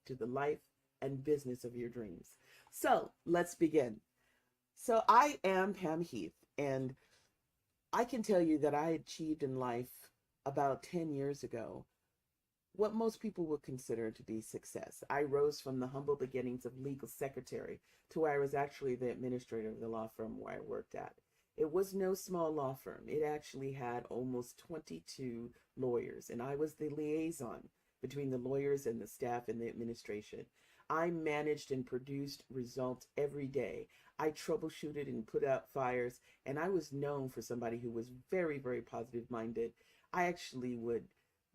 to the life and business of your dreams. So let's begin. So I am Pam Heath, and I can tell you that I achieved in life about 10 years ago what most people would consider to be success. I rose from the humble beginnings of legal secretary to where I was actually the administrator of the law firm where I worked at. It was no small law firm. It actually had almost 22 lawyers, and I was the liaison between the lawyers and the staff and the administration. I managed and produced results every day. I troubleshooted and put out fires, and I was known for somebody who was very, very positive minded. I actually would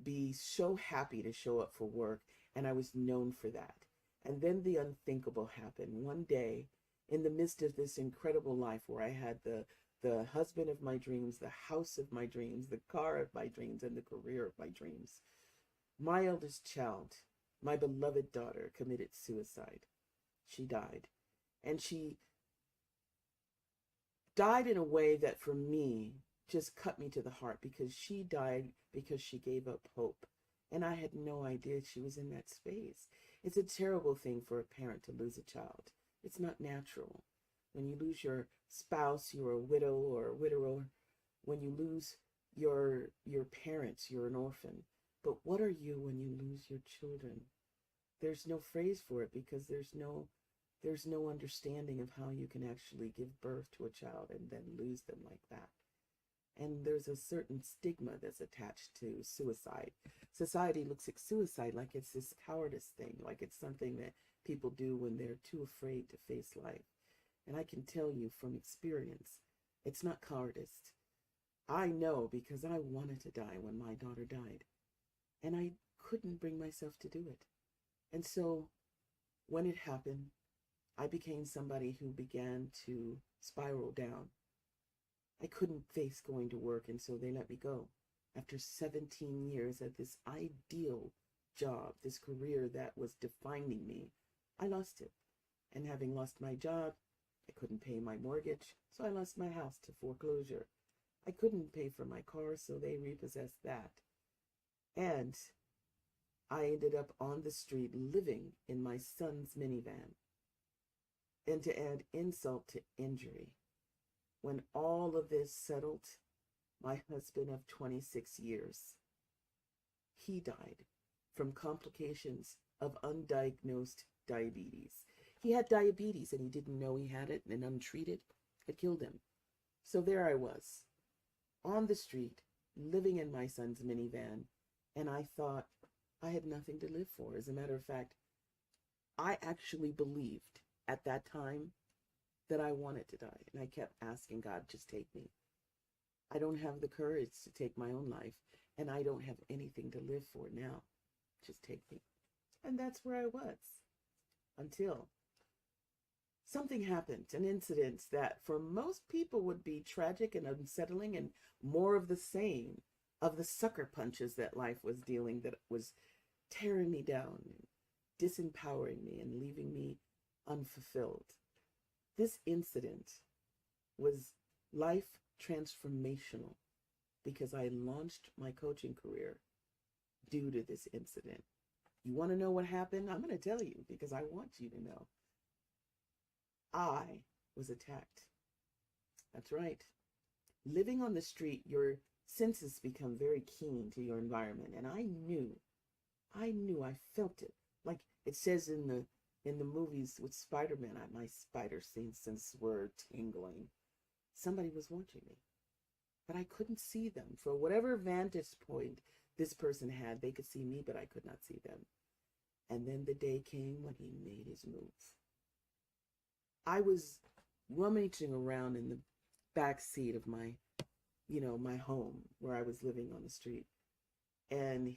be so happy to show up for work, and I was known for that. And then the unthinkable happened. One day, in the midst of this incredible life where I had the husband of my dreams, the house of my dreams, the car of my dreams, and the career of my dreams, my eldest child, my beloved daughter, committed suicide. She died. And she died in a way that for me just cut me to the heart, because she died because she gave up hope. And I had no idea she was in that space. It's a terrible thing for a parent to lose a child. It's not natural. When you lose your spouse, you're a widow or a widower. When you lose your parents, you're an orphan. But what are you when you lose your children? There's no phrase for it, because there's no understanding of how you can actually give birth to a child and then lose them like that. And there's a certain stigma that's attached to suicide. Society looks at suicide like it's this cowardice thing, like it's something that people do when they're too afraid to face life. And I can tell you from experience, it's not cowardice. I know, because I wanted to die when my daughter died, and I couldn't bring myself to do it. And so when it happened, I became somebody who began to spiral down. I couldn't face going to work, and so they let me go. After 17 years at this ideal job, this career that was defining me, I lost it. And having lost my job, I couldn't pay my mortgage, so I lost my house to foreclosure. I couldn't pay for my car, so they repossessed that. And I ended up on the street living in my son's minivan. And to add insult to injury, when all of this settled, my husband of 26 years, he died from complications of undiagnosed diabetes. He had diabetes and he didn't know he had it, and untreated, it killed him. So there I was, on the street, living in my son's minivan, and I thought I had nothing to live for. As a matter of fact, I actually believed at that time that I wanted to die. And I kept asking God, just take me. I don't have the courage to take my own life, and I don't have anything to live for now. Just take me. And that's where I was, until something happened, an incident that for most people would be tragic and unsettling, and more of the same, of the sucker punches that life was dealing, that was tearing me down, disempowering me, and leaving me unfulfilled. This incident was life transformational, because I launched my coaching career due to this incident. You want to know what happened? I'm going to tell you, because I want you to know. I was attacked. That's right. Living on the street, your senses become very keen to your environment. And I felt it. Like it says in the movies with Spider-Man, my spider senses were tingling. Somebody was watching me, but I couldn't see them. For whatever vantage point this person had, they could see me, but I could not see them. And then the day came when he made his move. I was rummaging around in the back seat of my home where I was living on the street. And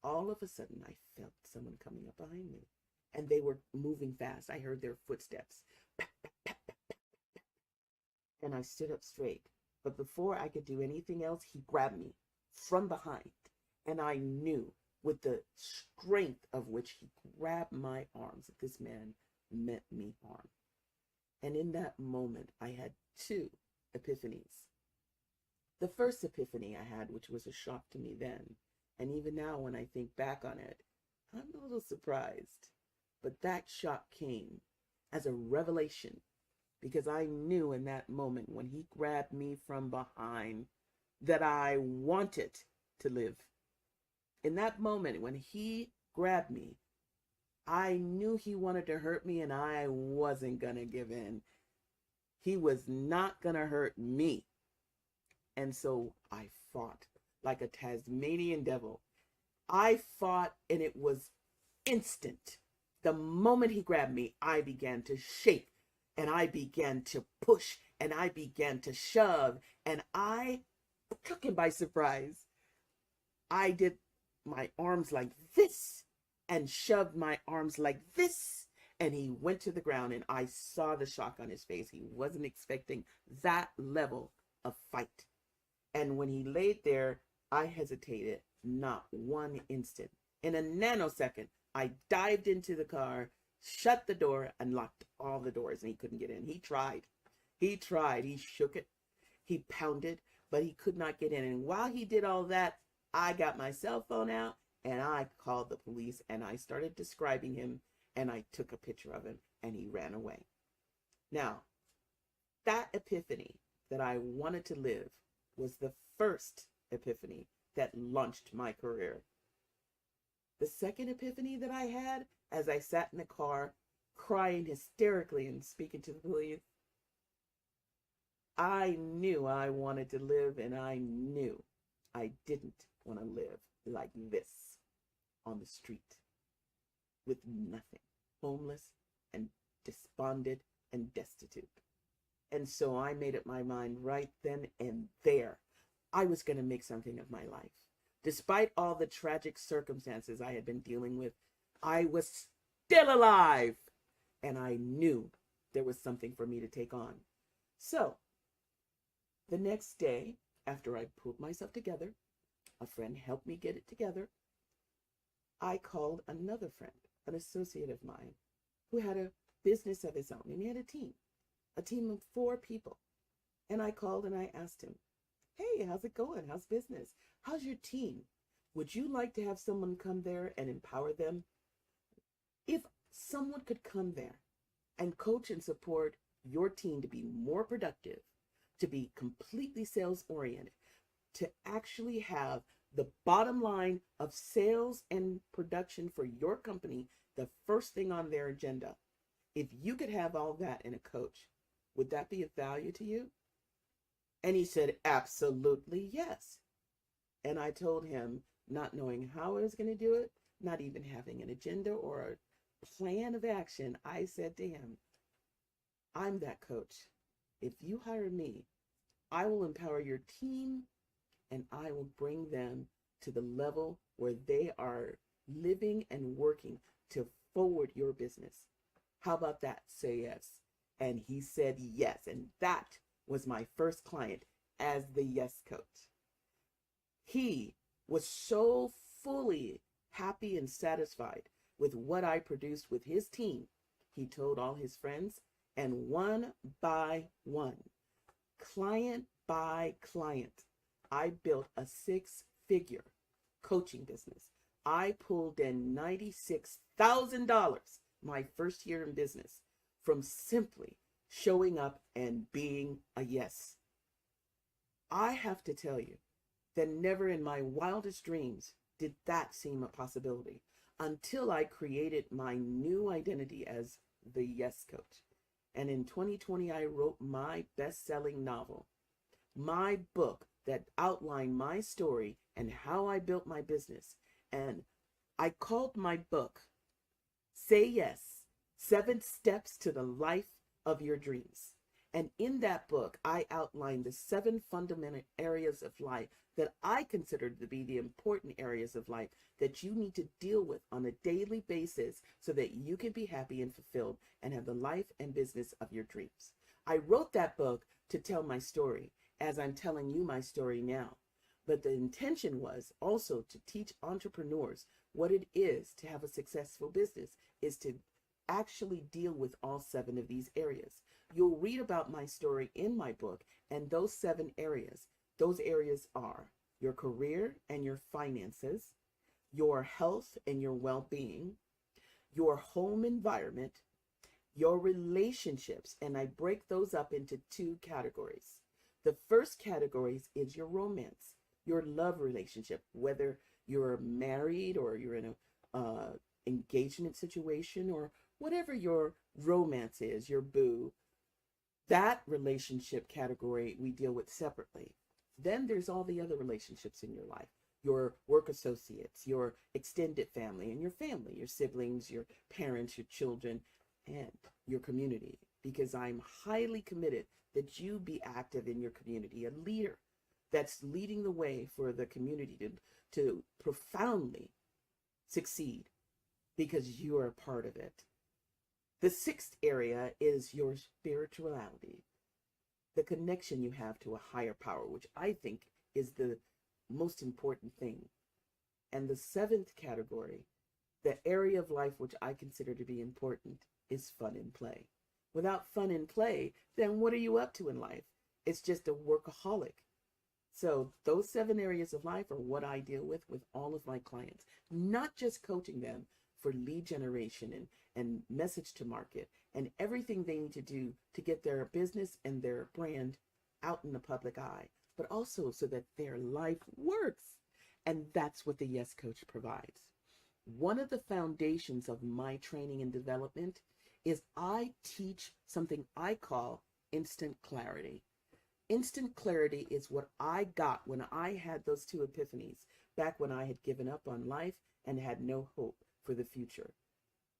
all of a sudden I felt someone coming up behind me, and they were moving fast. I heard their footsteps. And I stood up straight. But before I could do anything else, he grabbed me from behind. And I knew with the strength of which he grabbed my arms that this man meant me harm. And in that moment, I had two epiphanies. The first epiphany I had, which was a shock to me then, and even now when I think back on it, I'm a little surprised. But that shock came as a revelation because I knew in that moment when he grabbed me from behind that I wanted to live. In that moment when he grabbed me, I knew he wanted to hurt me and I wasn't going to give in. He was not going to hurt me. And so I fought like a Tasmanian devil. I fought and it was instant. The moment he grabbed me, I began to shake and I began to push and I began to shove and I took him by surprise. I did my arms like this and shoved my arms like this, and he went to the ground and I saw the shock on his face. He wasn't expecting that level of fight. And when he laid there, I hesitated not one instant. In a nanosecond, I dived into the car, shut the door, and locked all the doors, and he couldn't get in. He tried. He tried. He shook it. He pounded, but he could not get in. And while he did all that, I got my cell phone out and I called the police and I started describing him and I took a picture of him and he ran away. Now, that epiphany that I wanted to live was the first epiphany that launched my career. The second epiphany that I had as I sat in the car crying hysterically and speaking to the police, I knew I wanted to live and I knew I didn't want to live like this on the street with nothing, homeless and despondent and destitute. And so I made up my mind right then and there. I was going to make something of my life. Despite all the tragic circumstances I had been dealing with, I was still alive. And I knew there was something for me to take on. So the next day, after I pulled myself together, a friend helped me get it together. I called another friend, an associate of mine, who had a business of his own, and he had a team of 4 people. And I called and I asked him, hey, how's it going? How's business? How's your team? Would you like to have someone come there and empower them? If someone could come there and coach and support your team to be more productive, to be completely sales oriented, to actually have the bottom line of sales and production for your company, the first thing on their agenda. If you could have all that in a coach, would that be of value to you? And he said, absolutely yes. And I told him, not knowing how I was going to do it, not even having an agenda or a plan of action, I said to him, I'm that coach. If you hire me, I will empower your team and I will bring them to the level where they are living and working to forward your business. How about that? Say yes. And he said yes. And that was my first client as the yes coach. He was so fully happy and satisfied with what I produced with his team. He told all his friends, and one by one, client by client, I built a 6-figure coaching business. I pulled in $96,000 my first year in business from simply showing up and being a yes. I have to tell you that never in my wildest dreams did that seem a possibility until I created my new identity as the yes coach. And in 2020, I wrote my best-selling novel, my book that outlined my story and how I built my business. And I called my book, Say Yes, 7 Steps to the Life of Your Dreams. And in that book, I outlined the 7 fundamental areas of life that I consider to be the important areas of life that you need to deal with on a daily basis so that you can be happy and fulfilled and have the life and business of your dreams. I wrote that book to tell my story as I'm telling you my story now. But the intention was also to teach entrepreneurs what it is to have a successful business, is to actually deal with all 7 of these areas. You'll read about my story in my book, and those 7 areas, those areas are your career and your finances, your health and your well-being, your home environment, your relationships, and I break those up into two categories. The first category is your romance, your love relationship, whether you're married or you're in a engagement situation or whatever your romance is, your boo. That relationship category we deal with separately. Then there's all the other relationships in your life, your work associates, your extended family, and your family, your siblings, your parents, your children, and your community. Because I'm highly committed that you be active in your community, a leader that's leading the way for the community to profoundly succeed because you are a part of it. The sixth area is your spirituality, the connection you have to a higher power, which I think is the most important thing. And the seventh category, the area of life which I consider to be important, is fun and play. Without fun and play, then what are you up to in life? It's just a workaholic. So those 7 areas of life are what I deal with all of my clients, not just coaching them for lead generation and message to market and everything they need to do to get their business and their brand out in the public eye, but also so that their life works. And that's what the Yes Coach provides. One of the foundations of my training and development is I teach something I call instant clarity. Instant clarity is what I got when I had those 2 epiphanies back when I had given up on life and had no hope for the future.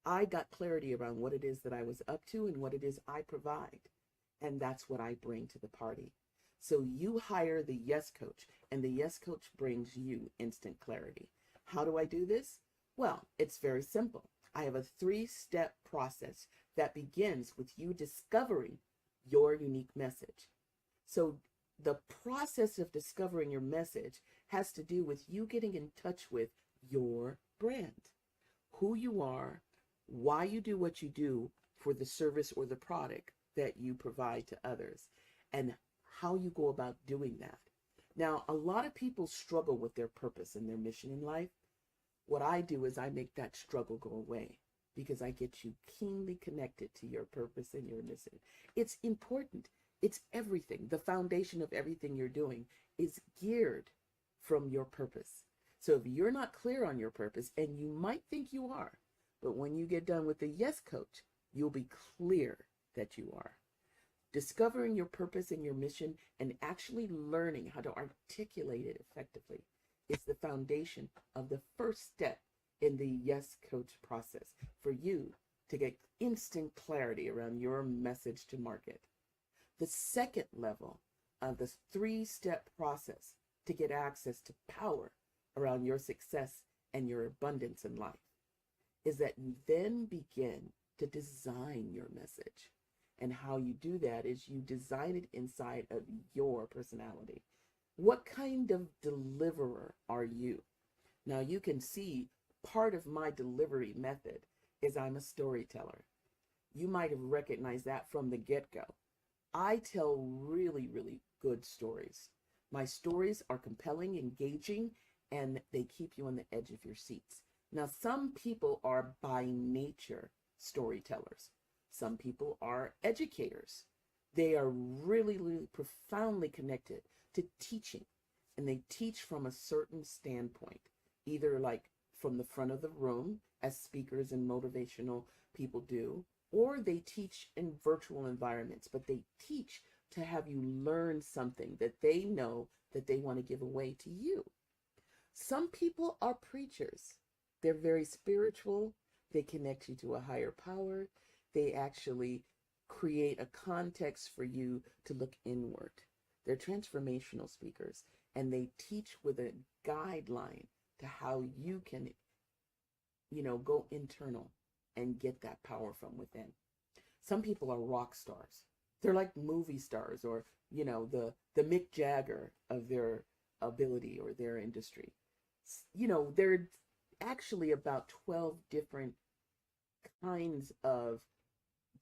I got clarity around what it is that I was up to and what it is I provide. And that's what I bring to the party. So you hire the Yes Coach, and the Yes Coach brings you instant clarity. How do I do this? Well, it's very simple. I have a 3-step process that begins with you discovering your unique message. So the process of discovering your message has to do with you getting in touch with your brand, who you are, why you do what you do for the service or the product that you provide to others, and how you go about doing that. Now, a lot of people struggle with their purpose and their mission in life. What I do is I make that struggle go away because I get you keenly connected to your purpose and your mission. It's important. It's everything. The foundation of everything you're doing is geared from your purpose. So if you're not clear on your purpose, and you might think you are, but when you get done with the Yes Coach, you'll be clear that you are. Discovering your purpose and your mission and actually learning how to articulate it effectively is the foundation of the first step in the Yes Coach process for you to get instant clarity around your message to market. The second level of this 3-step process to get access to power around your success and your abundance in life is that you then begin to design your message. And how you do that is you design it inside of your personality. What kind of deliverer are you? Now you can see part of my delivery method is I'm a storyteller. You might have recognized that from the get-go. I tell really, really good stories. My stories are compelling, engaging, and they keep you on the edge of your seats. Now, some people are by nature storytellers. Some people are educators. They are really, really profoundly connected to teaching, and they teach from a certain standpoint, either like from the front of the room, as speakers and motivational people do, or they teach in virtual environments, but they teach to have you learn something that they know that they want to give away to you. Some people are preachers. They're very spiritual. They connect you to a higher power. They actually create a context for you to look inward. They're transformational speakers, and they teach with a guideline to how you can, go internal and get that power from within. Some people are rock stars. They're like movie stars, or, the Mick Jagger of their ability or their industry. There are actually about 12 different kinds of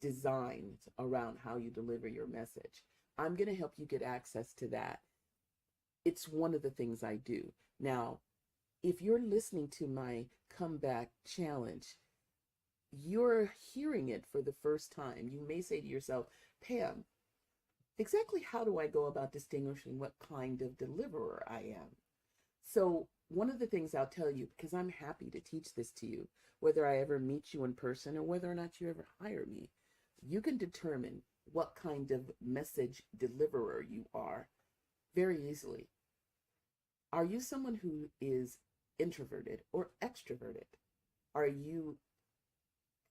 designs around how you deliver your message. I'm going to help you get access to that. It's one of the things I do. Now, if you're listening to my comeback challenge, you're hearing it for the first time. You may say to yourself, Pam, exactly how do I go about distinguishing what kind of deliverer I am? So, one of the things I'll tell you, because I'm happy to teach this to you, whether I ever meet you in person or whether or not you ever hire me, you can determine what kind of message deliverer you are very easily. Are you someone who is introverted or extroverted? Are you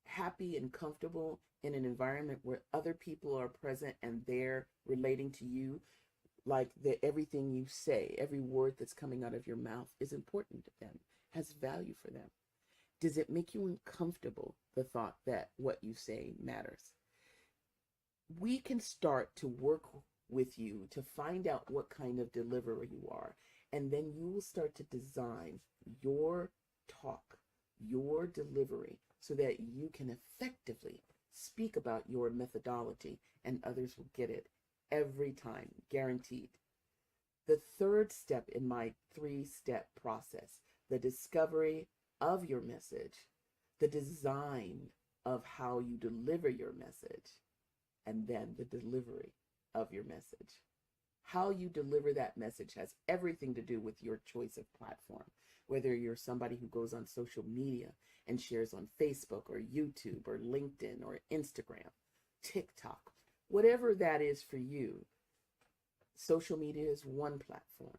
happy and comfortable in an environment where other people are present and they're relating to you, like everything you say, every word that's coming out of your mouth is important to them, has value for them? Does it make you uncomfortable, the thought that what you say matters? We can start to work with you to find out what kind of deliverer you are, and then you will start to design your talk, your delivery, so that you can effectively speak about your methodology and others will get it every time, guaranteed. The third step in my 3-step process, the discovery of your message, the design of how you deliver your message, and then the delivery of your message. How you deliver that message has everything to do with your choice of platform. Whether you're somebody who goes on social media and shares on Facebook or YouTube or LinkedIn or Instagram, TikTok, whatever that is for you. Social media is one platform.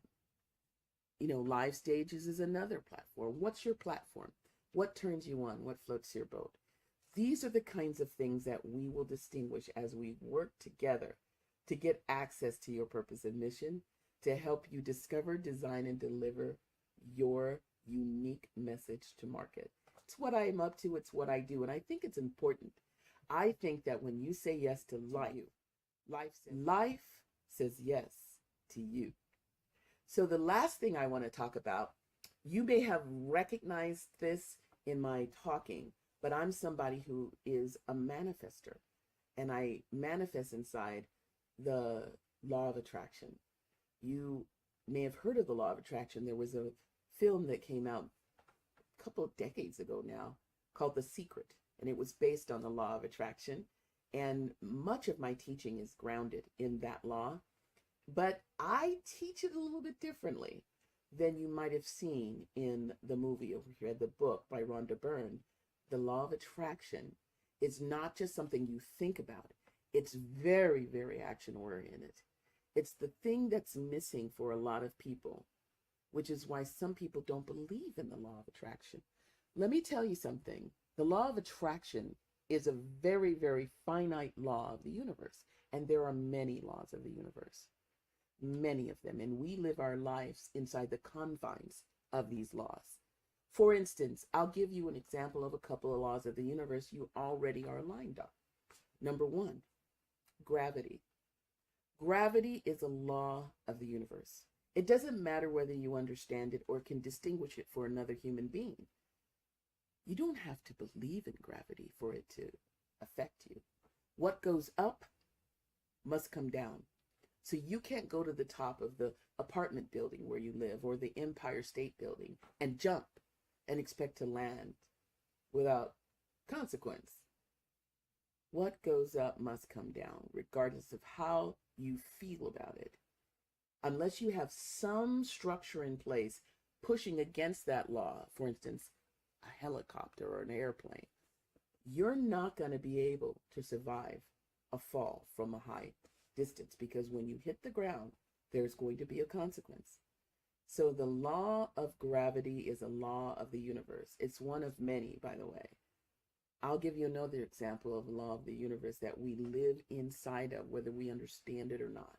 Live stages is another platform. What's your platform? What turns you on? What floats your boat? These are the kinds of things that we will distinguish as we work together to get access to your purpose and mission, to help you discover, design, and deliver your unique message to market. It's what I am up to. It's what I do. And I think it's important. I think that when you say yes to life says yes to you. So the last thing I want to talk about, you may have recognized this in my talking, but I'm somebody who is a manifester, and I manifest inside the law of attraction. You may have heard of the law of attraction. There was a film that came out a couple of decades ago now called The Secret, and it was based on the law of attraction. And much of my teaching is grounded in that law, but I teach it a little bit differently than you might have seen in the movie or read the book by Rhonda Byrne. The law of attraction is not just something you think about. It's very, very action oriented. It's the thing that's missing for a lot of people, which is why some people don't believe in the law of attraction. Let me tell you something. The law of attraction is a very, very finite law of the universe. And there are many laws of the universe, many of them. And we live our lives inside the confines of these laws. For instance, I'll give you an example of a couple of laws of the universe you already are aligned on. Number one, gravity. Gravity is a law of the universe. It doesn't matter whether you understand it or can distinguish it for another human being. You don't have to believe in gravity for it to affect you. What goes up must come down. So you can't go to the top of the apartment building where you live or the Empire State Building and jump and expect to land without consequence. What goes up must come down, regardless of how you feel about it. Unless you have some structure in place pushing against that law, for instance, a helicopter or an airplane, you're not going to be able to survive a fall from a high distance, because when you hit the ground, there's going to be a consequence. So the law of gravity is a law of the universe. It's one of many, by the way. I'll give you another example of a law of the universe that we live inside of, whether we understand it or not.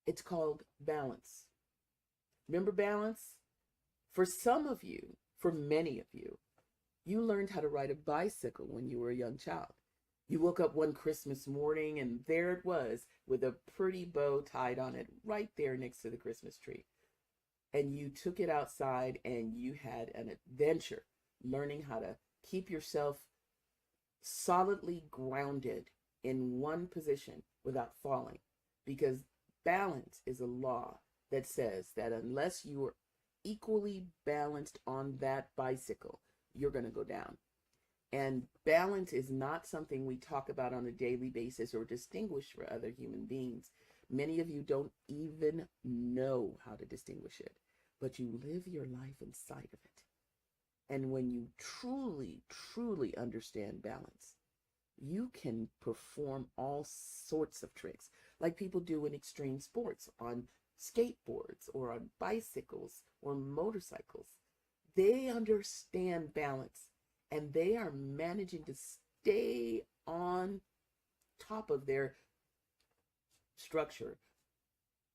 It's called balance. Remember balance? For some of you, for many of you, you learned how to ride a bicycle when you were a young child. You woke up one Christmas morning and there it was with a pretty bow tied on it right there next to the Christmas tree. And you took it outside and you had an adventure learning how to keep yourself solidly grounded in one position without falling, because balance is a law that says that unless you are equally balanced on that bicycle, you're going to go down. And balance is not something we talk about on a daily basis or distinguish for other human beings. Many of you don't even know how to distinguish it, but you live your life inside of it. And when you truly, truly understand balance, you can perform all sorts of tricks like people do in extreme sports on skateboards or on bicycles or motorcycles. They understand balance and they are managing to stay on top of their structure,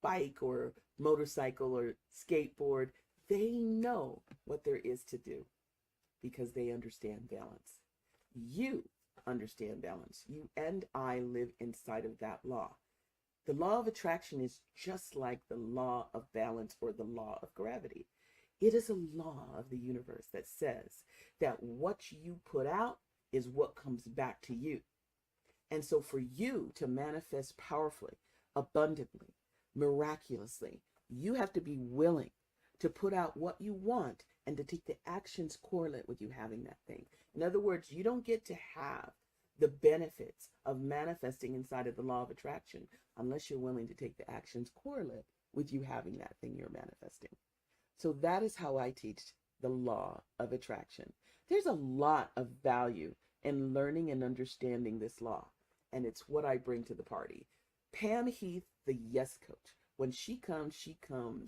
bike or motorcycle or skateboard. They know what there is to do because they understand balance. You understand balance. You and I live inside of that law. The law of attraction is just like the law of balance or the law of gravity. It is a law of the universe that says that what you put out is what comes back to you. And so for you to manifest powerfully, abundantly, miraculously, you have to be willing to put out what you want and to take the actions correlate with you having that thing. In other words, you don't get to have the benefits of manifesting inside of the law of attraction unless you're willing to take the actions correlate with you having that thing you're manifesting. So that is how I teach the law of attraction. There's a lot of value in learning and understanding this law, and it's what I bring to the party. Pam Heath, the Yes Coach, when she comes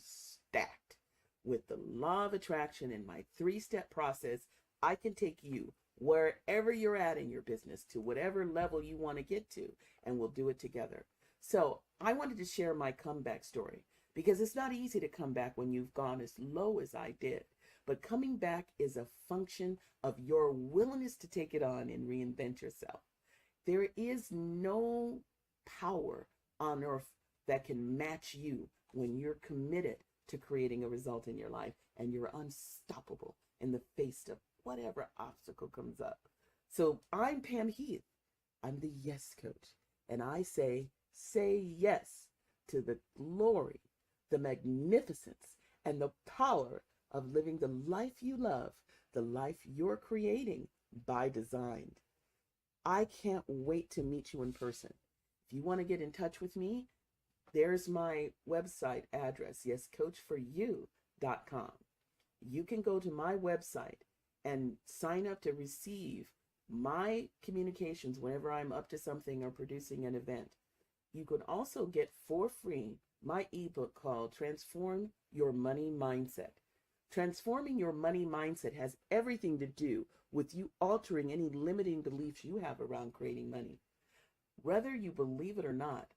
stacked with the law of attraction and my 3-step process. I can take you wherever you're at in your business to whatever level you want to get to, and we'll do it together. So I wanted to share my comeback story because it's not easy to come back when you've gone as low as I did. But coming back is a function of your willingness to take it on and reinvent yourself. There is no power on earth that can match you when you're committed to creating a result in your life and you're unstoppable in the face of whatever obstacle comes up. So I'm Pam Heath. I'm the Yes Coach. And I say yes to the glory, the magnificence, and the power of living the life you love, the life you're creating by design. I can't wait to meet you in person. If you want to get in touch with me, there's my website address, yescoachforyou.com. You can go to my website and sign up to receive my communications whenever I'm up to something or producing an event. You could also get for free my ebook called Transform Your Money Mindset. Transforming your money mindset has everything to do with you altering any limiting beliefs you have around creating money. Whether you believe it or not,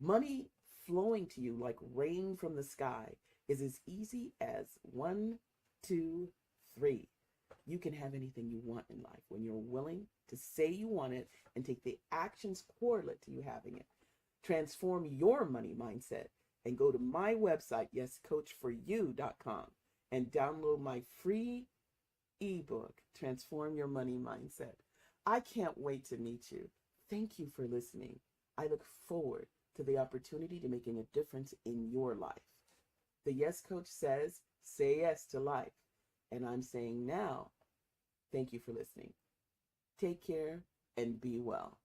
money flowing to you like rain from the sky is as easy as 1, 2, 3. You can have anything you want in life when you're willing to say you want it and take the actions correlate to you having it. Transform your money mindset and go to my website, yescoachforyou.com, and download my free ebook, Transform Your Money Mindset. I can't wait to meet you. Thank you for listening. I look forward to the opportunity to making a difference in your life. The Yes Coach says, say yes to life. And I'm saying now, thank you for listening. Take care and be well.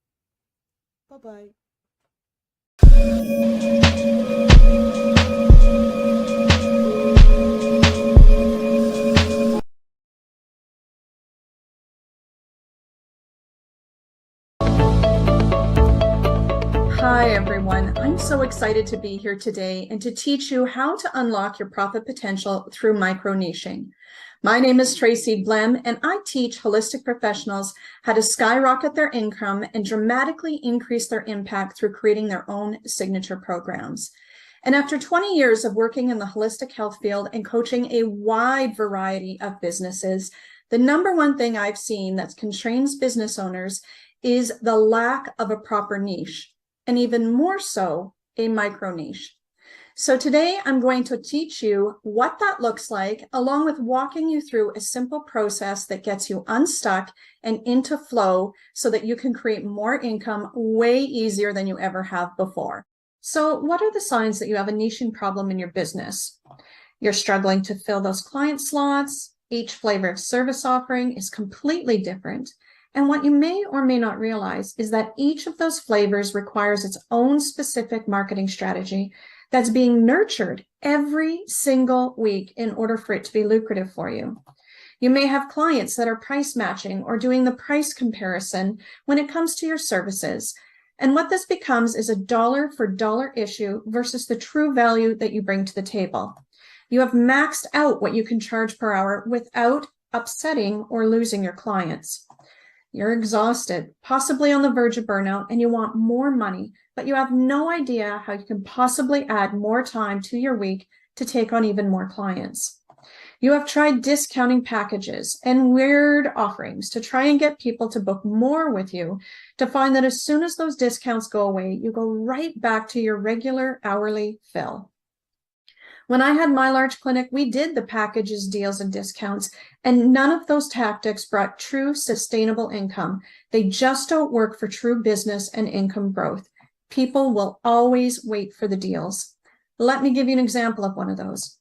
Bye-bye. Hi, everyone. I'm so excited to be here today and to teach you how to unlock your profit potential through micro-niching. My name is Tracy Blem, and I teach holistic professionals how to skyrocket their income and dramatically increase their impact through creating their own signature programs. And after 20 years of working in the holistic health field and coaching a wide variety of businesses, the number one thing I've seen that constrains business owners is the lack of a proper niche, and even more so, a micro niche. So today I'm going to teach you what that looks like, along with walking you through a simple process that gets you unstuck and into flow so that you can create more income way easier than you ever have before. So what are the signs that you have a niching problem in your business? You're struggling to fill those client slots. Each flavor of service offering is completely different. And what you may or may not realize is that each of those flavors requires its own specific marketing strategy that's being nurtured every single week in order for it to be lucrative for you. You may have clients that are price matching or doing the price comparison when it comes to your services. And what this becomes is a dollar for dollar issue versus the true value that you bring to the table. You have maxed out what you can charge per hour without upsetting or losing your clients. You're exhausted, possibly on the verge of burnout, and you want more money, but you have no idea how you can possibly add more time to your week to take on even more clients. You have tried discounting packages and weird offerings to try and get people to book more with you, to find that as soon as those discounts go away, you go right back to your regular hourly fill. When I had my large clinic, we did the packages, deals, and discounts, and none of those tactics brought true sustainable income. They just don't work for true business and income growth. People will always wait for the deals. Let me give you an example of one of those.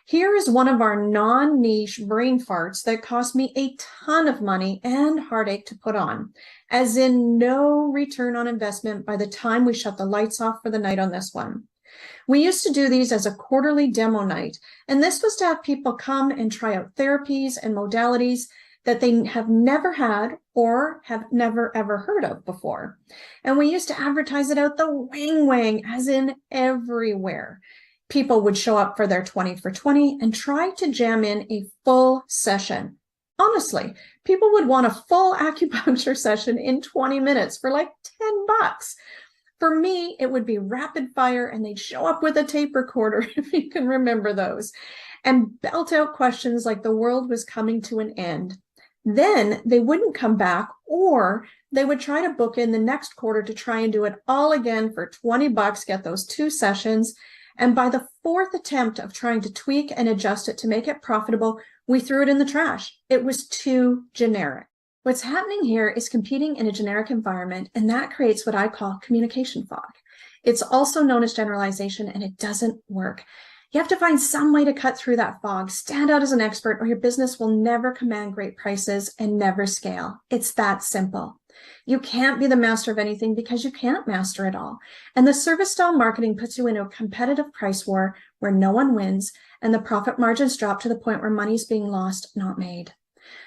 Here is one of our non-niche brain farts that cost me a ton of money and heartache to put on, as in no return on investment by the time we shut the lights off for the night on this one. We used to do these as a quarterly demo night, and this was to have people come and try out therapies and modalities that they have never had or have never ever heard of before. And we used to advertise it out the wing, as in everywhere. People would show up for their 20 for 20 and try to jam in a full session. Honestly, people would want a full acupuncture session in 20 minutes for like $10. For me, it would be rapid fire, and they'd show up with a tape recorder, if you can remember those, and belt out questions like the world was coming to an end. Then they wouldn't come back, or they would try to book in the next quarter to try and do it all again for $20, get those 2 sessions. And by the 4th attempt of trying to tweak and adjust it to make it profitable, we threw it in the trash. It was too generic. What's happening here is competing in a generic environment, and that creates what I call communication fog. It's also known as generalization, and it doesn't work. You have to find some way to cut through that fog, stand out as an expert, or your business will never command great prices and never scale. It's that simple. You can't be the master of anything because you can't master it all. And the service style marketing puts you into a competitive price war where no one wins, and the profit margins drop to the point where money's being lost, not made.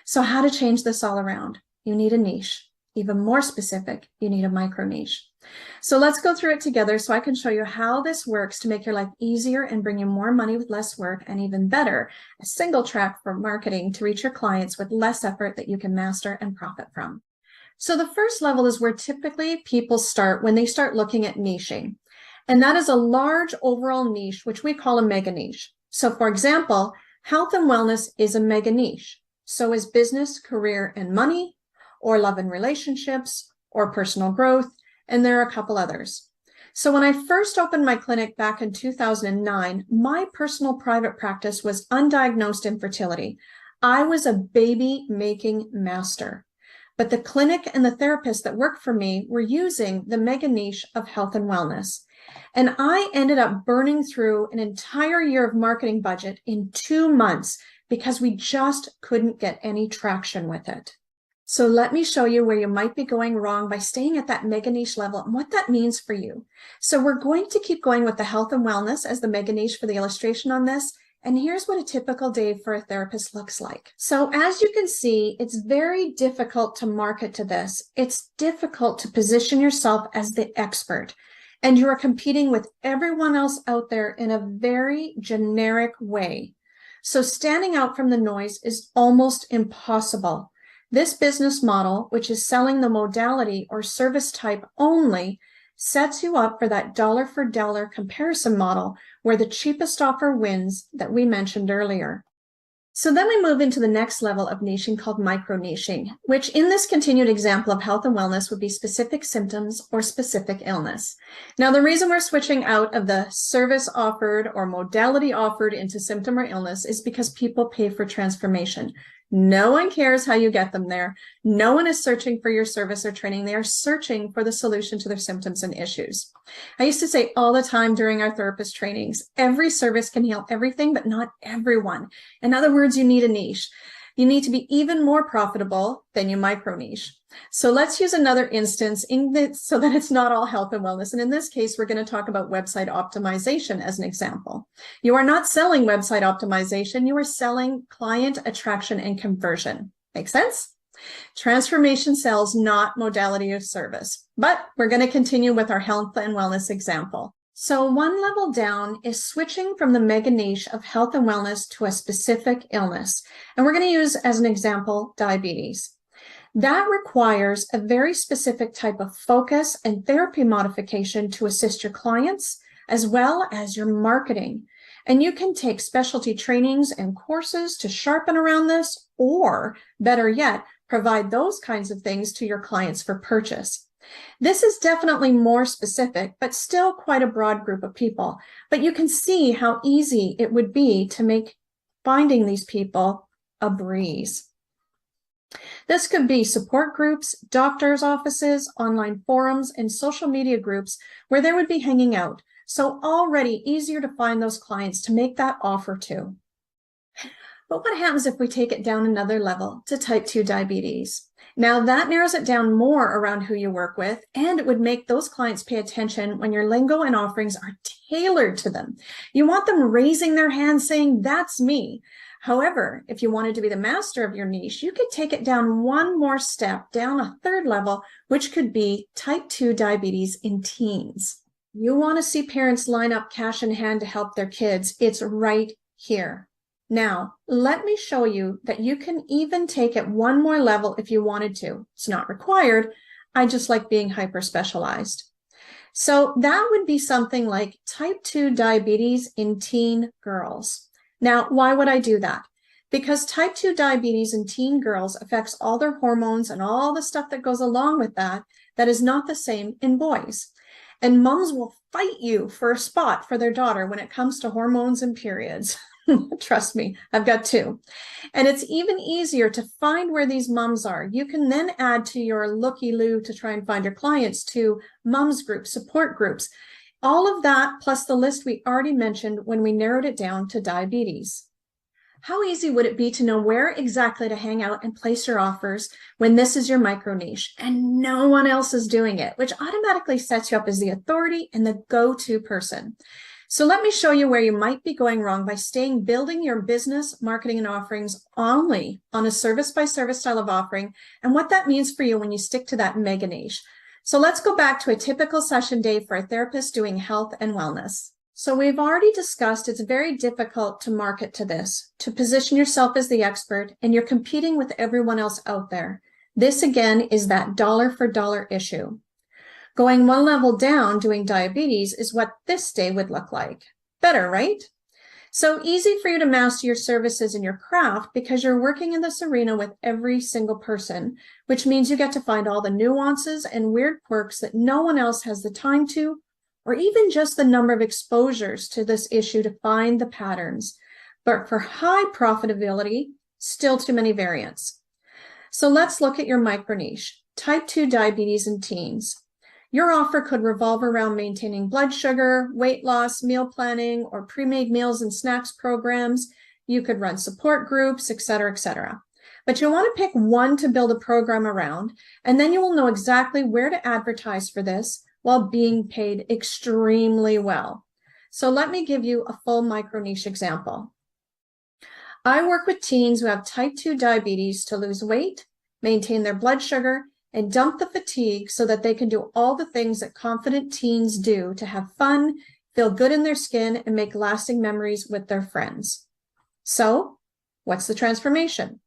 So how to change this all around? You need a niche. Even more specific, you need a micro niche. So let's go through it together so I can show you how this works to make your life easier and bring you more money with less work, and even better, a single track for marketing to reach your clients with less effort that you can master and profit from. So the first level is where typically people start when they start looking at niching. And that is a large overall niche, which we call a mega niche. So for example, health and wellness is a mega niche. So is business, career, and money, or love and relationships, or personal growth, and there are a couple others. So when I first opened my clinic back in 2009, my personal private practice was undiagnosed infertility. I was a baby-making master. But the clinic and the therapists that worked for me were using the mega niche of health and wellness. And I ended up burning through an entire year of marketing budget in 2 months because we just couldn't get any traction with it. So let me show you where you might be going wrong by staying at that mega niche level and what that means for you. So we're going to keep going with the health and wellness as the mega niche for the illustration on this. And here's what a typical day for a therapist looks like. So as you can see, it's very difficult to market to this. It's difficult to position yourself as the expert. And you are competing with everyone else out there in a very generic way. So standing out from the noise is almost impossible. This business model, which is selling the modality or service type only, sets you up for that dollar for dollar comparison model where the cheapest offer wins that we mentioned earlier. So then we move into the next level of niching called micro niching, which in this continued example of health and wellness would be specific symptoms or specific illness. Now, the reason we're switching out of the service offered or modality offered into symptom or illness is because people pay for transformation. No one cares how you get them there. No one is searching for your service or training. They are searching for the solution to their symptoms and issues. I used to say all the time during our therapist trainings, every service can heal everything, but not everyone. In other words, you need a niche. You need to be even more profitable than you micro niche. So let's use another instance so that it's not all health and wellness. And in this case, we're going to talk about website optimization as an example. You are not selling website optimization. You are selling client attraction and conversion. Make sense? Transformation sells, not modality of service. But we're going to continue with our health and wellness example. So one level down is switching from the mega niche of health and wellness to a specific illness. And we're going to use as an example, diabetes. That requires a very specific type of focus and therapy modification to assist your clients, as well as your marketing. And you can take specialty trainings and courses to sharpen around this, or better yet, provide those kinds of things to your clients for purchase. This is definitely more specific, but still quite a broad group of people. But you can see how easy it would be to make finding these people a breeze. This could be support groups, doctors' offices, online forums, and social media groups where they would be hanging out. So already easier to find those clients to make that offer to. But what happens if we take it down another level to type 2 diabetes? Now that narrows it down more around who you work with, and it would make those clients pay attention when your lingo and offerings are tailored to them. You want them raising their hand saying, "That's me." However, if you wanted to be the master of your niche, you could take it down one more step, down a third level, which could be type 2 diabetes in teens. You want to see parents line up cash in hand to help their kids. It's right here. Now, let me show you that you can even take it one more level if you wanted to. It's not required. I just like being hyper specialized. So that would be something like type 2 diabetes in teen girls. Now, why would I do that? Because type 2 diabetes in teen girls affects all their hormones and all the stuff that goes along with that is not the same in boys. And moms will fight you for a spot for their daughter when it comes to hormones and periods. Trust me, I've got 2. And it's even easier to find where these moms are. You can then add to your looky-loo to try and find your clients to moms groups, support groups. All of that plus the list we already mentioned when we narrowed it down to diabetes. How easy would it be to know where exactly to hang out and place your offers when this is your micro niche and no one else is doing it, which automatically sets you up as the authority and the go-to person. So let me show you where you might be going wrong by building your business, marketing, and offerings only on a service-by-service style of offering and what that means for you when you stick to that mega niche. So let's go back to a typical session day for a therapist doing health and wellness. So we've already discussed it's very difficult to market to this, to position yourself as the expert, and you're competing with everyone else out there. This again is that dollar for dollar issue. Going one level down doing diabetes is what this day would look like. Better, right? So easy for you to master your services and your craft because you're working in this arena with every single person, which means you get to find all the nuances and weird quirks that no one else has the time to, or even just the number of exposures to this issue to find the patterns. But for high profitability, still too many variants. So let's look at your micro niche, type 2 diabetes in teens. Your offer could revolve around maintaining blood sugar, weight loss, meal planning, or pre-made meals and snacks programs. You could run support groups, etc., etc. But you'll want to pick one to build a program around, and then you will know exactly where to advertise for this while being paid extremely well. So let me give you a full micro niche example. I work with teens who have type 2 diabetes to lose weight, maintain their blood sugar, and dump the fatigue so that they can do all the things that confident teens do to have fun, feel good in their skin, and make lasting memories with their friends. So, what's the transformation?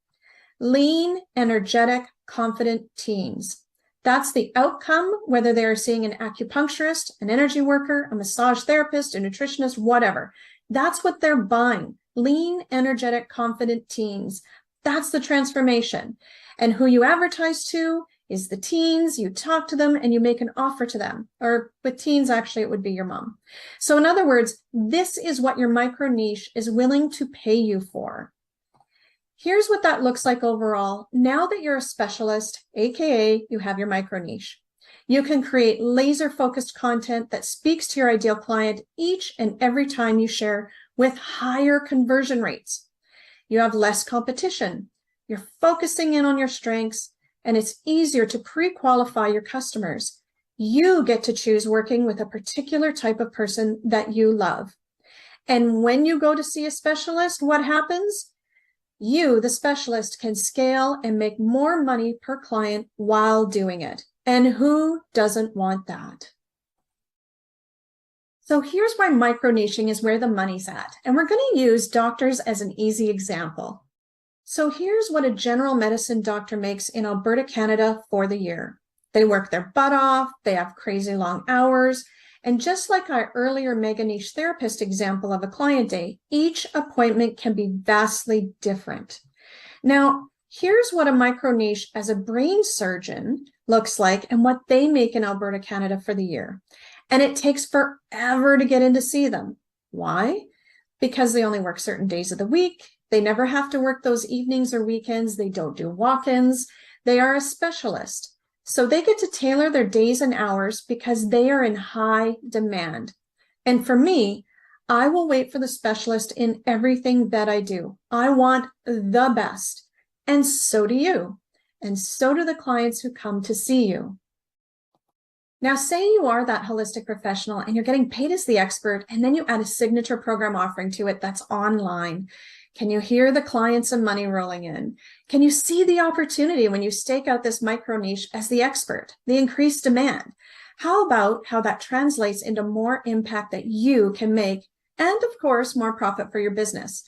Lean, energetic, confident teens. That's the outcome, whether they are seeing an acupuncturist, an energy worker, a massage therapist, a nutritionist, whatever. That's what they're buying. Lean, energetic, confident teens. That's the transformation. And who you advertise to is the teens. You talk to them and you make an offer to them. Or with teens, actually, it would be your mom. So in other words, this is what your micro niche is willing to pay you for. Here's what that looks like overall. Now that you're a specialist, AKA you have your micro niche, you can create laser focused content that speaks to your ideal client each and every time you share, with higher conversion rates. You have less competition. You're focusing in on your strengths, and it's easier to pre-qualify your customers. You get to choose working with a particular type of person that you love. And when you go to see a specialist, what happens? You, the specialist, can scale and make more money per client while doing it. And who doesn't want that? So here's why micro-niching is where the money's at. And we're going to use doctors as an easy example. So here's what a general medicine doctor makes in Alberta, Canada for the year. They work their butt off, they have crazy long hours, and just like our earlier mega niche therapist example of a client day, each appointment can be vastly different. Now, here's what a micro niche as a brain surgeon looks like and what they make in Alberta, Canada for the year. And it takes forever to get in to see them. Why? Because they only work certain days of the week. They never have to work those evenings or weekends. They don't do walk-ins. They are a specialist. So they get to tailor their days and hours because they are in high demand. And for me, I will wait for the specialist in everything that I do. I want the best. And so do you. And so do the clients who come to see you. Now, say you are that holistic professional and you're getting paid as the expert, and then you add a signature program offering to it that's online. Can you hear the clients and money rolling in? Can you see the opportunity when you stake out this micro niche as the expert, the increased demand? How about how that translates into more impact that you can make, and of course, more profit for your business?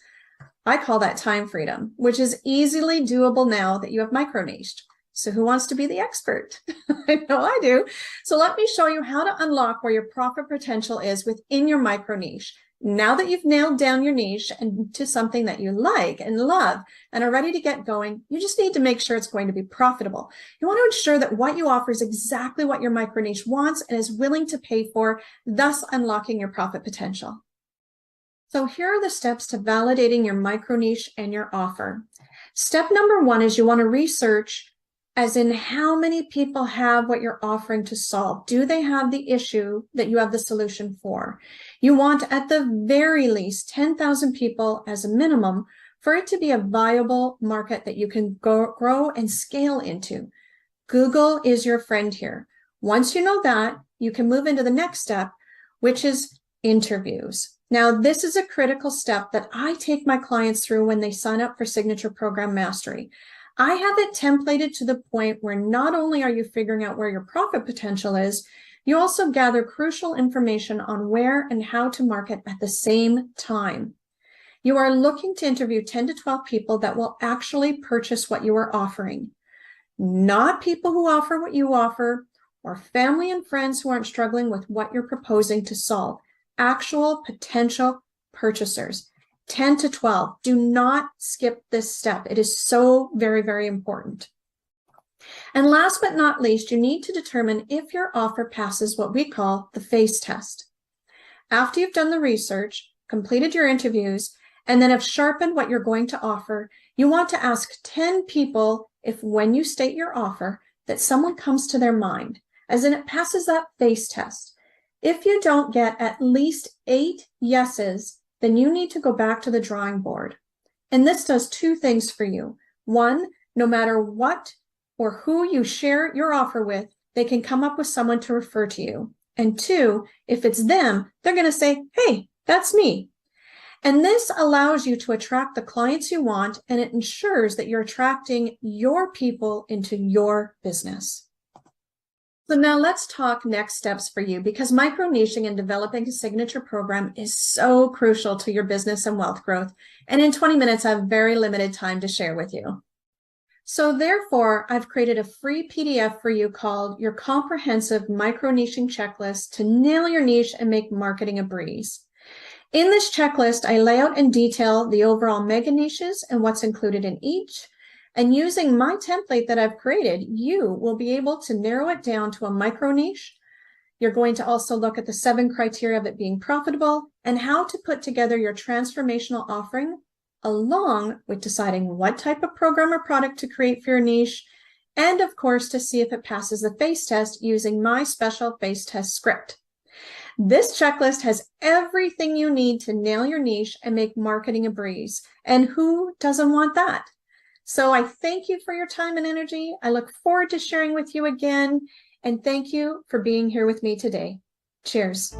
I call that time freedom, which is easily doable now that you have micro niched. So who wants to be the expert? I know I do. So let me show you how to unlock where your profit potential is within your micro niche. Now that you've nailed down your niche and to something that you like and love and are ready to get going, you just need to make sure it's going to be profitable. You want to ensure that what you offer is exactly what your micro niche wants and is willing to pay for, thus unlocking your profit potential. So here are the steps to validating your micro niche and your offer. Step number one is you want to research, as in how many people have what you're offering to solve. Do they have the issue that you have the solution for? You want at the very least 10,000 people as a minimum for it to be a viable market that you can grow and scale into. Google is your friend here. Once you know that, you can move into the next step, which is interviews. Now, this is a critical step that I take my clients through when they sign up for Signature Program Mastery. I have it templated to the point where not only are you figuring out where your profit potential is, you also gather crucial information on where and how to market at the same time. You are looking to interview 10 to 12 people that will actually purchase what you are offering, not people who offer what you offer or family and friends who aren't struggling with what you're proposing to solve. Actual potential purchasers. 10 to 12. Do not skip this step. It is so very, very important. And last but not least, you need to determine if your offer passes what we call the face test. After you've done the research, completed your interviews, and then have sharpened what you're going to offer, you want to ask 10 people if when you state your offer that someone comes to their mind, as in it passes that face test. If you don't get at least 8 yeses, then you need to go back to the drawing board. And this does 2 things for you. 1, no matter what or who you share your offer with, they can come up with someone to refer to you. And 2, if it's them, they're going to say, hey, that's me. And this allows you to attract the clients you want, and it ensures that you're attracting your people into your business. So now let's talk next steps for you, because micro-niching and developing a signature program is so crucial to your business and wealth growth. And in 20 minutes, I have very limited time to share with you. So therefore, I've created a free PDF for you called Your Comprehensive Micro-Niching Checklist to Nail Your Niche and Make Marketing a Breeze. In this checklist, I lay out in detail the overall mega niches and what's included in each. And using my template that I've created, you will be able to narrow it down to a micro niche. You're going to also look at the 7 criteria of it being profitable and how to put together your transformational offering along with deciding what type of program or product to create for your niche, and of course, to see if it passes the face test using my special face test script. This checklist has everything you need to nail your niche and make marketing a breeze. And who doesn't want that? So I thank you for your time and energy. I look forward to sharing with you again. And thank you for being here with me today. Cheers.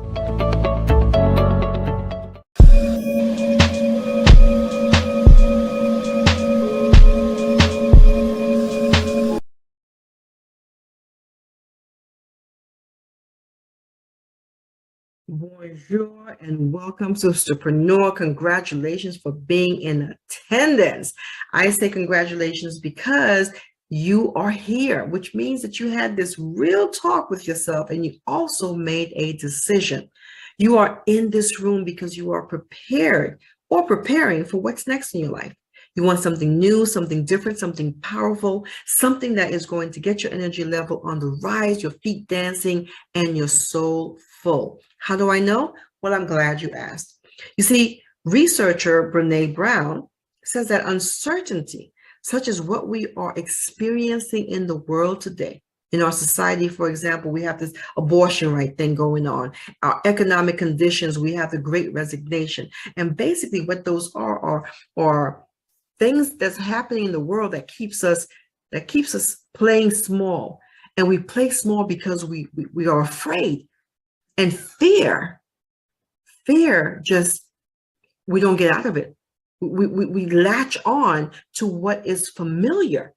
Bonjour and welcome, Sisterpreneur. Congratulations for being in attendance. I say congratulations because you are here, which means that you had this real talk with yourself and you also made a decision. You are in this room because you are prepared or preparing for what's next in your life. You want something new, something different, something powerful, something that is going to get your energy level on the rise, your feet dancing, and your soul full. How do I know? Well, I'm glad you asked. You see, researcher Brene Brown says that uncertainty, such as what we are experiencing in the world today, in our society, for example, we have this abortion right thing going on. Our economic conditions, we have the Great Resignation. And basically what those are things that's happening in the world that keeps us playing small. And we play small because we are afraid. And fear just, we don't get out of it. We latch on to what is familiar.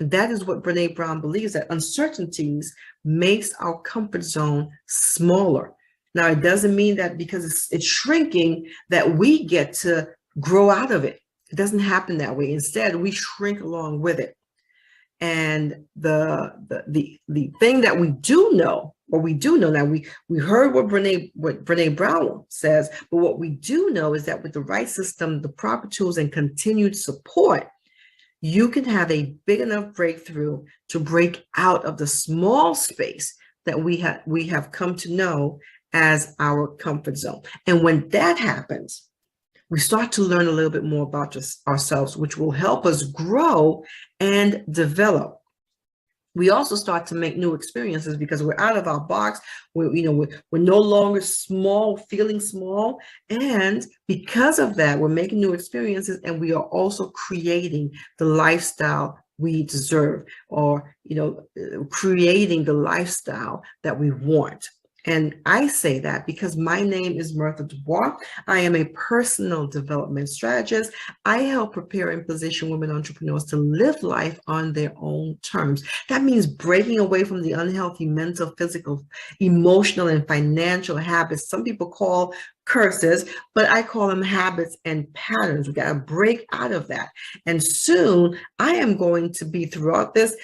And that is what Brene Brown believes, that uncertainties makes our comfort zone smaller. Now, it doesn't mean that because it's shrinking that we get to grow out of it. It doesn't happen that way. Instead, we shrink along with it. And the thing that we do know now, we heard what Brene Brown says, but what we do know is that with the right system, the proper tools, and continued support, you can have a big enough breakthrough to break out of the small space that we have come to know as our comfort zone. And when that happens, we start to learn a little bit more about ourselves, which will help us grow and develop. We also start to make new experiences because we're out of our box. We're no longer small, feeling small. And because of that, we're making new experiences, and we are also creating the lifestyle we deserve, or, creating the lifestyle that we want. And I say that because my name is Martha Dubois. I am a personal development strategist. I help prepare and position women entrepreneurs to live life on their own terms. That means breaking away from the unhealthy mental, physical, emotional, and financial habits some people call curses, but I call them habits and patterns. We got to break out of that. And soon I am going to be, throughout this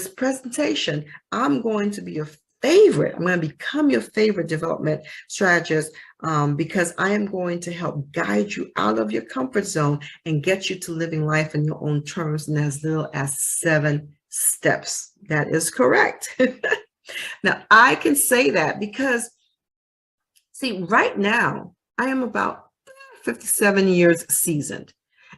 presentation, I'm going to be I'm going to become your favorite development strategist, because I am going to help guide you out of your comfort zone and get you to living life in your own terms in as little as 7 steps. That is correct. Now, I can say that because, see, right now, I am about 57 years seasoned,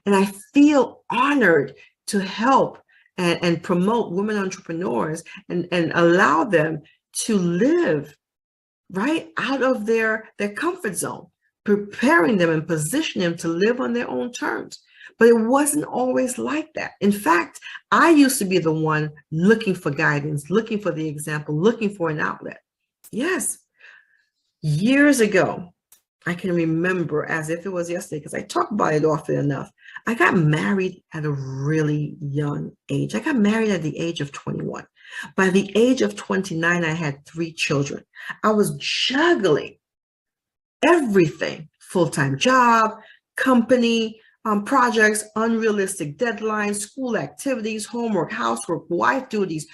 and I feel honored to help and promote women entrepreneurs and allow them to live right out of their comfort zone, preparing them and positioning them to live on their own terms. But it wasn't always like that. In fact, I used to be the one looking for guidance, looking for the example, looking for an outlet. Yes, years ago, I can remember as if it was yesterday, because I talk about it often enough. I got married at a really young age. I got married at the age of 21. By the age of 29, I had 3 children. I was juggling everything: full-time job, company, projects, unrealistic deadlines, school activities, homework, housework, wife duties.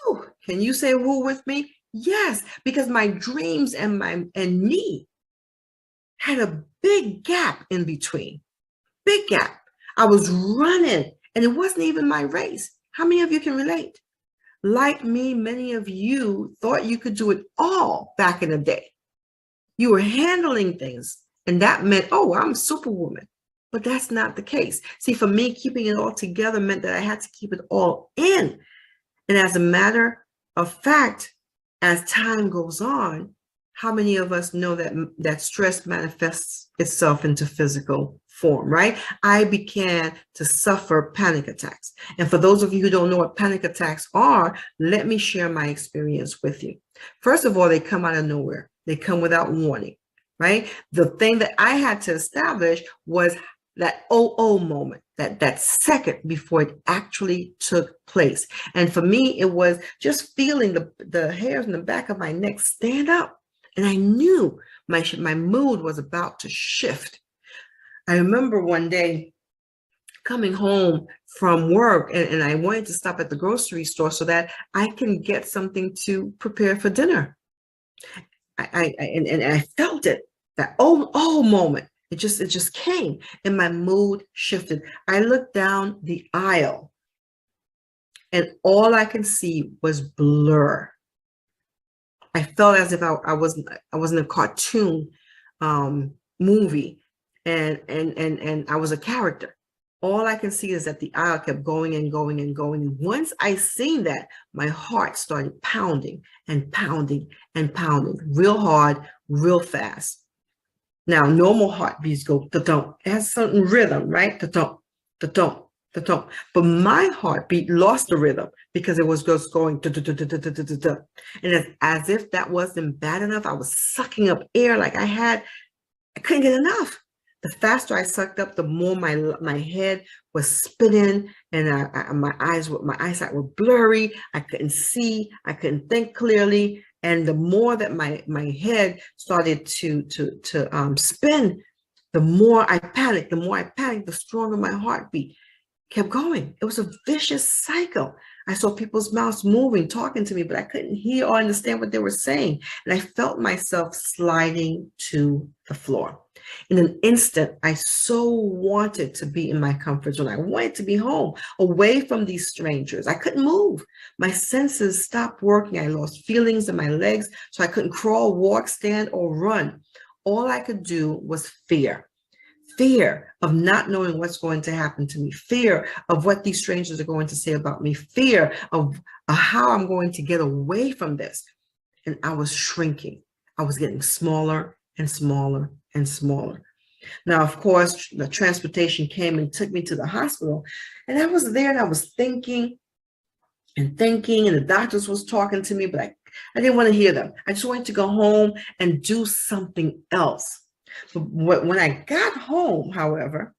Woo! Can you say woo with me? Yes, because my dreams and me had a big gap in between. Big gap. I was running, and it wasn't even my race. How many of you can relate? Like me, many of you thought you could do it all back in the day. You were handling things, and that meant, oh, I'm Superwoman. But that's not the case. See, for me, keeping it all together meant that I had to keep it all in. And as a matter of fact, as time goes on, how many of us know that stress manifests itself into physical form, right? I began to suffer panic attacks. And for those of you who don't know what panic attacks are, let me share my experience with you. First of all, they come out of nowhere. They come without warning, right? The thing that I had to establish was that moment, that second before it actually took place. And for me, it was just feeling the hairs in the back of my neck stand up. And I knew my mood was about to shift. I remember one day coming home from work, and I wanted to stop at the grocery store so that I can get something to prepare for dinner. I felt it, that moment. It just came, and my mood shifted. I looked down the aisle, and all I can see was blur. I felt as if I was in a cartoon movie, and I was a character. All I can see is that the aisle kept going and going and going. And once I seen that, my heart started pounding and pounding and pounding, real hard, real fast. Now, normal heartbeats go da-dum. It has a certain rhythm, right? Da-dum, da-dum, da-dum. But my heartbeat lost the rhythm because it was just going da-da-da-da-da-da-da. And as if that wasn't bad enough, I was sucking up air like I couldn't get enough. The faster I sucked up, the more my head was spinning, and my eyesight were blurry. I couldn't see, I couldn't think clearly. And the more that my head started to spin, the more I panicked. The more I panicked, the stronger my heartbeat kept going. It was a vicious cycle. I saw people's mouths moving, talking to me, but I couldn't hear or understand what they were saying. And I felt myself sliding to the floor. In an instant, I so wanted to be in my comfort zone. I wanted to be home, away from these strangers. I couldn't move. My senses stopped working. I lost feelings in my legs, so I couldn't crawl, walk, stand, or run. All I could do was fear. Fear of not knowing what's going to happen to me. Fear of what these strangers are going to say about me. Fear of how I'm going to get away from this. And I was shrinking. I was getting smaller and smaller and smaller. Now, of course, the transportation came and took me to the hospital. And I was there and I was thinking, and the doctors was talking to me, but I didn't want to hear them. I just wanted to go home and do something else. But when I got home, however,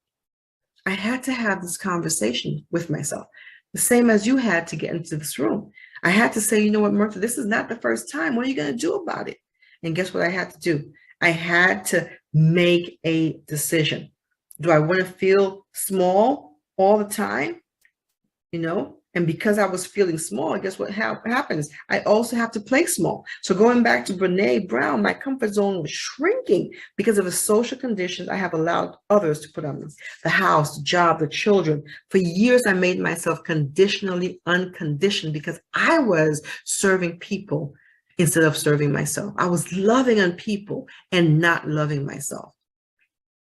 I had to have this conversation with myself, the same as you had to get into this room. I had to say, you know what, Murtha, this is not the first time. What are you going to do about it? And guess what I had to do? I had to make a decision. Do I want to feel small all the time? You know, and because I was feeling small, guess what happens? I also have to play small. So going back to Brene Brown, my comfort zone was shrinking because of the social conditions I have allowed others to put on me. The house, the job, the children. For years, I made myself conditionally unconditioned because I was serving people instead of serving myself. I was loving on people and not loving myself.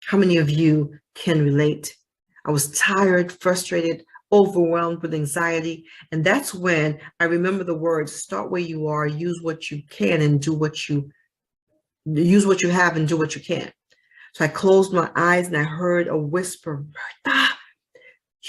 How many of you can relate? I was tired, frustrated, overwhelmed with anxiety. And that's when I remember the words, start where you are, use what you can and use what you have and do what you can. So I closed my eyes and I heard a whisper, Murtha,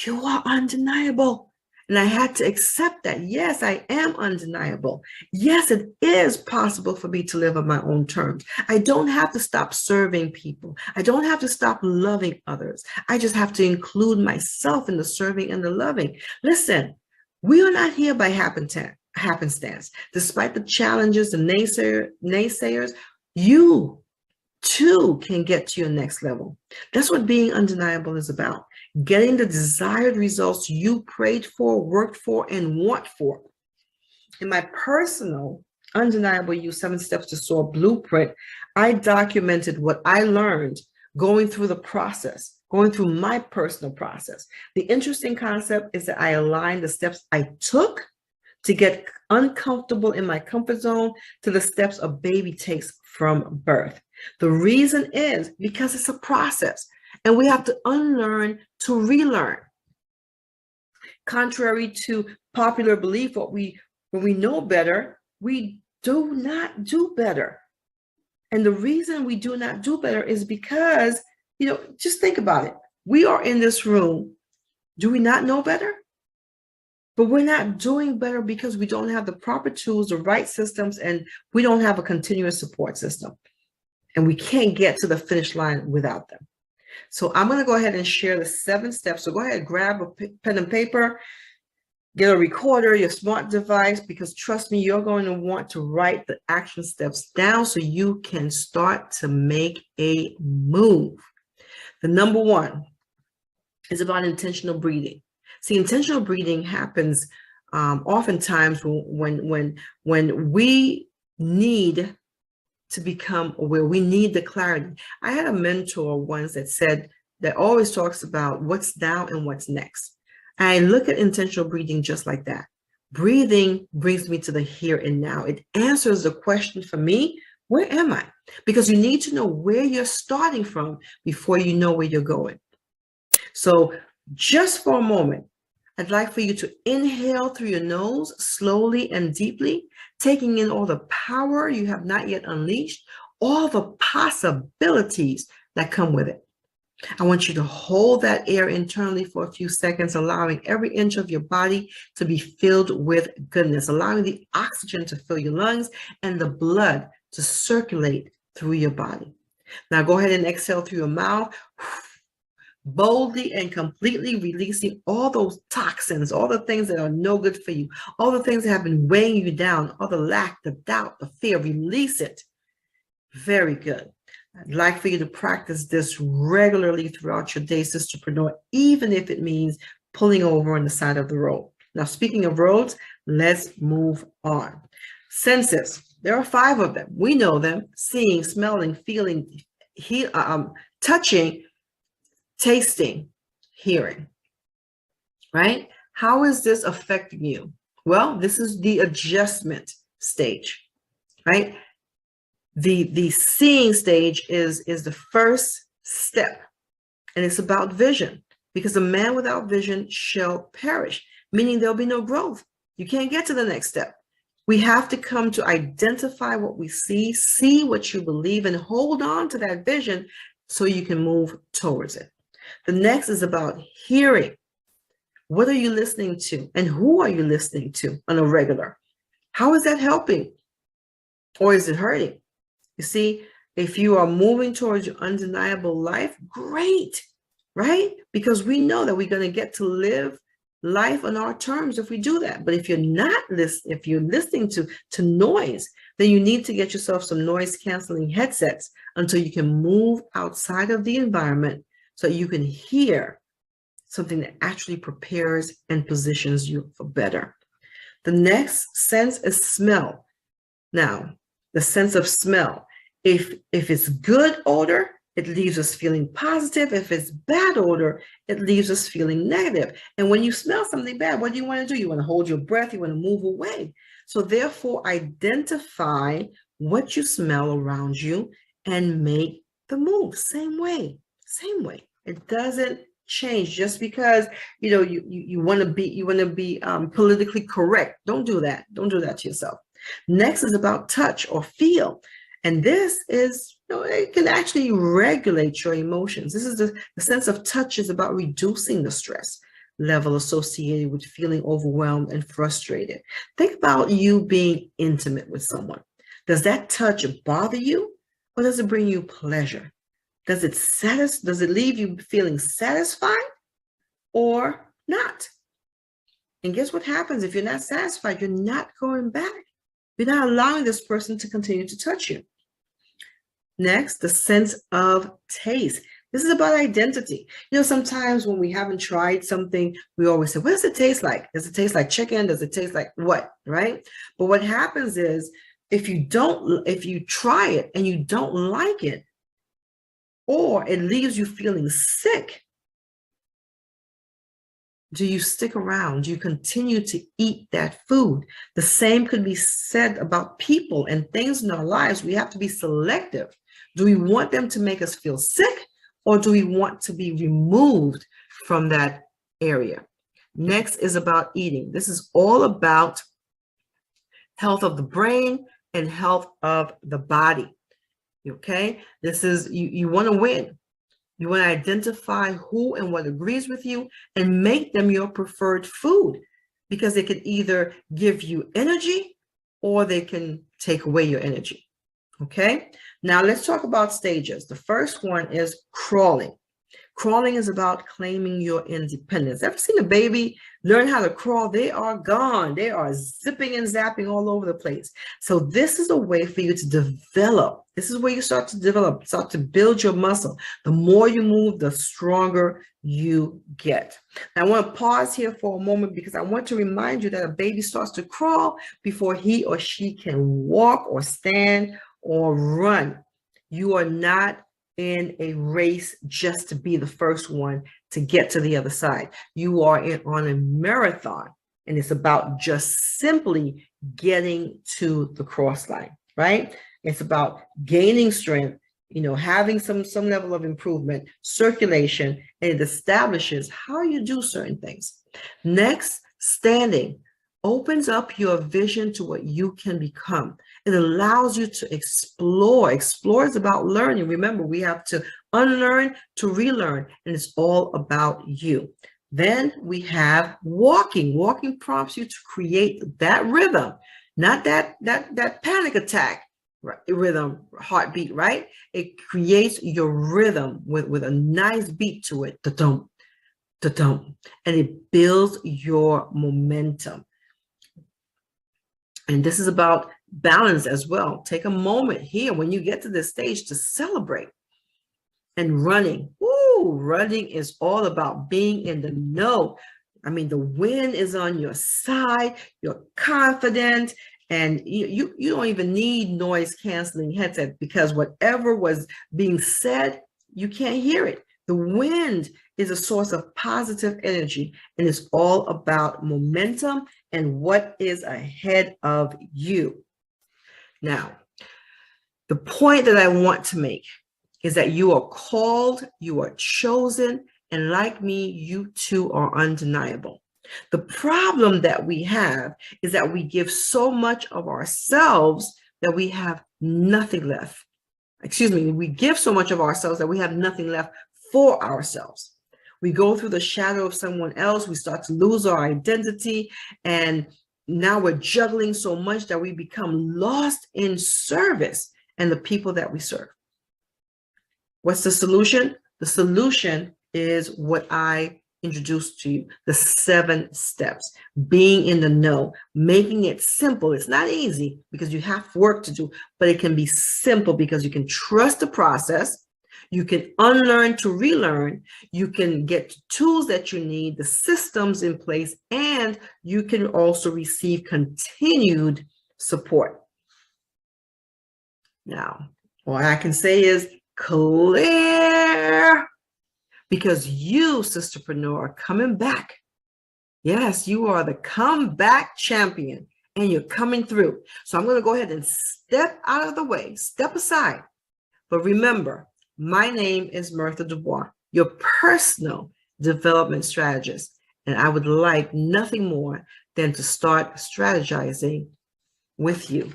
you are undeniable. And I had to accept that. Yes, I am undeniable. Yes, it is possible for me to live on my own terms. I don't have to stop serving people. I don't have to stop loving others. I just have to include myself in the serving and the loving. Listen, we are not here by happenstance. Despite the challenges, the naysayers, you too can get to your next level. That's what being undeniable is about. Getting the desired results you prayed for, worked for, and want for. In my personal Undeniable You 7 Steps to Soar blueprint, I documented what I learned going through the process, going through my personal process. The interesting concept is that I aligned the steps I took to get uncomfortable in my comfort zone to the steps a baby takes from birth. The reason is because it's a process. And we have to unlearn to relearn. Contrary to popular belief, when we know better, we do not do better. And the reason we do not do better is because, just think about it. We are in this room. Do we not know better? But we're not doing better because we don't have the proper tools, the right systems, and we don't have a continuous support system. And we can't get to the finish line without them. So I'm going to go ahead and share the 7 steps. So go ahead, grab a pen and paper, get a recorder, your smart device, because trust me, you're going to want to write the action steps down so you can start to make a move. The number 1 is about intentional breathing. See, intentional breathing happens oftentimes when we need to become aware. We need the clarity. I had a mentor once that always talks about what's now and what's next. I look at intentional breathing just like that. Breathing brings me to the here and now. It answers the question for me, where am I? Because you need to know where you're starting from before you know where you're going. So just for a moment, I'd like for you to inhale through your nose slowly and deeply, taking in all the power you have not yet unleashed, all the possibilities that come with it. I want you to hold that air internally for a few seconds, allowing every inch of your body to be filled with goodness, allowing the oxygen to fill your lungs and the blood to circulate through your body. Now go ahead and exhale through your mouth, boldly and completely releasing all those toxins, all the things that are no good for you, all the things that have been weighing you down, all the lack, the doubt, the fear. Release it. Very good. I'd like for you to practice this regularly throughout your day, sisterpreneur, even if it means pulling over on the side of the road. Now, speaking of roads, let's move on. Senses. There are 5 of them. We know them: seeing, smelling, feeling, touching, tasting, hearing, right? How is this affecting you? Well, this is the adjustment stage, right? The seeing stage is the first step, and it's about vision, because a man without vision shall perish, meaning there'll be no growth. You can't get to the next step. We have to come to identify what we see what you believe, and hold on to that vision so you can move towards it. The next is about hearing. What are you listening to, and who are you listening to on a regular? How is that helping, or is it hurting? You see, if you are moving towards your undeniable life, great, right? Because we know that we're going to get to live life on our terms if we do that. But if you're not listening, if you're listening to noise, then you need to get yourself some noise canceling headsets until you can move outside of the environment so you can hear something that actually prepares and positions you for better. The next sense is smell. Now, the sense of smell. If it's good odor, it leaves us feeling positive. If it's bad odor, it leaves us feeling negative. And when you smell something bad, what do you want to do? You want to hold your breath. You want to move away. So therefore, identify what you smell around you and make the move. Same way. It doesn't change just because you want to be politically correct. Don't do that. Don't do that to yourself. Next is about touch or feel. And this is, it can actually regulate your emotions. This is the sense of touch is about reducing the stress level associated with feeling overwhelmed and frustrated. Think about you being intimate with someone. Does that touch bother you, or does it bring you pleasure? Does it leave you feeling satisfied or not? And guess what happens if you're not satisfied? You're not going back. You're not allowing this person to continue to touch you. Next, the sense of taste. This is about identity. Sometimes when we haven't tried something, we always say, what does it taste like? Does it taste like chicken? Does it taste like what? Right? But what happens is if you try it and you don't like it, or it leaves you feeling sick, do you stick around? Do you continue to eat that food? The same could be said about people and things in our lives. We have to be selective. Do we want them to make us feel sick, or do we want to be removed from that area? Next is about eating. This is all about health of the brain and health of the body. Okay, this is, you want to win. You want to identify who and what agrees with you and make them your preferred food, because they can either give you energy or they can take away your energy. Okay, now let's talk about stages. The first one is crawling. Crawling is about claiming your independence. Ever seen a baby learn how to crawl? They are gone. They are zipping and zapping all over the place. So this is a way for you to develop. This is where you start to develop, start to build your muscle. The more you move, the stronger you get. Now, I want to pause here for a moment because I want to remind you that a baby starts to crawl before he or she can walk or stand or run. You are not in a race just to be the first one to get to the other side. You are on a marathon, and it's about just simply getting to the cross line, right? It's about gaining strength, having some level of improvement, circulation, and it establishes how you do certain things. Next, standing opens up your vision to what you can become. It allows you to explore. Explore is about learning. Remember, we have to unlearn to relearn, and it's all about you. Then we have walking. Walking prompts you to create that rhythm, not that panic attack rhythm, heartbeat, right? It creates your rhythm with a nice beat to it, da-dum, da-dum, and it builds your momentum. And this is about balance as well. Take a moment here when you get to this stage to celebrate. And running. Woo, running is all about being in the know. I mean, the wind is on your side. You're confident, and you don't even need noise canceling headset, because whatever was being said, you can't hear it. The wind is a source of positive energy, and it's all about momentum and what is ahead of you. Now, the point that I want to make is that you are called, you are chosen, and like me, you too are undeniable. The problem that we have is that we give so much of ourselves that we have nothing left. Excuse me, we give so much of ourselves that we have nothing left for ourselves. We go through the shadow of someone else, we start to lose our identity, and now we're juggling so much that we become lost in service and the people that we serve. What's the solution? The solution is what I introduced to you, the 7 steps, being in the know, making it simple. It's not easy because you have work to do, but it can be simple because you can trust the process. You can unlearn to relearn. You can get tools that you need, the systems in place, and you can also receive continued support. Now, all I can say is clear, because you, sisterpreneur, are coming back. Yes, you are the comeback champion, and you're coming through. So I'm going to go ahead and step out of the way, step aside. But remember, my name is Mirtha Dubois, your personal development strategist, and I would like nothing more than to start strategizing with you.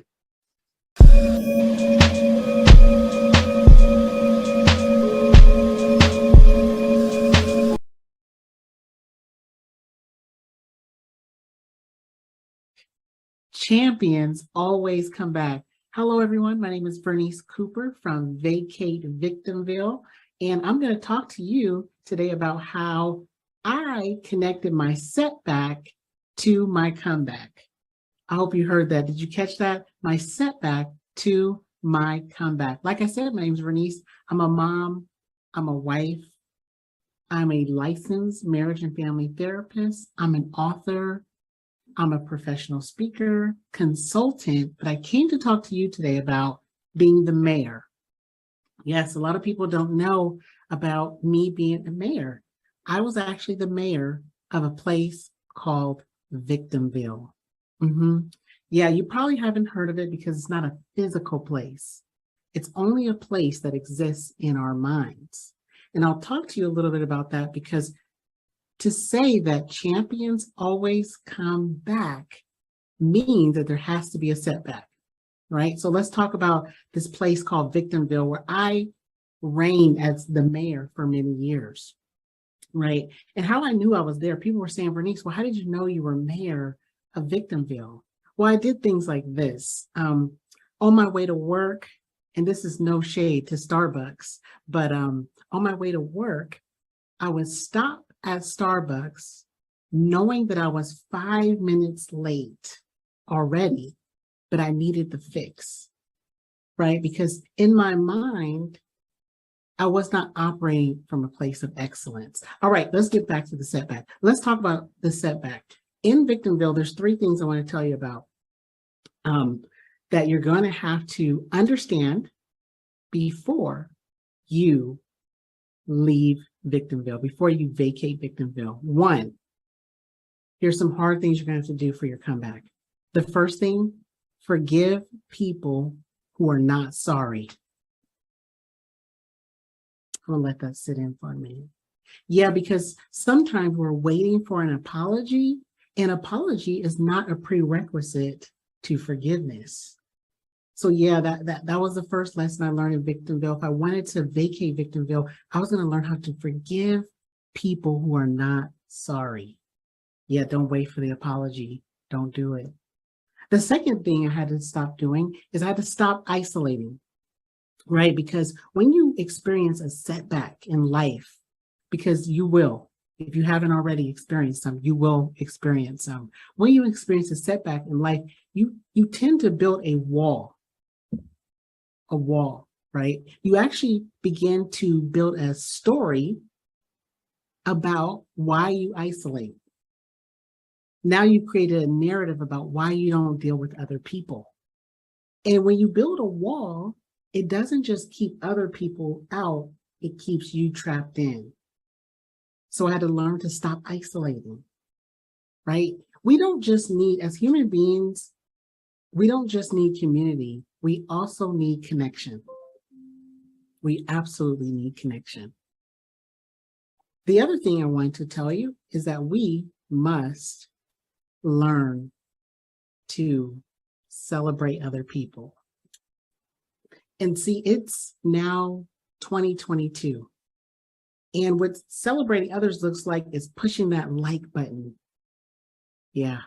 Champions always come back. Hello, everyone. My name is Bernice Cooper from Vacate Victimville, and I'm going to talk to you today about how I connected my setback to my comeback. I hope you heard that. Did you catch that? My setback to my comeback. Like I said, my name is Bernice. I'm a mom. I'm a wife. I'm a licensed marriage and family therapist. I'm an author. I'm a professional speaker, consultant, but I came to talk to you today about being the mayor. Yes, a lot of people don't know about me being a mayor. I was actually the mayor of a place called Victimville. Yeah, you probably haven't heard of it because it's not a physical place. It's only a place that exists in our minds. And I'll talk to you a little bit about that, because to say that champions always come back means that there has to be a setback, right? So let's talk about this place called Victimville, where I reigned as the mayor for many years, right? And how I knew I was there, people were saying, Bernice, well, how did you know you were mayor of Victimville? Well, I did things like this. On my way to work, and this is no shade to Starbucks, but on my way to work, I would stop at Starbucks knowing that I was 5 minutes late already, but I needed the fix, right? Because in my mind, I was not operating from a place of excellence. All right, let's get back to the setback. Let's talk about the setback. In Victimville, there's 3 things I want to tell you about that you're going to have to understand before you leave Victimville, before you vacate Victimville. 1, here's some hard things you're going to have to do for your comeback. The first thing, forgive people who are not sorry. I'm gonna let that sit in for a minute. Yeah, because sometimes we're waiting for an apology. An apology is not a prerequisite to forgiveness. So yeah, that was the first lesson I learned in Victimville. If I wanted to vacate Victimville, I was going to learn how to forgive people who are not sorry. Yeah, don't wait for the apology. Don't do it. The second thing I had to stop doing is I had to stop isolating, right? Because when you experience a setback in life, because you will, if you haven't already experienced some, you will experience some. When you experience a setback in life, you tend to build a wall, right? You actually begin to build a story about why you isolate. Now you've created a narrative about why you don't deal with other people. And when you build a wall, it doesn't just keep other people out, it keeps you trapped in. So I had to learn to stop isolating, right? We don't just need, as human beings, we don't just need community, we also need connection. We absolutely need connection. The other thing I want to tell you is that we must learn to celebrate other people. And see, it's now 2022. And what celebrating others looks like is pushing that like button. Yeah,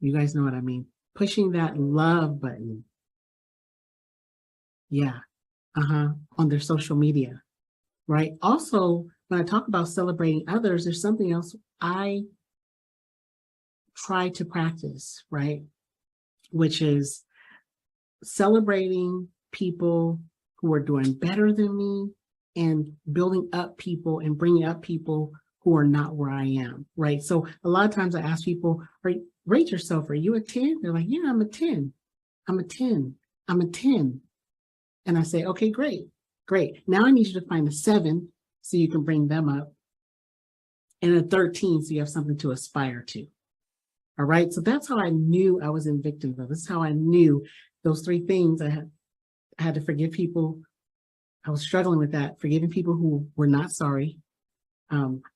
you guys know what I mean. Pushing that love button. Yeah, on their social media, right? Also, when I talk about celebrating others, there's something else I try to practice, right? Which is celebrating people who are doing better than me and building up people and bringing up people who are not where I am, right? So a lot of times I ask people, rate yourself, are you a 10? They're like, yeah, I'm a 10. I'm a 10. I'm a 10. And I say, okay, great. Now I need you to find a 7 so you can bring them up, and a 13 so you have something to aspire to. All right, so that's how I knew I was in Victimville. This is how I knew those 3 things. I had to forgive people. I was struggling with that, forgiving people who were not sorry,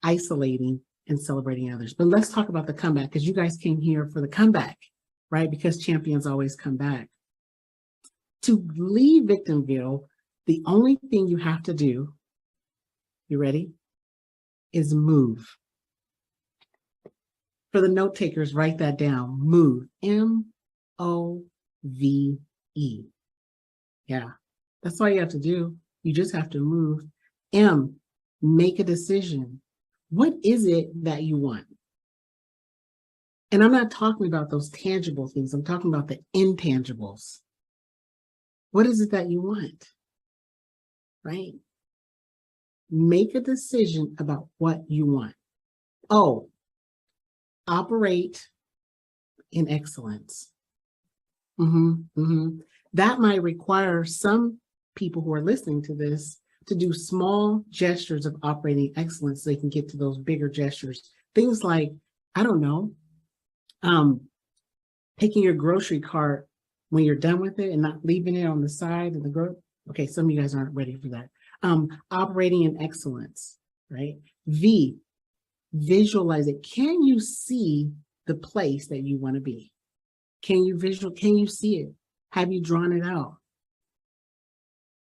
isolating, and celebrating others. But let's talk about the comeback, because you guys came here for the comeback, right? Because champions always come back. To leave Victimville, the only thing you have to do, you ready, is move. For the note takers, write that down. Move. M-O-V-E. Yeah, that's all you have to do. You just have to move. M, make a decision. What is it that you want? And I'm not talking about those tangible things. I'm talking about the intangibles. What is it that you want? Right? Make a decision about what you want. Oh, operate in excellence. That might require some people who are listening to this to do small gestures of operating excellence so they can get to those bigger gestures. Things like, I don't know, taking your grocery cart when you're done with it and not leaving it on the side of the grocery. Okay, some of you guys aren't ready for that. Operating in excellence, right? V, visualize it. Can you see the place that you want to be? Can you see it? Have you drawn it out?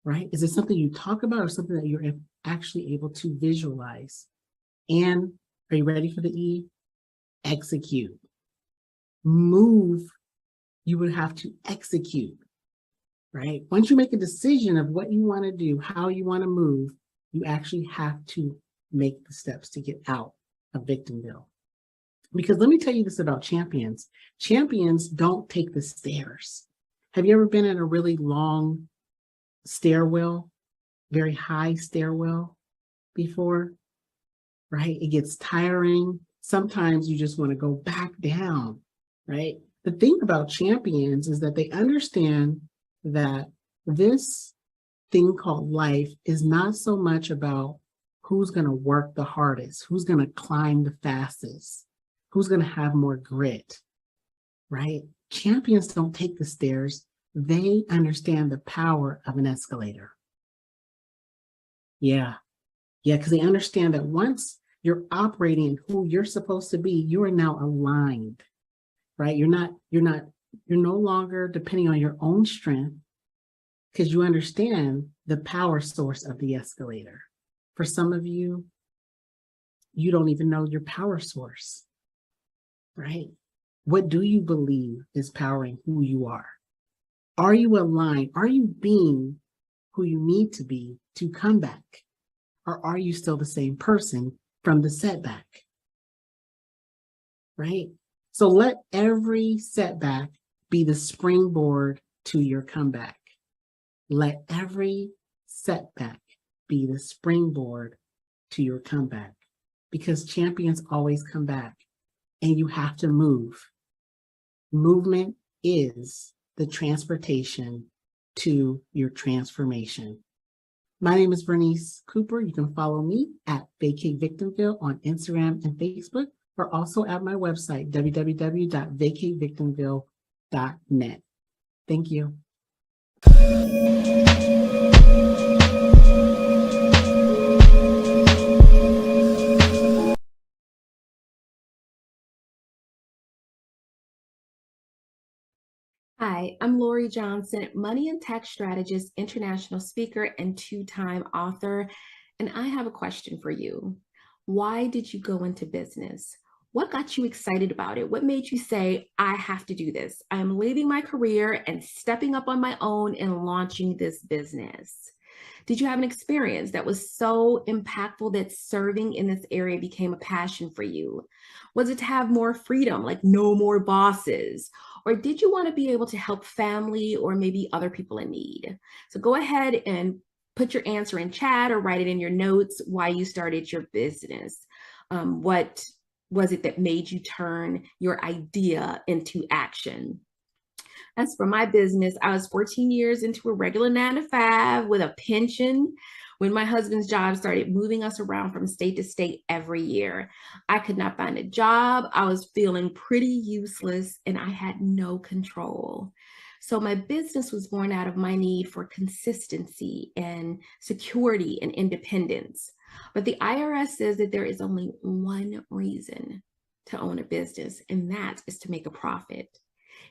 Right? Is it something you talk about or something that you're actually able to visualize? And are you ready for the E? Execute. Move, you would have to execute, right? Once you make a decision of what you want to do, how you want to move, you actually have to make the steps to get out of Victimville. Because let me tell you this about champions. Champions don't take the stairs. Have you ever been in a really long stairwell, very high stairwell before? Right? It gets tiring. Sometimes you just want to go back down, right? The thing about champions is that they understand that this thing called life is not so much about who's going to work the hardest, who's going to climb the fastest, who's going to have more grit, right? Champions don't take the stairs. They understand the power of an escalator. Yeah, because they understand that once you're operating who you're supposed to be, you are now aligned, right? You're no longer depending on your own strength because you understand the power source of the escalator. For some of you, you don't even know your power source, right? What do you believe is powering who you are? Are you aligned? Are you being who you need to be to come back? Or are you still the same person from the setback? Right? So let every setback be the springboard to your comeback. Let every setback be the springboard to your comeback, because champions always come back and you have to move. Movement is the transportation to your transformation. My name is Bernice Cooper. You can follow me at Vacate Victimville on Instagram and Facebook, or also at my website, www.vacatevictimville.net. Thank you. Hi, I'm Lori Johnson, money and tax strategist, international speaker, and two-time author. And I have a question for you. Why did you go into business? What got you excited about it? What made you say, I have to do this? I am leaving my career and stepping up on my own and launching this business. Did you have an experience that was so impactful that serving in this area became a passion for you? Was it to have more freedom, like no more bosses? Or did you want to be able to help family or maybe other people in need? So go ahead and put your answer in chat or write it in your notes why you started your business. What was it that made you turn your idea into action? As for my business, I was 14 years into a regular 9-to-5 with a pension when my husband's job started moving us around from state to state every year. I could not find a job. I was feeling pretty useless and I had no control. So my business was born out of my need for consistency and security and independence. But the IRS says that there is only one reason to own a business, and that is to make a profit.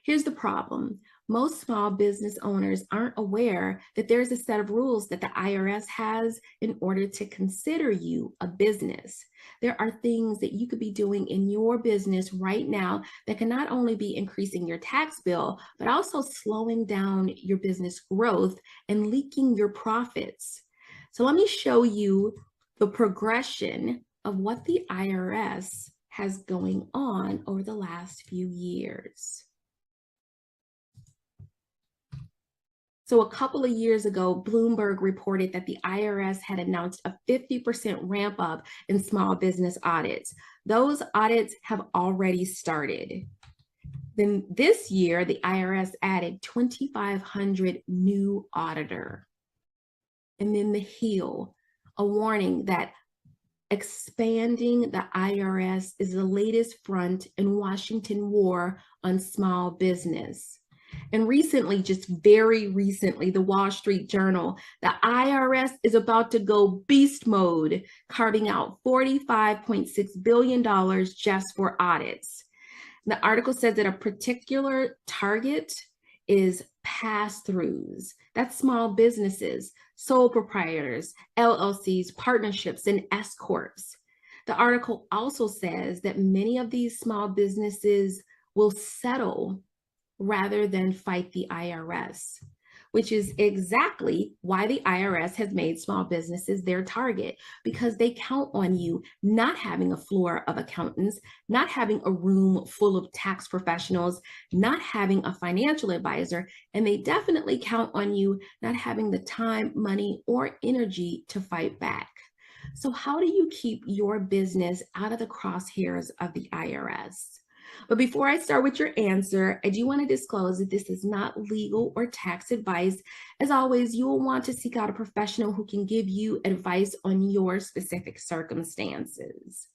Here's the problem. Most small business owners aren't aware that there's a set of rules that the IRS has in order to consider you a business. There are things that you could be doing in your business right now that can not only be increasing your tax bill, but also slowing down your business growth and leaking your profits. So let me show you the progression of what the IRS has going on over the last few years. So a couple of years ago, Bloomberg reported that the IRS had announced a 50% ramp up in small business audits. Those audits have already started. Then this year, the IRS added 2,500 new auditor. And then the heel, a warning that expanding the IRS is the latest front in Washington war on small business. And recently, just very recently, the Wall Street Journal, the IRS is about to go beast mode, carving out $45.6 billion just for audits. The article says that a particular target is pass-throughs. That's small businesses, sole proprietors, LLCs, partnerships, and S corps. The article also says that many of these small businesses will settle rather than fight the IRS, which is exactly why the IRS has made small businesses their target, because they count on you not having a floor of accountants, not having a room full of tax professionals, not having a financial advisor, and they definitely count on you not having the time, money, or energy to fight back. So how do you keep your business out of the crosshairs of the IRS? But before I start with your answer, I do want to disclose that this is not legal or tax advice. As always, you will want to seek out a professional who can give you advice on your specific circumstances.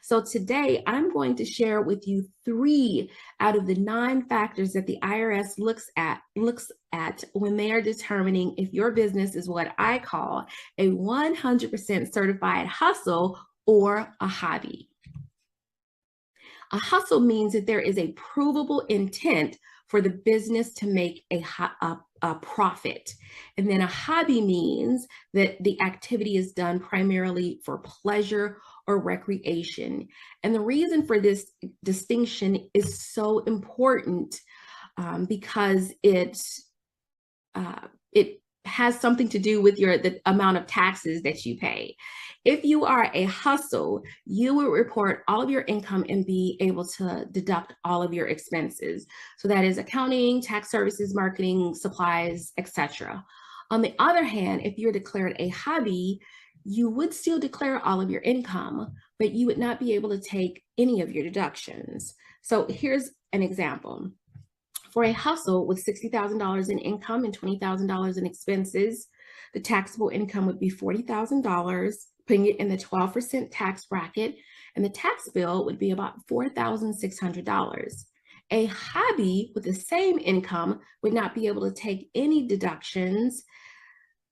So today, I'm going to share with you 3 out of the 9 factors that the IRS looks at when they are determining if your business is what I call a 100% certified hustle or a hobby. A hustle means that there is a provable intent for the business to make a profit. And then a hobby means that the activity is done primarily for pleasure or recreation. And the reason for this distinction is so important because it has something to do with the amount of taxes that you pay. If you are a hustle, you will report all of your income and be able to deduct all of your expenses. So that is accounting, tax services, marketing, supplies, etc. On the other hand, if you're declared a hobby, you would still declare all of your income, but you would not be able to take any of your deductions. So here's an example. For a hustle with $60,000 in income and $20,000 in expenses, the taxable income would be $40,000, putting it in the 12% tax bracket, and the tax bill would be about $4,600. A hobby with the same income would not be able to take any deductions.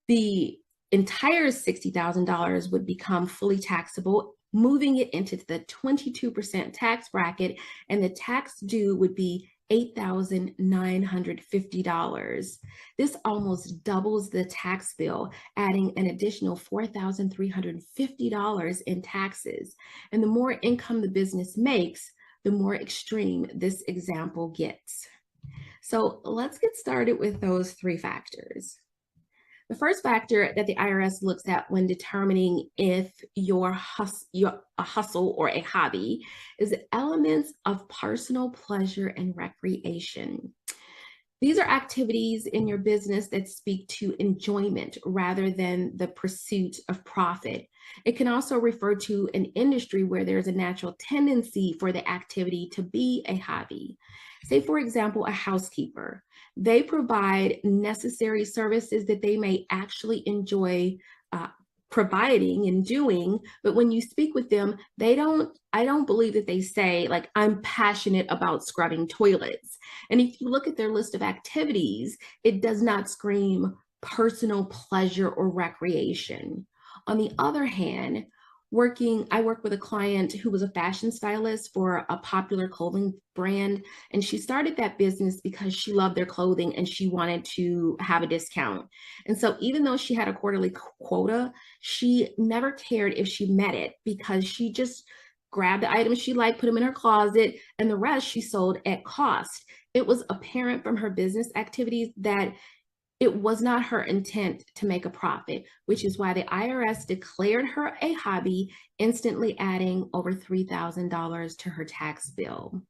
The entire $60,000 would become fully taxable, moving it into the 22% tax bracket, and the tax due would be $8,950. This almost doubles the tax bill, adding an additional $4,350 in taxes. And the more income the business makes, the more extreme this example gets. So let's get started with those 3 factors. The first factor that the IRS looks at when determining if you're a hustle or a hobby is elements of personal pleasure and recreation. These are activities in your business that speak to enjoyment rather than the pursuit of profit. It can also refer to an industry where there's a natural tendency for the activity to be a hobby. Say, for example, a housekeeper. They provide necessary services that they may actually enjoy providing and doing, but when you speak with them, I don't believe that they say, like, I'm passionate about scrubbing toilets. And if you look at their list of activities, it does not scream personal pleasure or recreation. On the other hand, I work with a client who was a fashion stylist for a popular clothing brand, and she started that business because she loved their clothing and she wanted to have a discount. And so even though she had a quarterly quota, she never cared if she met it because she just grabbed the items she liked, put them in her closet, and the rest she sold at cost. It was apparent from her business activities that it was not her intent to make a profit, which is why the IRS declared her a hobby, instantly adding over $3,000 to her tax bill.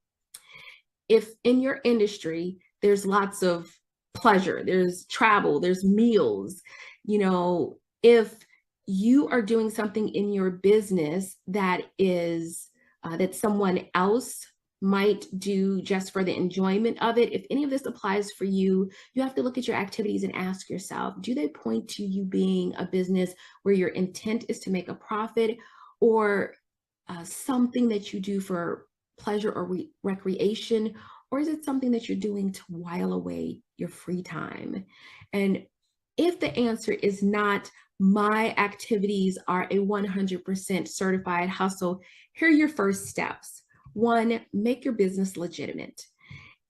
If in your industry, there's lots of pleasure, there's travel, there's meals, if you are doing something in your business that is that someone else might do just for the enjoyment of it, if any of this applies for you, you have to look at your activities and ask yourself, do they point to you being a business where your intent is to make a profit, or something that you do for pleasure or recreation, or is it something that you're doing to while away your free time? And if the answer is not, my activities are a 100% certified hustle, here are your first steps. One, make your business legitimate.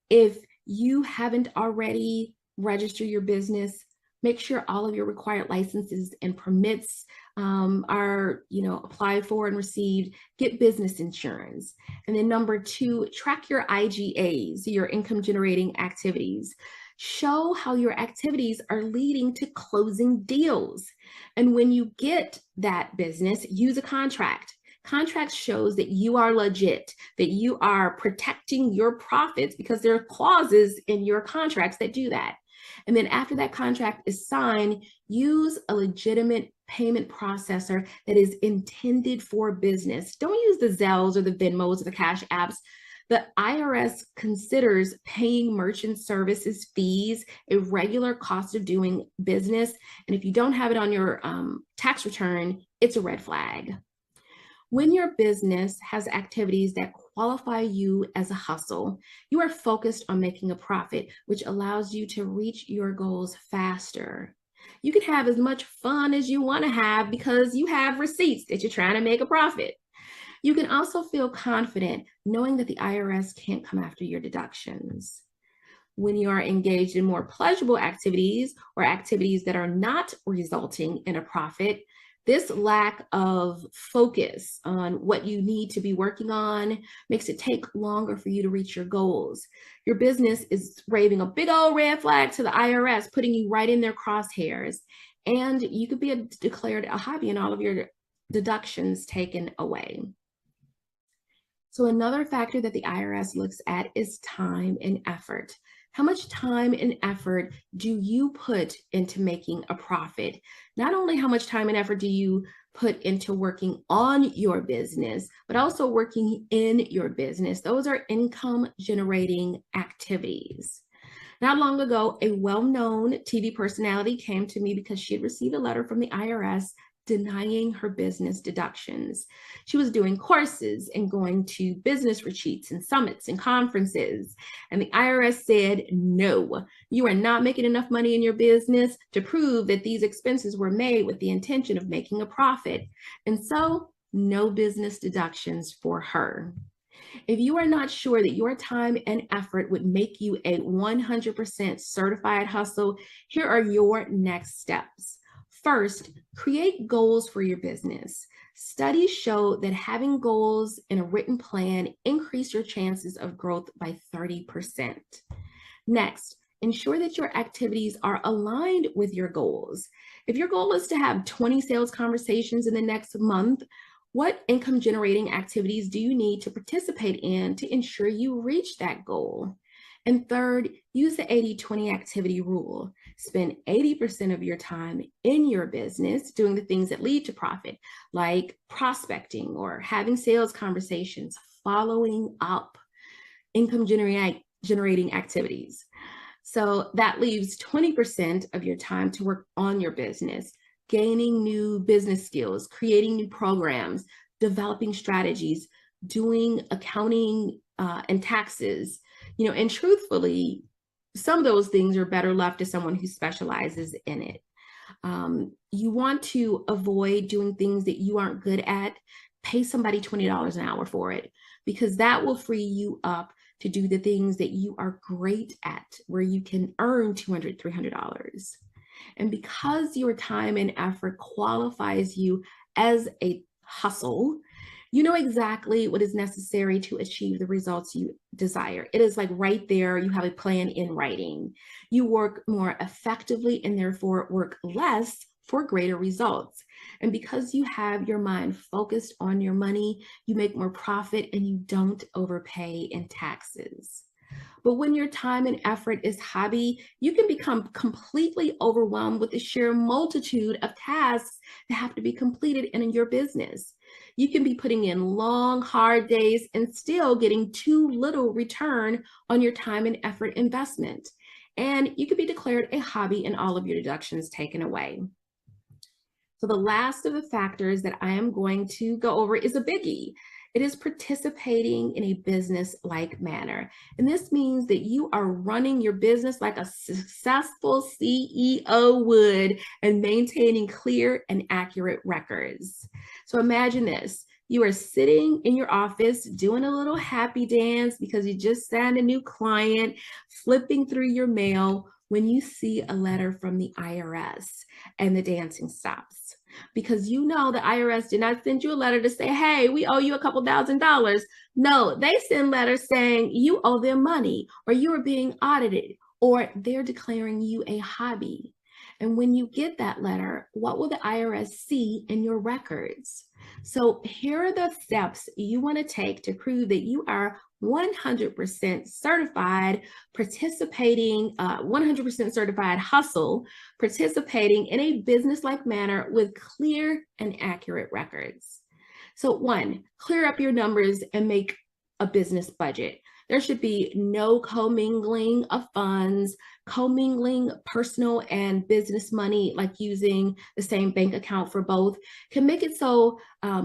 If you haven't already registered your business, make sure all of your required licenses and permits are, applied for and received. Get business insurance. And then number two, track your IGAs, your income generating activities. Show how your activities are leading to closing deals. And when you get that business, use a contract. Contract shows that you are legit, that you are protecting your profits, because there are clauses in your contracts that do that. And then after that contract is signed, use a legitimate payment processor that is intended for business. Don't use the Zells or the Venmos or the Cash Apps. The IRS considers paying merchant services fees a regular cost of doing business. And if you don't have it on your tax return, it's a red flag. When your business has activities that qualify you as a hustle, you are focused on making a profit, which allows you to reach your goals faster. You can have as much fun as you want to have because you have receipts that you're trying to make a profit. You can also feel confident knowing that the IRS can't come after your deductions. When you are engaged in more pleasurable activities or activities that are not resulting in a profit, this lack of focus on what you need to be working on makes it take longer for you to reach your goals. Your business is waving a big old red flag to the IRS, putting you right in their crosshairs. And you could be declared a hobby and all of your deductions taken away. So another factor that the IRS looks at is time and effort. How much time and effort do you put into making a profit? Not only how much time and effort do you put into working on your business, but also working in your business. Those are income generating activities. Not long ago, a well-known TV personality came to me because she had received a letter from the IRS denying her business deductions. She was doing courses and going to business retreats and summits and conferences. And the IRS said, no, you are not making enough money in your business to prove that these expenses were made with the intention of making a profit. And so no business deductions for her. If you are not sure that your time and effort would make you a 100% certified hustle, here are your next steps. First, create goals for your business. Studies show that having goals in a written plan increase your chances of growth by 30%. Next, ensure that your activities are aligned with your goals. If your goal is to have 20 sales conversations in the next month, what income generating activities do you need to participate in to ensure you reach that goal? And third, use the 80-20 activity rule. Spend 80% of your time in your business doing the things that lead to profit, like prospecting or having sales conversations, following up, income generating activities. So that leaves 20% of your time to work on your business, gaining new business skills, creating new programs, developing strategies, doing accounting and taxes, and truthfully, some of those things are better left to someone who specializes in it. You want to avoid doing things that you aren't good at. Pay somebody $20 an hour for it, because that will free you up to do the things that you are great at, where you can earn $200, $300. And because your time and effort qualifies you as a hustle, you know exactly what is necessary to achieve the results you desire. It is like right there, you have a plan in writing. You work more effectively and therefore work less for greater results. And because you have your mind focused on your money, you make more profit and you don't overpay in taxes. But when your time and effort is hobby, you can become completely overwhelmed with the sheer multitude of tasks that have to be completed in your business. You can be putting in long, hard days and still getting too little return on your time and effort investment. And you could be declared a hobby and all of your deductions taken away. So the last of the factors that I am going to go over is a biggie. It is participating in a business-like manner. And this means that you are running your business like a successful CEO would and maintaining clear and accurate records. So imagine this. You are sitting in your office doing a little happy dance because you just signed a new client, flipping through your mail when you see a letter from the IRS and the dancing stops. Because you know the IRS did not send you a letter to say, hey, we owe you a couple $1,000s. No, they send letters saying you owe them money, or you are being audited, or they're declaring you a hobby. And when you get that letter, what will the IRS see in your records? So here are the steps you want to take to prove that you are 100% certified, participating, 100% certified hustle, participating in a business-like manner with clear and accurate records. So 1, clear up your numbers and make a business budget. There should be no commingling of funds, commingling personal and business money, like using the same bank account for both, can make it so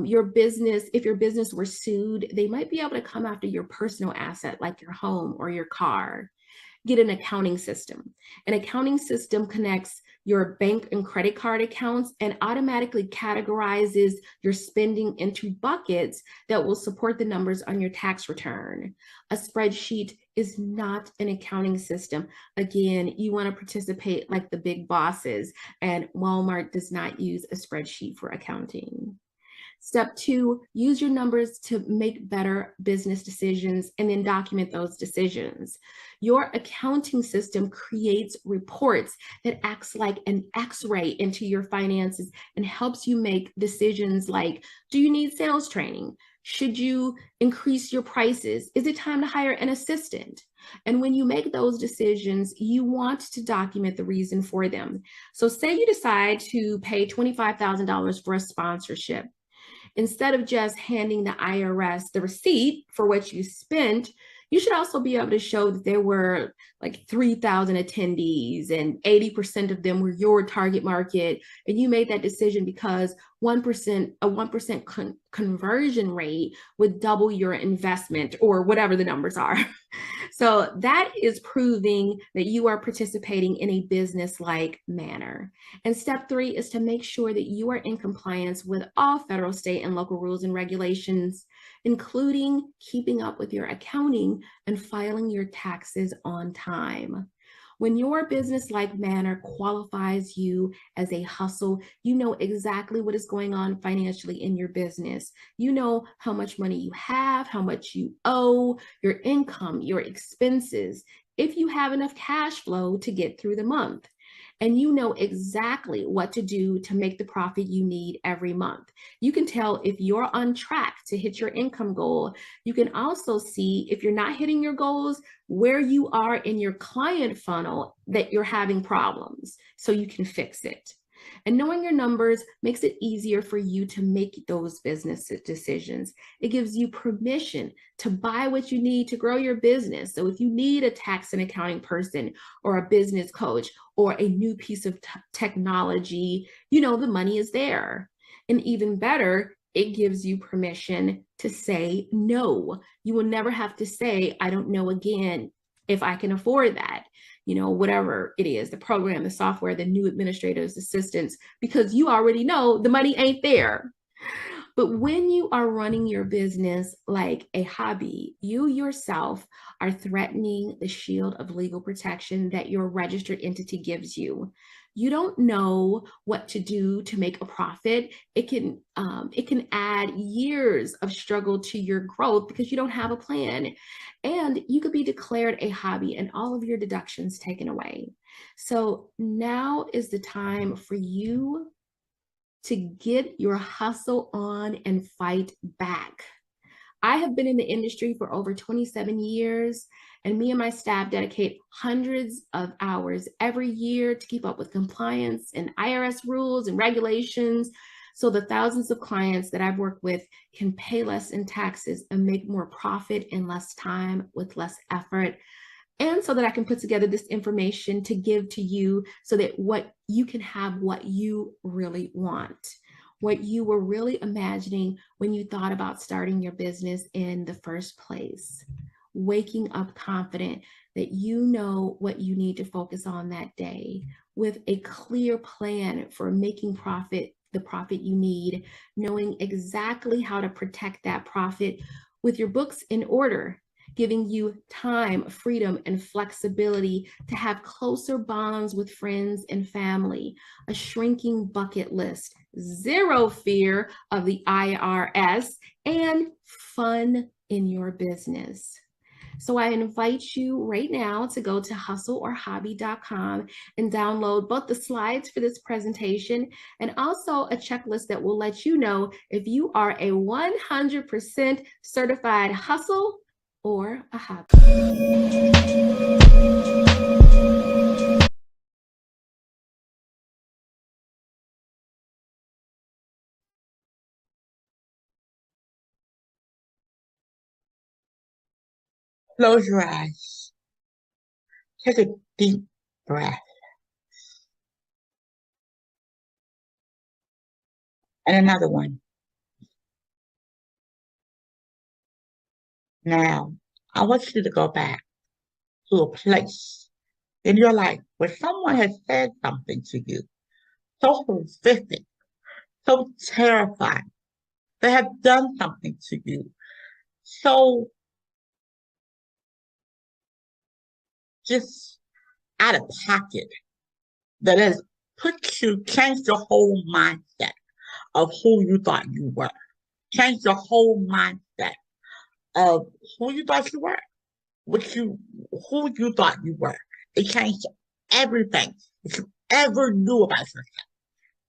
your business, if your business were sued, they might be able to come after your personal asset, like your home or your car. Get an accounting system. An accounting system connects your bank and credit card accounts and automatically categorizes your spending into buckets that will support the numbers on your tax return. A spreadsheet is not an accounting system. Again, you want to participate like the big bosses, and Walmart does not use a spreadsheet for accounting. Step 2, use your numbers to make better business decisions and then document those decisions. Your accounting system creates reports that acts like an X-ray into your finances and helps you make decisions like, do you need sales training? Should you increase your prices? Is it time to hire an assistant? And when you make those decisions, you want to document the reason for them. So say you decide to pay $25,000 for a sponsorship. Instead of just handing the IRS the receipt for what you spent, you should also be able to show that there were like 3,000 attendees and 80% of them were your target market. And you made that decision because a 1% conversion rate would double your investment, or whatever the numbers are. So that is proving that you are participating in a business-like manner. And step 3 is to make sure that you are in compliance with all federal, state, and local rules and regulations, including keeping up with your accounting and filing your taxes on time. When your business-like manner qualifies you as a hustle, you know exactly what is going on financially in your business. You know how much money you have, how much you owe, your income, your expenses, if you have enough cash flow to get through the month. And you know exactly what to do to make the profit you need every month. You can tell if you're on track to hit your income goal. You can also see if you're not hitting your goals, where you are in your client funnel that you're having problems, so you can fix it. And knowing your numbers makes it easier for you to make those business decisions. It gives you permission to buy what you need to grow your business. So if you need a tax and accounting person or a business coach or a new piece of technology, you know the money is there. And even better, it gives you permission to say no. You will never have to say, I don't know again if I can afford that. You know, whatever it is, the program, the software, the new administrators, assistants, because you already know the money ain't there. But when you are running your business like a hobby, you yourself are threatening the shield of legal protection that your registered entity gives you. You don't know what to do to make a profit. It can add years of struggle to your growth because you don't have a plan. And you could be declared a hobby and all of your deductions taken away. So now is the time for you to get your hustle on and fight back. I have been in the industry for over 27 years, and me and my staff dedicate hundreds of hours every year to keep up with compliance and IRS rules and regulations, so the thousands of clients that I've worked with can pay less in taxes and make more profit in less time with less effort. And so that I can put together this information to give to you so that you can have what you really want. what you were really imagining when you thought about starting your business in the first place. Waking up confident that you know what you need to focus on that day, with a clear plan for making profit, the profit you need, knowing exactly how to protect that profit, with your books in order, giving you time, freedom, and flexibility to have closer bonds with friends and family, a shrinking bucket list, zero fear of the IRS, and fun in your business. So I invite you right now to go to hustleorhobby.com and download both the slides for this presentation and also a checklist that will let you know if you are a 100% certified hustle or a hobby. Close your eyes. Take a deep breath. And another one. Now, I want you to go back to a place in your life where someone has said something to you so horrific, so terrifying. They have done something to you so just out of pocket that has changed your whole mindset of who you thought you were. Changed your whole mindset of who you thought you were, who you thought you were. It changed everything that you ever knew about yourself.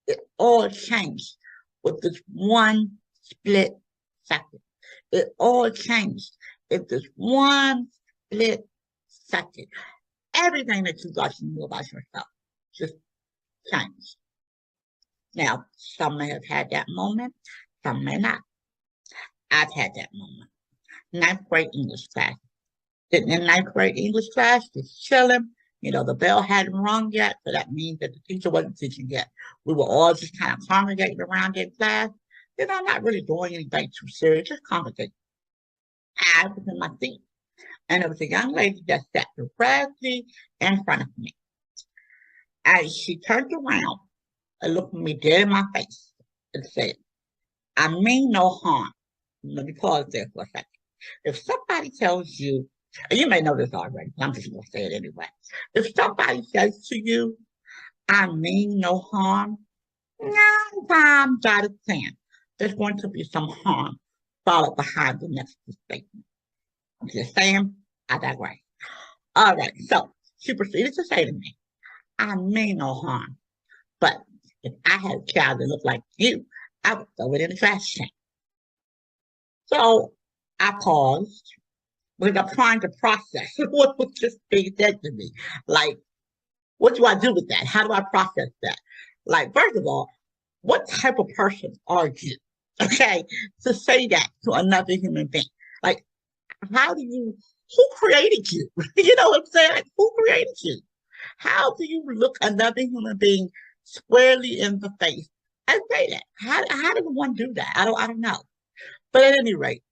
It all changed with this one split second. It all changed in this one split second. Everything that you thought you knew about yourself just changed. Now, some may have had that moment, some may not. I've had that moment. Ninth grade English class. Sitting in ninth grade English class, just chilling. You know, the bell hadn't rung yet, so that means that the teacher wasn't teaching yet. We were all just kind of congregating around in class. You know, not really doing anything too serious, just congregating. I was in my seat, and there was a young lady that sat directly in front of me. And she turned around and looked me dead in my face and said, I mean no harm. Let me pause there for a second. If somebody tells you, and you may know this already, I'm just going to say it anyway. If somebody says to you, I mean no harm, 9 times out of 10, there's going to be some harm followed behind the next statement. I'm just saying, I digress. All right, so she proceeded to say to me, I mean no harm, but if I had a child that looked like you, I would throw it in the trash can. So I paused because I'm trying to process what was just being said to me. Like, what do I do with that? How do I process that? Like, first of all, what type of person are you? Okay, to say that to another human being. Like, who created you? You know what I'm saying? Like, who created you? How do you look another human being squarely in the face and say that? How does one do that? I don't know. But at any rate,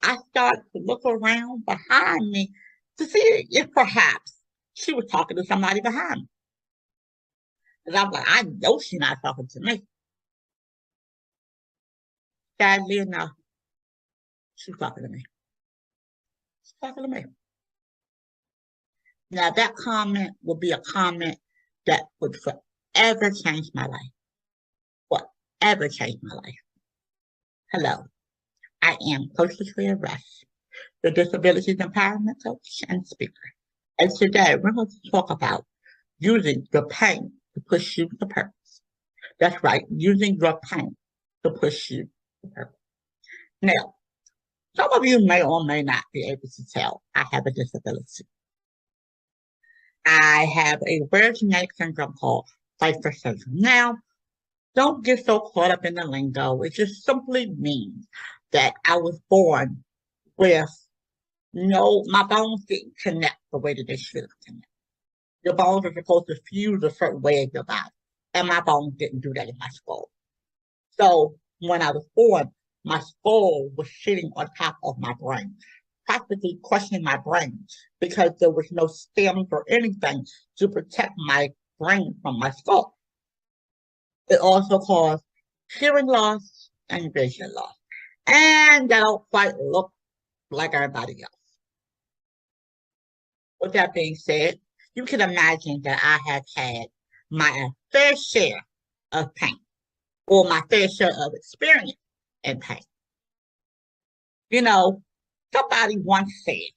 I started to look around behind me to see if perhaps she was talking to somebody behind me. And I'm like, I know she's not talking to me. Sadly enough, she's talking to me. She's talking to me. Now, that comment will be a comment that would forever change my life. Forever change my life. Hello, I am Coach Latricia Rush, the Disabilities Empowerment Coach and Speaker. And today we're going to talk about using your pain to push you to purpose. That's right, using your pain to push you to purpose. Now, some of you may or may not be able to tell I have a disability. I have a rare genetic syndrome called Pfeiffer syndrome. Now, don't get so caught up in the lingo. It just simply means that I was born with my bones didn't connect the way that they should have connected. Your bones are supposed to fuse a certain way in your body, and my bones didn't do that in my skull. So when I was born, my skull was sitting on top of my brain, practically crushing my brain because there was no stem or anything to protect my brain from my skull. It also caused hearing loss and vision loss. And I don't quite look like everybody else. With that being said, you can imagine that I have had my fair share of pain or my fair share of experience in pain. You know, somebody once said,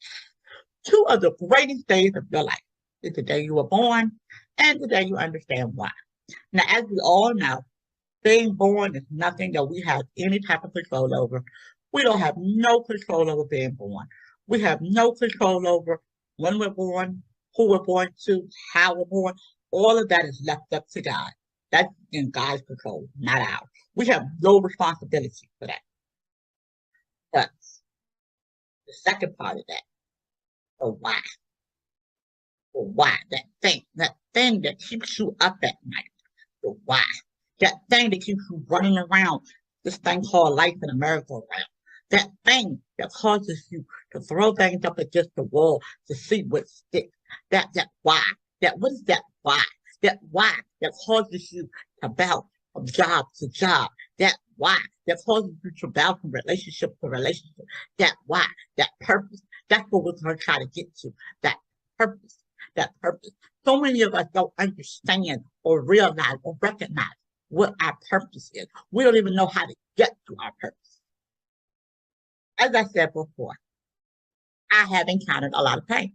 two of the greatest days of your life is the day you were born and the day you understand why. Now, as we all know, being born is nothing that we have any type of control over. We don't have no control over being born. We have no control over when we're born, who we're born to, how we're born. All of that is left up to God. That's in God's control, not ours. We have no responsibility for that. But the second part of that, the why. The why, that thing that keeps you up at night. The why. That thing that keeps you running around this thing called life in a merry-go-round. That thing that causes you to throw things up against the wall to see what sticks. That why. What is that why? That why that causes you to bounce from job to job. That why that causes you to bounce from relationship to relationship. That why, that purpose. That's what we're going to try to get to. That purpose. That purpose. So many of us don't understand or realize or recognize what our purpose is. We don't even know how to get to our purpose. As I said before, I have encountered a lot of pain.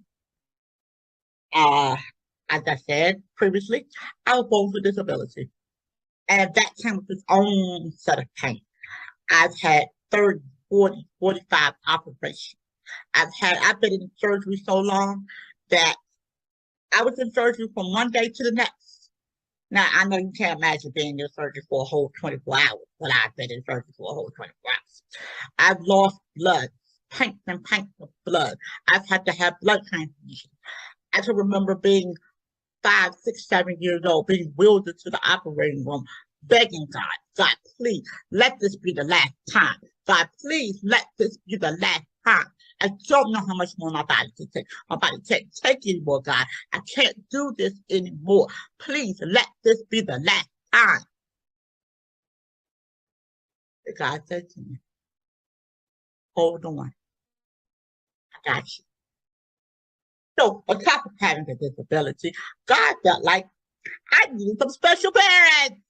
As I said previously, I was born with a disability, and that came with its own set of pain. I've had 30, 40, 45 operations. I've been in surgery so long that I was in surgery from one day to the next. Now, I know you can't imagine being in surgery for a whole 24 hours, but I've been in surgery for a whole 24 hours. I've lost blood, pints and pints of blood. I've had to have blood transfusions. I can remember being 5, 6, 7 years old, being wheeled into the operating room, begging God, please, let this be the last time. God, please, let this be the last time. I don't know how much more my body can take. My body can't take anymore, God. I can't do this anymore. Please let this be the last time. And God said to me, hold on. I got you. So, on top of having a disability, God felt like I needed some special parents.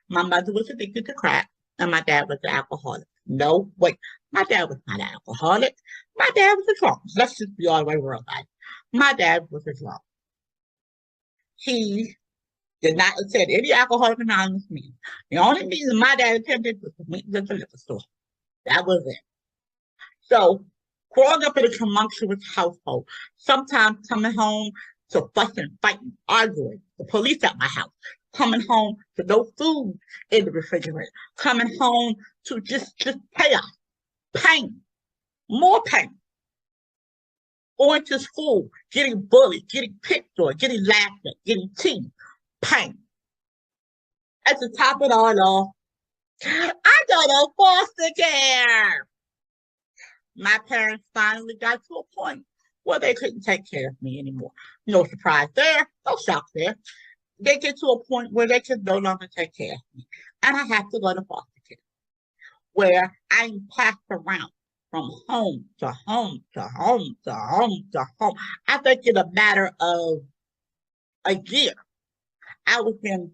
My mother was addicted to crack, and my dad was an alcoholic. No, wait, my dad was not an alcoholic. My dad was a drunk. Let's just be all the way real life. My dad was a drunk. He did not attend any Alcoholic Anonymous meeting. The only meeting my dad attended was the meeting at the liquor store. That was it. So, growing up in a tumultuous household, sometimes coming home to fussing, fighting, arguing, the police at my house, coming home to no food in the refrigerator, coming home to just chaos, pain, more pain. Going to school, getting bullied, getting picked on, getting laughed at, getting teased, pain. At the top of it all off, I got a foster care. My parents finally got to a point where they couldn't take care of me anymore. No surprise there, no shock there. They get to a point where they could no longer take care of me. And I have to go to foster care, where I'm passed around from home to home to home to home to home. I think in a matter of a year, I was in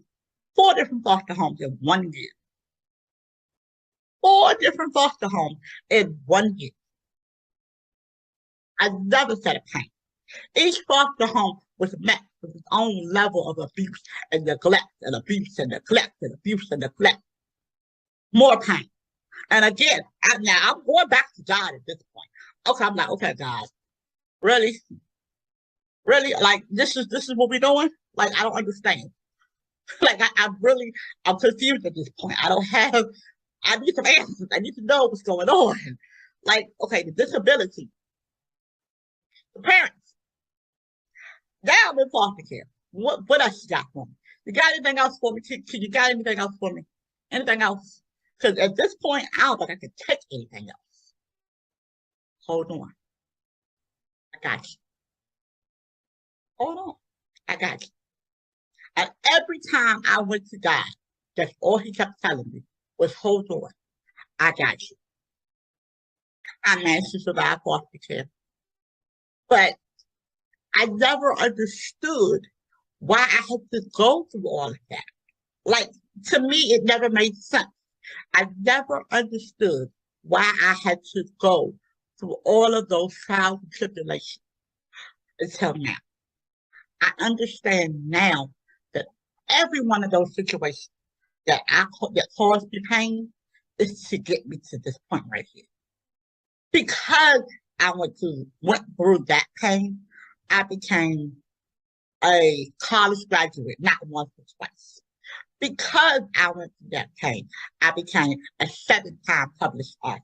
4 different foster homes in 1 year. 4 different foster homes in 1 year. Another set of pain. Each foster home was met with its own level of abuse and neglect and abuse and neglect and abuse and neglect. More pain. And again, I'm going back to God at this point. Okay, I'm like, okay, God, really? Really? Like, this is what we're doing? Like, I don't understand. Like, I'm confused at this point. I need some answers. I need to know what's going on. Like, okay, the disability, the parents, now I'm in foster care. What else you got for me? You got anything else for me? Can you got anything else for me? Anything else? Because at this point, I don't think I can take anything else. Hold on. I got you. Hold on. I got you. And every time I went to God, that's all he kept telling me was, hold on. I got you. I managed to survive foster care. But I never understood why I had to go through all of that. Like, to me, it never made sense. I never understood why I had to go through all of those trials and tribulations until now. I understand now that every one of those situations that caused me pain is to get me to this point right here. Because I went through that pain, I became a college graduate, not once but twice. Because I went through that pain, I became a 7-time published author.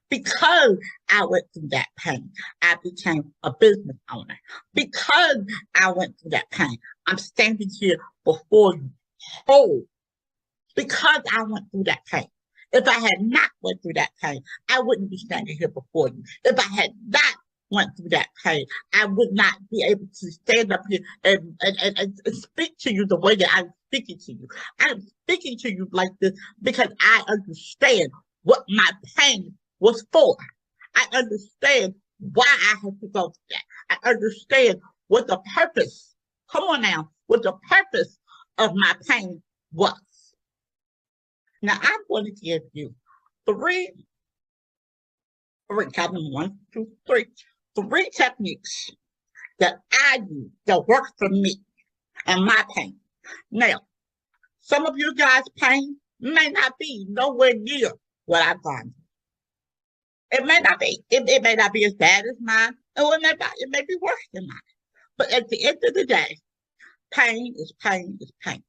Because I went through that pain, I became a business owner. Because I went through that pain, I'm standing here before you whole. Because I went through that pain. If I had not went through that pain, I wouldn't be standing here before you. If I had not went through that pain, I would not be able to stand up here and speak to you the way that I'm speaking to you. I'm speaking to you like this because I understand what my pain was for. I understand why I had to go through that. I understand what the purpose, come on now, what the purpose of my pain was. Now, I'm going to give you three, count them 1, 2, 3, 3 techniques that I use that work for me and my pain. Now, some of you guys' pain may not be nowhere near what I've gone through. It may not be. It may not be as bad as mine, or it may be worse than mine. But at the end of the day, pain is pain is pain.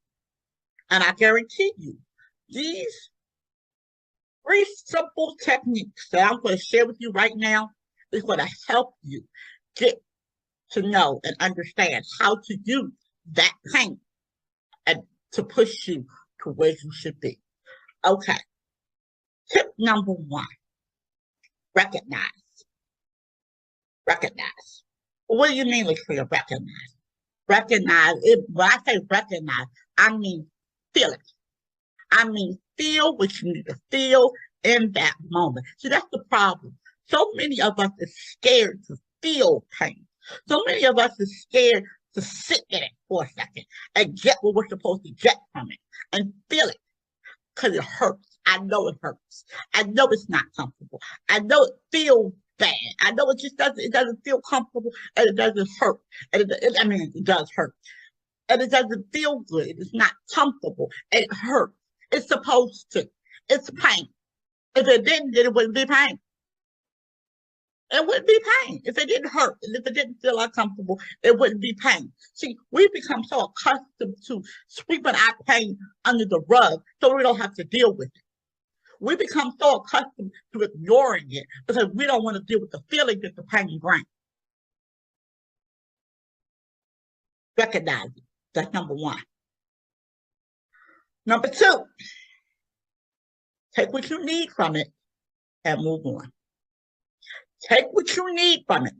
And I guarantee you, these 3 simple techniques that I'm going to share with you right now is going to help you get to know and understand how to use that pain and to push you to where you should be. Okay. Tip number 1, recognize. Recognize. What do you mean, Latricia, recognize? Recognize, when I say recognize, I mean feel it. I mean, feel what you need to feel in that moment. See, that's the problem. So many of us are scared to feel pain. So many of us are scared to sit in it for a second and get what we're supposed to get from it and feel it because it hurts. I know it hurts. I know it's not comfortable. I know it feels bad. I know it just doesn't feel comfortable and it doesn't hurt. And it does hurt. And it doesn't feel good. It's not comfortable. And it hurts. It's supposed to. It's pain. If it didn't, then it wouldn't be pain. It wouldn't be pain. If it didn't hurt, and if it didn't feel uncomfortable, it wouldn't be pain. See, we become so accustomed to sweeping our pain under the rug so we don't have to deal with it. We become so accustomed to ignoring it because we don't want to deal with the feeling that the pain brings. Recognize it. That's number 1. Number 2, take what you need from it and move on. Take what you need from it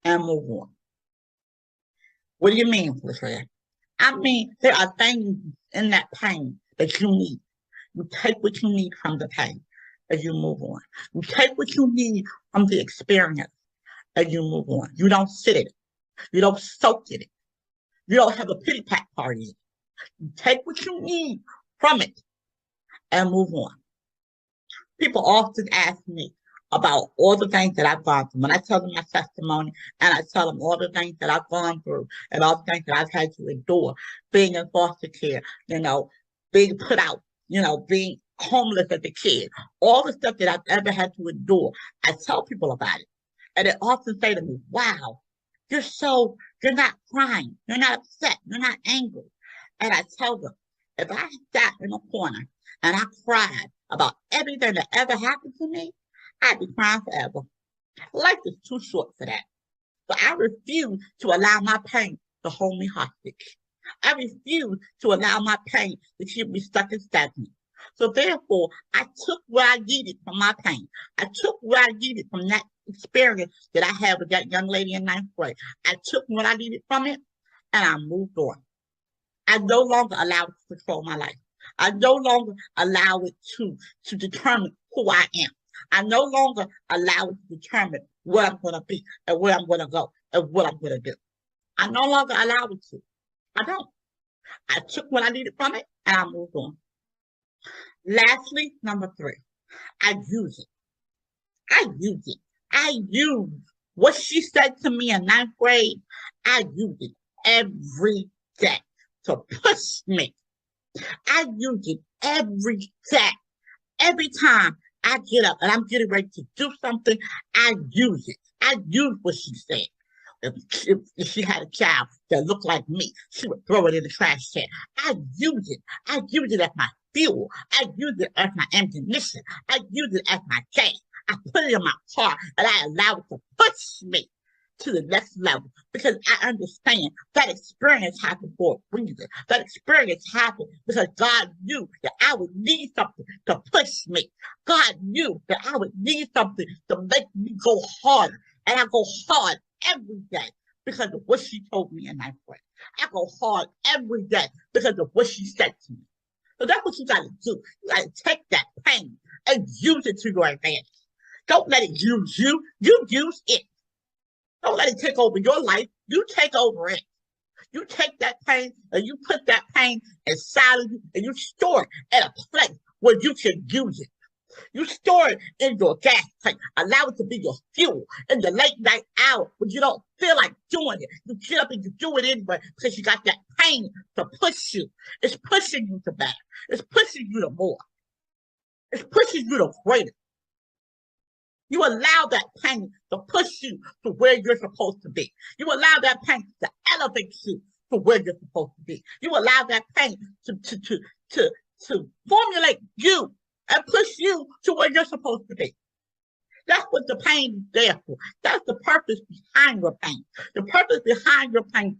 and move on. What do you mean, Latricia? I mean, there are things in that pain that you need. You take what you need from the pain and you move on. You take what you need from the experience and you move on. You don't sit in it. You don't soak in it. You don't have a pity pat party in it. You take what you need from it and move on. People often ask me about all the things that I've gone through. When I tell them my testimony and I tell them all the things that I've gone through and all the things that I've had to endure, being in foster care, being put out, being homeless as a kid, all the stuff that I've ever had to endure, I tell people about it. And they often say to me, wow, you're not crying, you're not upset, you're not angry. And I tell them, if I sat in a corner and I cried about everything that ever happened to me, I'd be crying forever. Life is too short for that. So I refuse to allow my pain to hold me hostage. I refuse to allow my pain to keep me stuck and stagnant. So therefore, I took what I needed from my pain. I took what I needed from that experience that I had with that young lady in ninth grade. I took what I needed from it and I moved on. I no longer allow it to control my life. I no longer allow it to determine who I am. I no longer allow it to determine where I'm going to be and where I'm going to go and what I'm going to do. I no longer allow it to. I don't. I took what I needed from it and I moved on. Lastly, number 3, I use it. I use it. I use what she said to me in ninth grade. I use it every day to push me. I use it every day. Every time I get up and I'm getting ready to do something, I use it. I use what she said. If she had a child that looked like me, she would throw it in the trash can. I use it. I use it as my fuel. I use it as my ammunition. I use it as my gas. I put it in my car and I allow it to push me to the next level because I understand that experience happened for a reason. That experience happened because God knew that I would need something to push me. God knew that I would need something to make me go harder. And I go hard every day because of what she told me in ninth grade. I go hard every day because of what she said to me. So that's what you got to do. You got to take that pain and use it to your advantage. Don't let it use you. You use it. Don't let it take over your life. You take over it. You take that pain and you put that pain inside of you and you store it at a place where you can use it. You store it in your gas tank. Allow it to be your fuel in the late night hour when you don't feel like doing it. You get up and you do it anyway because you got that pain to push you. It's pushing you to better. It's pushing you to more. It's pushing you to greater. You allow that pain to push you to where you're supposed to be. You allow that pain to elevate you to where you're supposed to be. You allow that pain to formulate you and push you to where you're supposed to be. That's what the pain is there for. That's the purpose behind your pain. The purpose behind your pain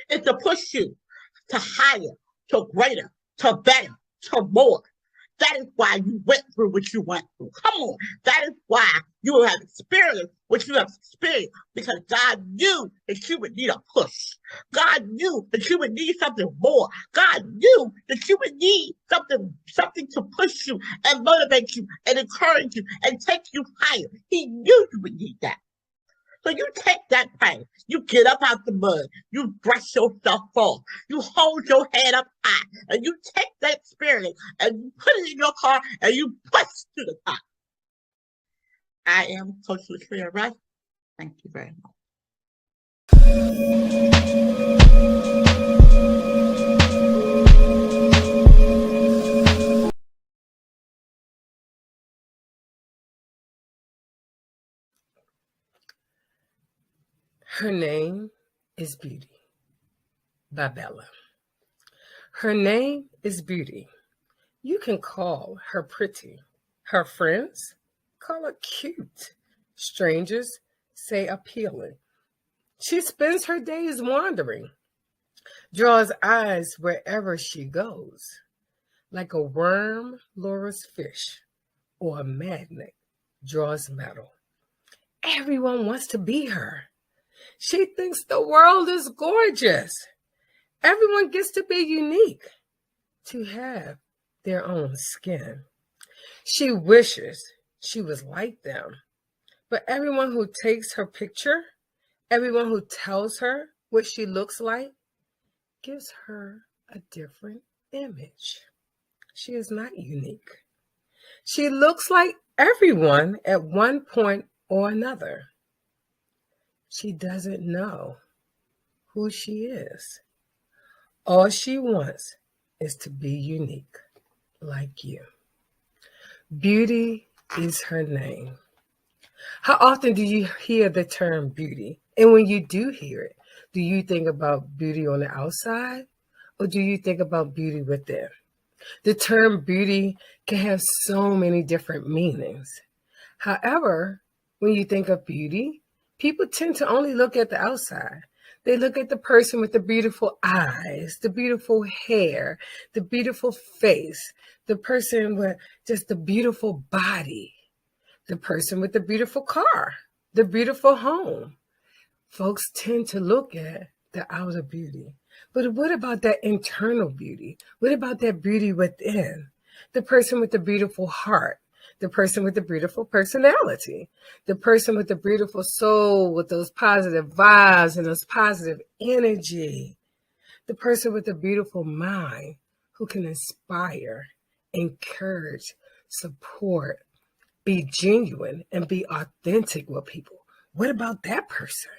is to push you to higher, to greater, to better, to more. That is why you went through what you went through. Come on. That is why you have experienced what you have experienced because God knew that you would need a push. God knew that you would need something more. God knew that you would need something to push you and motivate you and encourage you and take you higher. He knew you would need that. So you take that pain, you get up out the mud, you brush yourself off, you hold your head up high, and you take that experience and you put it in your car and you push to the top. I am Coach Latria Rush. Thank you very much. Her name is Beauty by Bella. Her name is Beauty. You can call her pretty. Her friends call her cute. Strangers say appealing. She spends her days wandering, draws eyes wherever she goes, like a worm lures fish or a magnet draws metal. Everyone wants to be her. She thinks the world is gorgeous. Everyone gets to be unique, to have their own skin. She wishes she was like them, but everyone who takes her picture, everyone who tells her what she looks like, gives her a different image. She is not unique. She looks like everyone at one point or another. She doesn't know who she is. All she wants is to be unique, like you. Beauty is her name. How often do you hear the term beauty? And when you do hear it, do you think about beauty on the outside or do you think about beauty within? The term beauty can have so many different meanings. However, when you think of beauty, people tend to only look at the outside. They look at the person with the beautiful eyes, the beautiful hair, the beautiful face, the person with just the beautiful body, the person with the beautiful car, the beautiful home. Folks tend to look at the outer beauty. But what about that internal beauty? What about that beauty within? The person with the beautiful heart, the person with the beautiful personality, the person with the beautiful soul, with those positive vibes and those positive energy, the person with the beautiful mind who can inspire, encourage, support, be genuine, and be authentic with people. What about that person?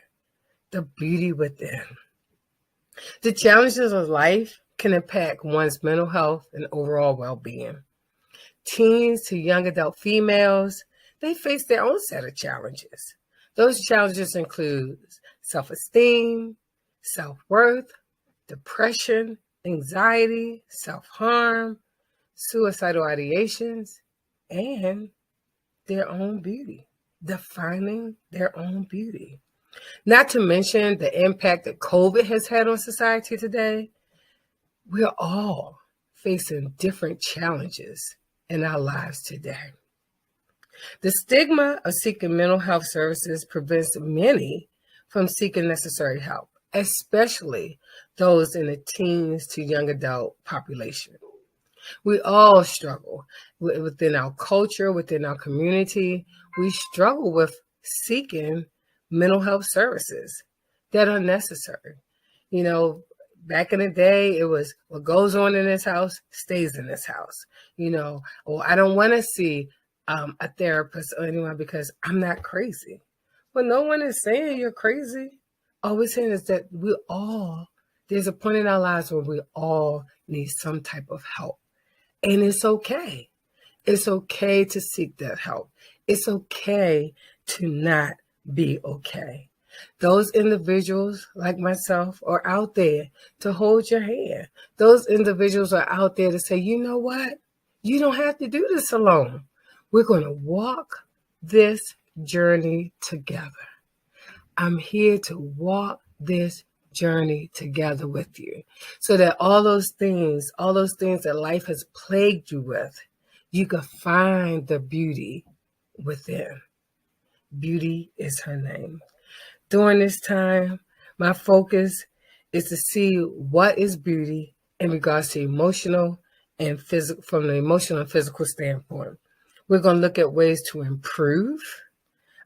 The beauty within. The challenges of life can impact one's mental health and overall well-being. Teens to young adult females, they face their own set of challenges. Those challenges include self-esteem, self-worth, depression, anxiety, self-harm, suicidal ideations, and their own beauty, defining their own beauty. Not to mention the impact that COVID has had on society today. We're all facing different challenges in our lives today. The stigma of seeking mental health services prevents many from seeking necessary help, especially those in the teens to young adult population. We all struggle within our culture, within our community. We struggle with seeking mental health services that are necessary. You know, back in the day, it was what goes on in this house stays in this house. You know, or I don't want to see a therapist or anyone because I'm not crazy. Well, no one is saying you're crazy. All we're saying is that there's a point in our lives where we all need some type of help. And it's okay. It's okay to seek that help. It's okay to not be okay. Those individuals like myself are out there to hold your hand. Those individuals are out there to say, you know what? You don't have to do this alone. We're going to walk this journey together. I'm here to walk this journey together with you so that all those things that life has plagued you with, you can find the beauty within. Beauty is her name. During this time, my focus is to see what is beauty in regards to emotional and physical, from the emotional and physical standpoint. We're going to look at ways to improve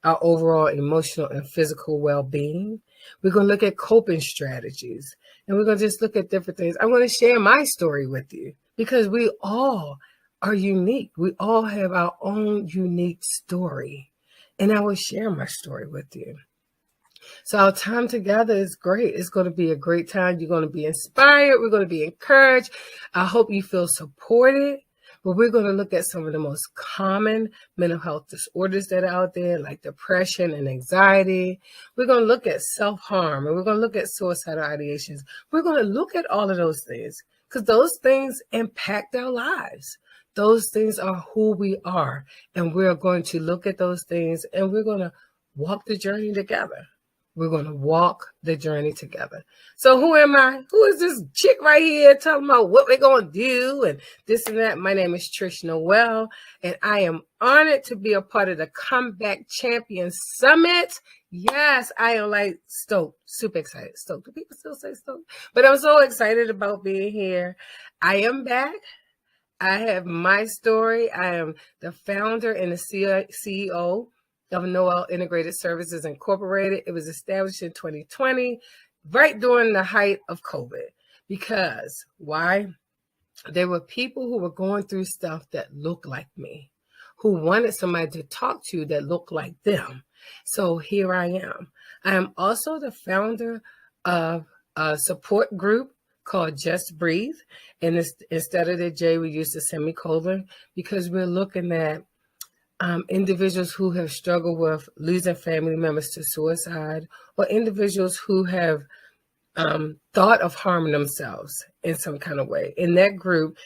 our overall emotional and physical well-being. We're going to look at coping strategies, and we're going to just look at different things. I'm going to share my story with you because we all are unique. We all have our own unique story, and I will share my story with you. So our time together is great. It's going to be a great time. You're going to be inspired. We're going to be encouraged. I hope you feel supported. But we're going to look at some of the most common mental health disorders that are out there, like depression and anxiety. We're going to look at self-harm, and we're going to look at suicidal ideations. We're going to look at all of those things because those things impact our lives. Those things are who we are, and we're going to look at those things, and we're going to walk the journey together. We're going to walk the journey together. So who am I? Who is this chick right here talking about what we're going to do and this and that? My name is Trish Noel, and I am honored to be a part of the Comeback Champions Summit. Yes, I am like stoked, super excited. Stoked. Do people still say stoked? But I'm so excited about being here. I am back. I have my story. I am the founder and the CEO of Noel Integrated Services Incorporated. It was established in 2020, right during the height of COVID. Because why? There were people who were going through stuff that looked like me, who wanted somebody to talk to that looked like them. So here I am. I am also the founder of a support group called Just Breathe. And instead of the J, we use the semicolon because we're looking at individuals who have struggled with losing family members to suicide, or individuals who have thought of harming themselves in some kind of way. In that group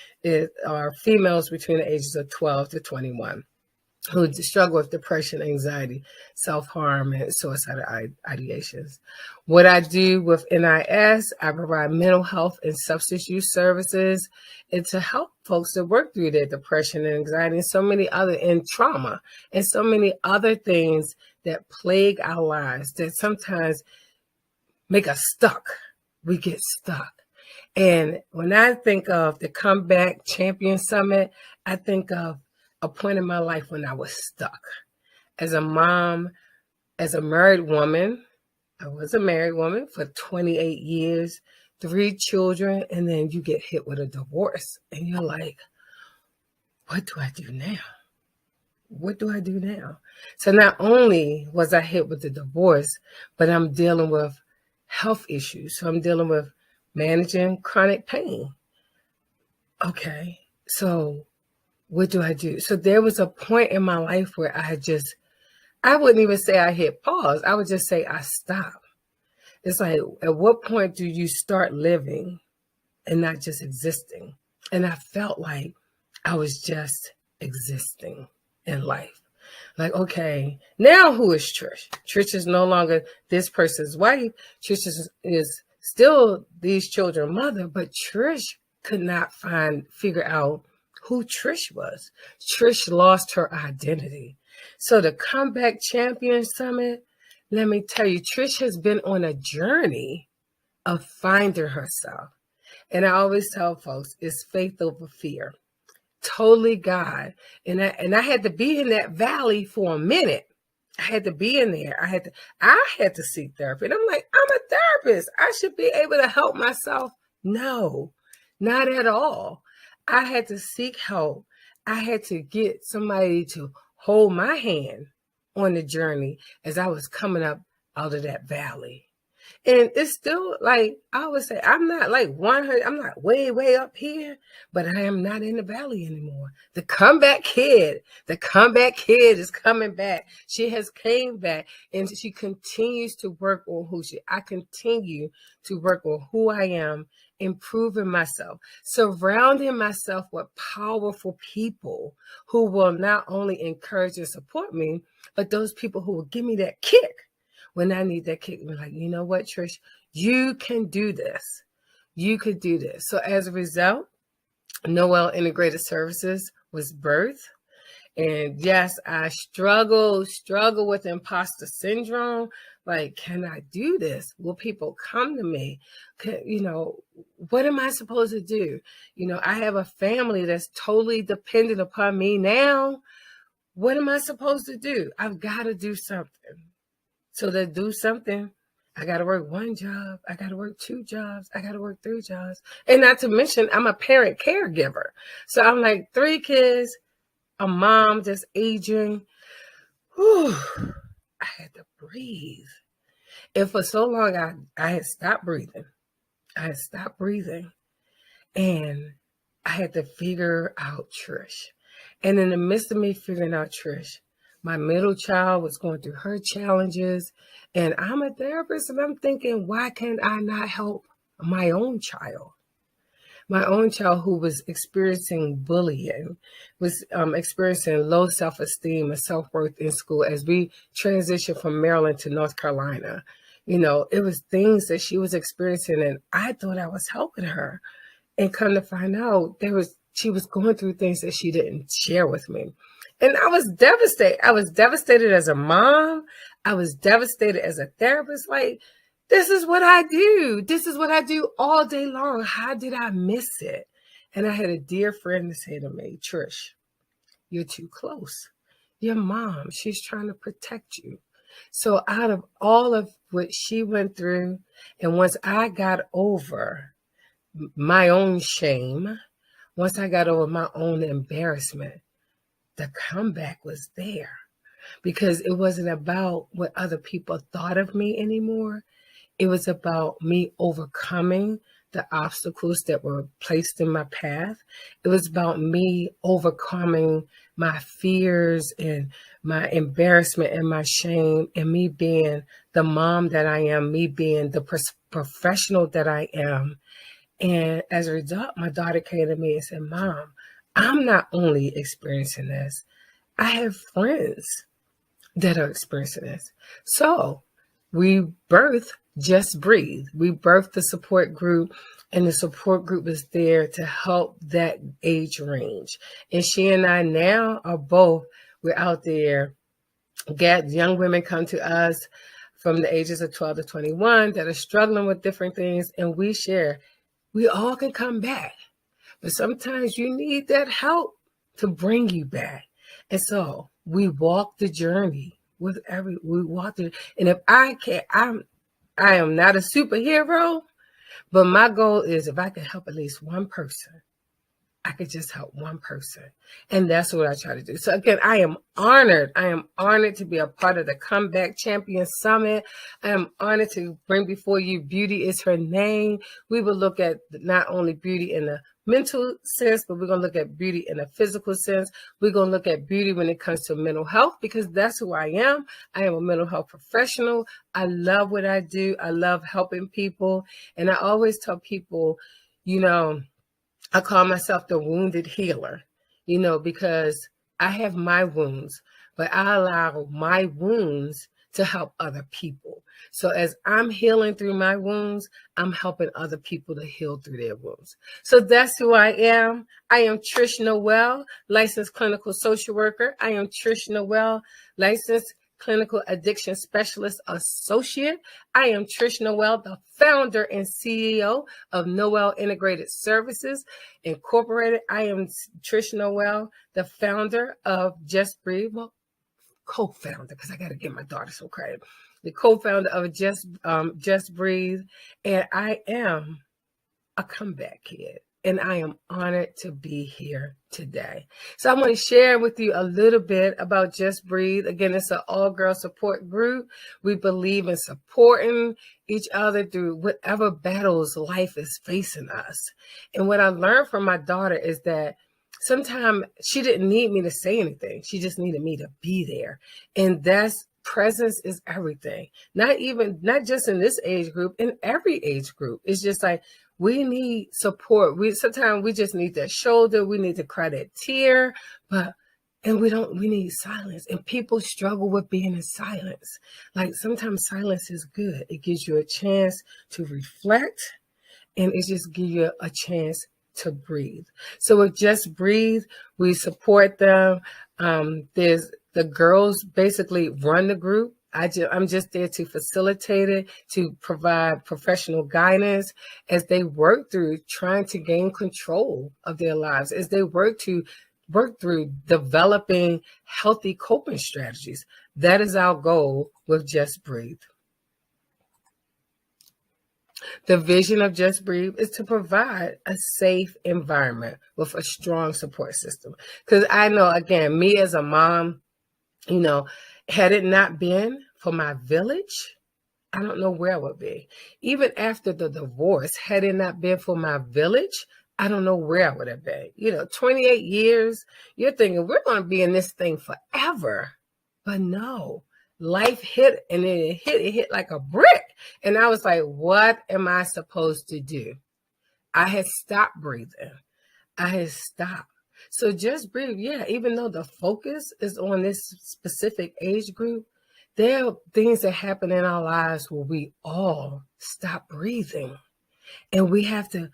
are females between the ages of 12 to 21. who struggle with depression, anxiety, self-harm, and suicidal ideations. What I do with NIS, I provide mental health and substance use services, and to help folks to work through their depression and anxiety and so many other, and trauma, and so many other things that plague our lives that sometimes make us stuck. We get stuck. And when I think of the Comeback Champion Summit, I think of a point in my life when I was stuck. As a mom, as a married woman, I was a married woman for 28 years, 3 children, and then you get hit with a divorce. And you're like, what do I do now? What do I do now? So not only was I hit with the divorce, but I'm dealing with health issues. So I'm dealing with managing chronic pain. Okay, so what do I do? So there was a point in my life where I wouldn't even say I hit pause. I would just say I stopped. It's like, at what point do you start living and not just existing? And I felt like I was just existing in life. Like, okay, now who is Trish? Trish is no longer this person's wife. Trish is still these children's mother, but Trish could not figure out who Trish was. Trish lost her identity. So the Comeback Champion Summit, let me tell you, Trish has been on a journey of finding herself. And I always tell folks, it's faith over fear. Totally God. And I had to be in that valley for a minute. I had to be in there. I had to seek therapy. And I'm like, I'm a therapist. I should be able to help myself. No, not at all. I had to seek help. I had to get somebody to hold my hand on the journey as I was coming up out of that valley. And it's still like, I always say, I'm not like 100, I'm not way, way up here, but I am not in the valley anymore. The comeback kid is coming back. She has came back and she continues to work on I continue to work on who I am, improving myself, surrounding myself with powerful people who will not only encourage and support me, but those people who will give me that kick when I need that kick. We're like, you know what, Trish, you can do this. You could do this. So as a result, Noel Integrated Services was birthed. And yes, I struggle with imposter syndrome. Like, can I do this? Will people come to me? What am I supposed to do? I have a family that's totally dependent upon me now. What am I supposed to do? I've got to do something. So to do something, I got to work 1 job. I got to work 2 jobs. I got to work 3 jobs. And not to mention, I'm a parent caregiver. So I'm like 3 kids, a mom just aging. Whew, I had to breathe. And for so long, I had stopped breathing. And I had to figure out Trish. And in the midst of me figuring out Trish, my middle child was going through her challenges. And I'm a therapist, and I'm thinking, why can't I not help my own child? My own child who was experiencing bullying, was experiencing low self-esteem and self-worth in school as we transitioned from Maryland to North Carolina. It was things that she was experiencing, and I thought I was helping her. And come to find out, she was going through things that she didn't share with me. And I was devastated. I was devastated as a mom. I was devastated as a therapist. Like, this is what I do. This is what I do all day long. How did I miss it? And I had a dear friend to say to me, Trish, you're too close. Your mom, she's trying to protect you. So out of all of what she went through, and once I got over my own shame, once I got over my own embarrassment, the comeback was there, because it wasn't about what other people thought of me anymore. It was about me overcoming the obstacles that were placed in my path. It was about me overcoming my fears and my embarrassment and my shame, and me being the mom that I am, me being the professional that I am. And as a result, my daughter came to me and said, Mom, I'm not only experiencing this, I have friends that are experiencing this. So we birthed Just Breathe. We birthed the support group, and the support group is there to help that age range. And she and I now are both, we're out there, get young women come to us from the ages of 12 to 21 that are struggling with different things, and we share. We all can come back, but sometimes you need that help to bring you back. And so we walk the journey with we walk the, and if I can't, I am not a superhero, but my goal is if I can help at least one person, I could just help one person. And that's what I try to do. So again, I am honored. I am honored to be a part of the Comeback Champion Summit. I am honored to bring before you Beauty is Her Name. We will look at not only beauty in the mental sense, but we're going to look at beauty in a physical sense. We're going to look at beauty when it comes to mental health, because that's who I am. I am a mental health professional. I love what I do. I love helping people. And I always tell people, you know, I call myself the wounded healer, you know, because I have my wounds, but I allow my wounds to help other people. So as I'm healing through my wounds, I'm helping other people to heal through their wounds. So that's who I am. I am Trish Noel, licensed clinical social worker. I am Trish Noel, licensed clinical addiction specialist associate. I am Trish Noel, the founder and CEO of Noel Integrated Services Incorporated. I am Trish Noel, the founder of Just Breathe. Well, co-founder, because I got to give my daughter some credit. The co-founder of Just Breathe, and I am a comeback kid, and I am honored to be here today. So I want to share with you a little bit about Just Breathe. Again, it's an all-girl support group. We believe in supporting each other through whatever battles life is facing us. And what I learned from my daughter is that sometimes she didn't need me to say anything. She just needed me to be there. And that's presence is everything. Not just in this age group, in every age group. It's just like we need support. Sometimes we just need that shoulder. We need to cry that tear, and we need silence. And people struggle with being in silence. Like sometimes silence is good. It gives you a chance to reflect, and it just gives you a chance to breathe. So with Just Breathe, we support them. There's the girls basically run the group. I'm just there to facilitate it, to provide professional guidance as they work through trying to gain control of their lives, as they work through developing healthy coping strategies. That is our goal with Just Breathe. The vision of Just Breathe is to provide a safe environment with a strong support system. Because I know, again, me as a mom, you know, had it not been for my village, I don't know where I would be. Even after the divorce, had it not been for my village, I don't know where I would have been. 28 years, you're thinking we're going to be in this thing forever. But no, life hit, and it hit like a brick. And I was like, what am I supposed to do? I had stopped breathing. I had stopped. So Just Breathe, yeah, even though the focus is on this specific age group, there are things that happen in our lives where we all stop breathing. And we have to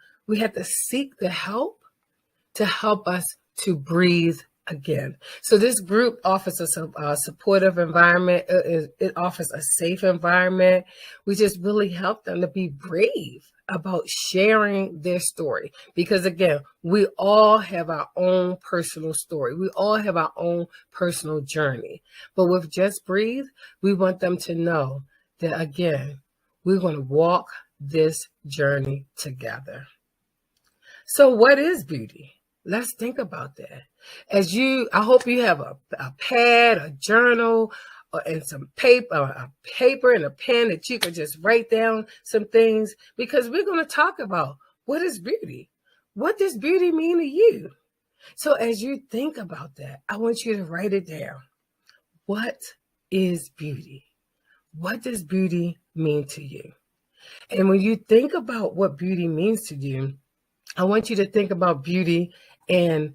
seek the help to help us to breathe again. So this group offers us a supportive environment. It offers a safe environment. We just really help them to be brave about sharing their story. Because again, we all have our own personal story. We all have our own personal journey. But with Just Breathe, we want them to know that, again, we're going to walk this journey together. So what is beauty? Let's think about that. I hope you have a pad, a journal, and some paper, a paper and a pen that you can just write down some things, because we're going to talk about what is beauty. What does beauty mean to you? So as you think about that, I want you to write it down. What is beauty? What does beauty mean to you? And when you think about what beauty means to you, I want you to think about beauty in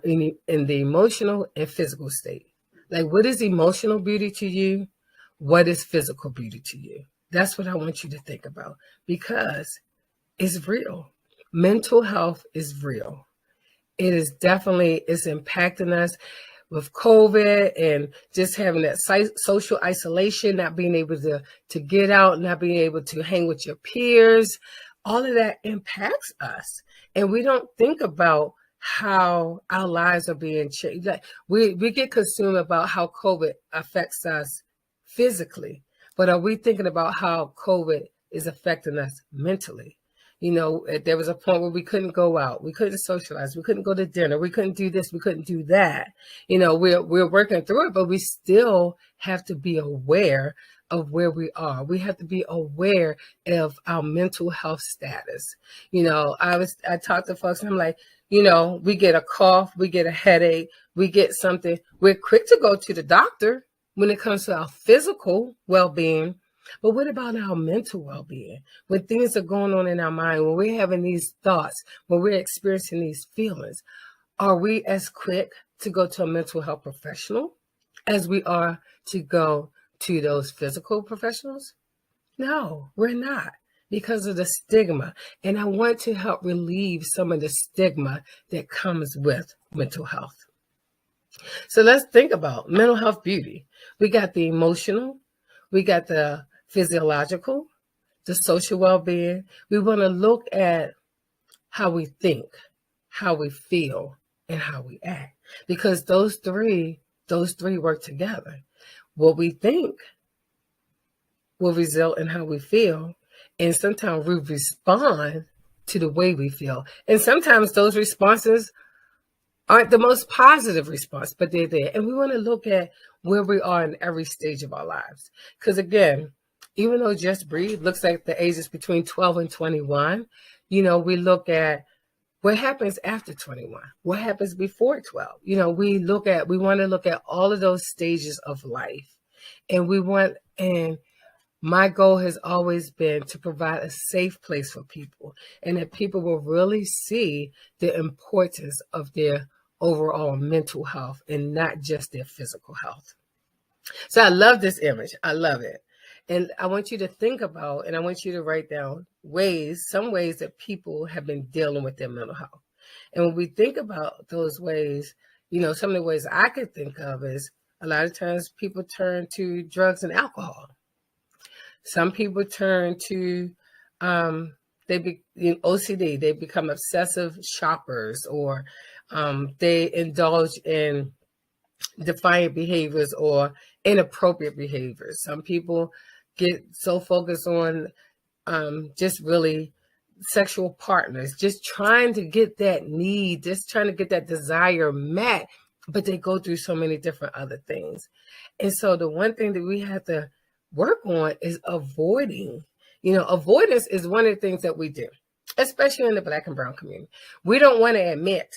in the emotional and physical state. Like, what is emotional beauty to you? What is physical beauty to you? That's what I want you to think about, because it's real. Mental health is real. It is definitely, it's impacting us with COVID and just having that social isolation, not being able to get out, not being able to hang with your peers. All of that impacts us. And we don't think about how our lives are being changed. Like, we get consumed about how COVID affects us physically, but are we thinking about how COVID is affecting us mentally? You know, there was a point where we couldn't go out, we couldn't socialize, we couldn't go to dinner, we couldn't do this, we couldn't do that. You know, we're working through it, but we still have to be aware of where we are. We have to be aware of our mental health status. You know, I talk to folks and I'm like, you know, we get a cough, we get a headache, we get something. We're quick to go to the doctor when it comes to our physical well-being. But what about our mental well-being? When things are going on in our mind, when we're having these thoughts, when we're experiencing these feelings, are we as quick to go to a mental health professional as we are to go to those physical professionals? No, we're not, because of the stigma. And I want to help relieve some of the stigma that comes with mental health. So let's think about mental health beauty. We got the emotional, we got the physiological, the social well-being. We want to look at how we think, how we feel, and how we act, because those three work together. What we think will result in how we feel, and sometimes we respond to the way we feel. And sometimes those responses aren't the most positive response, but they're there. And we want to look at where we are in every stage of our lives. Because again, even though Just Breathe looks like the ages between 12 and 21, you know, we look at what happens after 21, what happens before 12. You know, we want to look at all of those stages of life. And my goal has always been to provide a safe place for people, and that people will really see the importance of their overall mental health and not just their physical health. So I love this image. I love it. And I want you to think about, and I want you to write down some ways that people have been dealing with their mental health. And when we think about those ways, you know, some of the ways I could think of is a lot of times people turn to drugs and alcohol. Some people turn to OCD. They become obsessive shoppers, or they indulge in defiant behaviors or inappropriate behaviors. Some people get so focused on just really sexual partners, just trying to get that need, just trying to get that desire met, but they go through so many different other things. And so the one thing that we have to work on is avoiding. You know, avoidance is one of the things that we do, especially in the Black and Brown community. We don't want to admit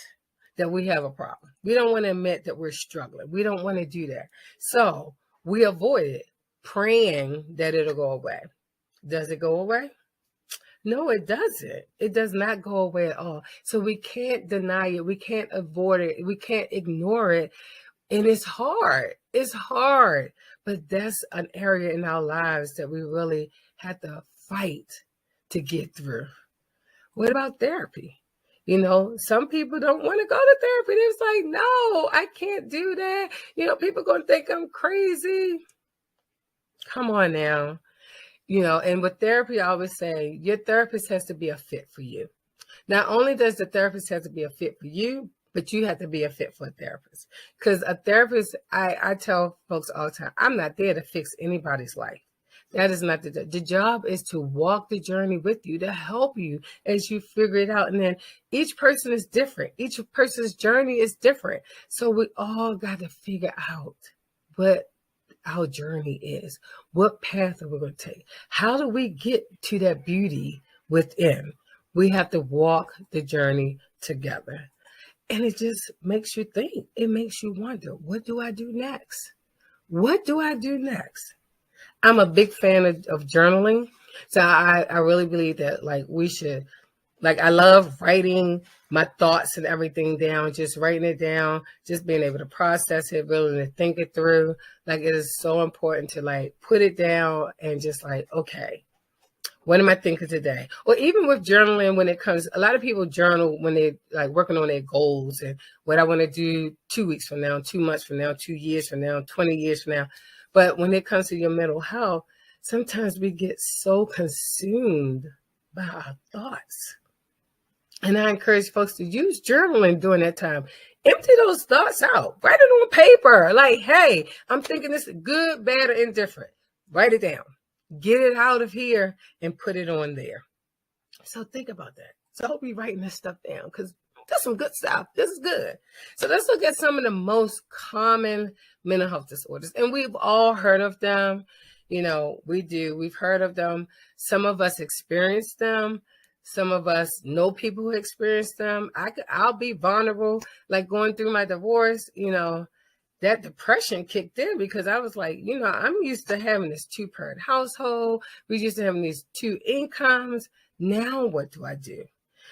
that we have a problem. We don't want to admit that we're struggling. We don't want to do that. So we avoid it, praying that it'll go away. Does it go away? No, it doesn't. It does not go away at all. So we can't deny it. We can't avoid it. We can't ignore it. And it's hard. It's hard. But that's an area in our lives that we really have to fight to get through. What about therapy? You know, some people don't want to go to therapy. It's like, no, I can't do that. You know, people are going to think I'm crazy. Come on now. You know, and with therapy, I always say your therapist has to be a fit for you. Not only does the therapist have to be a fit for you, but you have to be a fit for a therapist. Because a therapist, I tell folks all the time, I'm not there to fix anybody's life. That is not the job is to walk the journey with you, to help you as you figure it out. And then each person is different. Each person's journey is different. So we all got to figure out what our journey is. What path are we going to take? How do we get to that beauty within? We have to walk the journey together. And it just makes you think. It makes you wonder, what do I do next? What do I do next? I'm a big fan of journaling. So I really believe that we should, I love writing my thoughts and everything down, just writing it down, just being able to process it, really to think it through. Like, it is so important to like put it down and just like, okay, what am I thinking today? Or even with journaling, when it comes, a lot of people journal when they're like working on their goals and what I want to do 2 weeks from now, 2 months from now, 2 years from now, 20 years from now. But when it comes to your mental health, sometimes we get so consumed by our thoughts. And I encourage folks to use journaling during that time. Empty those thoughts out. Write it on paper. Like, hey, I'm thinking this good, bad, or indifferent. Write it down. Get it out of here and put it on there. So think about that. So I hope you're writing this stuff down, because that's some good stuff. This is good. So let's look at some of the most common mental health disorders. And we've all heard of them. You know, we do. We've heard of them. Some of us experience them. Some of us know people who experience them. I'll be vulnerable, like going through my divorce, you know, that depression kicked in because I was like, you know, I'm used to having this 2-parent household. We're used to having these 2 incomes. Now what do I do?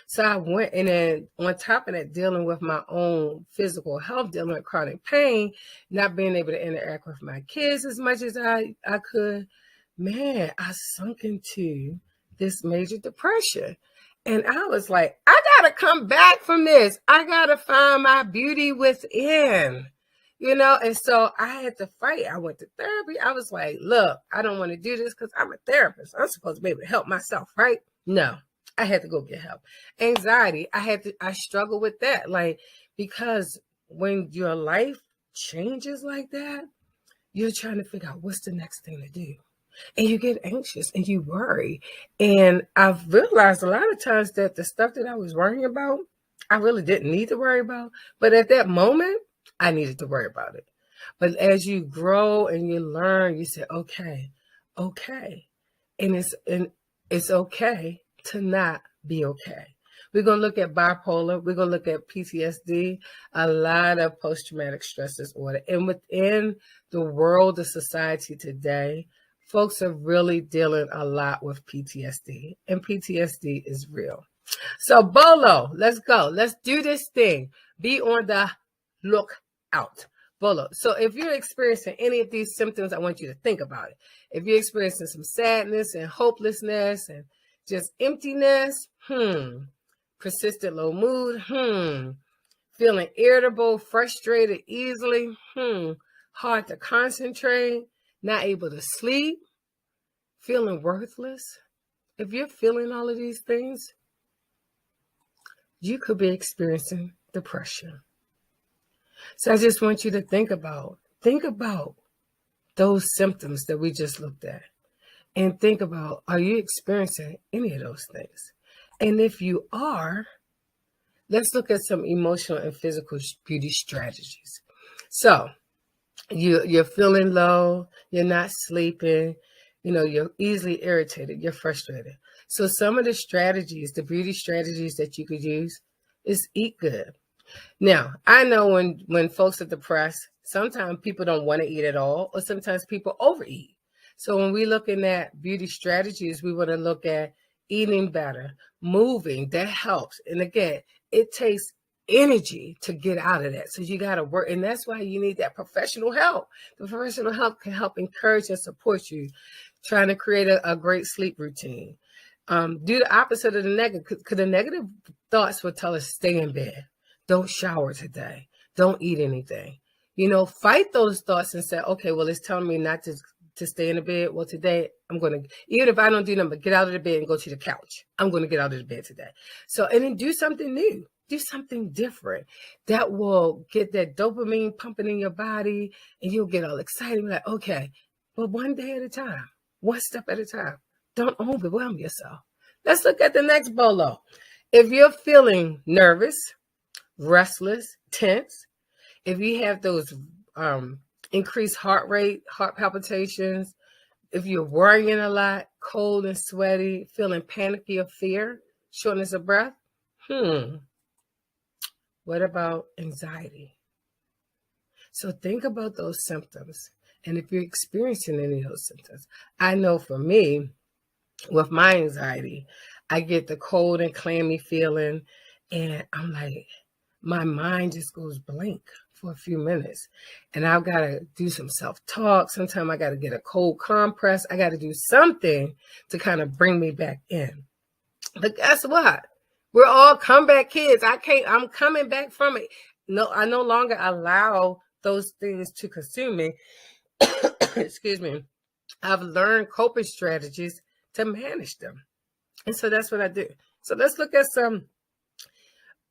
So I went, and then on top of that, dealing with my own physical health, dealing with chronic pain, not being able to interact with my kids as much as I could, man, I sunk into this major depression. And I was like, I got to come back from this. I got to find my beauty within. You know, and so I had to fight. I went to therapy. I was like, look, I don't want to do this because I'm a therapist. I'm supposed to be able to help myself, right? No, I had to go get help. Anxiety, I struggle with that. Like, because when your life changes like that, you're trying to figure out what's the next thing to do. And you get anxious and you worry. And I've realized a lot of times that the stuff that I was worrying about, I really didn't need to worry about. But at that moment, I needed to worry about it. But as you grow and you learn, you say, okay. And it's okay to not be okay. We're going to look at bipolar. We're going to look at PTSD, a lot of post-traumatic stress disorder. And within the world of society today, folks are really dealing a lot with PTSD. And PTSD is real. So Bolo, let's go. Let's do this thing. Be on the look out. Bolo. So if you're experiencing any of these symptoms, I want you to think about it. If you're experiencing some sadness and hopelessness and just emptiness, persistent low mood, feeling irritable, frustrated easily, hard to concentrate, not able to sleep, feeling worthless. If you're feeling all of these things, you could be experiencing depression. So I just want you to think about those symptoms that we just looked at, and think about, are you experiencing any of those things? And if you are, let's look at some emotional and physical beauty strategies. So you're feeling low, you're not sleeping, you know, you're easily irritated, you're frustrated. So some of the strategies, the beauty strategies that you could use is eat good. Now, I know when folks are depressed, sometimes people don't want to eat at all, or sometimes people overeat. So when we're looking at beauty strategies, we want to look at eating better, moving, that helps. And again, it takes energy to get out of that. So you got to work. And that's why you need that professional help. The professional help can help encourage and support you, trying to create a great sleep routine. Do the opposite of the negative, because the negative thoughts will tell us stay in bed. Don't shower today. Don't eat anything. You know, fight those thoughts and say, okay, well, it's telling me not to stay in the bed. Well, today I'm going to, even if I don't do nothing, but get out of the bed and go to the couch. I'm going to get out of the bed today. So, and then do something new. Do something different that will get that dopamine pumping in your body, and you'll get all excited. Like, okay, but one day at a time, one step at a time. Don't overwhelm yourself. Let's look at the next bolo. If you're feeling nervous, restless, tense, if you have those increased heart rate, heart palpitations, if you're worrying a lot, cold and sweaty, feeling panicky or fear, shortness of breath, what about anxiety? So think about those symptoms. And if you're experiencing any of those symptoms, I know for me, with my anxiety, I get the cold and clammy feeling, And I'm like, my mind just goes blank for a few minutes. And I've got to do some self-talk. Sometimes I got to get a cold compress. I got to do something to kind of bring me back in. But guess what? We're all comeback kids. I'm coming back from it. No, I no longer allow those things to consume me. Excuse me. I've learned coping strategies to manage them. And so that's what I do. So let's look at some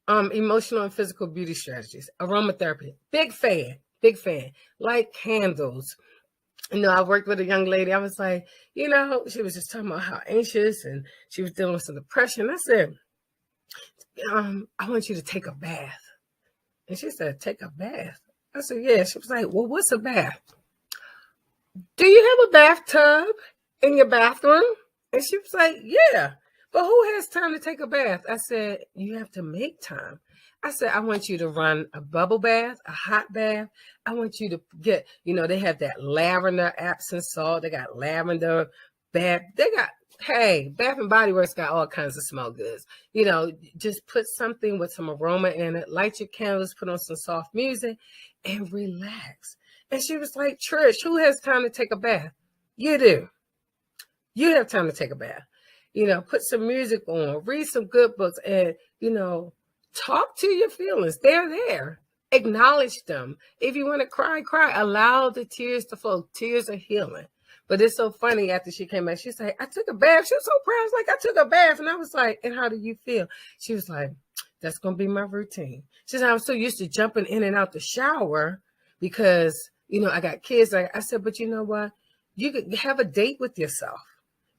emotional and physical beauty strategies. Aromatherapy. Big fan. Like candles. I worked with a young lady. I was like, she was just talking about how anxious and she was dealing with some depression. I said, I want you to take a bath. And she said, take a bath? I said, yeah. She was like, well, what's a bath? Do you have a bathtub in your bathroom? And she was like, yeah. But who has time to take a bath? I said, you have to make time. I said, I want you to run a bubble bath, a hot bath. I want you to get, they have that lavender Epsom salt. They got lavender bath. Bath and Body Works got all kinds of smell goods. Just put something with some aroma in it, light your candles, put on some soft music, and relax. And she was like, Trish, who has time to take a bath? You do. You have time to take a bath. Put some music on, read some good books, and, talk to your feelings. They're there. Acknowledge them. If you want to cry, cry. Allow the tears to flow. Tears are healing. But it's so funny after she came back, she's like, I took a bath. She was so proud. I was like, I took a bath. And I was like, and how do you feel? She was like, that's going to be my routine. She said, I'm so used to jumping in and out the shower because, I got kids. I said, but you know what? You could have a date with yourself.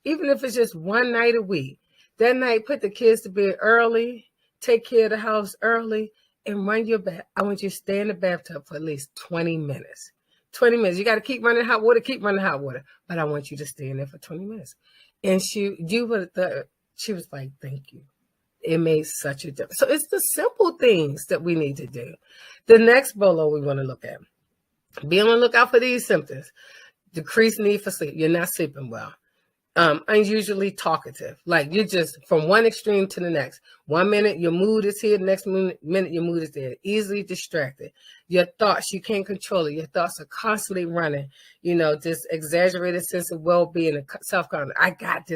Even if it's just one night a week. That night, put the kids to bed early, take care of the house early, and run your bath. I want you to stay in the bathtub for at least 20 minutes. 20 minutes. You got to keep running hot water, but I want you to stay in there for 20 minutes. And she was like, thank you. It made such a difference. So it's the simple things that we need to do. The next bolo we want to look at. Be on the lookout for these symptoms. Decreased need for sleep. You're not sleeping well. Unusually talkative. Like you're just from one extreme to the next. 1 minute your mood is here, the next minute your mood is there. Easily distracted. Your thoughts, you can't control it. Your thoughts are constantly running. This exaggerated sense of well-being and self-confidence. I got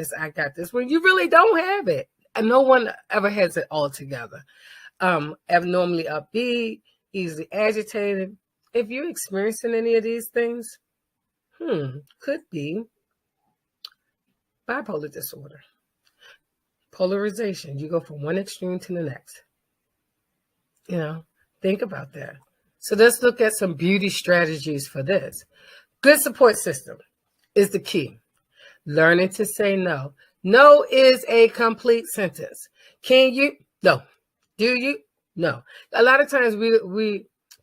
this. When you really don't have it. And no one ever has it all together. Abnormally upbeat, easily agitated. If you're experiencing any of these things, could be bipolar disorder. Polarization. You go from one extreme to the next. Think about that. So let's look at some beauty strategies for this. Good support system is the key. Learning to say no. No is a complete sentence. Can you? No. Do you? No. A lot of times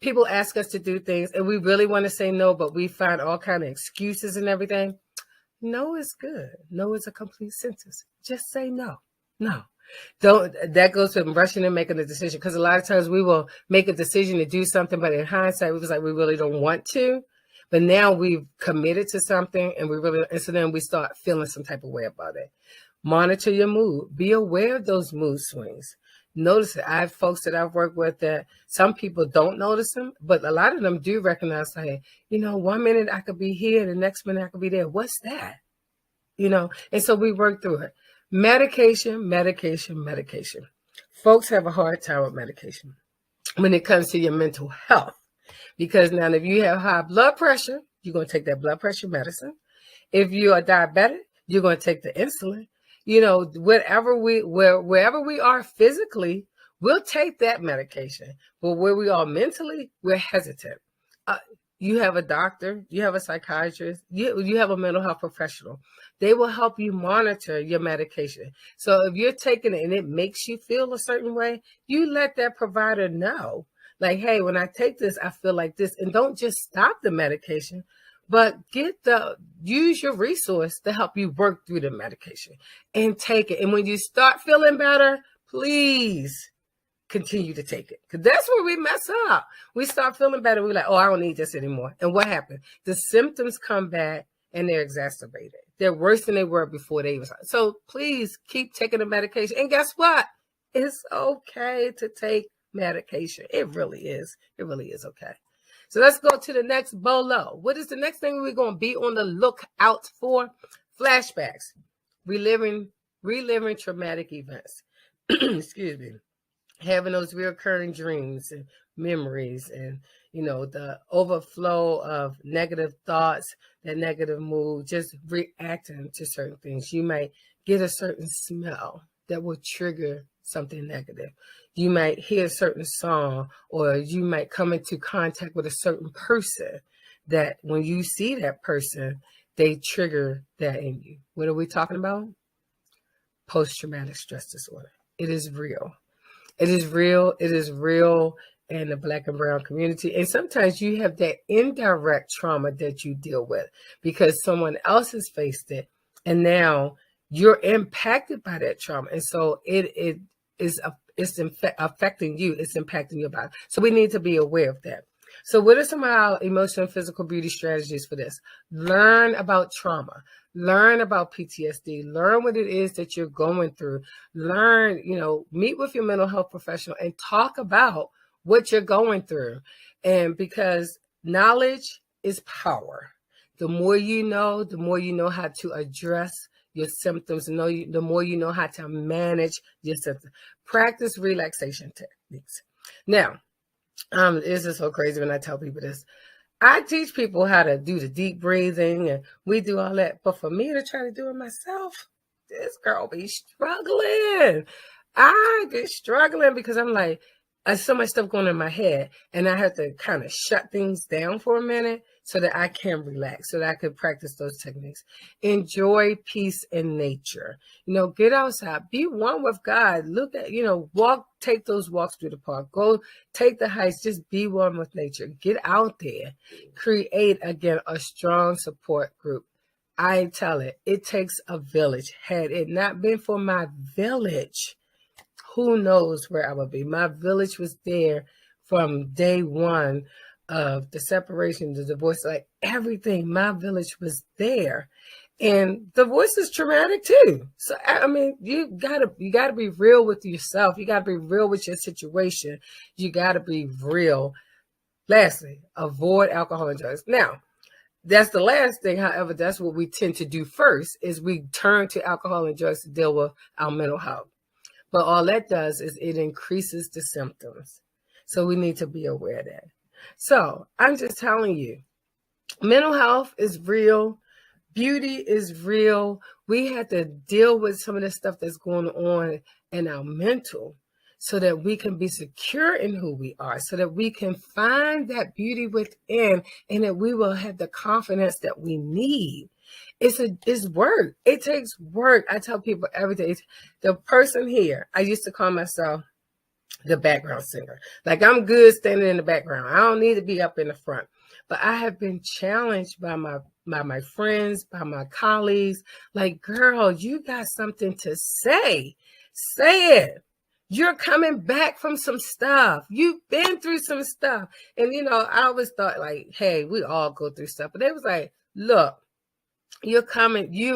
people ask us to do things and we really want to say no, but we find all kinds of excuses and everything. No is good. No is a complete sentence. Just say no. No. That goes to rushing and making a decision, because a lot of times we will make a decision to do something, but in hindsight, it was like we really don't want to. But now we've committed to something and so then we start feeling some type of way about it. Monitor your mood. Be aware of those mood swings. Notice it. I have folks that I've worked with that some people don't notice them, but a lot of them do recognize, like, 1 minute I could be here, the next minute I could be there. What's that? And so we work through it. Medication. Folks have a hard time with medication when it comes to your mental health, because now if you have high blood pressure, you're going to take that blood pressure medicine. If you are diabetic, you're going to take the insulin. Wherever we are physically, we'll take that medication. But where we are mentally, we're hesitant. You have a doctor, you have a psychiatrist, you have a mental health professional. They will help you monitor your medication. So if you're taking it and it makes you feel a certain way, you let that provider know, like, hey, when I take this, I feel like this. And don't just stop the medication, but use your resource to help you work through the medication and take it. And when you start feeling better, please continue to take it, because that's where we mess up. We start feeling better. We're like, oh, I don't need this anymore. And what happened? The symptoms come back and they're exacerbated. They're worse than they were before they even started. So please keep taking the medication. And guess what? It's okay to take medication. It really is. It really is okay. So let's go to the next bolo. What is the next thing we're going to be on the lookout for? Flashbacks. Reliving traumatic events. Excuse me. Having those recurring dreams and memories, and the overflow of negative thoughts, that negative mood, just reacting to certain things. You might get a certain smell that will trigger something negative. You might hear a certain song, or you might come into contact with a certain person that when you see that person, they trigger that in you. What are we talking about? Post-traumatic stress disorder. It is real. It is real. It is real in the Black and brown community. And sometimes you have that indirect trauma that you deal with because someone else has faced it, and now you're impacted by that trauma. And so it's affecting you. It's impacting your body. So we need to be aware of that. So what are some of our emotional and physical beauty strategies for this? Learn about trauma. Learn about PTSD. Learn what it is that you're going through. Learn, meet with your mental health professional and talk about what you're going through. And because knowledge is power. The more you know how to address your symptoms, the more you know how to manage your symptoms. Practice relaxation techniques. Now, this is so crazy when I tell people this. I teach people how to do the deep breathing, and we do all that. But for me to try to do it myself, this girl be struggling. I get struggling because I'm like, there's so much stuff going on in my head, and I have to kind of shut things down for a minute so that I can relax, so that I can practice those techniques. Enjoy peace in nature. Get outside, be one with God. Look at, take those walks through the park, go take the hikes, just be one with nature. Get out there, create again a strong support group. I tell it takes a village. Had it not been for my village, who knows where I would be? My village was there from day one of the separation, the divorce, like everything. My village was there. And divorce is traumatic too. So, I mean, you gotta be real with yourself. You gotta be real with your situation. You gotta be real. Lastly, avoid alcohol and drugs. Now, that's the last thing. However, that's what we tend to do first, is we turn to alcohol and drugs to deal with our mental health. But all that does is it increases the symptoms. So we need to be aware of that. So I'm just telling you, mental health is real. Beauty is real. We have to deal with some of the stuff that's going on in our mental so that we can be secure in who we are, so that we can find that beauty within, and that we will have the confidence that we need. It's work. It takes work. I tell people every day, the person here, I used to call myself the background singer. Like, I'm good standing in the background. I don't need to be up in the front. But I have been challenged by my friends, by my colleagues. Like, girl, you got something to say. Say it. You're coming back from some stuff. You've been through some stuff. And, I always thought, like, hey, we all go through stuff. But they was like, look, you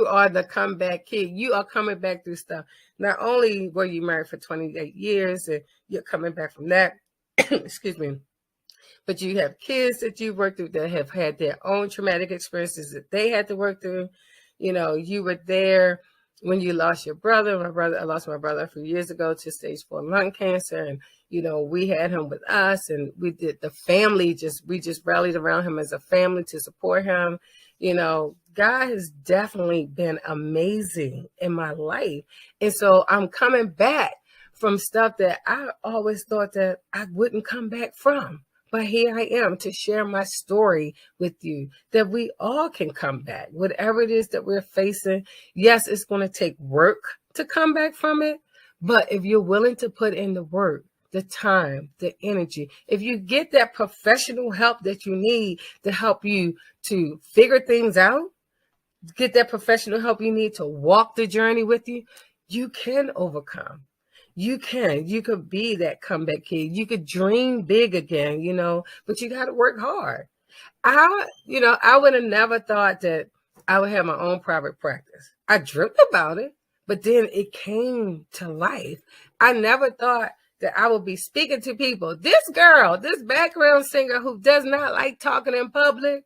are the comeback kid. You are coming back through stuff. Not only were you married for 28 years and you're coming back from that, excuse me, but you have kids that you worked with that have had their own traumatic experiences that they had to work through. You were there when you lost your brother. I lost my brother a few years ago to stage 4 lung cancer. And, we had him with us, and we did the family, we just rallied around him as a family to support him. God has definitely been amazing in my life. And so I'm coming back from stuff that I always thought that I wouldn't come back from. But here I am to share my story with you, that we all can come back. Whatever it is that we're facing, yes, it's going to take work to come back from it. But if you're willing to put in the work, the time, the energy, if you get that professional help that you need to help you to figure things out, get that professional help you need to walk the journey with you, you can overcome. You could be that comeback kid. You could dream big again, but you got to work hard. I would have never thought that I would have my own private practice. I dreamt about it, but then it came to life. I never thought that I would be speaking to people. This girl, this background singer who does not like talking in public,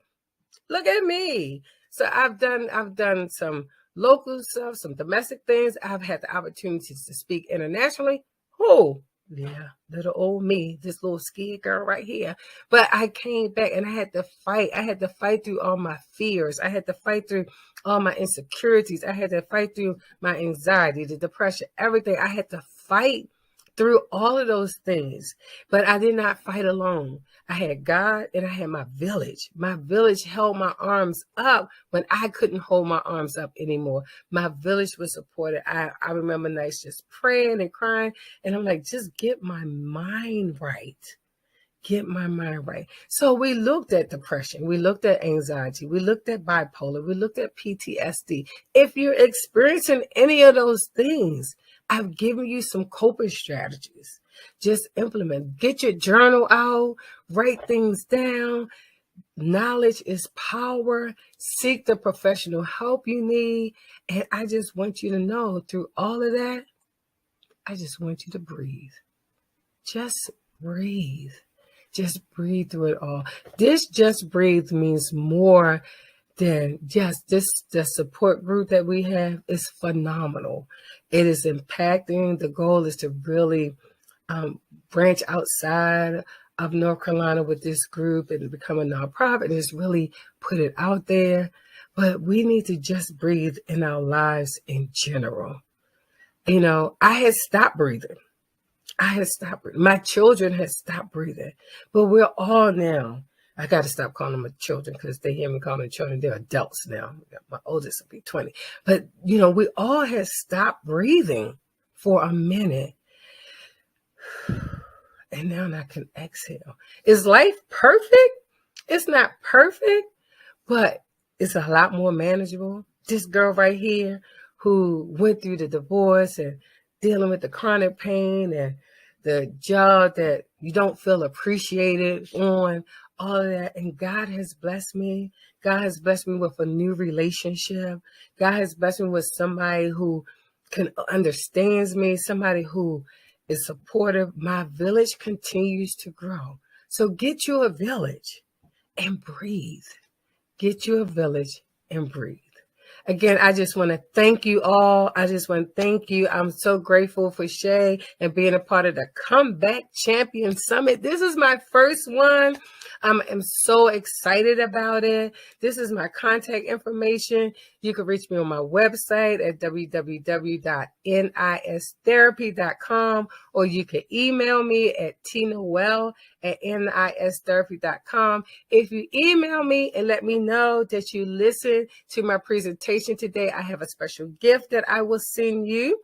look at me. So I've done some local stuff, some domestic things. I've had the opportunities to speak internationally. Oh, yeah, little old me, this little scared girl right here. But I came back and I had to fight. I had to fight through all my fears. I had to fight through all my insecurities. I had to fight through my anxiety, the depression, everything. I had to fight through all of those things. But I did not fight alone. I had God and I had my village. My village held my arms up when I couldn't hold my arms up anymore. My village was supported. I remember nights just praying and crying. And I'm like, just get my mind right. Get my mind right. So we looked at depression. We looked at anxiety. We looked at bipolar. We looked at PTSD. If you're experiencing any of those things, I've given you some coping strategies. Just implement. Get your journal out. Write things down. Knowledge is power. Seek the professional help you need. And I just want you to know through all of that, I just want you to breathe. Just breathe. Just breathe through it all. This just breathe means more than just this. The support group that we have is phenomenal. It is impacting. The goal is to really branch outside of North Carolina with this group and become a nonprofit and just really put it out there. But we need to just breathe in our lives in general. You know, I had stopped breathing. I had stopped breathing. My children had stopped breathing. But we're all now, I got to stop calling them children because they hear me calling them children. They're adults now. My oldest will be 20. But, you know, we all had stopped breathing for a minute. And now I can exhale. Is life perfect? It's not perfect, but it's a lot more manageable. This girl right here who went through the divorce and dealing with the chronic pain and the job that you don't feel appreciated on, all of that. And God has blessed me. God has blessed me with a new relationship. God has blessed me with somebody who understands me, somebody who is supportive. My village continues to grow. So get you a village and breathe. Get you a village and breathe. Again, I just want to thank you all. I just want to thank you. I'm so grateful for Shay and being a part of the Comeback Champion Summit. This is my first one. I'm so excited about it. This is my contact information. You can reach me on my website at www.nistherapy.com, or you can email me at tnoel@nistherapy.com. If you email me and let me know that you listened to my presentation today, I have a special gift that I will send you.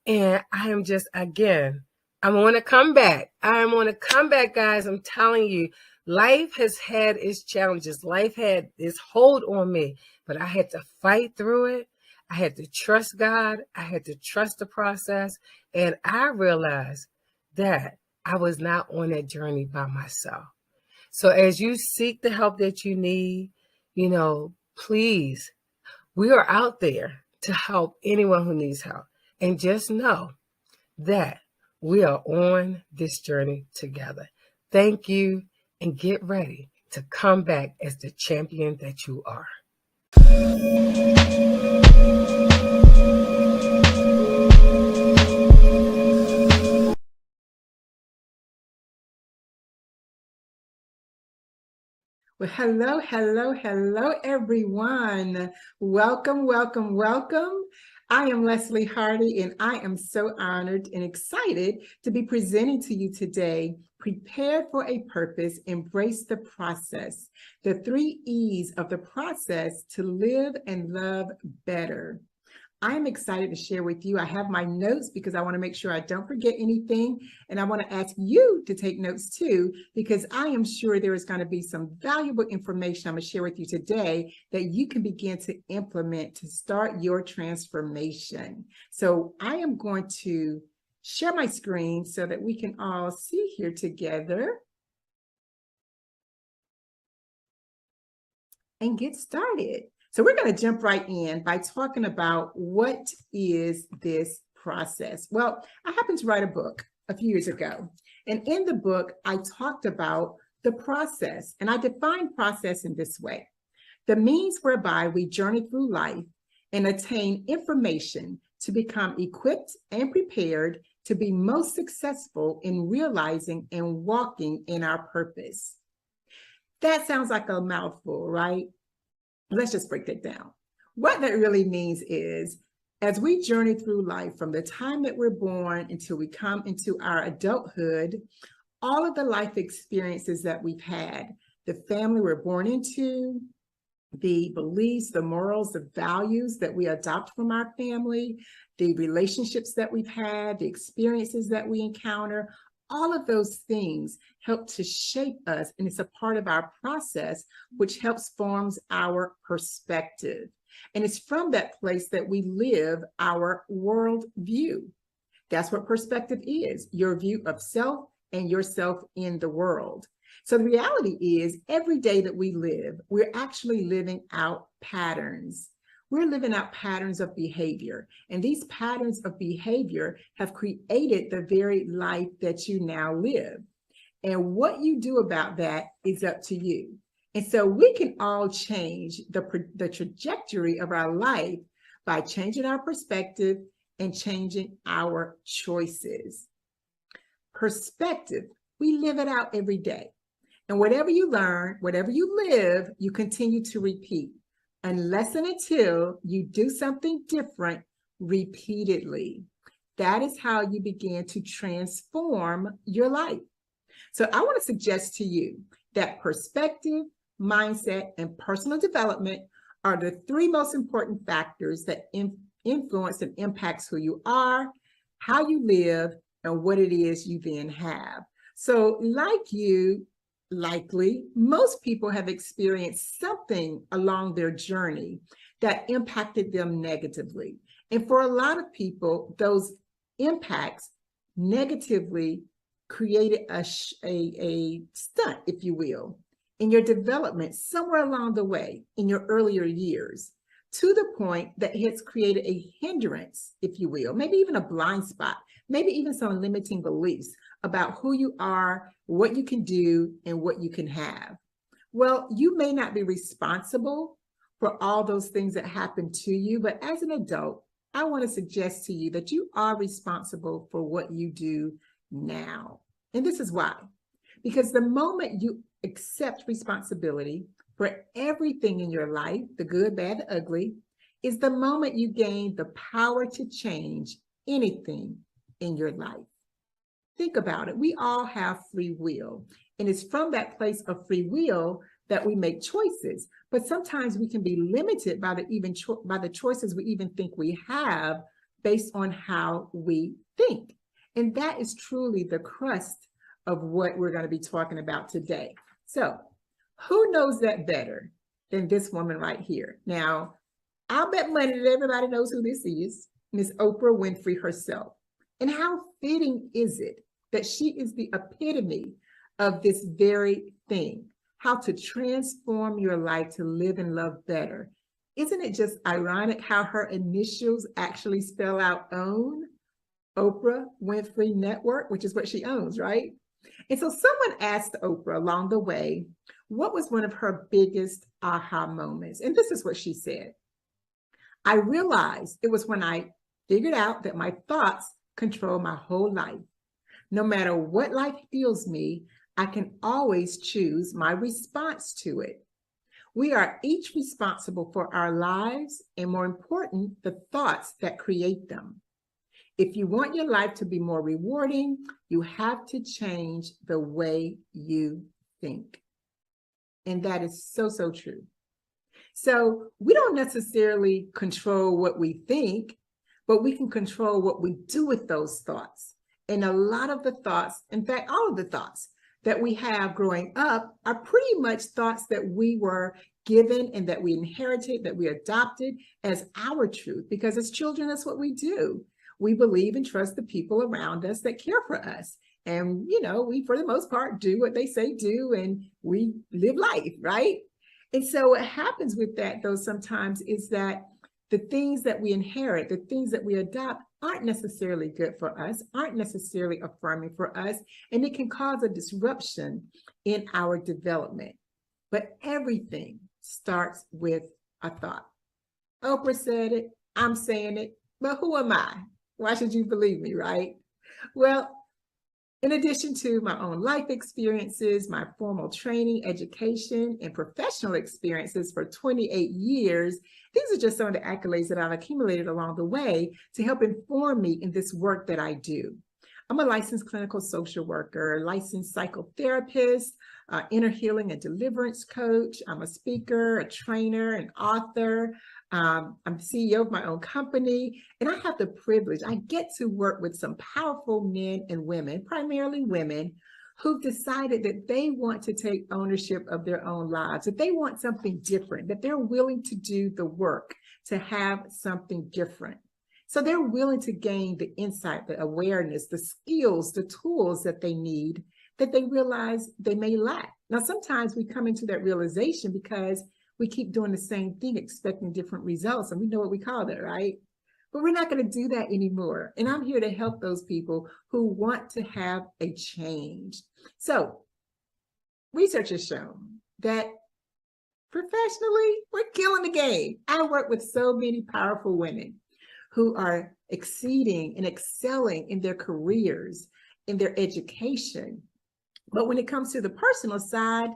And I am just, again, I'm on a comeback. I'm on a comeback, guys. I'm telling you, life has had its challenges. Life had its hold on me, but I had to fight through it. I had to trust God. I had to trust the process. And I realized that I was not on that journey by myself. So as you seek the help that you need, you know, please, we are out there to help anyone who needs help. And just know that we are on this journey together. Thank you, and get ready to come back as the champion that you are. Well, hello, hello, hello, everyone. Welcome, welcome, welcome. I am Leslie Hardy, and I am so honored and excited to be presenting to you today. Prepare for a purpose, embrace the process. The 3 E's of the process to live and love better. I'm excited to share with you. I have my notes because I want to make sure I don't forget anything. And I want to ask you to take notes too, because I am sure there is going to be some valuable information I'm going to share with you today that you can begin to implement to start your transformation. So I am going to share my screen so that we can all see here together and get started. So we're going to jump right in by talking about what is this process? Well, I happened to write a book a few years ago. And in the book, I talked about the process. And I defined process in this way: the means whereby we journey through life and attain information to become equipped and prepared to be most successful in realizing and walking in our purpose. That sounds like a mouthful, right? Let's just break that down. What that really means is, as we journey through life from the time that we're born until we come into our adulthood, all of the life experiences that we've had, the family we're born into, the beliefs, the morals, the values that we adopt from our family, the relationships that we've had, the experiences that we encounter, all of those things help to shape us. And it's a part of our process, which helps forms our perspective. And it's from that place that we live our world view. That's what perspective is: your view of self and yourself in the world. So the reality is, every day that we live, we're actually living out patterns. We're living out patterns of behavior. And these patterns of behavior have created the very life that you now live. And what you do about that is up to you. And so we can all change the trajectory of our life by changing our perspective and changing our choices. Perspective, we live it out every day. And whatever you learn, whatever you live, you continue to repeat, unless and until you do something different repeatedly. That is how you begin to transform your life. So I want to suggest to you that perspective, mindset, and personal development are the three most important factors that influence and impacts who you are, how you live, and what it is you then have. So like you, likely, most people have experienced something along their journey that impacted them negatively. And for a lot of people, those impacts negatively created a stunt, if you will, in your development somewhere along the way in your earlier years, to the point that it's created a hindrance, if you will, maybe even a blind spot, maybe even some limiting beliefs about who you are, what you can do, and what you can have. Well, you may not be responsible for all those things that happen to you, but as an adult, I want to suggest to you that you are responsible for what you do now. And this is why. Because the moment you accept responsibility for everything in your life, the good, bad, the ugly, is the moment you gain the power to change anything in your life. Think about it. We all have free will. And it's from that place of free will that we make choices. But sometimes we can be limited by the choices we even think we have based on how we think. And that is truly the crust of what we're going to be talking about today. So who knows that better than this woman right here? Now, I'll bet money that everybody knows who this is, Miss Oprah Winfrey herself. And how fitting is it that she is the epitome of this very thing, how to transform your life to live and love better. Isn't it just ironic how her initials actually spell out OWN, Oprah Winfrey Network, which is what she owns, right? And so someone asked Oprah along the way, what was one of her biggest aha moments? And this is what she said: I realized it was when I figured out that my thoughts control my whole life. No matter what life feels me, I can always choose my response to it. We are each responsible for our lives, and more important, the thoughts that create them. If you want your life to be more rewarding, you have to change the way you think. And that is so, so true. So we don't necessarily control what we think, but we can control what we do with those thoughts. And a lot of the thoughts, in fact, all of the thoughts that we have growing up are pretty much thoughts that we were given and that we inherited, that we adopted as our truth. Because as children, that's what we do. We believe and trust the people around us that care for us. And, you know, we, for the most part, do what they say do, and we live life, right? And so what happens with that, though, sometimes is that the things that we inherit, the things that we adopt aren't necessarily good for us, aren't necessarily affirming for us, and it can cause a disruption in our development. But everything starts with a thought. Oprah said it, I'm saying it, but who am I? Why should you believe me, right? Well, in addition to my own life experiences, my formal training, education, and professional experiences for 28 years, these are just some of the accolades that I've accumulated along the way to help inform me in this work that I do. I'm a licensed clinical social worker, licensed psychotherapist, inner healing and deliverance coach. I'm a speaker, a trainer, an author. I'm CEO of my own company, and I have the privilege, I get to work with some powerful men and women, primarily women, who've decided that they want to take ownership of their own lives, that they want something different, that they're willing to do the work to have something different. So they're willing to gain the insight, the awareness, the skills, the tools that they need, that they realize they may lack. Now, sometimes we come into that realization because we keep doing the same thing, expecting different results. And we know what we call that, right? But we're not going to do that anymore. And I'm here to help those people who want to have a change. So research has shown that professionally, we're killing the game. I work with so many powerful women who are exceeding and excelling in their careers, in their education. But when it comes to the personal side,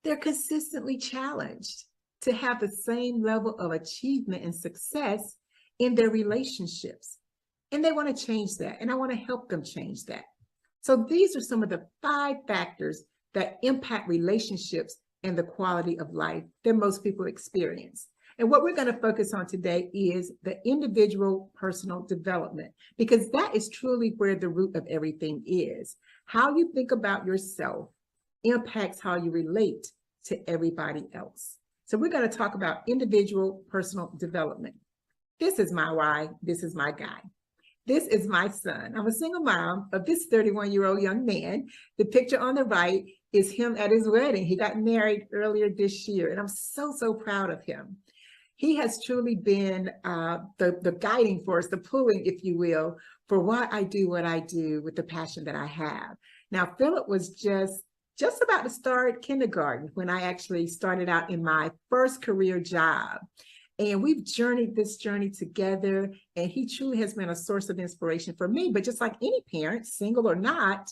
they're consistently challenged to have the same level of achievement and success in their relationships. And they want to change that. And I want to help them change that. So these are some of the 5 factors that impact relationships and the quality of life that most people experience. And what we're going to focus on today is the individual personal development, because that is truly where the root of everything is. How you think about yourself impacts how you relate to everybody else. So we're going to talk about individual personal development. This is my why. This is my guy. This is my son. I'm a single mom of this 31-year-old young man. The picture on the right is him at his wedding. He got married earlier this year, and I'm so, so proud of him. He has truly been the guiding force, the pulling, if you will, for why I do what I do with the passion that I have. Now, Philip was just about to start kindergarten when I actually started out in my first career job. And we've journeyed this journey together, and he truly has been a source of inspiration for me. But just like any parent, single or not,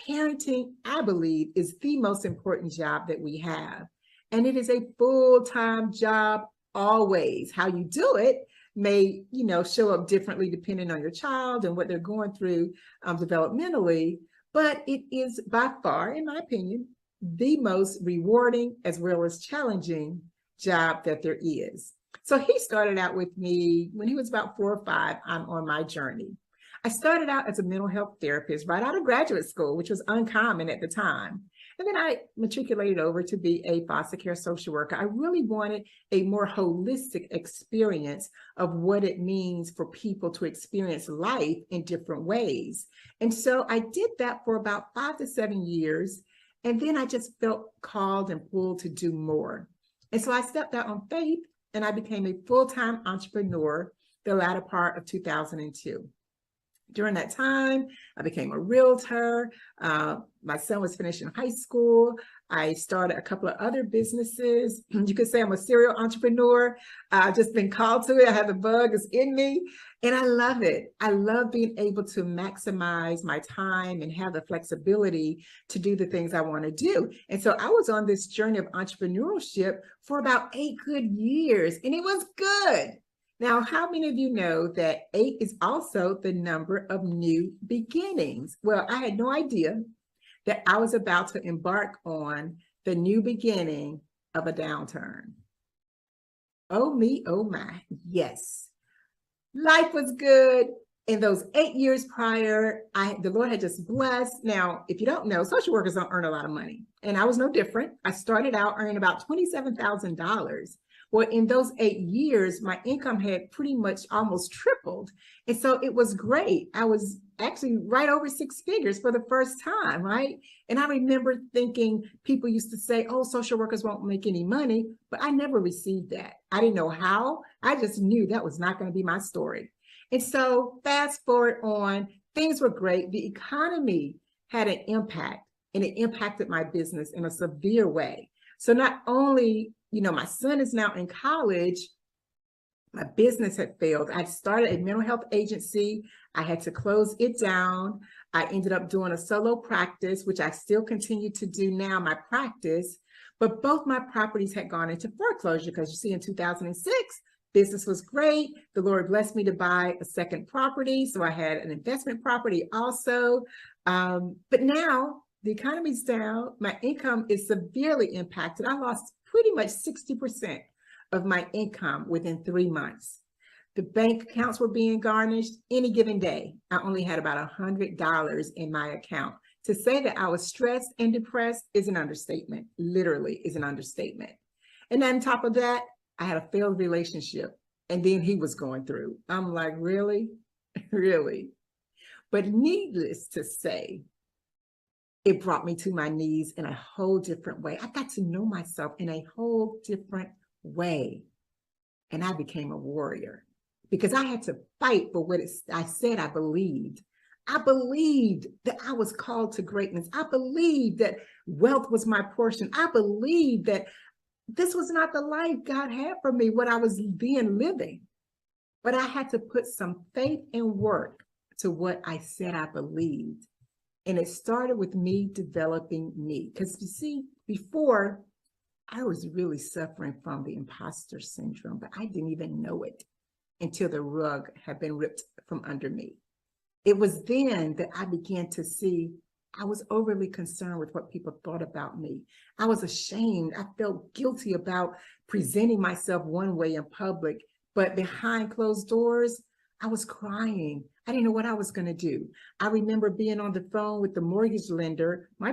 parenting, I believe, is the most important job that we have. And it is a full-time job always. How you do it may, show up differently depending on your child and what they're going through developmentally. But it is by far, in my opinion, the most rewarding as well as challenging job that there is. So he started out with me when he was about 4 or 5. I'm on my journey. I started out as a mental health therapist right out of graduate school, which was uncommon at the time. And then I matriculated over to be a foster care social worker. I really wanted a more holistic experience of what it means for people to experience life in different ways. And so I did that for about 5 to 7 years. And then I just felt called and pulled to do more. And so I stepped out on faith, and I became a full-time entrepreneur the latter part of 2002. During that time, I became a realtor. My son was finishing high school. I started a couple of other businesses. You could say I'm a serial entrepreneur. I've just been called to it. I have the bug, it's in me, and I love it. I love being able to maximize my time and have the flexibility to do the things I want to do. And so I was on this journey of entrepreneurship for about 8 good years, and it was good. Now, how many of you know that 8 is also the number of new beginnings? Well, I had no idea that I was about to embark on the new beginning of a downturn. Oh me, oh my, yes. Life was good. In those 8 years prior, the Lord had just blessed. Now, if you don't know, social workers don't earn a lot of money. And I was no different. I started out earning about $27,000. Well, in those 8 years, my income had pretty much almost tripled. And so it was great. I was actually right over 6 figures for the first time, right? And I remember thinking, people used to say, oh, social workers won't make any money, but I never received that. I didn't know how. I just knew that was not going to be my story. And so fast forward on, things were great. The economy had an impact, and it impacted my business in a severe way. So not only, my son is now in college, my business had failed. I started a mental health agency. I had to close it down. I ended up doing a solo practice, which I still continue to do now, my practice. But both my properties had gone into foreclosure because you see, in 2006, business was great. The Lord blessed me to buy a second property. So I had an investment property also. But now the economy's down. My income is severely impacted. I lost pretty much 60% of my income within 3 months. The bank accounts were being garnished any given day. I only had about $100 in my account. To say that I was stressed and depressed is an understatement, literally is an understatement. And then on top of that, I had a failed relationship, and then he was going through. I'm like, really? Really? But needless to say, it brought me to my knees in a whole different way. I got to know myself in a whole different way. And I became a warrior because I had to fight for what I said I believed. I believed that I was called to greatness. I believed that wealth was my portion. I believed that this was not the life God had for me, what I was being living. But I had to put some faith and work to what I said I believed. And it started with me developing me. Because you see, before, I was really suffering from the imposter syndrome, but I didn't even know it until the rug had been ripped from under me. It was then that I began to see I was overly concerned with what people thought about me. I was ashamed. I felt guilty about presenting myself one way in public, but behind closed doors, I was crying. I didn't know what I was going to do. I remember being on the phone with the mortgage lender. Both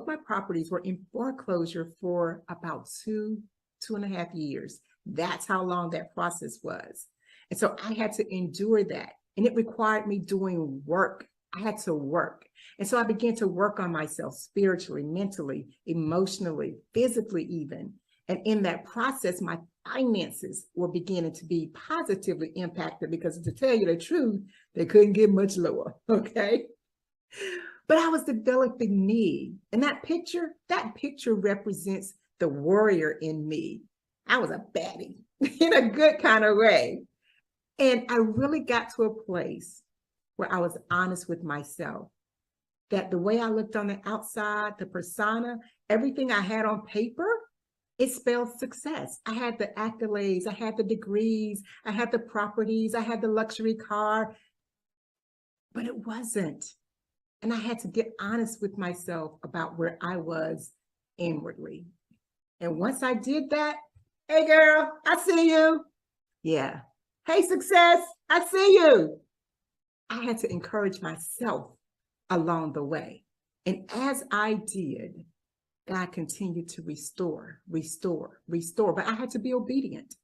my properties were in foreclosure for about 2.5 years. That's how long that process was. And so I had to endure that. And it required me doing work. I had to work. And so I began to work on myself spiritually, mentally, emotionally, physically even. And in that process, my finances were beginning to be positively impacted because, to tell you the truth, they couldn't get much lower, okay? But I was developing me. And that picture represents the warrior in me. I was a baddie in a good kind of way. And I really got to a place where I was honest with myself, that the way I looked on the outside, the persona, everything I had on paper, it spelled success. I had the accolades, I had the degrees, I had the properties, I had the luxury car, but it wasn't. And I had to get honest with myself about where I was inwardly. And once I did that, hey girl, I see you. Yeah. Hey success, I see you. I had to encourage myself along the way. And as I did, God continued to restore. But I had to be obedient.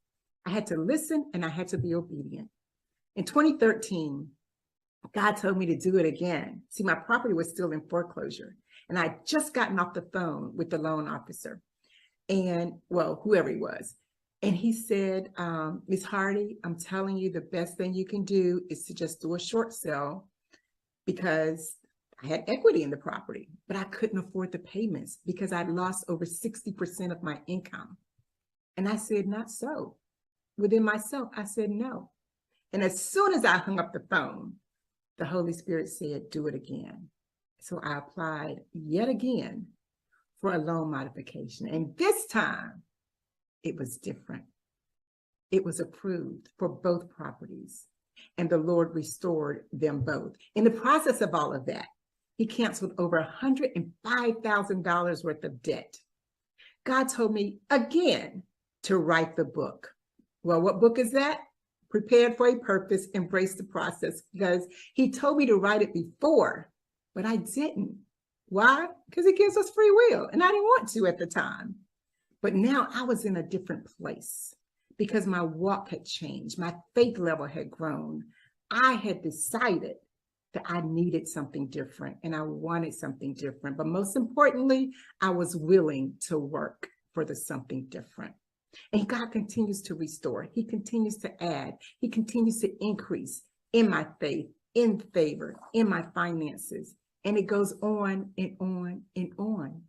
I had to listen and I had to be obedient. In 2013, God told me to do it again. See, my property was still in foreclosure. And I'd just gotten off the phone with the loan officer and, well, whoever he was. And he said, Ms. Hardy, I'm telling you, the best thing you can do is to just do a short sale, because I had equity in the property, but I couldn't afford the payments because I'd lost over 60% of my income. And I said, not so. Within myself, I said no. And as soon as I hung up the phone, the Holy Spirit said, do it again. So I applied yet again for a loan modification. And this time, it was different. It was approved for both properties, and the Lord restored them both. In the process of all of that, he canceled over $105,000 worth of debt. God told me again to write the book. Well, what book is that? Prepared for a Purpose, Embrace the Process, because he told me to write it before, but I didn't. Why? Because he gives us free will, and I didn't want to at the time. But now I was in a different place because my walk had changed. My faith level had grown. I had decided that I needed something different and I wanted something different. But most importantly, I was willing to work for the something different. And God continues to restore. He continues to add. He continues to increase in my faith, in favor, in my finances. And it goes on and on and on.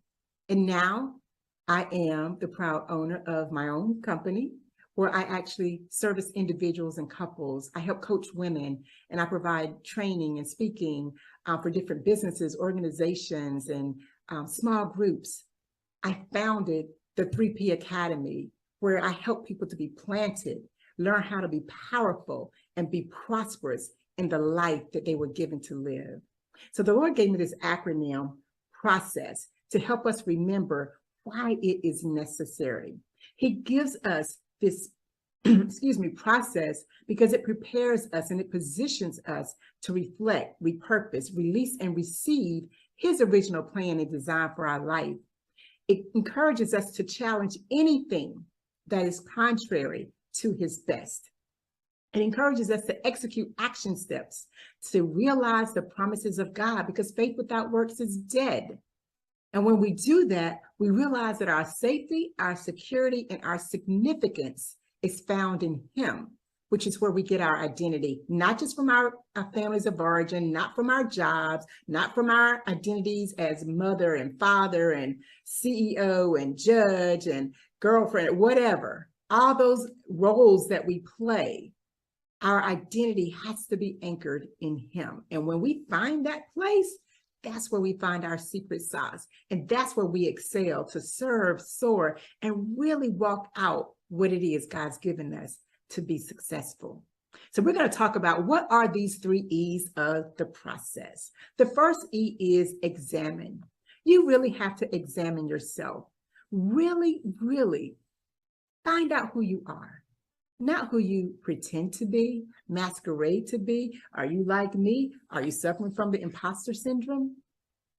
And now I am the proud owner of my own company where I actually service individuals and couples. I help coach women, and I provide training and speaking for different businesses, organizations, and small groups. I founded the 3P Academy, where I help people to be planted, learn how to be powerful, and be prosperous in the life that they were given to live. So the Lord gave me this acronym, process, to help us remember why it is necessary. He gives us this process because it prepares us and it positions us to reflect, repurpose, release, and receive his original plan and design for our life. It encourages us to challenge anything that is contrary to his best. It encourages us to execute action steps to realize the promises of God, because faith without works is dead. And when we do that, we realize that our safety, our security, and our significance is found in him, which is where we get our identity, not just from our families of origin, not from our jobs, not from our identities as mother and father and CEO and judge and girlfriend, whatever. All those roles that we play, our identity has to be anchored in him. And when we find that place, that's where we find our secret sauce. And that's where we excel to serve, soar, and really walk out what it is God's given us to be successful. So we're going to talk about what are these 3 E's of the process. The first E is examine. You really have to examine yourself. Really, really find out who you are. Not who you pretend to be, masquerade to be. Are you like me? Are you suffering from the imposter syndrome?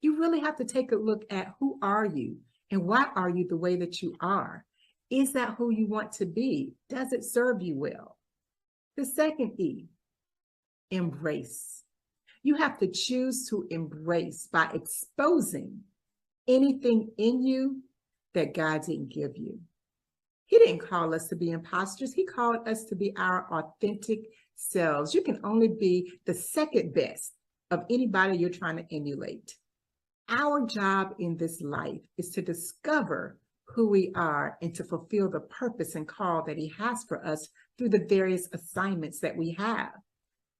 You really have to take a look at who are you and why are you the way that you are? Is that who you want to be? Does it serve you well? The second E, embrace. You have to choose to embrace by exposing anything in you that God didn't give you. He didn't call us to be imposters. He called us to be our authentic selves. You can only be the second best of anybody you're trying to emulate. Our job in this life is to discover who we are and to fulfill the purpose and call that he has for us through the various assignments that we have.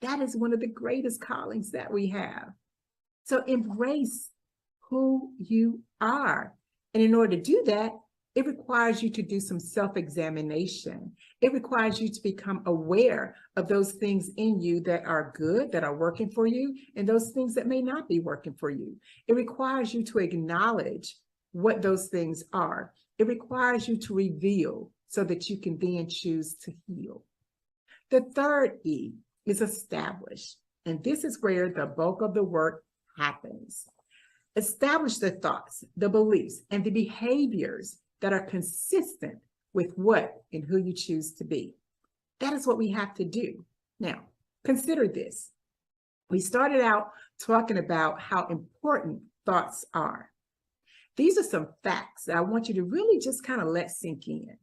That is one of the greatest callings that we have. So embrace who you are. And in order to do that, it requires you to do some self-examination. It requires you to become aware of those things in you that are good, that are working for you, and those things that may not be working for you. It requires you to acknowledge what those things are. It requires you to reveal so that you can then choose to heal. The third E is establish. And this is where the bulk of the work happens. Establish the thoughts, the beliefs, and the behaviors that are consistent with what and who you choose to be. That is what we have to do. Now, consider this. We started out talking about how important thoughts are. These are some facts that I want you to really just kind of let sink in,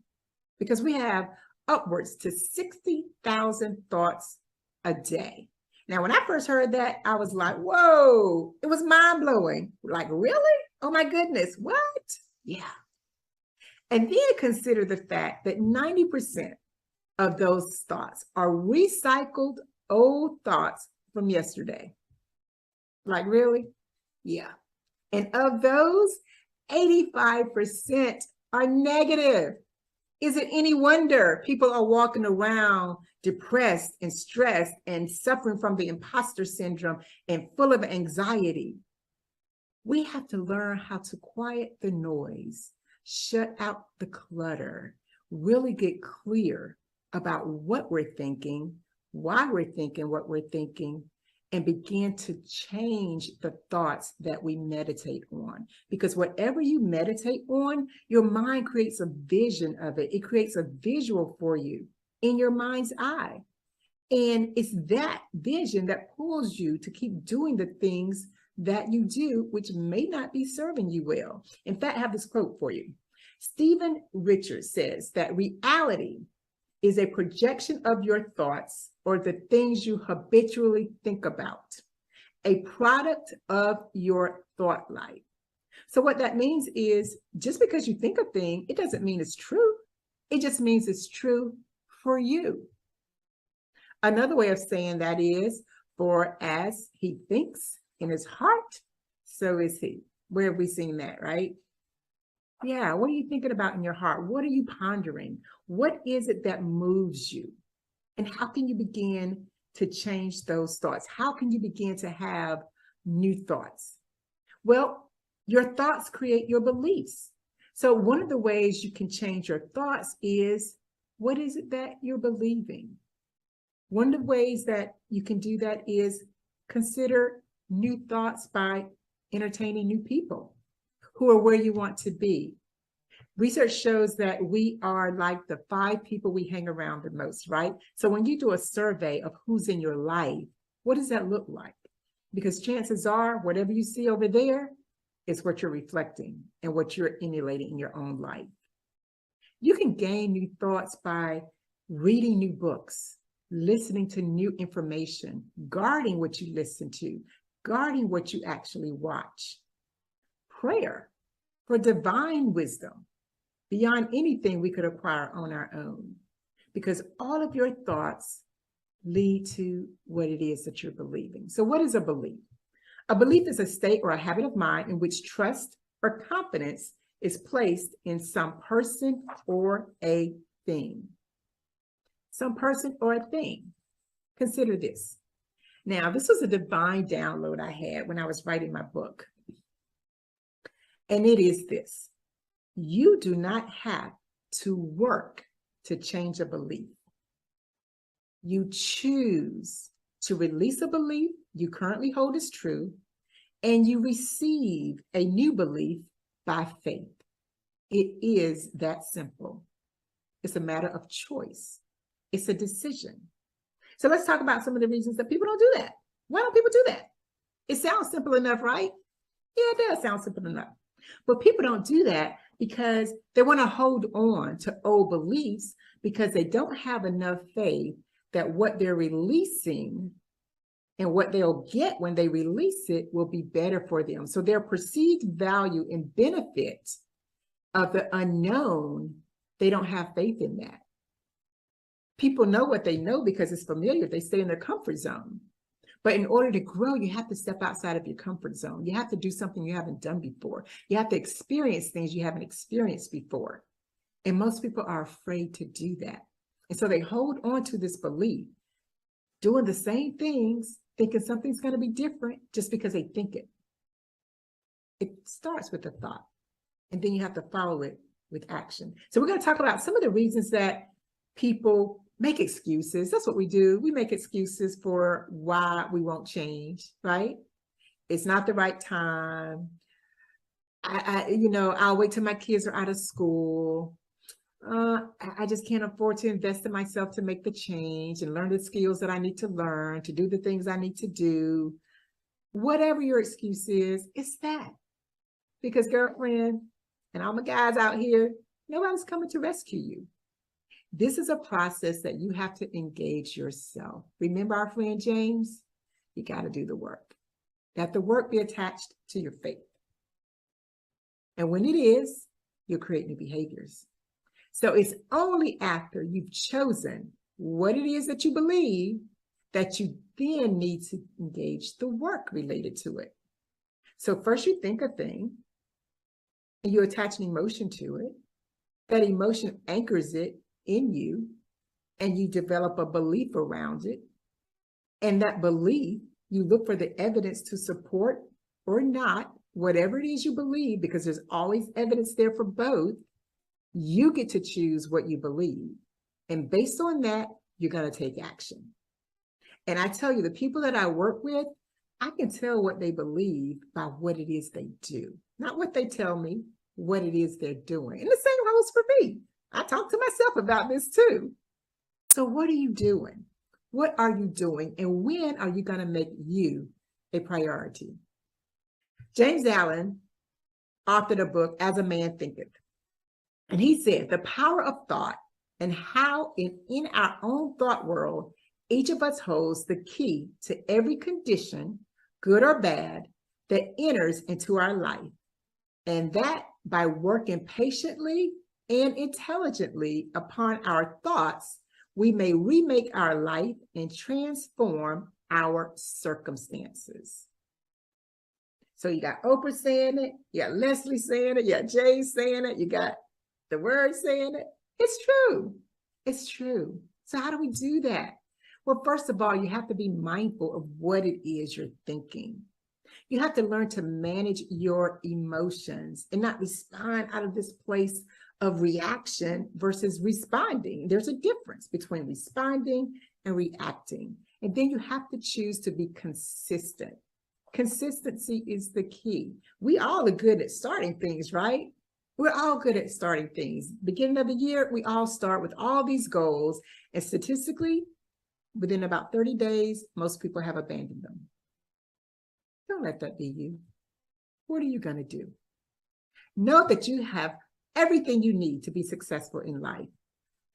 because we have upwards to 60,000 thoughts a day. Now, when I first heard that, I was like, whoa, it was mind blowing. Like, really? Oh my goodness, what? Yeah. And then consider the fact that 90% of those thoughts are recycled old thoughts from yesterday. Like, really? Yeah. And of those, 85% are negative. Is it any wonder people are walking around depressed and stressed and suffering from the imposter syndrome and full of anxiety? We have to learn how to quiet the noise, shut out the clutter, really get clear about what we're thinking, why we're thinking what we're thinking, and begin to change the thoughts that we meditate on. Because whatever you meditate on, your mind creates a vision of it. It creates a visual for you in your mind's eye. And it's that vision that pulls you to keep doing the things that you do, which may not be serving you well. In fact, I have this quote for you. Stephen Richards says that reality is a projection of your thoughts or the things you habitually think about, a product of your thought life. So what that means is just because you think a thing, it doesn't mean it's true. It just means it's true for you. Another way of saying that is, for as he thinks in his heart, so is he. Where have we seen that, right? Yeah, what are you thinking about in your heart? What are you pondering? What is it that moves you? And how can you begin to change those thoughts? How can you begin to have new thoughts? Well, your thoughts create your beliefs. So one of the ways you can change your thoughts is, what is it that you're believing? One of the ways that you can do that is consider new thoughts by entertaining new people who are where you want to be. Research shows that we are like the 5 people we hang around the most, right? So when you do a survey of who's in your life, what does that look like? Because chances are, whatever you see over there is what you're reflecting and what you're emulating in your own life. You can gain new thoughts by reading new books, listening to new information, guarding what you listen to, guarding what you actually watch. Prayer for divine wisdom beyond anything we could acquire on our own, because all of your thoughts lead to what it is that you're believing. So what is a belief? A belief is a state or a habit of mind in which trust or confidence is placed in some person or a thing. Some person or a thing. Consider this. Now, this was a divine download I had when I was writing my book. And it is this: you do not have to work to change a belief. You choose to release a belief you currently hold as true, and you receive a new belief by faith. It is that simple. It's a matter of choice. It's a decision. So let's talk about some of the reasons that people don't do that. Why don't people do that? It sounds simple enough, right? Yeah, it does sound simple enough. But people don't do that because they want to hold on to old beliefs because they don't have enough faith that what they're releasing and what they'll get when they release it will be better for them. So their perceived value and benefit of the unknown, they don't have faith in that. People know what they know because it's familiar. They stay in their comfort zone. But in order to grow, you have to step outside of your comfort zone. You have to do something you haven't done before. You have to experience things you haven't experienced before. And most people are afraid to do that. And so they hold on to this belief, doing the same things, thinking something's going to be different just because they think it. It starts with a thought, and then you have to follow it with action. So we're going to talk about some of the reasons that people make excuses. That's what we do. We make excuses for why we won't change, right? It's not the right time. I'll wait till my kids are out of school. I just can't afford to invest in myself to make the change and learn the skills that I need to learn, to do the things I need to do. Whatever your excuse is, it's that. Because girlfriend, and all my guys out here, nobody's coming to rescue you. This is a process that you have to engage yourself. Remember our friend James? You got to do the work. Let the work be attached to your faith. And when it is, you'll create new behaviors. So it's only after you've chosen what it is that you believe that you then need to engage the work related to it. So first you think a thing, and you attach an emotion to it. That emotion anchors it in you, and you develop a belief around it. And that belief, you look for the evidence to support or not, whatever it is you believe, because there's always evidence there for both. You get to choose what you believe. And based on that, you're going to take action. And I tell you, the people that I work with, I can tell what they believe by what it is they do, not what they tell me, what it is they're doing. And the same holds for me. I talk to myself about this too. So what are you doing? What are you doing? And when are you going to make you a priority? James Allen authored a book, As a Man Thinketh. And he said, the power of thought and how in our own thought world, each of us holds the key to every condition, good or bad, that enters into our life. And that by working patiently and intelligently upon our thoughts, we may remake our life and transform our circumstances. So you got Oprah saying it, you got Leslie saying it, you got Jay saying it, you got the Word saying it. It's true. It's true. So how do we do that? Well, first of all, you have to be mindful of what it is you're thinking. You have to learn to manage your emotions and not respond out of this place of reaction versus responding. There's a difference between responding and reacting. And then you have to choose to be consistent. Consistency is the key. We all are good at starting things, right? We're all good at starting things. Beginning of the year, we all start with all these goals, and statistically, within about 30 days, most people have abandoned them. Don't let that be you. What are you going to do? Know that you have everything you need to be successful in life.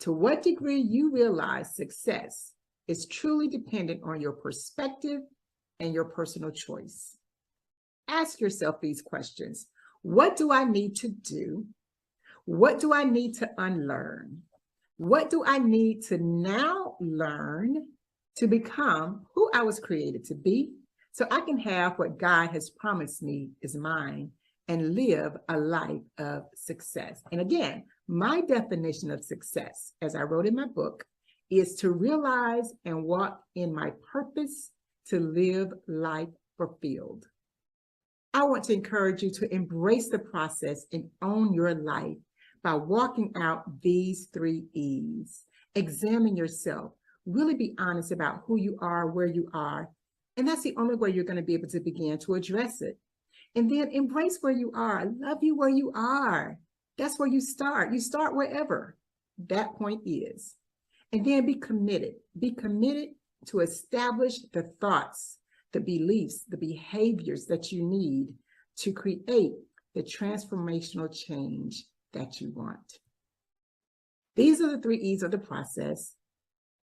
To what degree you realize success is truly dependent on your perspective and your personal choice. Ask yourself these questions. What do I need to do? What do I need to unlearn? What do I need to now learn to become who I was created to be, so I can have what God has promised me is mine and live a life of success? And again, my definition of success, as I wrote in my book, is to realize and walk in my purpose to live life fulfilled. I want to encourage you to embrace the process and own your life by walking out these 3 E's. Examine yourself. Really be honest about who you are, where you are. And that's the only way you're going to be able to begin to address it. And then embrace where you are. I love you where you are. That's where you start. You start wherever that point is. And then be committed. Be committed to establish the thoughts, the beliefs, the behaviors that you need to create the transformational change that you want. These are the 3 E's of the process.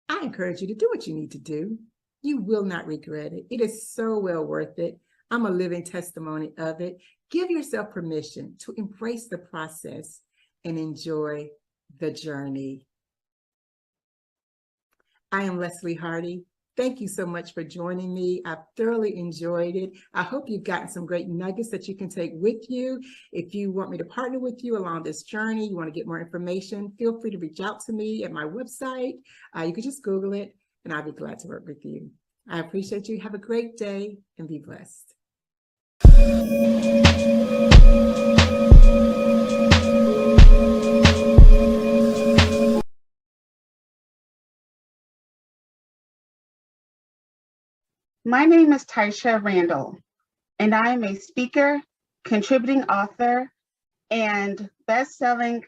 I encourage you to do what you need to do. You will not regret it. It is so well worth it. I'm a living testimony of it. Give yourself permission to embrace the process and enjoy the journey. I am Leslie Hardy. Thank you so much for joining me. I've thoroughly enjoyed it. I hope you've gotten some great nuggets that you can take with you. If you want me to partner with you along this journey, you want to get more information, feel free to reach out to me at my website. You can just Google it, and I'll be glad to work with you. I appreciate you. Have a great day and be blessed. My name is Taisha Randall, and I am a speaker, contributing author, and best-selling,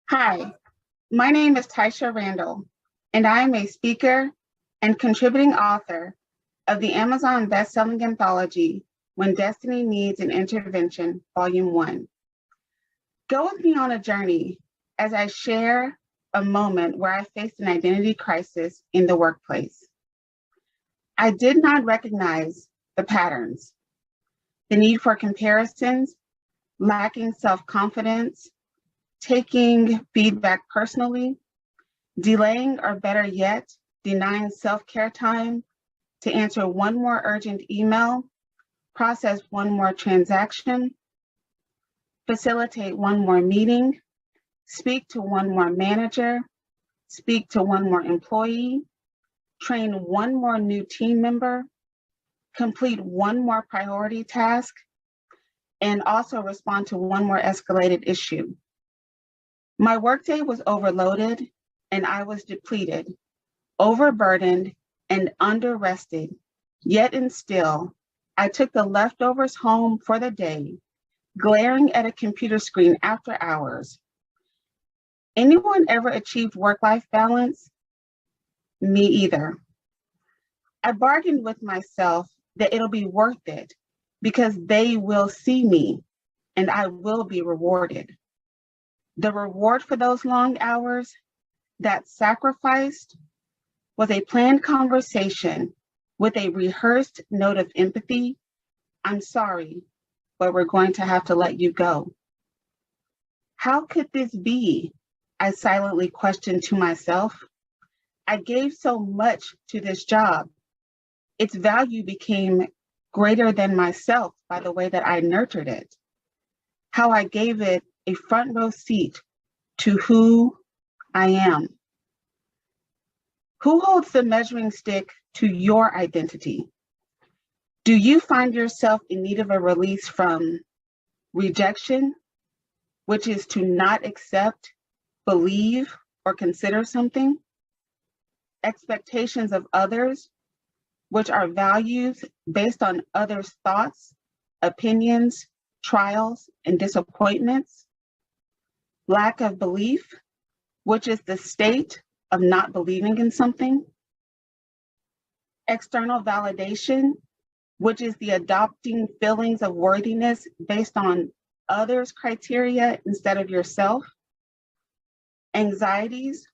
Hi, my name is Taisha Randall, and I am a speaker and contributing author of the Amazon best-selling anthology, When Destiny Needs an Intervention, Volume 1. Go with me on a journey as I share a moment where I faced an identity crisis in the workplace. I did not recognize the patterns, the need for comparisons, lacking self-confidence, taking feedback personally, delaying, or better yet, denying self-care time to answer one more urgent email, process one more transaction, facilitate one more meeting, speak to one more manager, speak to one more employee, train one more new team member, complete one more priority task, and also respond to one more escalated issue. My workday was overloaded and I was depleted, overburdened, and under-rested. Yet and still, I took the leftovers home for the day, glaring at a computer screen after hours. Anyone ever achieved work-life balance? Me either. I bargained with myself that it'll be worth it because they will see me and I will be rewarded. The reward for those long hours, that sacrificed, was a planned conversation with a rehearsed note of empathy. I'm sorry, but we're going to have to let you go. How could this be? I silently questioned to myself. I gave so much to this job. Its value became greater than myself by the way that I nurtured it. How I gave it a front row seat to who I am. Who holds the measuring stick to your identity? Do you find yourself in need of a release from rejection, which is to not accept, believe, or consider something? Expectations of others, which are values based on others' thoughts, opinions, trials, and disappointments? Lack of belief, which is the state of not believing in something? External validation, which is the adopting feelings of worthiness based on others' criteria instead of yourself? Anxieties,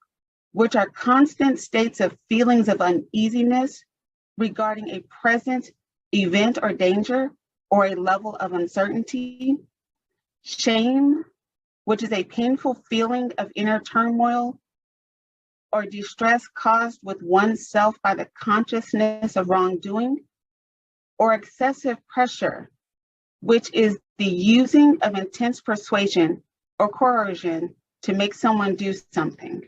which are constant states of feelings of uneasiness regarding a present event or danger or a level of uncertainty? Shame, which is a painful feeling of inner turmoil or distress caused with oneself by the consciousness of wrongdoing? Or excessive pressure, which is the using of intense persuasion or coercion to make someone do something?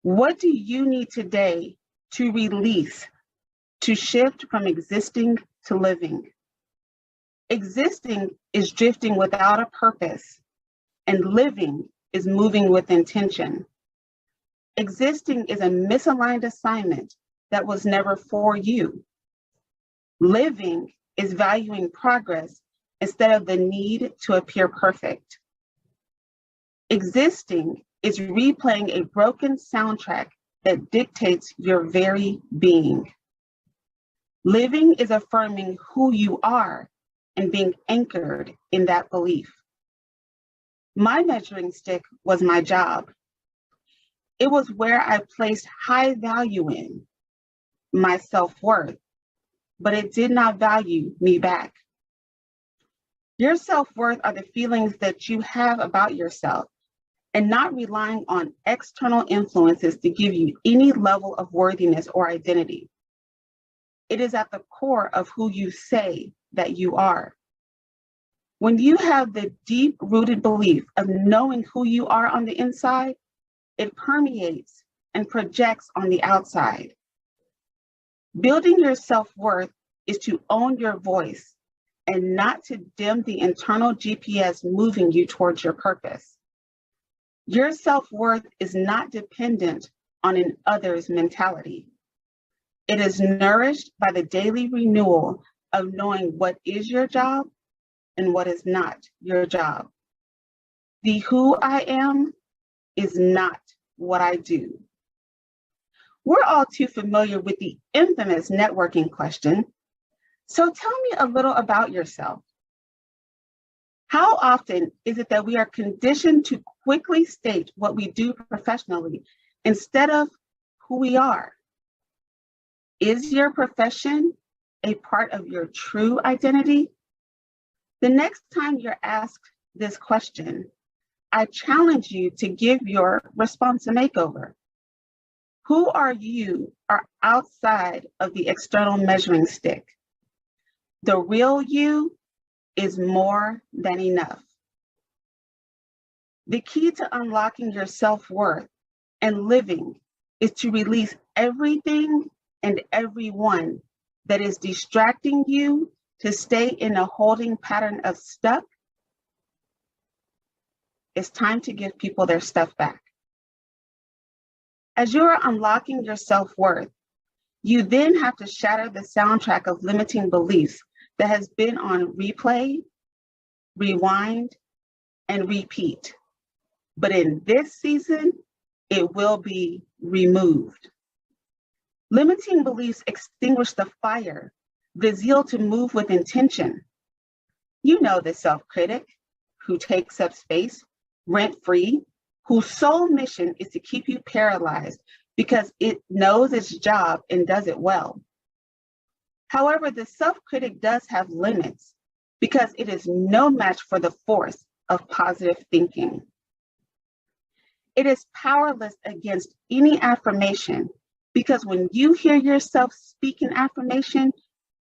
What do you need today to release, to shift from existing to living? Existing is drifting without a purpose, and living is moving with intention. Existing is a misaligned assignment that was never for you. Living is valuing progress instead of the need to appear perfect. Existing is replaying a broken soundtrack that dictates your very being. Living is affirming who you are and being anchored in that belief. My measuring stick was my job. It was where I placed high value in my self-worth, but it did not value me back. Your self-worth are the feelings that you have about yourself and not relying on external influences to give you any level of worthiness or identity. It is at the core of who you say that you are. When you have the deep-rooted belief of knowing who you are on the inside, it permeates and projects on the outside. Building your self-worth is to own your voice and not to dim the internal GPS moving you towards your purpose. Your self-worth is not dependent on an others mentality. It is nourished by the daily renewal of knowing what is your job and what is not your job. The who I am is not what I do. We're all too familiar with the infamous networking question. So tell me a little about yourself. How often is it that we are conditioned to quickly state what we do professionally instead of who we are? Is your profession a part of your true identity? The next time you're asked this question, I challenge you to give your response a makeover. Who are you are outside of the external measuring stick. The real you is more than enough. The key to unlocking your self-worth and living is to release everything and everyone that is distracting you to stay in a holding pattern of stuck. It's time to give people their stuff back. As you are unlocking your self-worth, you then have to shatter the soundtrack of limiting beliefs that has been on replay, rewind, and repeat. But in this season, it will be removed. Limiting beliefs extinguish the fire, the zeal to move with intention. You know the self-critic who takes up space rent-free, whose sole mission is to keep you paralyzed because it knows its job and does it well. However, the self-critic does have limits because it is no match for the force of positive thinking. It is powerless against any affirmation because when you hear yourself speak an affirmation,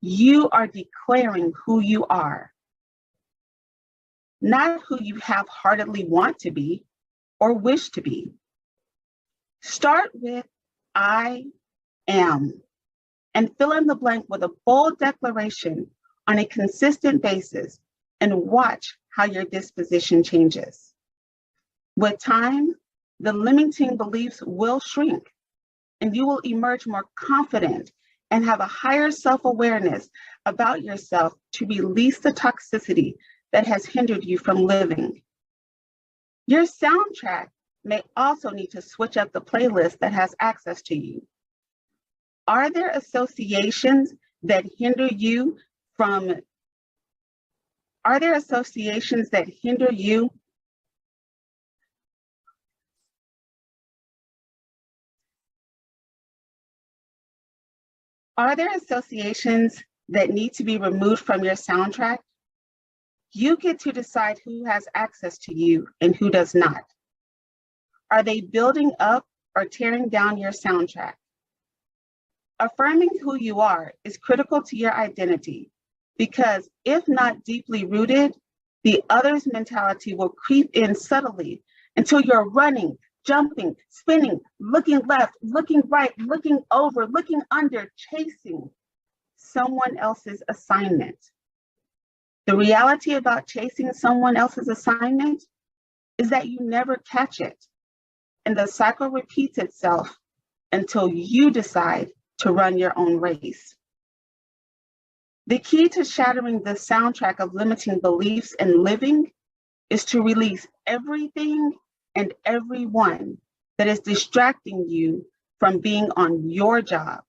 you are declaring who you are, not who you half-heartedly want to be or wish to be. Start with I am and fill in the blank with a bold declaration on a consistent basis and watch how your disposition changes. With time, the limiting beliefs will shrink and you will emerge more confident and have a higher self-awareness about yourself to release the toxicity that has hindered you from living. Your soundtrack may also need to switch up the playlist that has access to you. Are there associations that hinder you from, are there associations that hinder you Are there associations that need to be removed from your soundtrack? You get to decide who has access to you and who does not. Are they building up or tearing down your soundtrack? Affirming who you are is critical to your identity because if not deeply rooted, the other's mentality will creep in subtly until you're running, jumping, spinning, looking left, looking right, looking over, looking under, chasing someone else's assignment. The reality about chasing someone else's assignment is that you never catch it, and the cycle repeats itself until you decide to run your own race. The key to shattering the soundtrack of limiting beliefs and living is to release everything and everyone that is distracting you from being on your job,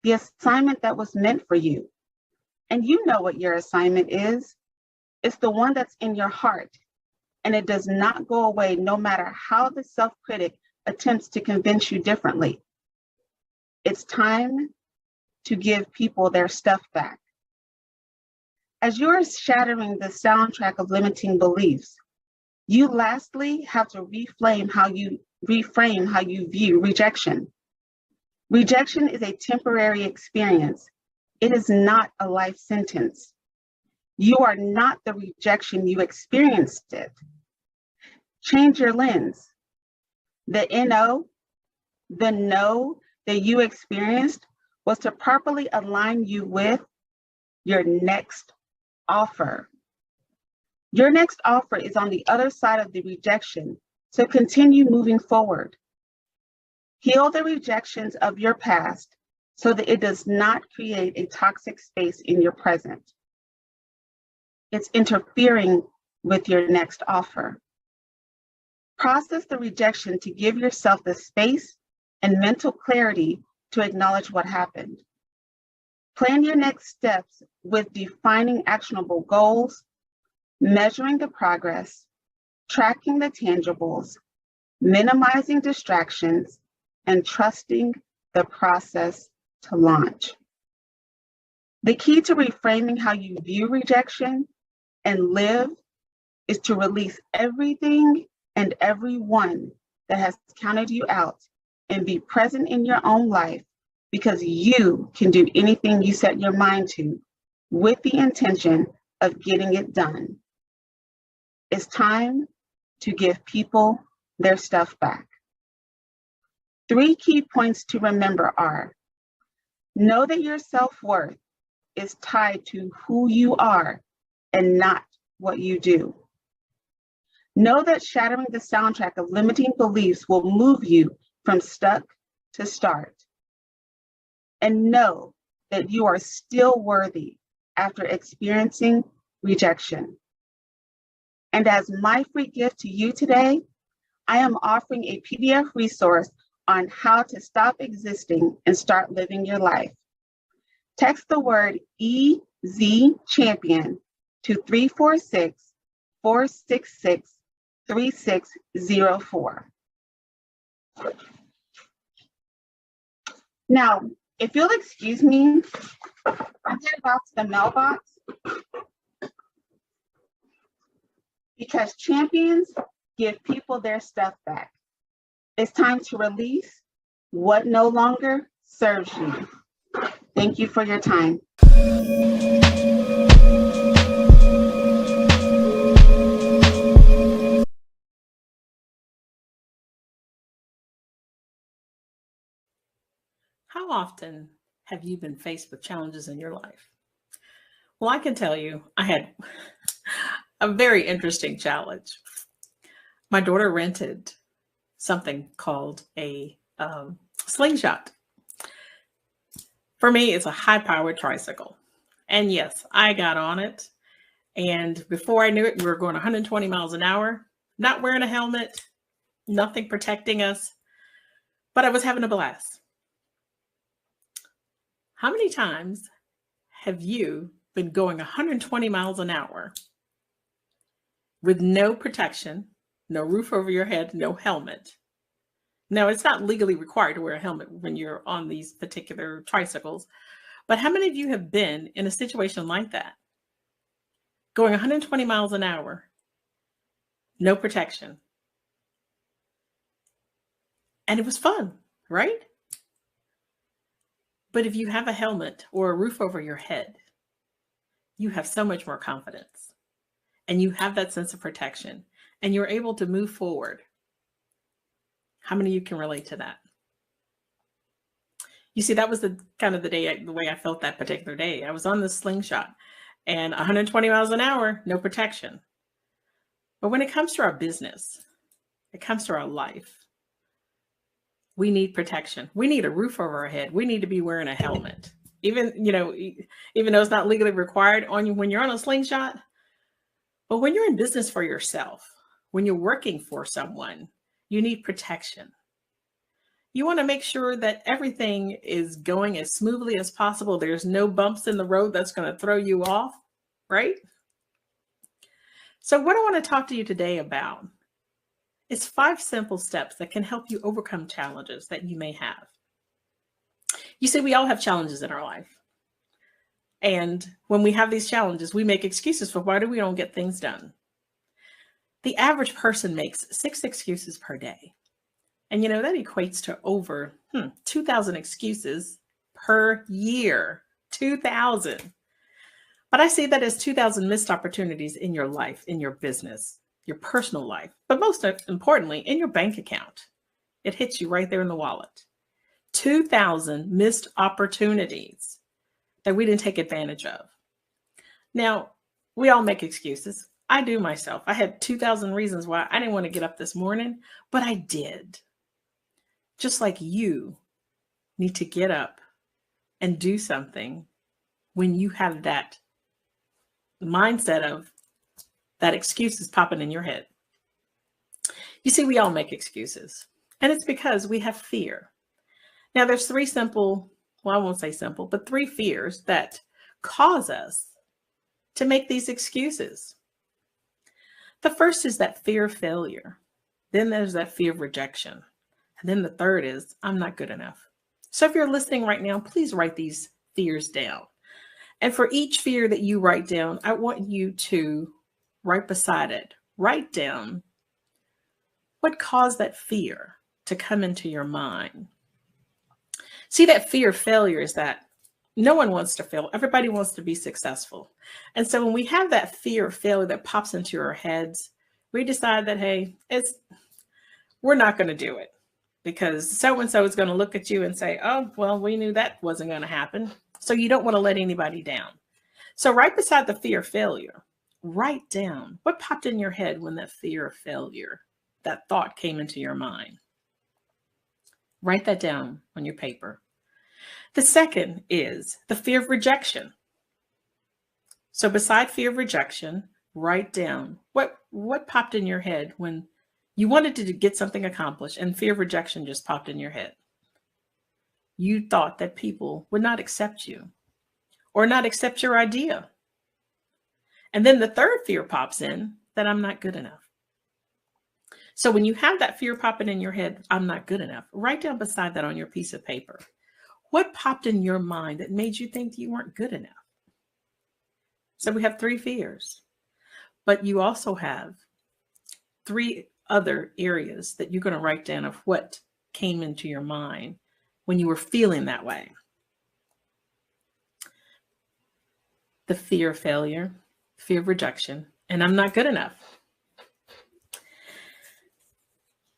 the assignment that was meant for you. And you know what your assignment is. It's the one that's in your heart, and it does not go away no matter how the self-critic attempts to convince you differently. It's time to give people their stuff back. As you're shattering the soundtrack of limiting beliefs, you lastly have to reframe how you view rejection. Rejection is a temporary experience. It is not a life sentence. You are not the rejection, you experienced it. Change your lens. The no that you experienced was to properly align you with your next offer. Your next offer is on the other side of the rejection, so continue moving forward. Heal the rejections of your past so that it does not create a toxic space in your present. It's interfering with your next offer. Process the rejection to give yourself the space and mental clarity to acknowledge what happened. Plan your next steps with defining actionable goals, measuring the progress, tracking the tangibles, minimizing distractions, and trusting the process to launch. The key to reframing how you view rejection and live is to release everything and everyone that has counted you out and be present in your own life because you can do anything you set your mind to with the intention of getting it done. It's time to give people their stuff back. 3 key points to remember are: know that your self-worth is tied to who you are and not what you do. Know that shattering the soundtrack of limiting beliefs will move you from stuck to start. And know that you are still worthy after experiencing rejection. And as my free gift to you today, I am offering a PDF resource on how to stop existing and start living your life. Text the word EZ Champion to 346-466-3604. Now, if you'll excuse me, I'm headed out to the mailbox because champions give people their stuff back. It's time to release what no longer serves you. Thank you for your time. How often have you been faced with challenges in your life? Well, I can tell you, I had a very interesting challenge. My daughter rented something called a slingshot. For me, it's a high-powered tricycle. And yes, I got on it. And before I knew it, we were going 120 miles an hour, not wearing a helmet, nothing protecting us, but I was having a blast. How many times have you been going 120 miles an hour with no protection, no roof over your head, no helmet? Now, it's not legally required to wear a helmet when you're on these particular tricycles, but how many of you have been in a situation like that? Going 120 miles an hour, no protection. And it was fun, right? But if you have a helmet or a roof over your head, you have so much more confidence and you have that sense of protection and you're able to move forward. How many of you can relate to that? You see, that was the way I felt that particular day. I was on the slingshot and 120 miles an hour, no protection. But when it comes to our business, it comes to our life, we need protection. We need a roof over our head. We need to be wearing a helmet. Even though it's not legally required on you when you're on a slingshot, but when you're in business for yourself, when you're working for someone, you need protection. You want to make sure that everything is going as smoothly as possible. There's no bumps in the road that's going to throw you off, right? So what I want to talk to you today about is 5 simple steps that can help you overcome challenges that you may have. You see, we all have challenges in our life. And when we have these challenges, we make excuses for why we don't get things done. The average person makes 6 excuses per day. And that equates to over 2,000 excuses per year, 2,000. But I see that as 2,000 missed opportunities in your life, in your business, your personal life, but most importantly, in your bank account. It hits you right there in the wallet. 2,000 missed opportunities that we didn't take advantage of. Now, we all make excuses. I do myself. I had 2,000 reasons why I didn't want to get up this morning, but I did. Just like you need to get up and do something when you have that mindset of that excuse is popping in your head. You see, we all make excuses, and it's because we have fear. Now, there's 3 simple, well, I won't say simple, but 3 fears that cause us to make these excuses. The first is that fear of failure. Then there's that fear of rejection. And then the third is, I'm not good enough. So if you're listening right now, please write these fears down. And for each fear that you write down, I want you to, right beside it, write down what caused that fear to come into your mind. See, that fear of failure is that no one wants to fail. Everybody wants to be successful. And so when we have that fear of failure that pops into our heads, we decide that, hey, we're not going to do it because so-and-so is going to look at you and say, oh, well, we knew that wasn't going to happen. So you don't want to let anybody down. So right beside the fear of failure, write down what popped in your head when that fear of failure, that thought came into your mind. Write that down on your paper. The second is the fear of rejection. So beside fear of rejection, write down what popped in your head when you wanted to get something accomplished and fear of rejection just popped in your head. You thought that people would not accept you or not accept your idea. And then the third fear pops in, that I'm not good enough. So when you have that fear popping in your head, I'm not good enough, write down beside that on your piece of paper. What popped in your mind that made you think you weren't good enough? So we have 3 fears, but you also have 3 other areas that you're going to write down of what came into your mind when you were feeling that way. The fear of failure, fear of rejection, and I'm not good enough.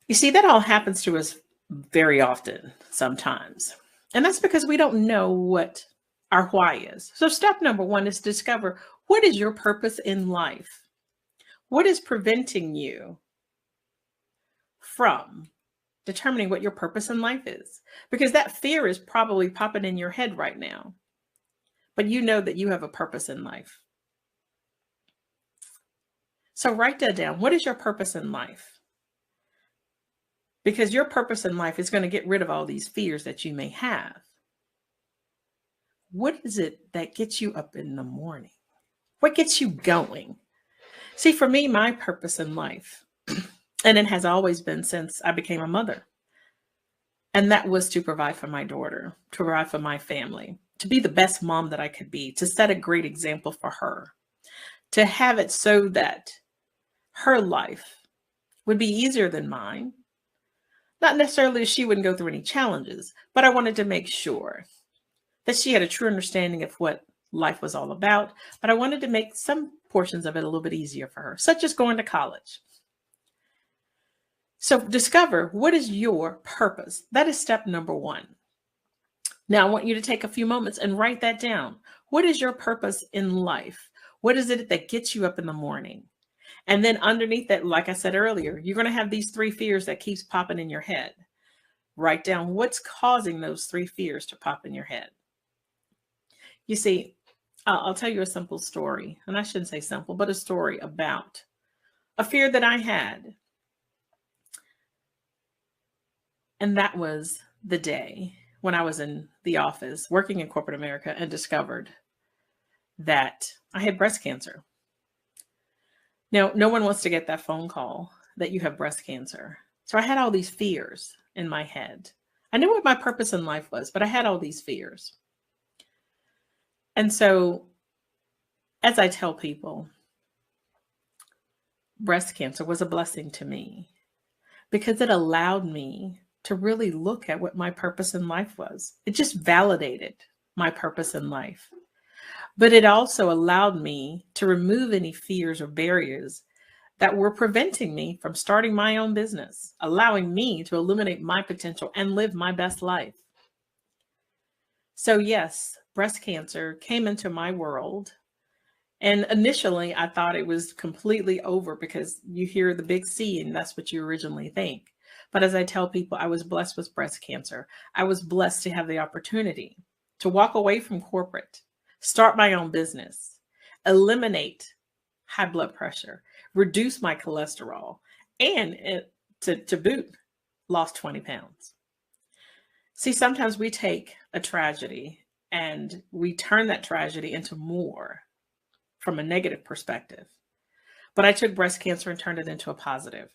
You see, that all happens to us very often sometimes. And that's because we don't know what our why is. So step number 1 is to discover, what is your purpose in life? What is preventing you from determining what your purpose in life is? Because that fear is probably popping in your head right now, but you know that you have a purpose in life. So write that down. What is your purpose in life? Because your purpose in life is going to get rid of all these fears that you may have. What is it that gets you up in the morning? What gets you going? See, for me, my purpose in life, and it has always been since I became a mother, and that was to provide for my daughter, to provide for my family, to be the best mom that I could be, to set a great example for her, to have it so that her life would be easier than mine. Not necessarily that she wouldn't go through any challenges, but I wanted to make sure that she had a true understanding of what life was all about. But I wanted to make some portions of it a little bit easier for her, such as going to college. So discover, what is your purpose? That is step number 1. Now I want you to take a few moments and write that down. What is your purpose in life? What is it that gets you up in the morning? And then underneath that, like I said earlier, you're going to have these 3 fears that keeps popping in your head. Write down what's causing those 3 fears to pop in your head. You see, I'll tell you a simple story, and I shouldn't say simple, but a story about a fear that I had. And that was the day when I was in the office working in corporate America and discovered that I had breast cancer. Now, no one wants to get that phone call that you have breast cancer. So I had all these fears in my head. I knew what my purpose in life was, but I had all these fears. And so, as I tell people, breast cancer was a blessing to me because it allowed me to really look at what my purpose in life was. It just validated my purpose in life. But it also allowed me to remove any fears or barriers that were preventing me from starting my own business, allowing me to illuminate my potential and live my best life. So yes, breast cancer came into my world. And initially I thought it was completely over because you hear the big C and that's what you originally think. But as I tell people, I was blessed with breast cancer. I was blessed to have the opportunity to walk away from corporate, start my own business, eliminate high blood pressure, reduce my cholesterol, and to boot, lost 20 pounds. See, sometimes we take a tragedy and we turn that tragedy into more from a negative perspective. But I took breast cancer and turned it into a positive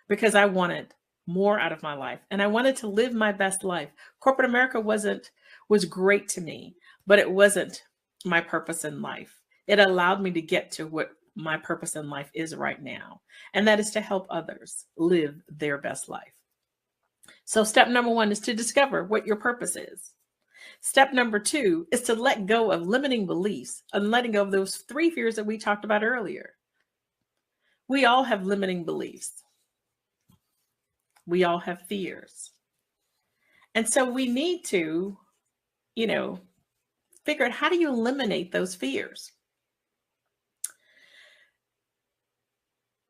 because I wanted more out of my life and I wanted to live my best life. Corporate America was great to me, but it wasn't my purpose in life. It allowed me to get to what my purpose in life is right now, and that is to help others live their best life. So step number 1 is to discover what your purpose is. Step number 2 is to let go of limiting beliefs and letting go of those 3 fears that we talked about earlier. We all have limiting beliefs. We all have fears. And so we need to, figure out, how do you eliminate those fears?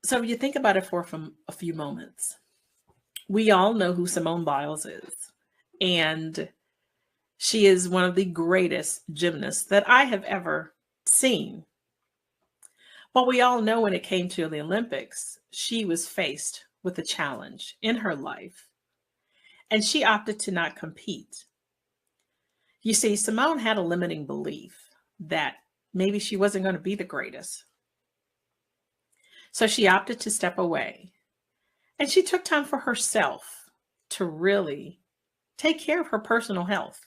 So if you think about it for a few moments, we all know who Simone Biles is. And she is one of the greatest gymnasts that I have ever seen. But we all know when it came to the Olympics, she was faced with a challenge in her life, and she opted to not compete. You see, Simone had a limiting belief that maybe she wasn't going to be the greatest. So she opted to step away, and she took time for herself to really take care of her personal health,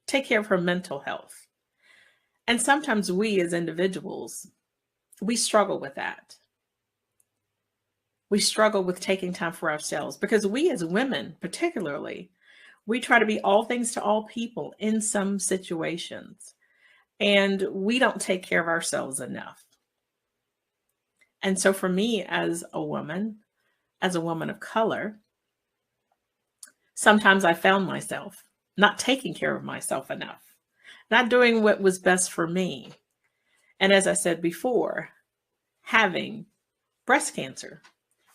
take care of her mental health. And sometimes we as individuals, we struggle with that. We struggle with taking time for ourselves because we as women, particularly, we try to be all things to all people in some situations, and we don't take care of ourselves enough. And so for me as a woman of color, sometimes I found myself not taking care of myself enough, not doing what was best for me. And as I said before, having breast cancer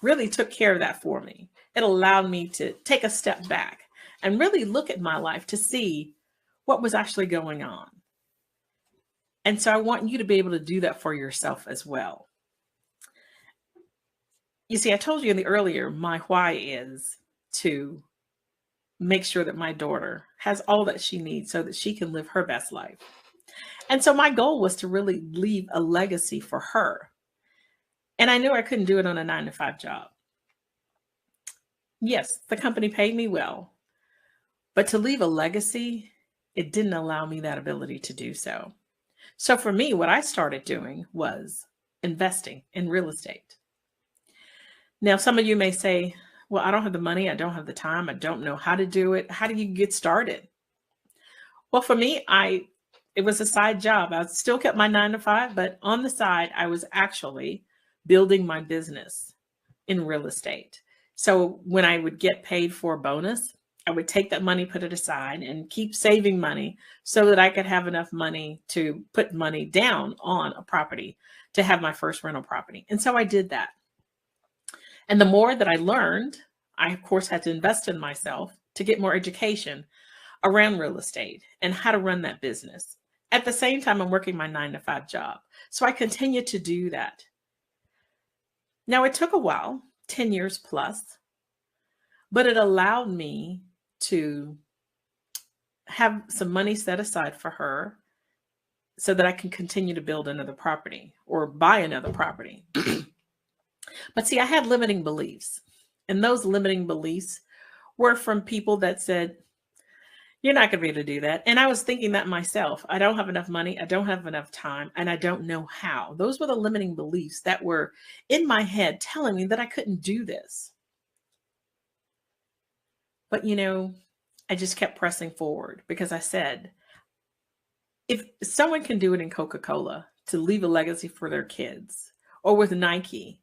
really took care of that for me. It allowed me to take a step back and really look at my life to see what was actually going on. And so I want you to be able to do that for yourself as well. You see, I told you in the earlier, my why is to make sure that my daughter has all that she needs so that she can live her best life. And so my goal was to really leave a legacy for her. And I knew I couldn't do it on a 9-to-5 job. Yes, the company paid me well, but to leave a legacy, it didn't allow me that ability to do so. So for me, what I started doing was investing in real estate. Now, some of you may say, well, I don't have the money. I don't have the time. I don't know how to do it. How do you get started? Well, for me, it was a side job. I still kept my 9-to-5, but on the side, I was actually building my business in real estate. So when I would get paid for a bonus, I would take that money, put it aside, and keep saving money so that I could have enough money to put money down on a property to have my first rental property. And so I did that. And the more that I learned, I, of course, had to invest in myself to get more education around real estate and how to run that business. At the same time, I'm working my 9-to-5 job. So I continued to do that. Now, it took a while, 10 years plus, but it allowed me to have some money set aside for her so that I can continue to build another property or buy another property. But see, I had limiting beliefs, and those limiting beliefs were from people that said, you're not going to be able to do that. And I was thinking that myself. I don't have enough money. I don't have enough time, and I don't know how. Those were the limiting beliefs that were in my head telling me that I couldn't do this. But, I just kept pressing forward because I said, if someone can do it in Coca-Cola to leave a legacy for their kids, or with Nike,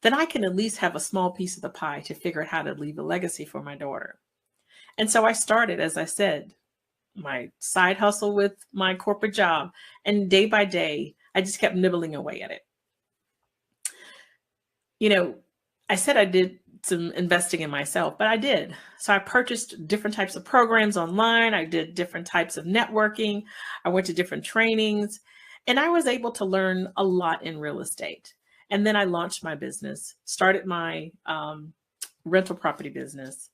then I can at least have a small piece of the pie to figure out how to leave a legacy for my daughter. And so I started, as I said, my side hustle with my corporate job. And day by day, I just kept nibbling away at it. I said I did some investing in myself, but I did. So I purchased different types of programs online. I did different types of networking. I went to different trainings, and I was able to learn a lot in real estate. And then I launched my business, started my rental property business.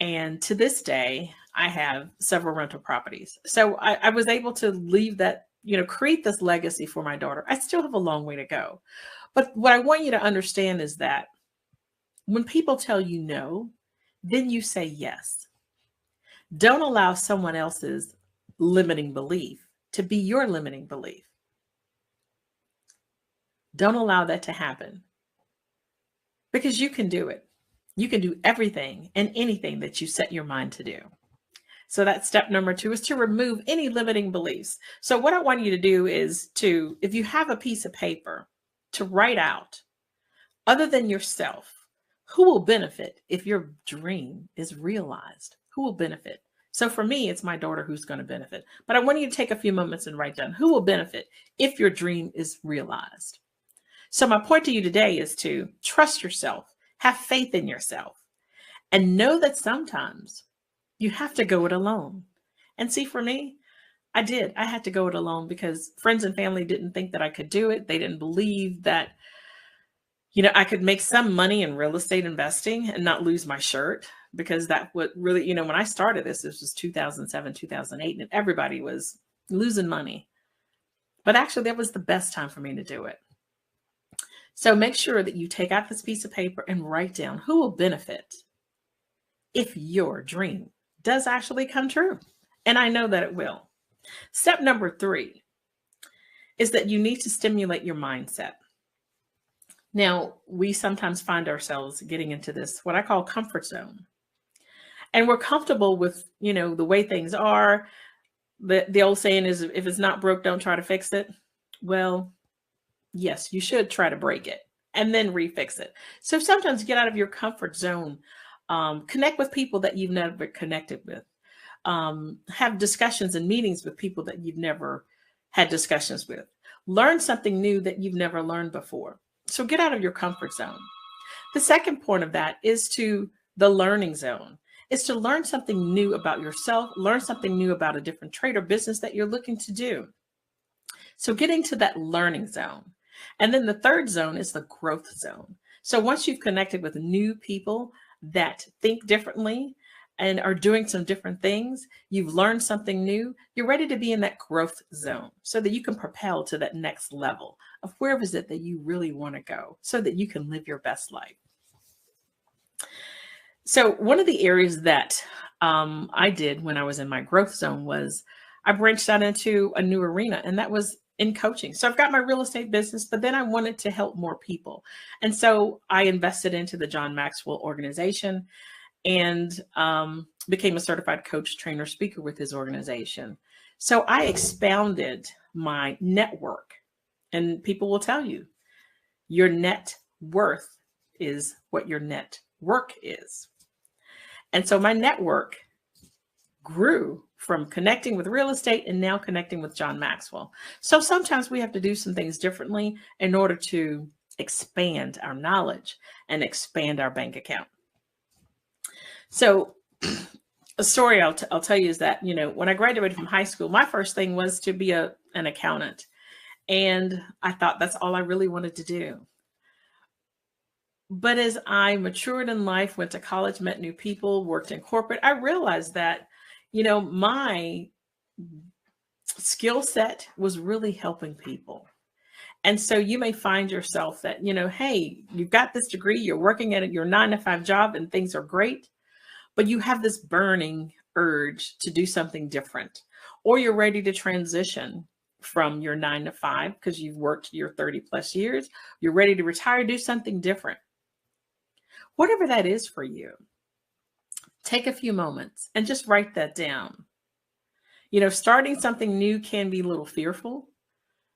And to this day, I have several rental properties. So I was able to leave that, create this legacy for my daughter. I still have a long way to go. But what I want you to understand is that when people tell you no, then you say yes. Don't allow someone else's limiting belief to be your limiting belief. Don't allow that to happen, because you can do it. You can do everything and anything that you set your mind to do. So that's step number 2, is to remove any limiting beliefs. So what I want you to do is to, if you have a piece of paper, to write out, other than yourself, who will benefit if your dream is realized? Who will benefit? So for me, it's my daughter who's going to benefit. But I want you to take a few moments and write down who will benefit if your dream is realized. So my point to you today is to trust yourself, have faith in yourself, and know that sometimes You have to go it alone. And see, for me, I did. I had to go it alone because friends and family didn't think that I could do it. They didn't believe that, I could make some money in real estate investing and not lose my shirt, because that would really, when I started this was 2007, 2008, and everybody was losing money. But actually, that was the best time for me to do it. So make sure that you take out this piece of paper and write down who will benefit if your dream does actually come true. And I know that it will. Step number 3 is that you need to stimulate your mindset. Now, we sometimes find ourselves getting into this, what I call comfort zone. And we're comfortable with, the way things are. The old saying is, if it's not broke, don't try to fix it. Well, yes, you should try to break it and then refix it. So sometimes get out of your comfort zone. Connect with people that you've never connected with. Have discussions and meetings with people that you've never had discussions with. Learn something new that you've never learned before. So get out of your comfort zone. The second point of that is to the learning zone. Is to learn something new about yourself, learn something new about a different trade or business that you're looking to do. So getting to that learning zone. And then the third zone is the growth zone. So once you've connected with new people that think differently and are doing some different things, you've learned something new, you're ready to be in that growth zone so that you can propel to that next level of where is it that you really want to go so that you can live your best life. So one of the areas that I did when I was in my growth zone was I branched out into a new arena, and that was in coaching. So I've got my real estate business, but then I wanted to help more people. And so I invested into the John Maxwell organization and became a certified coach, trainer, speaker with his organization. So I expounded my network, and people will tell you your net worth is what your net work is. And so my network grew from connecting with real estate and now connecting with John Maxwell. So sometimes we have to do some things differently in order to expand our knowledge and expand our bank account. So a story I'll tell you is that, when I graduated from high school, my first thing was to be an accountant. And I thought that's all I really wanted to do. But as I matured in life, went to college, met new people, worked in corporate, I realized that, my skill set was really helping people. And so you may find yourself that, hey, you've got this degree, you're working at your 9-to-5 job and things are great, but you have this burning urge to do something different, or you're ready to transition from your 9-to-5 because you've worked your 30 plus years, you're ready to retire, do something different. Whatever that is for you, take a few moments and just write that down. Starting something new can be a little fearful.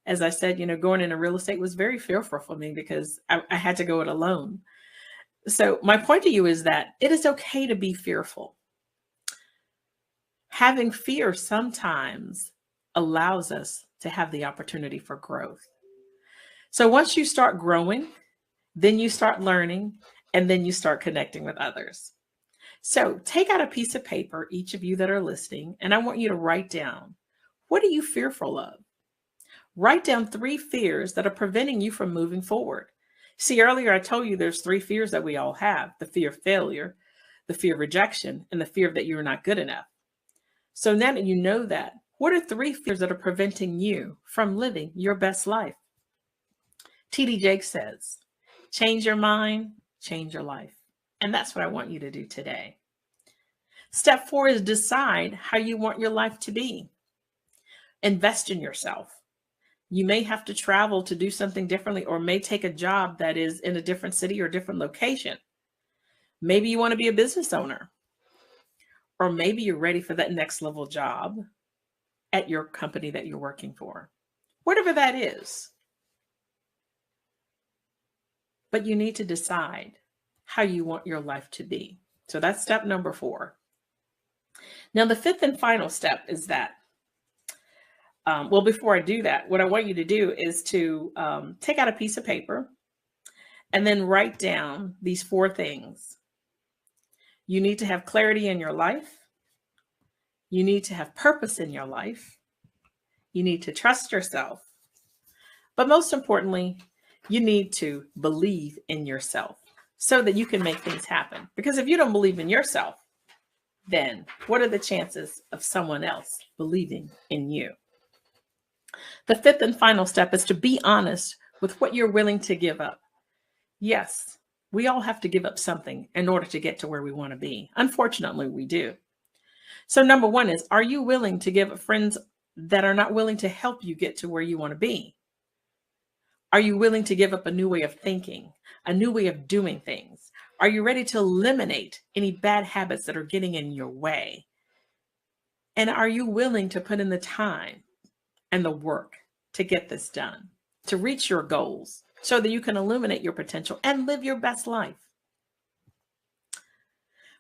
As I said, going into real estate was very fearful for me because I had to go it alone. So my point to you is that it is okay to be fearful. Having fear sometimes allows us to have the opportunity for growth. So once you start growing, then you start learning, and then you start connecting with others. So take out a piece of paper, each of you that are listening, and I want you to write down, what are you fearful of? Write down 3 fears that are preventing you from moving forward. See, earlier I told you there's 3 fears that we all have: the fear of failure, the fear of rejection, and the fear that you're not good enough. So now that you know that, what are 3 fears that are preventing you from living your best life? T.D. Jakes says, change your mind, change your life. And that's what I want you to do today. Step 4 is decide how you want your life to be. Invest in yourself. You may have to travel to do something differently, or may take a job that is in a different city or different location. Maybe you want to be a business owner, or maybe you're ready for that next level job at your company that you're working for. Whatever that is. But you need to decide how you want your life to be. So that's step number 4. Now, the 5th and final step is that, before I do that, what I want you to do is to take out a piece of paper and then write down these 4 things. You need to have clarity in your life. You need to have purpose in your life. You need to trust yourself. But most importantly, you need to believe in yourself so that you can make things happen. Because if you don't believe in yourself, then what are the chances of someone else believing in you? The fifth and final step is to be honest with what you're willing to give up. Yes, we all have to give up something in order to get to where we want to be. Unfortunately, we do. So number one is, are you willing to give up friends that are not willing to help you get to where you want to be? Are you willing to give up a new way of thinking, a new way of doing things? Are you ready to eliminate any bad habits that are getting in your way? And are you willing to put in the time and the work to get this done, to reach your goals so that you can illuminate your potential and live your best life?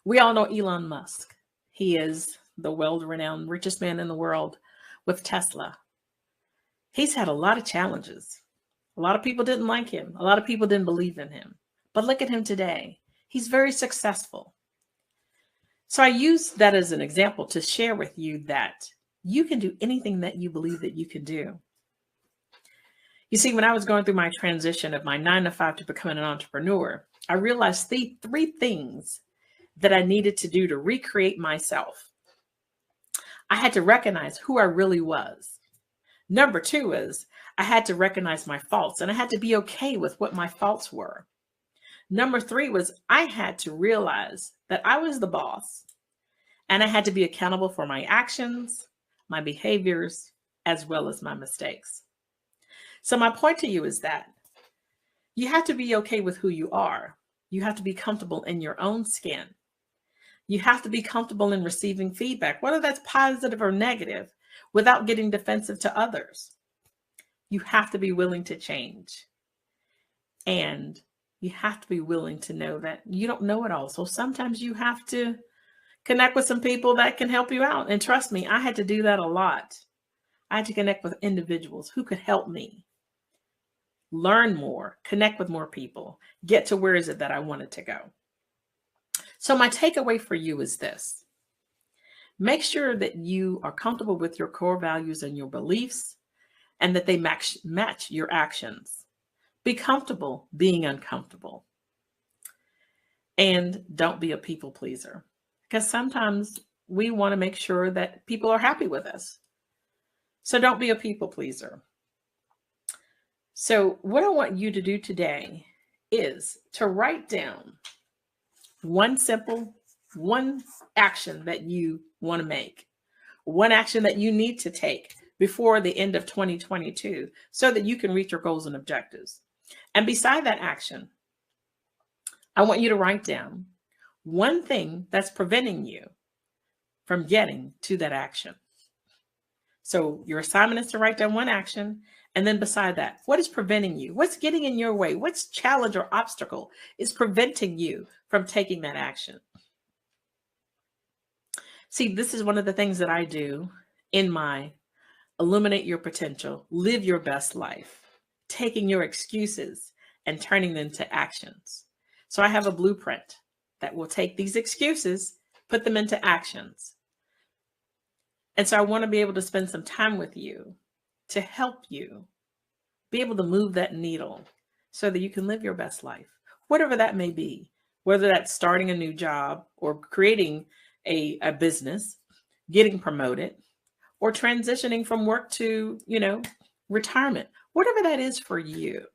We all know Elon Musk. He is the world-renowned richest man in the world with Tesla. He's had a lot of challenges. A lot of people didn't like him. A lot of people didn't believe in him. But look at him today. He's very successful. So I use that as an example to share with you that you can do anything that you believe that you can do. You see, when I was going through my transition of my 9-to-5 to becoming an entrepreneur, I realized the three things that I needed to do to recreate myself. I had to recognize who I really was. Number two is I had to recognize my faults, and I had to be okay with what my faults were. Number three was I had to realize that I was the boss, and I had to be accountable for my actions, my behaviors, as well as my mistakes. So my point to you is that you have to be okay with who you are. You have to be comfortable in your own skin. You have to be comfortable in receiving feedback, whether that's positive or negative, without getting defensive to others. You have to be willing to change. And you have to be willing to know that you don't know it all. So sometimes you have to connect with some people that can help you out. And trust me, I had to do that a lot. I had to connect with individuals who could help me learn more, connect with more people, get to where is it that I wanted to go. So my takeaway for you is this. Make sure that you are comfortable with your core values and your beliefs and that they match your actions. Be comfortable being uncomfortable. And don't be a people pleaser, because sometimes we want to make sure that people are happy with us. So don't be a people pleaser. So what I want you to do today is to write down one action that you want to make, one action that you need to take before the end of 2022 so that you can reach your goals and objectives. And beside that action, I want you to write down one thing that's preventing you from getting to that action. So your assignment is to write down one action. And then beside that, what is preventing you? What's getting in your way? What's challenge or obstacle is preventing you from taking that action? See, this is one of the things that I do in my Illuminate Your Potential, Live Your Best Life, taking your excuses and turning them to actions. So I have a blueprint that will take these excuses, put them into actions. And so I want to be able to spend some time with you to help you be able to move that needle so that you can live your best life, whatever that may be, whether that's starting a new job or creating a business, getting promoted, or transitioning from work to, retirement, whatever that is for you.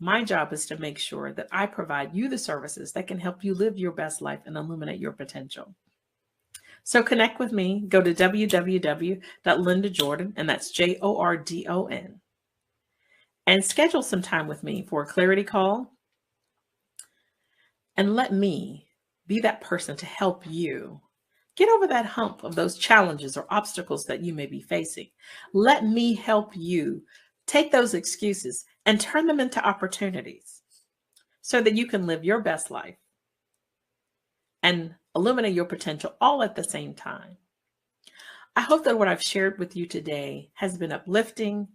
My job is to make sure that I provide you the services that can help you live your best life and illuminate your potential. So connect with me. Go to www.lindajordan, and that's JORDON, and schedule some time with me for a clarity call. And let me be that person to help you get over that hump of those challenges or obstacles that you may be facing. Let me help you take those excuses and turn them into opportunities so that you can live your best life and illuminate your potential all at the same time. I hope that what I've shared with you today has been uplifting,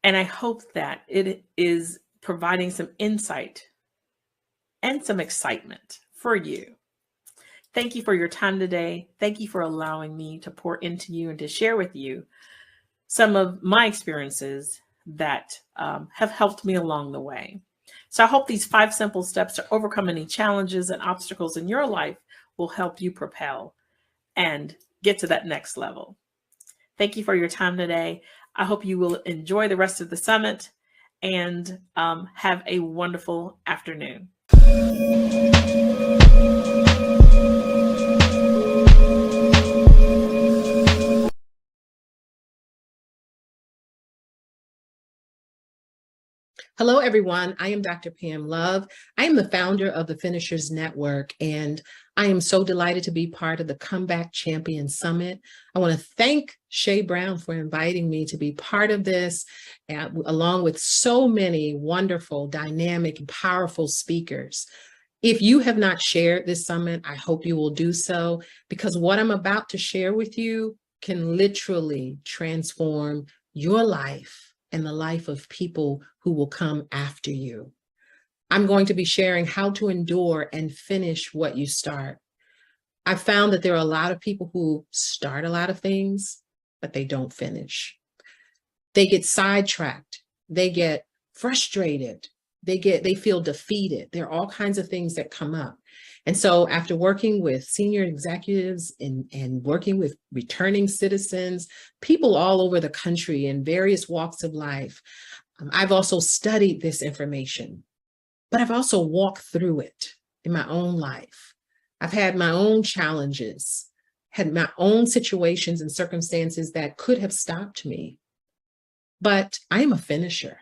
and I hope that it is providing some insight and some excitement for you. Thank you for your time today. Thank you for allowing me to pour into you and to share with you some of my experiences that have helped me along the way. So I hope these 5 simple steps to overcome any challenges and obstacles in your life will help you propel and get to that next level. Thank you for your time today. I hope you will enjoy the rest of the summit and have a wonderful afternoon. Hello, everyone. I am Dr. Pam Love. I am the founder of the Finishers Network, and I am so delighted to be part of the Comeback Champion Summit. I want to thank Shay Brown for inviting me to be part of this, along with so many wonderful, dynamic, and powerful speakers. If you have not shared this summit, I hope you will do so, because what I'm about to share with you can literally transform your life and the life of people who will come after you. I'm going to be sharing how to endure and finish what you start. I've found that there are a lot of people who start a lot of things, but they don't finish. They get sidetracked. They get frustrated. They feel defeated. There are all kinds of things that come up. And so after working with senior executives and working with returning citizens, people all over the country in various walks of life, I've also studied this information, but I've also walked through it in my own life. I've had my own challenges, had my own situations and circumstances that could have stopped me, but I am a finisher.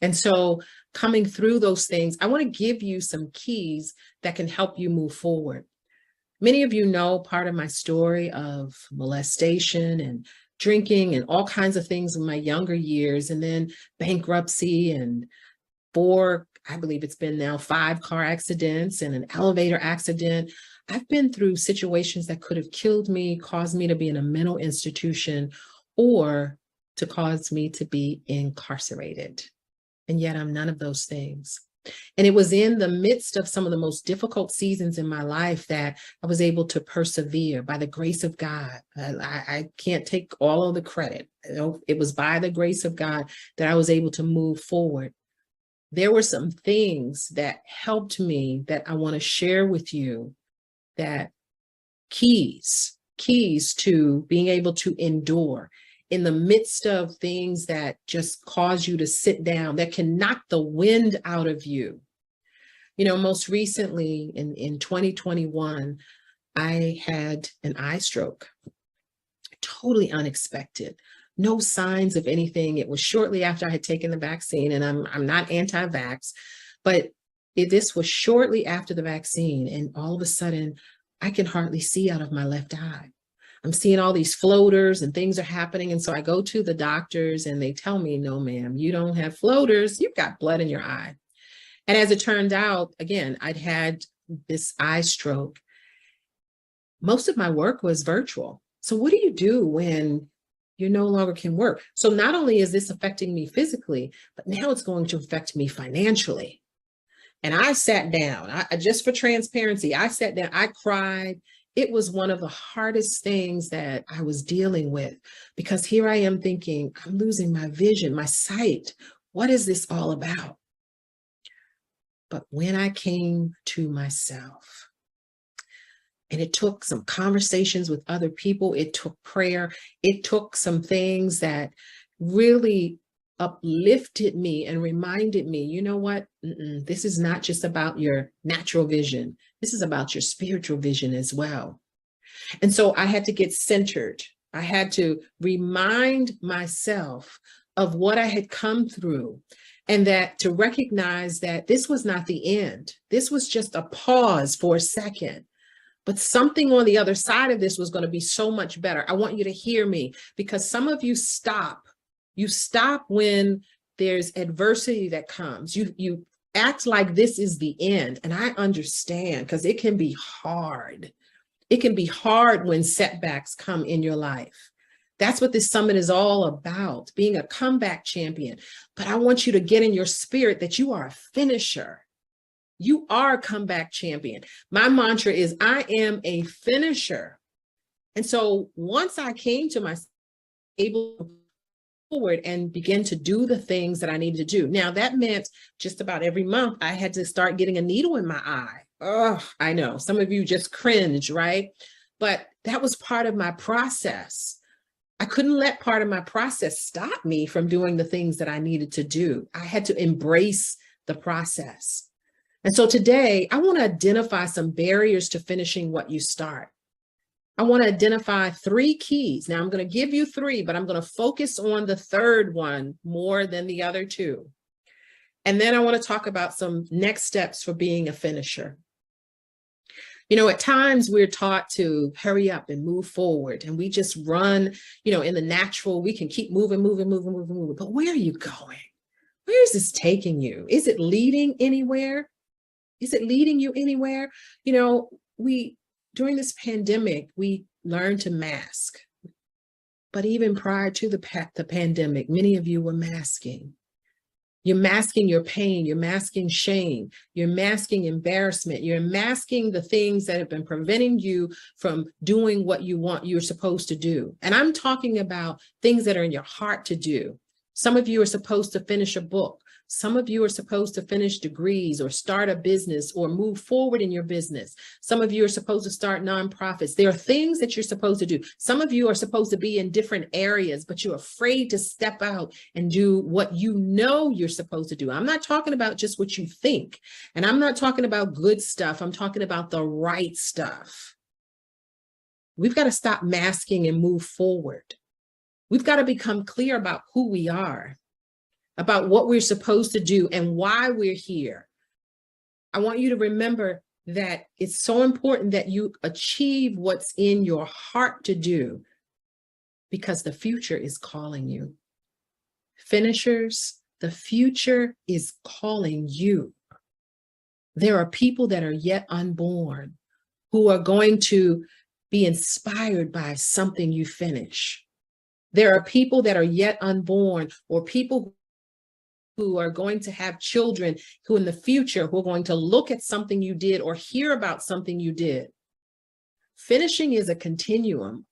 And so coming through those things, I want to give you some keys that can help you move forward. Many of you know part of my story of molestation and drinking and all kinds of things in my younger years, and then bankruptcy and 4, I believe it's been now 5 car accidents and an elevator accident. I've been through situations that could have killed me, caused me to be in a mental institution, or to cause me to be incarcerated. And yet I'm none of those things. And it was in the midst of some of the most difficult seasons in my life that I was able to persevere by the grace of God. I can't take all of the credit. It was by the grace of God that I was able to move forward. There were some things that helped me that I want to share with you, that keys to being able to endure in the midst of things that just cause you to sit down, that can knock the wind out of you. You know, most recently in 2021, I had an eye stroke, totally unexpected. No signs of anything. It was shortly after I had taken the vaccine, and I'm not anti-vax, but this was shortly after the vaccine, and all of a sudden, I can hardly see out of my left eye. I'm seeing all these floaters and things are happening. And so I go to the doctors and they tell me, no, ma'am, you don't have floaters. You've got blood in your eye. And as it turned out, again, I'd had this eye stroke. Most of my work was virtual. So what do you do when you no longer can work? So not only is this affecting me physically, but now it's going to affect me financially. And I sat down, just for transparency, I sat down, I cried. It was one of the hardest things that I was dealing with, because here I am thinking, I'm losing my vision, my sight. What is this all about? But when I came to myself, and it took some conversations with other people, it took prayer, it took some things that really uplifted me and reminded me, you know what, this is not just about your natural vision. This is about your spiritual vision as well. And so I had to get centered. I had to remind myself of what I had come through, and that to recognize that this was not the end. This was just a pause for a second. But something on the other side of this was going to be so much better. I want you to hear me, because some of you stop. You stop when there's adversity that comes. You act like this is the end. And I understand, because it can be hard. It can be hard when setbacks come in your life. That's what this summit is all about, being a comeback champion. But I want you to get in your spirit that you are a finisher. You are a comeback champion. My mantra is I am a finisher. And so once I came to myself, able to forward and begin to do the things that I needed to do. Now that meant just about every month I had to start getting a needle in my eye. Oh, I know some of you just cringe, right? But that was part of my process. I couldn't let part of my process stop me from doing the things that I needed to do. I had to embrace the process. And so today I want to identify some barriers to finishing what you start. I want to identify 3 keys. Now I'm going to give you 3, but I'm going to focus on the third one more than the other 2. And then I want to talk about some next steps for being a finisher. You know, at times we're taught to hurry up and move forward, and we just run, you know, in the natural, we can keep moving. But where are you going? Where is this taking you? Is it leading anywhere? Is it leading you anywhere? You know, during this pandemic, we learned to mask. But even prior to the pandemic, many of you were masking. You're masking your pain, you're masking shame, you're masking embarrassment, you're masking the things that have been preventing you from doing what you're supposed to do. And I'm talking about things that are in your heart to do. Some of you are supposed to finish a book. Some of you are supposed to finish degrees or start a business or move forward in your business. Some of you are supposed to start nonprofits. There are things that you're supposed to do. Some of you are supposed to be in different areas, but you're afraid to step out and do what you know you're supposed to do. I'm not talking about just what you think, and I'm not talking about good stuff. I'm talking about the right stuff. We've got to stop masking and move forward. We've got to become clear about who we are, about what we're supposed to do and why we're here. I want you to remember that it's so important that you achieve what's in your heart to do, because the future is calling you. Finishers, the future is calling you. There are people that are yet unborn who are going to be inspired by something you finish. There are people that are yet unborn, or people who are going to have children who in the future who are going to look at something you did or hear about something you did. Finishing is a continuum.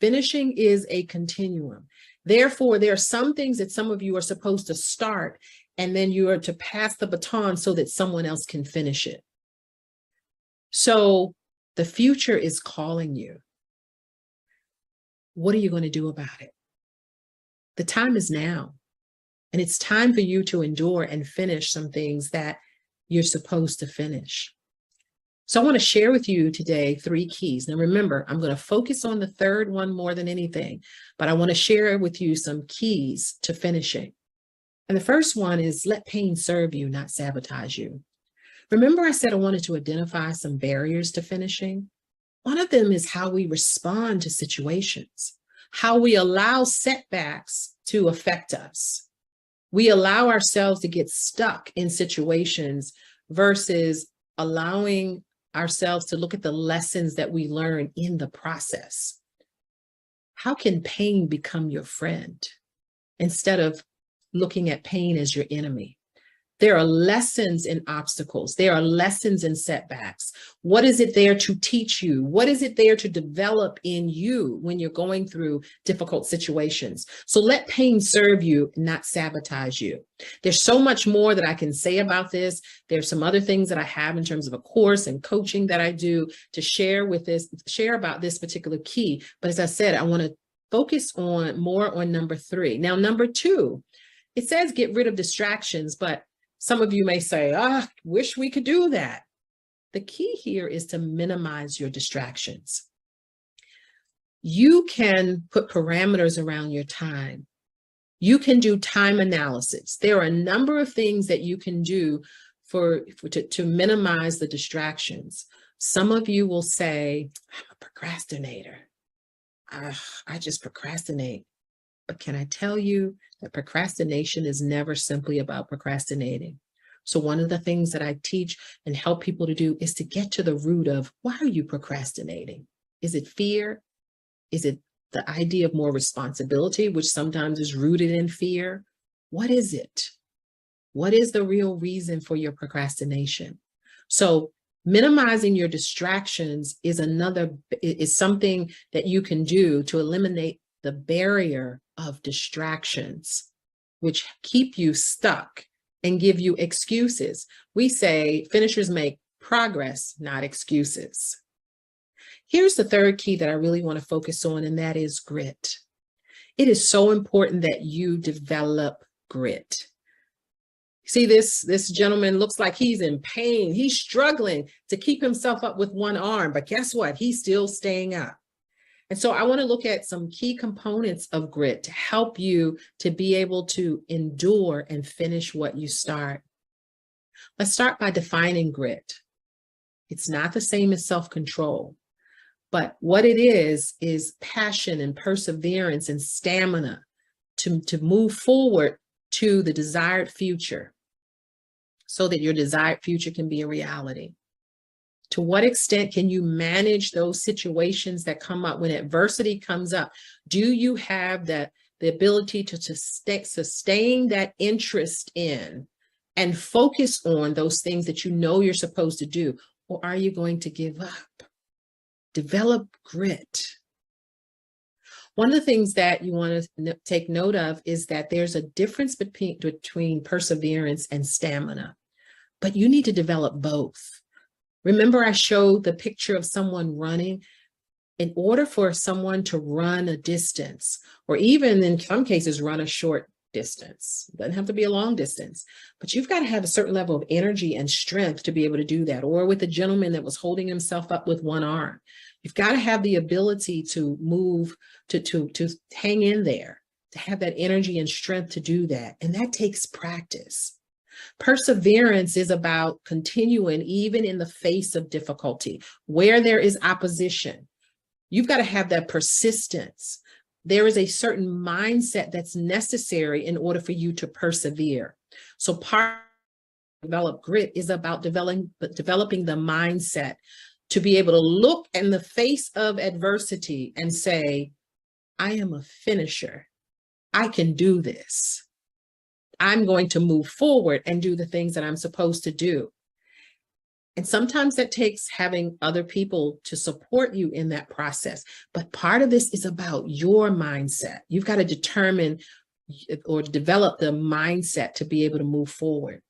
Finishing is a continuum. Therefore, there are some things that some of you are supposed to start, and then you are to pass the baton so that someone else can finish it. So the future is calling you. What are you going to do about it? The time is now. And it's time for you to endure and finish some things that you're supposed to finish. So I want to share with you today 3 keys. Now remember, I'm going to focus on the third one more than anything, but I want to share with you some keys to finishing. And the first one is let pain serve you, not sabotage you. Remember I said I wanted to identify some barriers to finishing? One of them is how we respond to situations, how we allow setbacks to affect us. We allow ourselves to get stuck in situations versus allowing ourselves to look at the lessons that we learn in the process. How can pain become your friend instead of looking at pain as your enemy? There are lessons in obstacles. There are lessons in setbacks. What is it there to teach you? What is it there to develop in you when you're going through difficult situations? So let pain serve you, not sabotage you. There's so much more that I can say about this. There's some other things that I have in terms of a course and coaching that I do to share about this particular key. But as I said, I want to focus more on number 3. Now, number 2, it says get rid of distractions, but some of you may say, wish we could do that. The key here is to minimize your distractions. You can put parameters around your time. You can do time analysis. There are a number of things that you can do to minimize the distractions. Some of you will say, I'm a procrastinator. I just procrastinate. But can I tell you that procrastination is never simply about procrastinating? So one of the things that I teach and help people to do is to get to the root of, why are you procrastinating? Is it fear? Is it the idea of more responsibility, which sometimes is rooted in fear? What is it? What is the real reason for your procrastination? So minimizing your distractions is something that you can do to eliminate the barrier of distractions, which keep you stuck and give you excuses. We say finishers make progress, not excuses. Here's the third key that I really want to focus on, and that is grit. It is so important that you develop grit. See, this gentleman looks like he's in pain. He's struggling to keep himself up with one arm, but guess what? He's still staying up. And so I want to look at some key components of grit to help you to be able to endure and finish what you start. Let's start by defining grit. It's not the same as self-control, but what it is passion and perseverance and stamina to move forward to the desired future so that your desired future can be a reality. To what extent can you manage those situations that come up when adversity comes up? Do you have the ability to sustain that interest in and focus on those things that you know you're supposed to do? Or are you going to give up? Develop grit. One of the things that you want to take note of is that there's a difference between perseverance and stamina, but you need to develop both. Remember, I showed the picture of someone running. In order for someone to run a distance, or even in some cases, run a short distance, it doesn't have to be a long distance, but you've got to have a certain level of energy and strength to be able to do that. Or with the gentleman that was holding himself up with one arm, you've got to have the ability to move, to hang in there, to have that energy and strength to do that. And that takes practice. Perseverance is about continuing even in the face of difficulty, where there is opposition. You've got to have that persistence. There is a certain mindset that's necessary in order for you to persevere. So part of develop grit is about developing the mindset to be able to look in the face of adversity and say, I am a finisher. I can do this. I'm going to move forward and do the things that I'm supposed to do. And sometimes that takes having other people to support you in that process. But part of this is about your mindset. You've got to determine or develop the mindset to be able to move forward.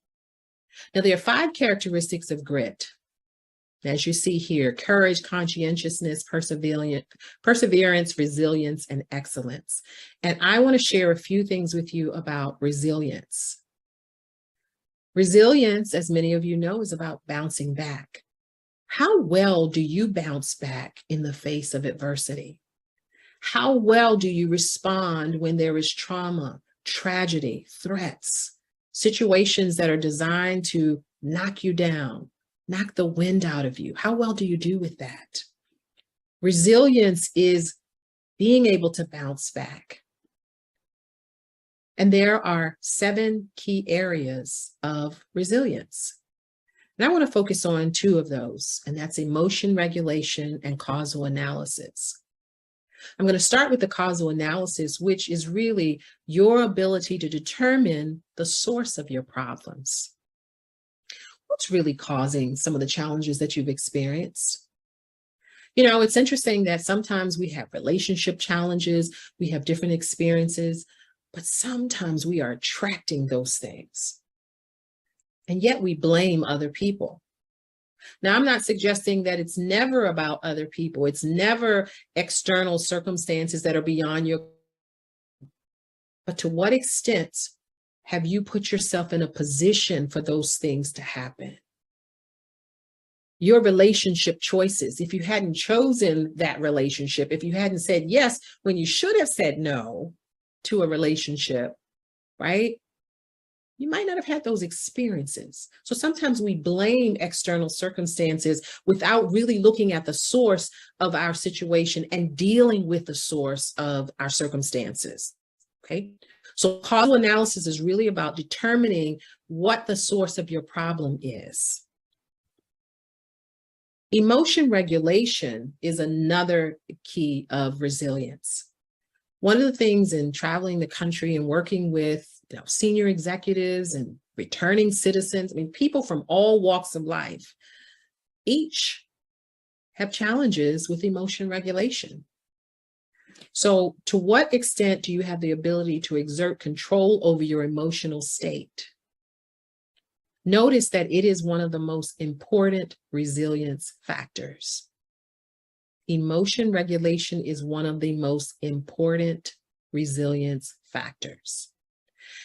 Now, there are 5 characteristics of grit. As you see here: courage, conscientiousness, perseverance, resilience, and excellence. And I want to share a few things with you about resilience. Resilience, as many of you know, is about bouncing back. How well do you bounce back in the face of adversity? How well do you respond when there is trauma, tragedy, threats, situations that are designed to knock you down, knock the wind out of you? How well do you do with that? Resilience is being able to bounce back. And there are 7 key areas of resilience. And I want to focus on 2 of those, and that's emotion regulation and causal analysis. I'm going to start with the causal analysis, which is really your ability to determine the source of your problems. What's really causing some of the challenges that you've experienced? You know, it's interesting that sometimes we have relationship challenges, we have different experiences, but sometimes we are attracting those things. And yet we blame other people. Now, I'm not suggesting that it's never about other people. It's never external circumstances that are beyond your. But to what extent have you put yourself in a position for those things to happen? Your relationship choices, if you hadn't chosen that relationship, if you hadn't said yes when you should have said no to a relationship, right? You might not have had those experiences. So sometimes we blame external circumstances without really looking at the source of our situation and dealing with the source of our circumstances, okay? So causal analysis is really about determining what the source of your problem is. Emotion regulation is another key of resilience. One of the things in traveling the country and working with senior executives and returning citizens. I mean, people from all walks of life, each have challenges with emotion regulation. So to what extent do you have the ability to exert control over your emotional state? Notice that it is one of the most important resilience factors. Emotion regulation is one of the most important resilience factors.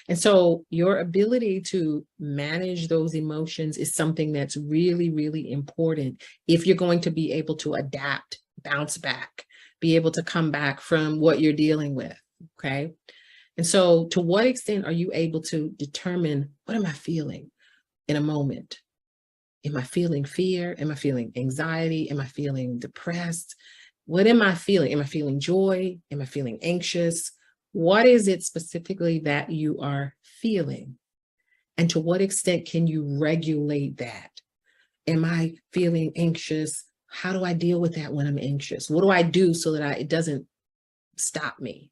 And so your ability to manage those emotions is something that's really, really important if you're going to be able to adapt, bounce back, be able to come back from what you're dealing with, okay? And so to what extent are you able to determine, what am I feeling in a moment? Am I feeling fear? Am I feeling anxiety? Am I feeling depressed? What am I feeling? Am I feeling joy? Am I feeling anxious? What is it specifically that you are feeling? And to what extent can you regulate that? Am I feeling anxious? How do I deal with that when I'm anxious? What do I do so that it doesn't stop me?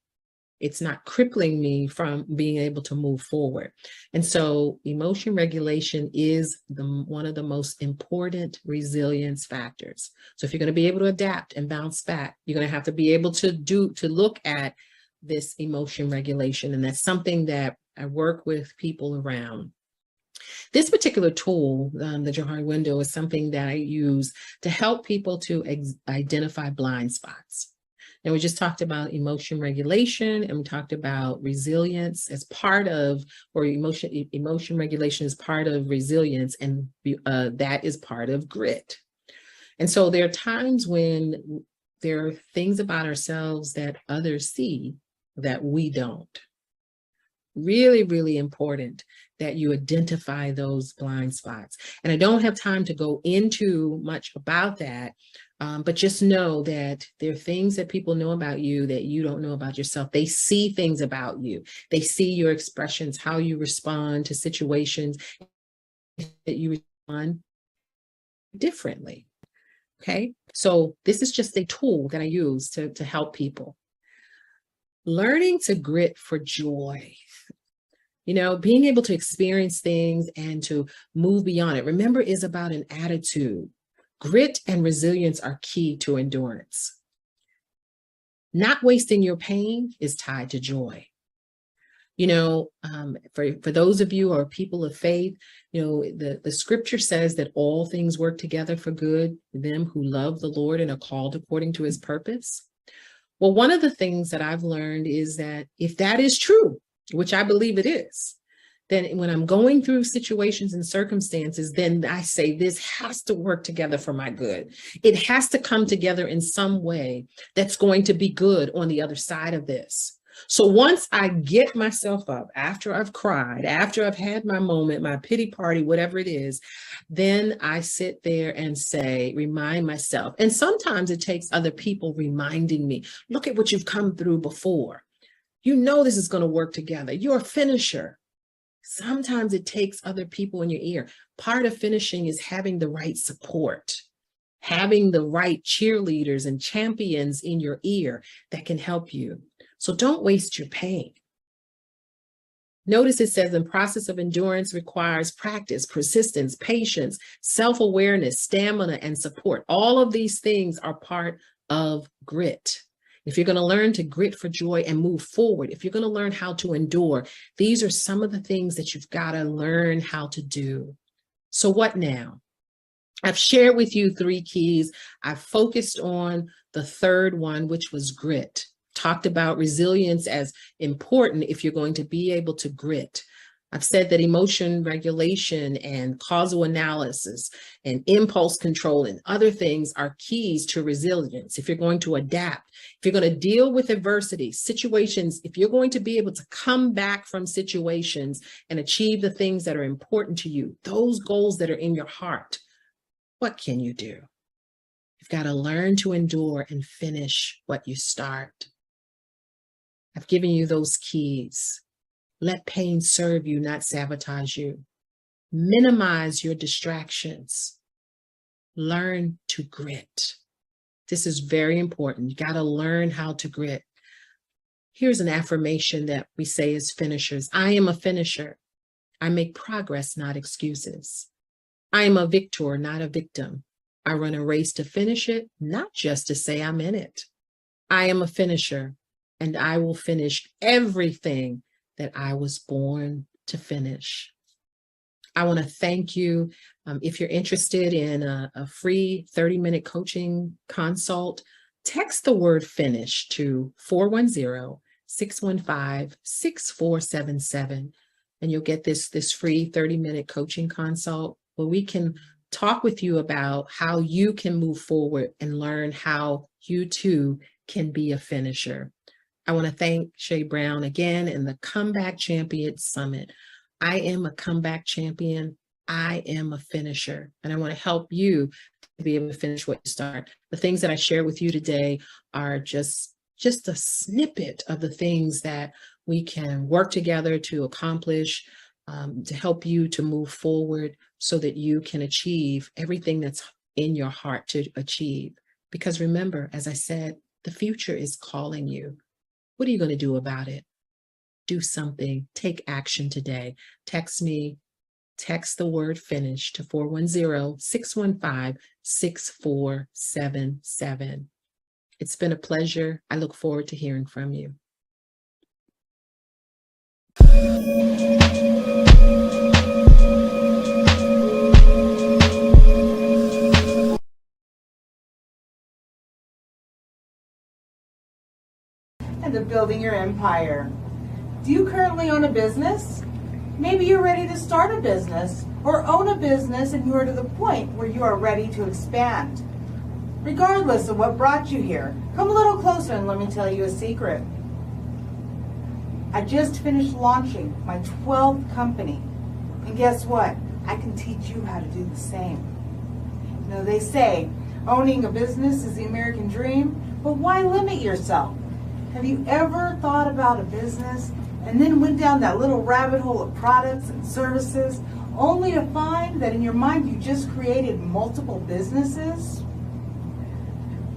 It's not crippling me from being able to move forward. And so emotion regulation is one of the most important resilience factors. So if you're going to be able to adapt and bounce back, you're going to have to be able to look at this emotion regulation. And that's something that I work with people around. This particular tool, the Johari window, is something that I use to help people to identify blind spots. And we just talked about emotion regulation, and we talked about resilience as part of, or emotion regulation is part of resilience, and that is part of grit. And so there are times when there are things about ourselves that others see that we don't. Really, really important that you identify those blind spots. And I don't have time to go into much about that, but just know that there are things that people know about you that you don't know about yourself. They see things about you. They see your expressions, how you respond to situations, that you respond differently. Okay, so this is just a tool that I use to help people. Learning to grit for joy. You know, being able to experience things and to move beyond it. Remember, is about an attitude. Grit and resilience are key to endurance. Not wasting your pain is tied to joy. You know, for those of you who are people of faith, you know, the scripture says that all things work together for good, them who love the Lord and are called according to his purpose. Well, one of the things that I've learned is that if that is true, which I believe it is, then when I'm going through situations and circumstances, then I say, this has to work together for my good. It has to come together in some way that's going to be good on the other side of this. So once I get myself up, after I've cried, after I've had my moment, my pity party, whatever it is, then I sit there and say, remind myself. And sometimes it takes other people reminding me, look at what you've come through before. You know this is going to work together. You're a finisher. Sometimes it takes other people in your ear. Part of finishing is having the right support, having the right cheerleaders and champions in your ear that can help you. So don't waste your pain. Notice it says the process of endurance requires practice, persistence, patience, self-awareness, stamina, and support. All of these things are part of grit. If you're going to learn to grit for joy and move forward, if you're going to learn how to endure, these are some of the things that you've got to learn how to do. So what now? I've shared with you 3 keys. I've focused on the third one, which was grit. Talked about resilience as important if you're going to be able to grit. I've said that emotion regulation and causal analysis and impulse control and other things are keys to resilience. If you're going to adapt, if you're going to deal with adversity, situations, if you're going to be able to come back from situations and achieve the things that are important to you, those goals that are in your heart, what can you do? You've got to learn to endure and finish what you start. I've given you those keys. Let pain serve you, not sabotage you. Minimize your distractions. Learn to grit. This is very important. You got to learn how to grit. Here's an affirmation that we say as finishers. I am a finisher. I make progress, not excuses. I am a victor, not a victim. I run a race to finish it, not just to say I'm in it. I am a finisher, and I will finish everything that I was born to finish. I want to thank you. If you're interested in a free 30-minute coaching consult, text the word finish to 410-615-6477, and you'll get this free 30-minute coaching consult where we can talk with you about how you can move forward and learn how you too can be a finisher. I want to thank Shay Brown again and the Comeback Champion Summit. I am a comeback champion. I am a finisher, and I want to help you to be able to finish what you start. The things that I share with you today are just a snippet of the things that we can work together to accomplish, to help you to move forward so that you can achieve everything that's in your heart to achieve. Because remember, as I said, the future is calling you. What are you going to do about it? Do something. Take action today. Text me. Text the word finish to 410-615-6477. It's been a pleasure. I look forward to hearing from you. And of building your empire. Do you currently own a business? Maybe you're ready to start a business or own a business and you are to the point where you are ready to expand. Regardless of what brought you here, come a little closer and let me tell you a secret. I just finished launching my 12th company. And guess what? I can teach you how to do the same. You know, they say owning a business is the American dream, but why limit yourself? Have you ever thought about a business and then went down that little rabbit hole of products and services only to find that in your mind you just created multiple businesses?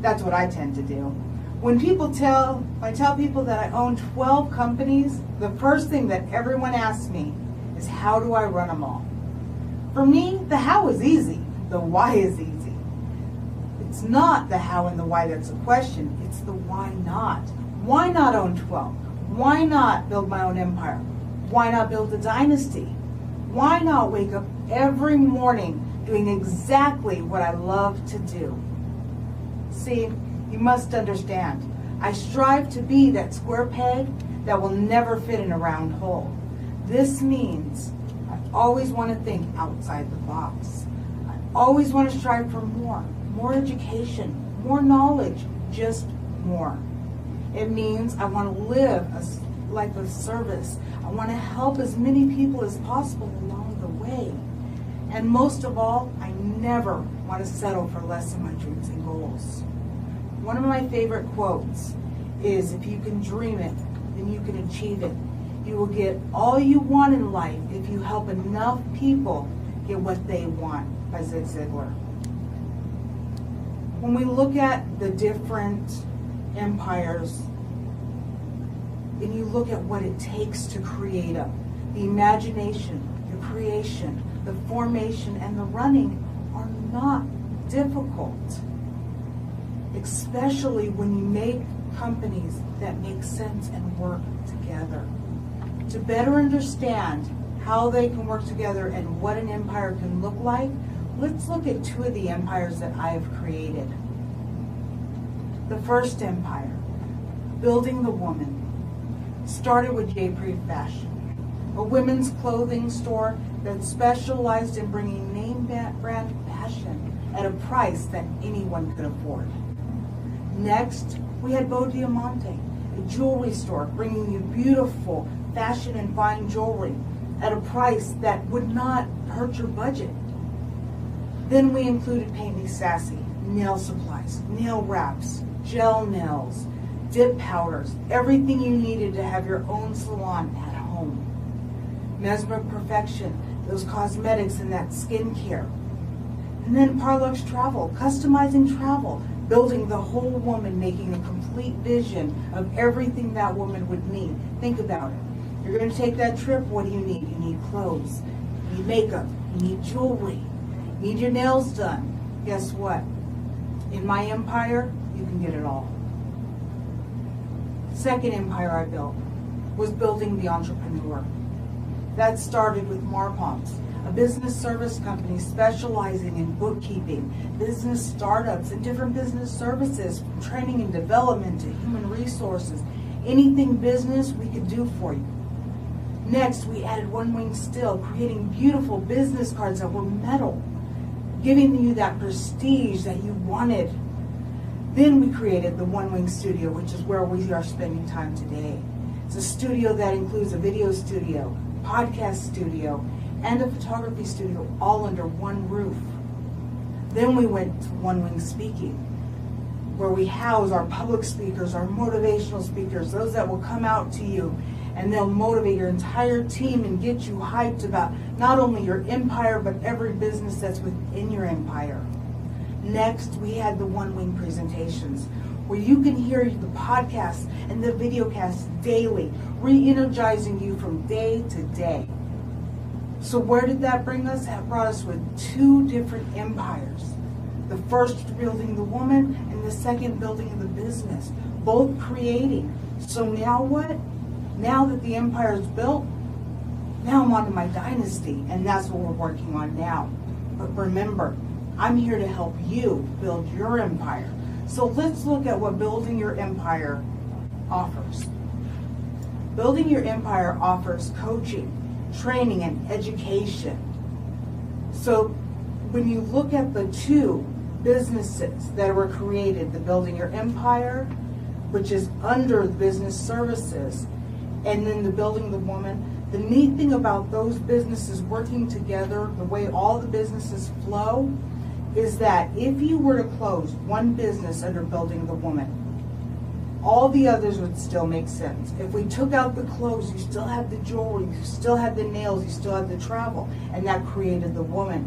That's what I tend to do. When I tell people that I own 12 companies, the first thing that everyone asks me is, how do I run them all? For me, the how is easy, the why is easy. It's not the how and the why that's a question, it's the why not. Why not own 12? Why not build my own empire? Why not build a dynasty? Why not wake up every morning doing exactly what I love to do? See, you must understand, I strive to be that square peg that will never fit in a round hole. This means I always want to think outside the box. I always want to strive for more education, more knowledge, just more. It means I want to live a life of service. I want to help as many people as possible along the way. And most of all, I never want to settle for less than my dreams and goals. One of my favorite quotes is, if you can dream it, then you can achieve it. You will get all you want in life if you help enough people get what they want, by Zig Ziglar. When we look at the different empires, and you look at what it takes to create them, the imagination, the creation, the formation, and the running are not difficult. Especially when you make companies that make sense and work together. To better understand how they can work together and what an empire can look like, let's look at two of the empires that I have created. The first empire, building the woman, started with J. Pre Fashion, a women's clothing store that specialized in bringing name brand fashion at a price that anyone could afford. Next, we had Beau Diamante, a jewelry store bringing you beautiful fashion and fine jewelry at a price that would not hurt your budget. Then we included Paint Me Sassy, nail supplies, nail wraps, gel nails, dip powders, everything you needed to have your own salon at home. Mesmer Perfection, those cosmetics and that skincare. And then Parlux Travel, customizing travel, building the whole woman, making a complete vision of everything that woman would need. Think about it. You're going to take that trip. What do you need? You need clothes. You need makeup. You need jewelry. You need your nails done. Guess what? In my empire, you can get it all. Second empire I built was building the entrepreneur. That started with Marpoms, a business service company specializing in bookkeeping, business startups, and different business services, from training and development to human resources. Anything business, we could do for you. Next, we added One Wing Still, creating beautiful business cards that were metal, giving you that prestige that you wanted. Then we created the One Wing Studio, which is where we are spending time today. It's a studio that includes a video studio, podcast studio, and a photography studio, all under one roof. Then we went to One Wing Speaking, where we house our public speakers, our motivational speakers, those that will come out to you and they'll motivate your entire team and get you hyped about not only your empire, but every business that's within your empire. Next, we had the One Wing presentations, where you can hear the podcasts and the videocasts daily, re-energizing you from day to day. So where did that bring us? That brought us with two different empires. The first building the woman, and the second building the business, both creating. So now what? Now that the empire is built, now I'm on to my dynasty, and that's what we're working on now. But remember, I'm here to help you build your empire. So let's look at what building your empire offers. Building your empire offers coaching, training, and education. So when you look at the two businesses that were created, the Building Your Empire, which is under the business services, and then the Building the Woman, the neat thing about those businesses working together, the way all the businesses flow, is that if you were to close one business under Building the Woman, all the others would still make sense. If we took out the clothes, you still had the jewelry, you still had the nails, you still had the travel, and that created the woman.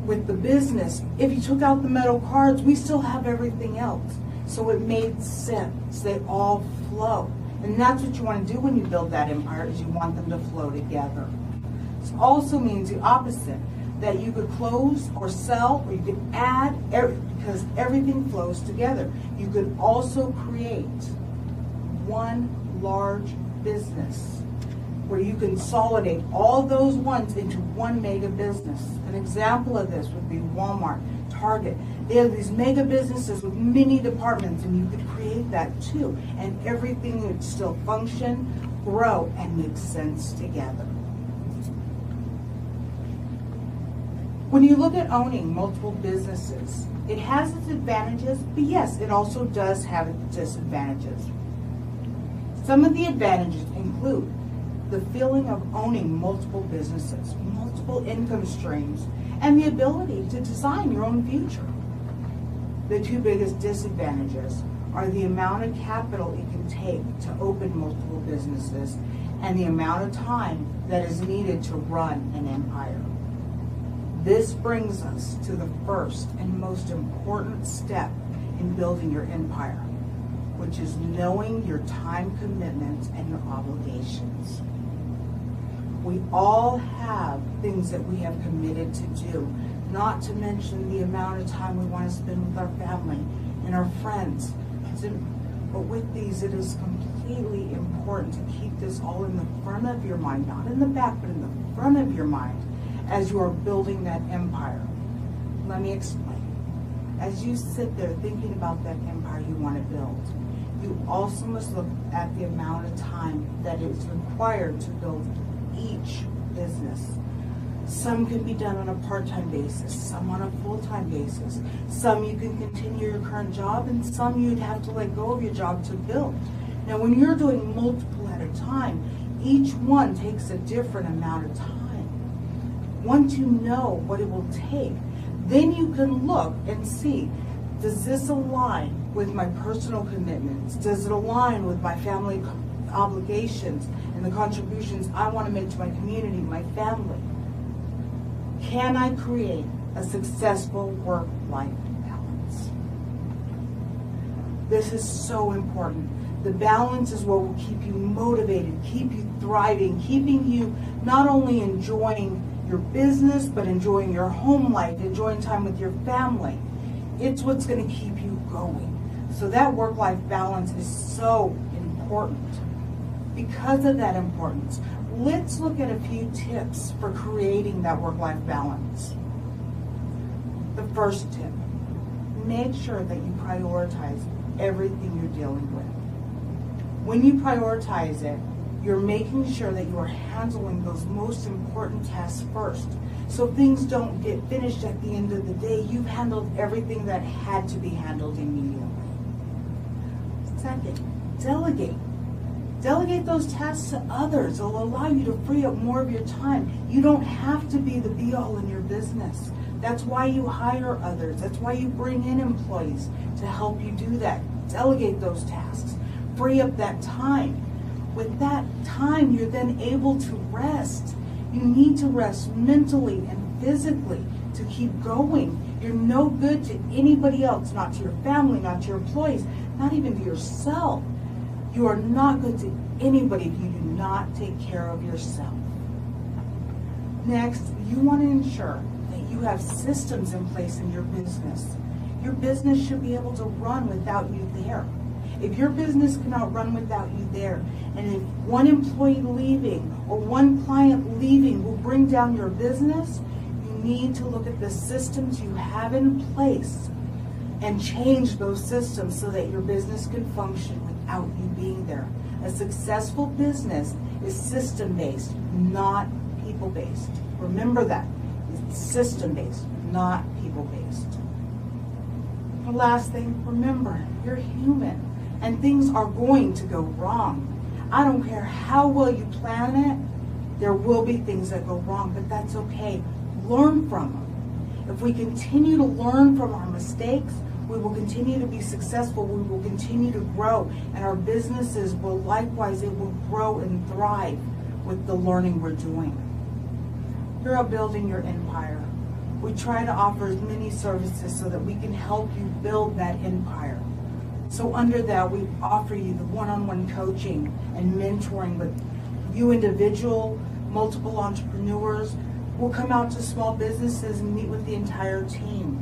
With the business, if you took out the metal cards, we still have everything else. So it made sense. They all flow. And that's what you want to do when you build that empire, is you want them to flow together. This also means the opposite, that you could close or sell, or you could add, because everything flows together. You could also create one large business where you consolidate all those ones into one mega business. An example of this would be Walmart, Target. They have these mega businesses with many departments, and you could create that too. And everything would still function, grow, and make sense together. When you look at owning multiple businesses, it has its advantages, but yes, it also does have its disadvantages. Some of the advantages include the feeling of owning multiple businesses, multiple income streams, and the ability to design your own future. The two biggest disadvantages are the amount of capital it can take to open multiple businesses and the amount of time that is needed to run an empire. This brings us to the first and most important step in building your empire, which is knowing your time commitments and your obligations. We all have things that we have committed to do, not to mention the amount of time we want to spend with our family and our friends. But with these, it is completely important to keep this all in the front of your mind, not in the back, but in the front of your mind as you are building that empire. Let me explain. As you sit there thinking about that empire you want to build, you also must look at the amount of time that is required to build each business. Some can be done on a part-time basis, some on a full-time basis. Some you can continue your current job, and some you'd have to let go of your job to build. Now, when you're doing multiple at a time, each one takes a different amount of time. Once you know what it will take, then you can look and see, does this align with my personal commitments? Does it align with my family obligations and the contributions I want to make to my community, my family? Can I create a successful work-life balance? This is so important. The balance is what will keep you motivated, keep you thriving, keeping you not only enjoying your business, but enjoying your home life, enjoying time with your family. It's what's going to keep you going. So that work-life balance is so important. Because of that importance, let's look at a few tips for creating that work-life balance. The first tip, make sure that you prioritize everything you're dealing with. When you prioritize it, you're making sure that you are handling those most important tasks first. So things don't get finished at the end of the day. You've handled everything that had to be handled immediately. Second, delegate. Delegate those tasks to others. It'll allow you to free up more of your time. You don't have to be the be-all in your business. That's why you hire others. That's why you bring in employees to help you do that. Delegate those tasks. Free up that time. With that time, you're then able to rest. You need to rest mentally and physically to keep going. You're no good to anybody else, not to your family, not to your employees, not even to yourself. You are not good to anybody if you do not take care of yourself. Next, you want to ensure that you have systems in place in your business. Your business should be able to run without you there. If your business cannot run without you there, and if one employee leaving or one client leaving will bring down your business, you need to look at the systems you have in place and change those systems so that your business can function without you being there. A successful business is system-based, not people-based. Remember that. It's system-based, not people-based. The last thing, remember, you're human and things are going to go wrong. I don't care how well you plan it, there will be things that go wrong, but that's okay. Learn from them. If we continue to learn from our mistakes, we will continue to be successful, we will continue to grow, and our businesses will likewise, it will grow and thrive with the learning we're doing. You're building your empire. We try to offer as many services so that we can help you build that empire. So under that, we offer you the one-on-one coaching and mentoring with you individual, multiple entrepreneurs. We'll come out to small businesses and meet with the entire team.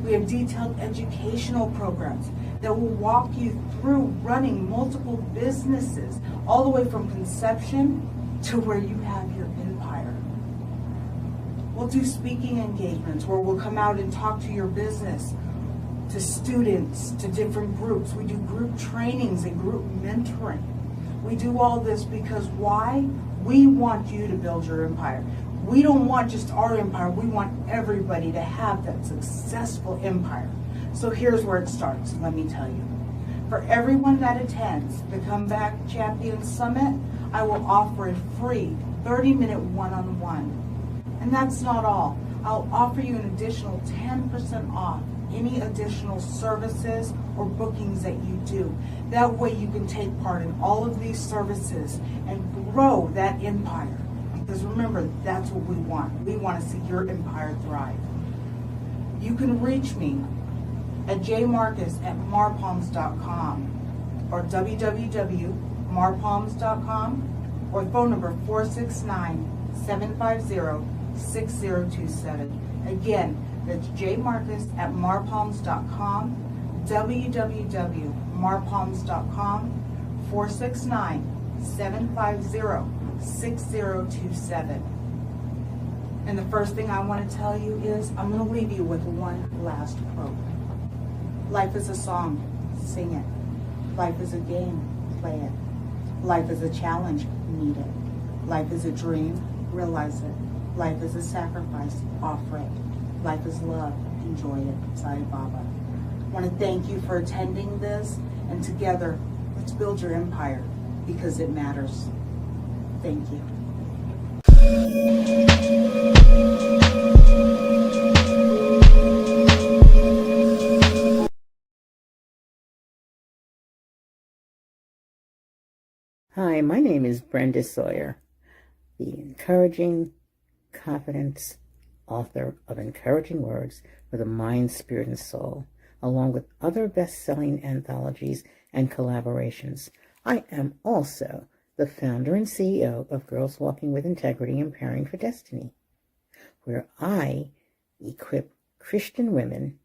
We have detailed educational programs that will walk you through running multiple businesses, all the way from conception to where you have your empire. We'll do speaking engagements where we'll come out and talk to your business, to students, to different groups. We do group trainings and group mentoring. We do all this because why? We want you to build your empire. We don't want just our empire. We want everybody to have that successful empire. So here's where it starts, let me tell you. For everyone that attends the Comeback Champions Summit, I will offer a free 30-minute one-on-one. And that's not all. I'll offer you an additional 10% off any additional services or bookings that you do. That way you can take part in all of these services and grow that empire. Because remember, that's what we want. We want to see your empire thrive. You can reach me at jmarcus@marpalms.com or www.marpalms.com or phone number 469-750-6027. Again, that's jmarcus@marpalms.com, www.marpalms.com, 469-750-6027. And the first thing I want to tell you is I'm going to leave you with one last quote. Life is a song, sing it. Life is a game, play it. Life is a challenge, meet it. Life is a dream, realize it. Life is a sacrifice, offer it. Life is love, enjoy it. Sai Baba. I want to thank you for attending this, and together, let's build your empire because it matters. Thank you. Hi, my name is Brenda Sawyer, the encouraging confidence author of Encouraging Words for the Mind, Spirit, and Soul, along with other best-selling anthologies and collaborations. I am also the founder and CEO of Girls Walking with Integrity, Empowering for Destiny, where I equip Christian women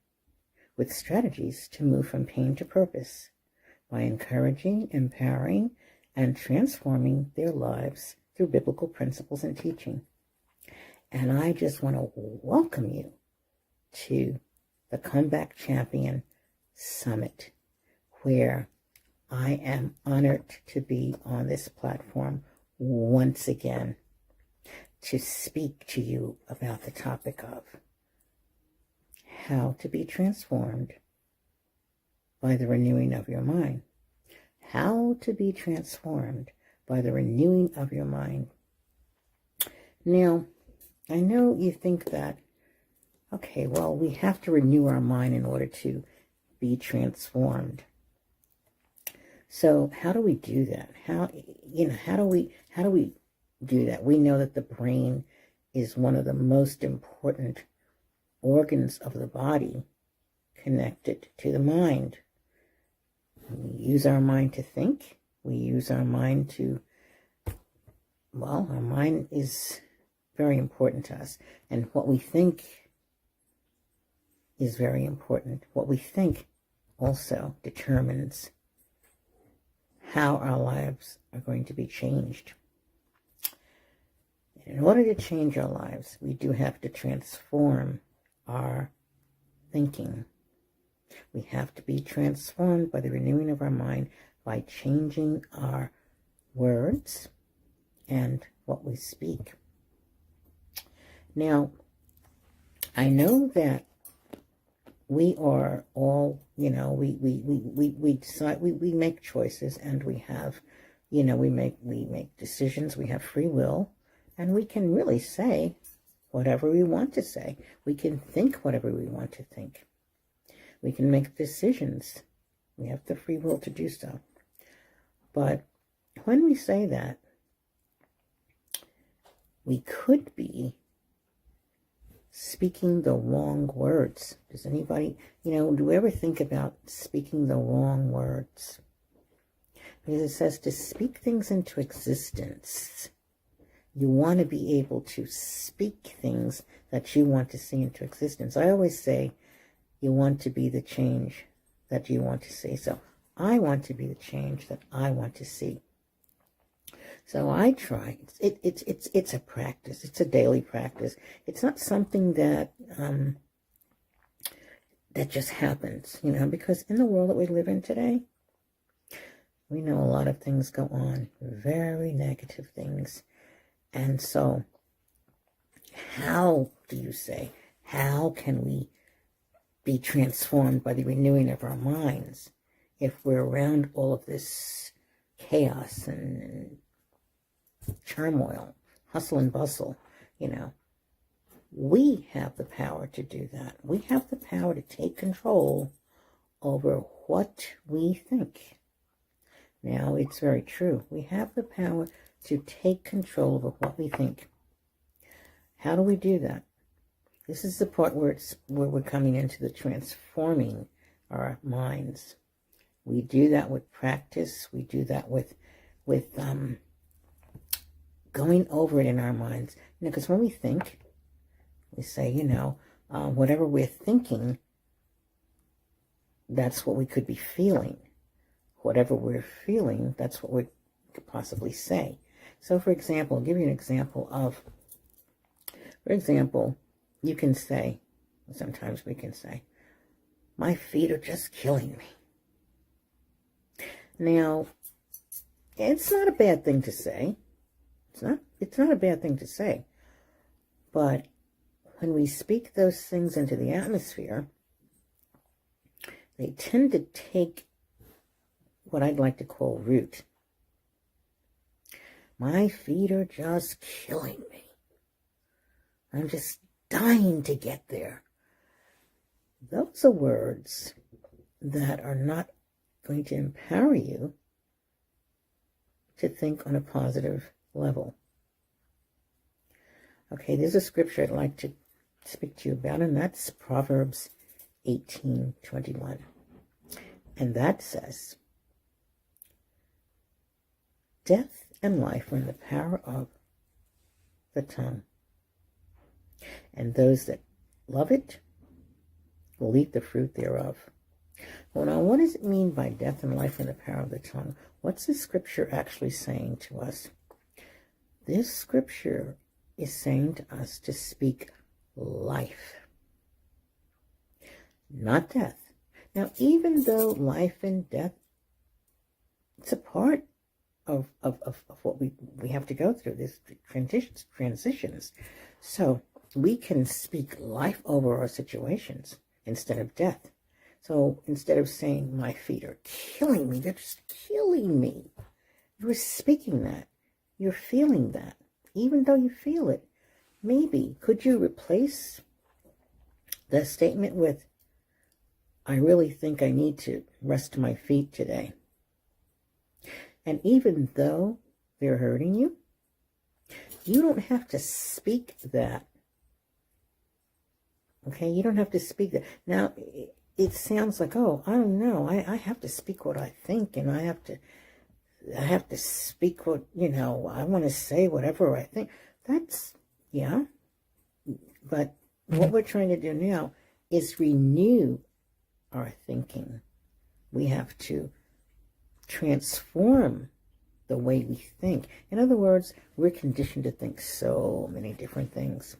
with strategies to move from pain to purpose by encouraging, empowering, and transforming their lives through biblical principles and teaching. And I just want to welcome you to the Comeback Champion Summit, where I am honored to be on this platform once again to speak to you about the topic of how to be transformed by the renewing of your mind. How to be transformed by the renewing of your mind. Now, I know you think that, okay, well, we have to renew our mind in order to be transformed. So how do we do that? How do we do that? We know that the brain is one of the most important organs of the body connected to the mind. We use our mind to think. We use our mind to, well, our mind is very important to us. And what we think is very important. What we think also determines how our lives are going to be changed. In order to change our lives, we do have to transform our thinking. We have to be transformed by the renewing of our mind by changing our words and what we speak. Now, I know that we are all, we decide, we make choices, and we have, we make decisions, we have free will, and we can really say whatever we want to say. We can think whatever we want to think. We can make decisions. We have the free will to do so. But when we say that, we could be speaking the wrong words. Does anybody, do we ever think about speaking the wrong words? Because it says to speak things into existence. You want to be able to speak things that you want to see into existence. I always say you want to be the change that you want to see. So I want to be the change that I want to see. So I try. It's a practice. It's a daily practice. It's not something that that just happens, because in the world that we live in today, we know a lot of things go on, very negative things. And so how do you say, how can we be transformed by the renewing of our minds if we're around all of this chaos and turmoil, hustle and bustle? We have the power to do that. We have the power to take control over what we think. Now, it's very true. We have the power to take control over what we think. How do we do that? This is the part where we're coming into the transforming our minds. We do that with practice. We do that with going over it in our minds. Because when we think, we say, whatever we're thinking, that's what we could be feeling. Whatever we're feeling, that's what we could possibly say. So, for example, I'll give you an example of, you can say, sometimes we can say, my feet are just killing me. Now, it's not a bad thing to say. It's not a bad thing to say. But when we speak those things into the atmosphere, they tend to take what I'd like to call root. My feet are just killing me. I'm just dying to get there. Those are words that are not going to empower you to think on a positive level. Okay, there's a scripture I'd like to speak to you about, and that's Proverbs 18:21. And that says, death and life are in the power of the tongue, and those that love it will eat the fruit thereof. Well, now, what does it mean by death and life in the power of the tongue? What's the scripture actually saying to us? This scripture is saying to us to speak life, not death. Now, even though life and death, it's a part of what we have to go through, this transitions. So we can speak life over our situations instead of death. So instead of saying, my feet are killing me, they're just killing me, you're speaking that. You're feeling that. Even though you feel it, maybe could you replace the statement with, I really think I need to rest my feet today. And even though they're hurting you, you don't have to speak that. Okay, you don't have to speak that. Now, it sounds like, oh, I don't know. I have to speak what I think, and I have to speak what, I want to say whatever I think. That's, yeah. But what we're trying to do now is renew our thinking. We have to transform the way we think. In other words, we're conditioned to think so many different things.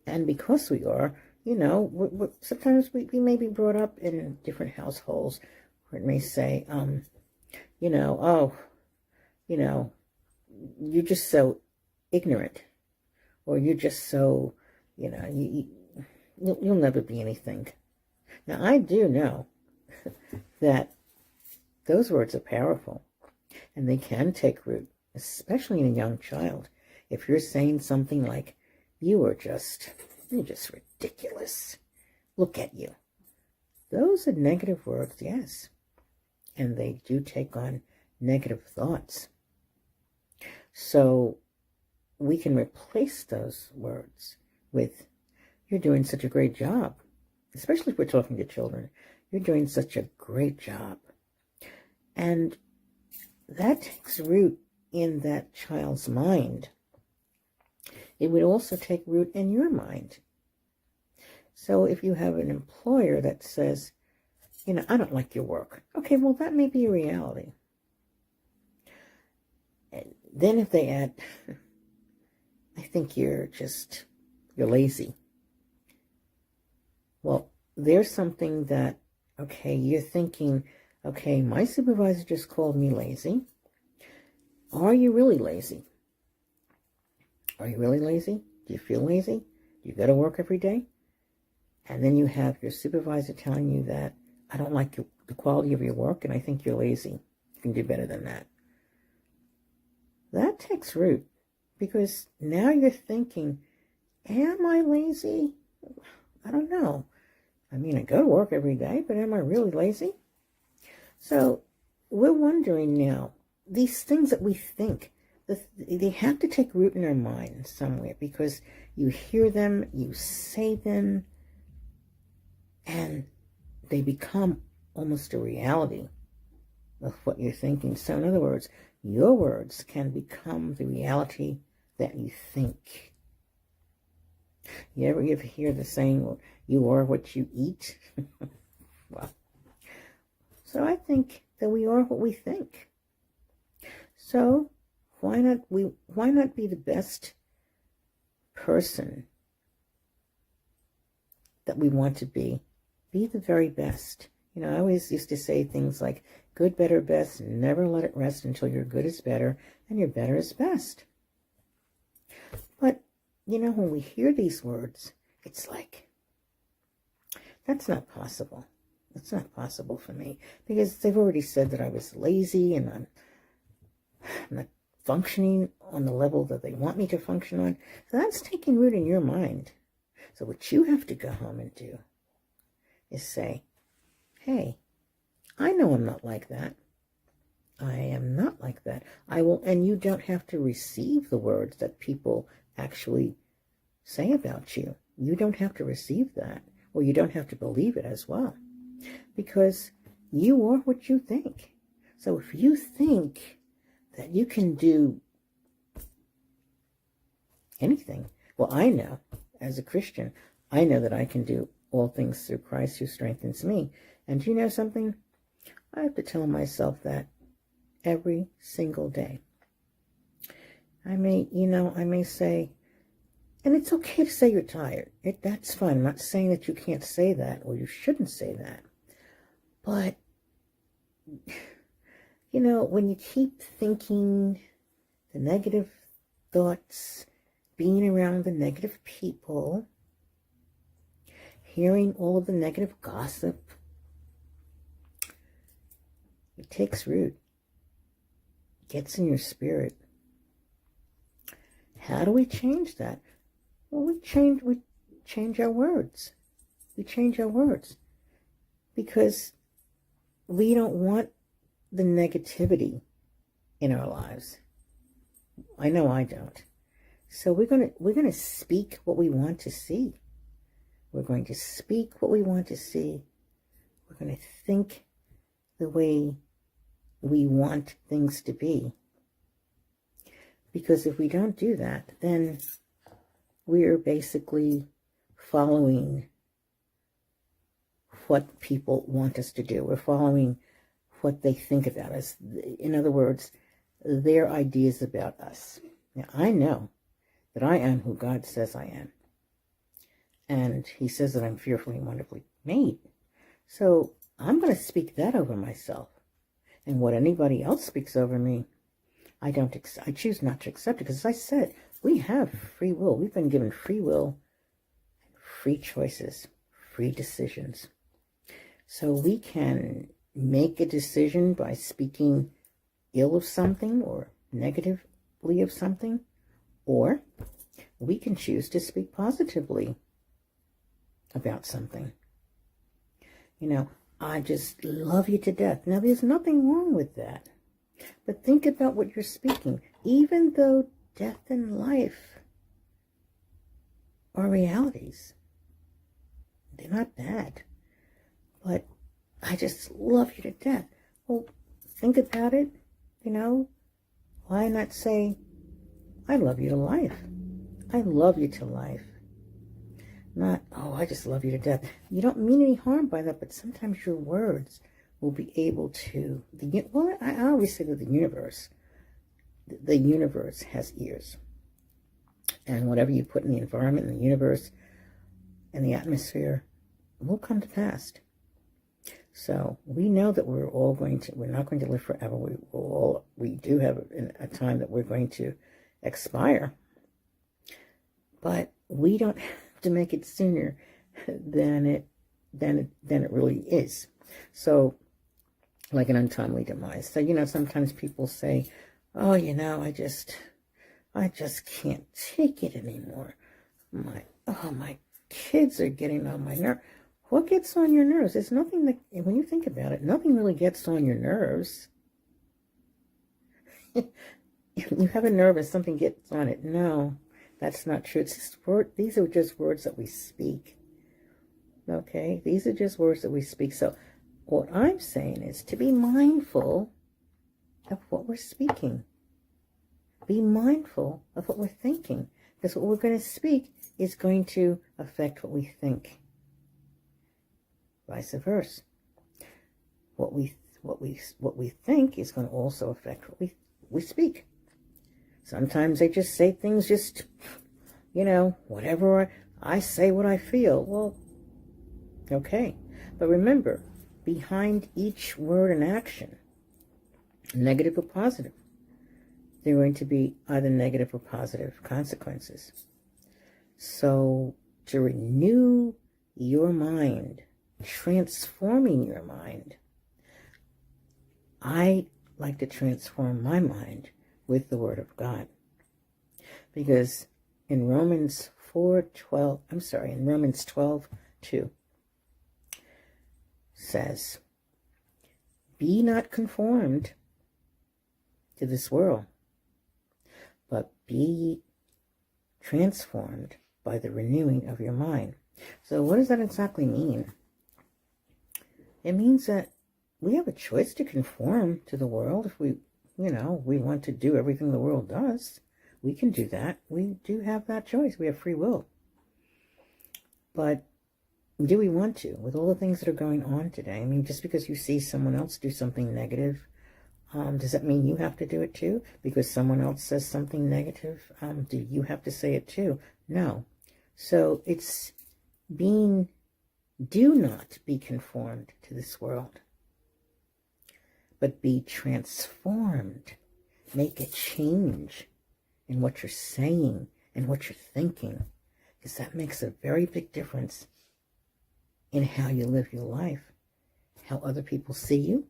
And because we are, sometimes we may be brought up in different households where it may say, you're just so ignorant, or you're just so, you'll never be anything. Now, I do know that those words are powerful, and they can take root, especially in a young child. If you're saying something like, you're just ridiculous, look at you. Those are negative words, yes. And they do take on negative thoughts. So we can replace those words with, you're doing such a great job. Especially if we're talking to children. You're doing such a great job. And that takes root in that child's mind. It would also take root in your mind. So if you have an employer that says, I don't like your work. Okay, well, that may be a reality. And then if they add, I think you're lazy. Well, there's something that, okay, you're thinking, okay, my supervisor just called me lazy. Are you really lazy? Are you really lazy? Do you feel lazy? Do you go to work every day? And then you have your supervisor telling you that, I don't like the quality of your work, and I think you're lazy. You can do better than that. That takes root, because now you're thinking, am I lazy? I don't know. I mean, I go to work every day, but am I really lazy? So we're wondering now, these things that we think, they have to take root in our mind somewhere, because you hear them, you say them, and they become almost a reality of what you're thinking. So in other words, your words can become the reality that you think. You ever hear the saying, well, you are what you eat? Well, so I think that we are what we think. So why not be the best person that we want to be? Be the very best. I always used to say things like, good, better, best, never let it rest until your good is better and your better is best. But, when we hear these words, it's like, that's not possible. It's not possible for me, because they've already said that I was lazy and I'm not functioning on the level that they want me to function on. So that's taking root in your mind. So what you have to go home and do is say, hey, I know I'm not like that. I am not like that. I will, and you don't have to receive the words that people actually say about you. You don't have to receive that. Or you don't have to believe it as well, because you are what you think. So if you think that you can do anything, well, I know as a Christian, I know that I can do all things through Christ who strengthens me. And you know something? I have to tell myself that every single day. I may say, and it's okay to say you're tired. That's fine. I'm not saying that you can't say that or you shouldn't say that. But, when you keep thinking the negative thoughts, being around the negative people, hearing all of the negative gossip, it takes root. It gets in your spirit. How do we change that? Well, we change our words. We change our words because we don't want the negativity in our lives. I know I don't. So we're gonna speak what we want to see. We're going to speak what we want to see. We're going to think the way we want things to be. Because if we don't do that, then we're basically following what people want us to do. We're following what they think about us. In other words, their ideas about us. Now, I know that I am who God says I am. And he says that I'm fearfully and wonderfully made. So I'm going to speak that over myself. And what anybody else speaks over me, I choose not to accept it. Because as I said, we have free will. We've been given free will, free choices, free decisions. So we can make a decision by speaking ill of something or negatively of something, or we can choose to speak positively about something. I just love you to death. Now, there's nothing wrong with that. But think about what you're speaking. Even though death and life are realities, they're not bad. But I just love you to death. Well, think about it. Why not say, I love you to life? I love you to life. Not, oh, I just love you to death. You don't mean any harm by that, but sometimes your words will be able to, I always say that the universe has ears. And whatever you put in the environment, in the universe, and the atmosphere, will come to pass. So we know that we're not going to live forever. We do have a time that we're going to expire. But we don't have to make it sooner than it really is. So, like an untimely demise. So, sometimes people say, oh, I just can't take it anymore. My kids are getting on my nerves. What gets on your nerves? There's nothing that, when you think about it, nothing really gets on your nerves. You have a nerve and something gets on it. No, that's not true. It's just these are just words that we speak. Okay? These are just words that we speak. So what I'm saying is to be mindful of what we're speaking. Be mindful of what we're thinking. Because what we're going to speak is going to affect what we think. Vice versa. What we think is going to also affect what we speak. Sometimes they just say things whatever I say what I feel. Well, okay. But remember, behind each word and action, negative or positive, there are going to be either negative or positive consequences. So to renew your mind, transforming your mind, I like to transform my mind with the Word of God. Because in Romans 12:2 says, be not conformed to this world, but be transformed by the renewing of your mind. So what does that exactly mean? It means that we have a choice to conform to the world. If we want to do everything the world does, we can do that. We do have that choice. We have free will. But do we want to, with all the things that are going on today? I mean, just because you see someone else do something negative, does that mean you have to do it too? Because someone else says something negative, do you have to say it too? No. So it's do not be conformed to this world, but be transformed. Make a change in what you're saying and what you're thinking, because that makes a very big difference in how you live your life, how other people see you,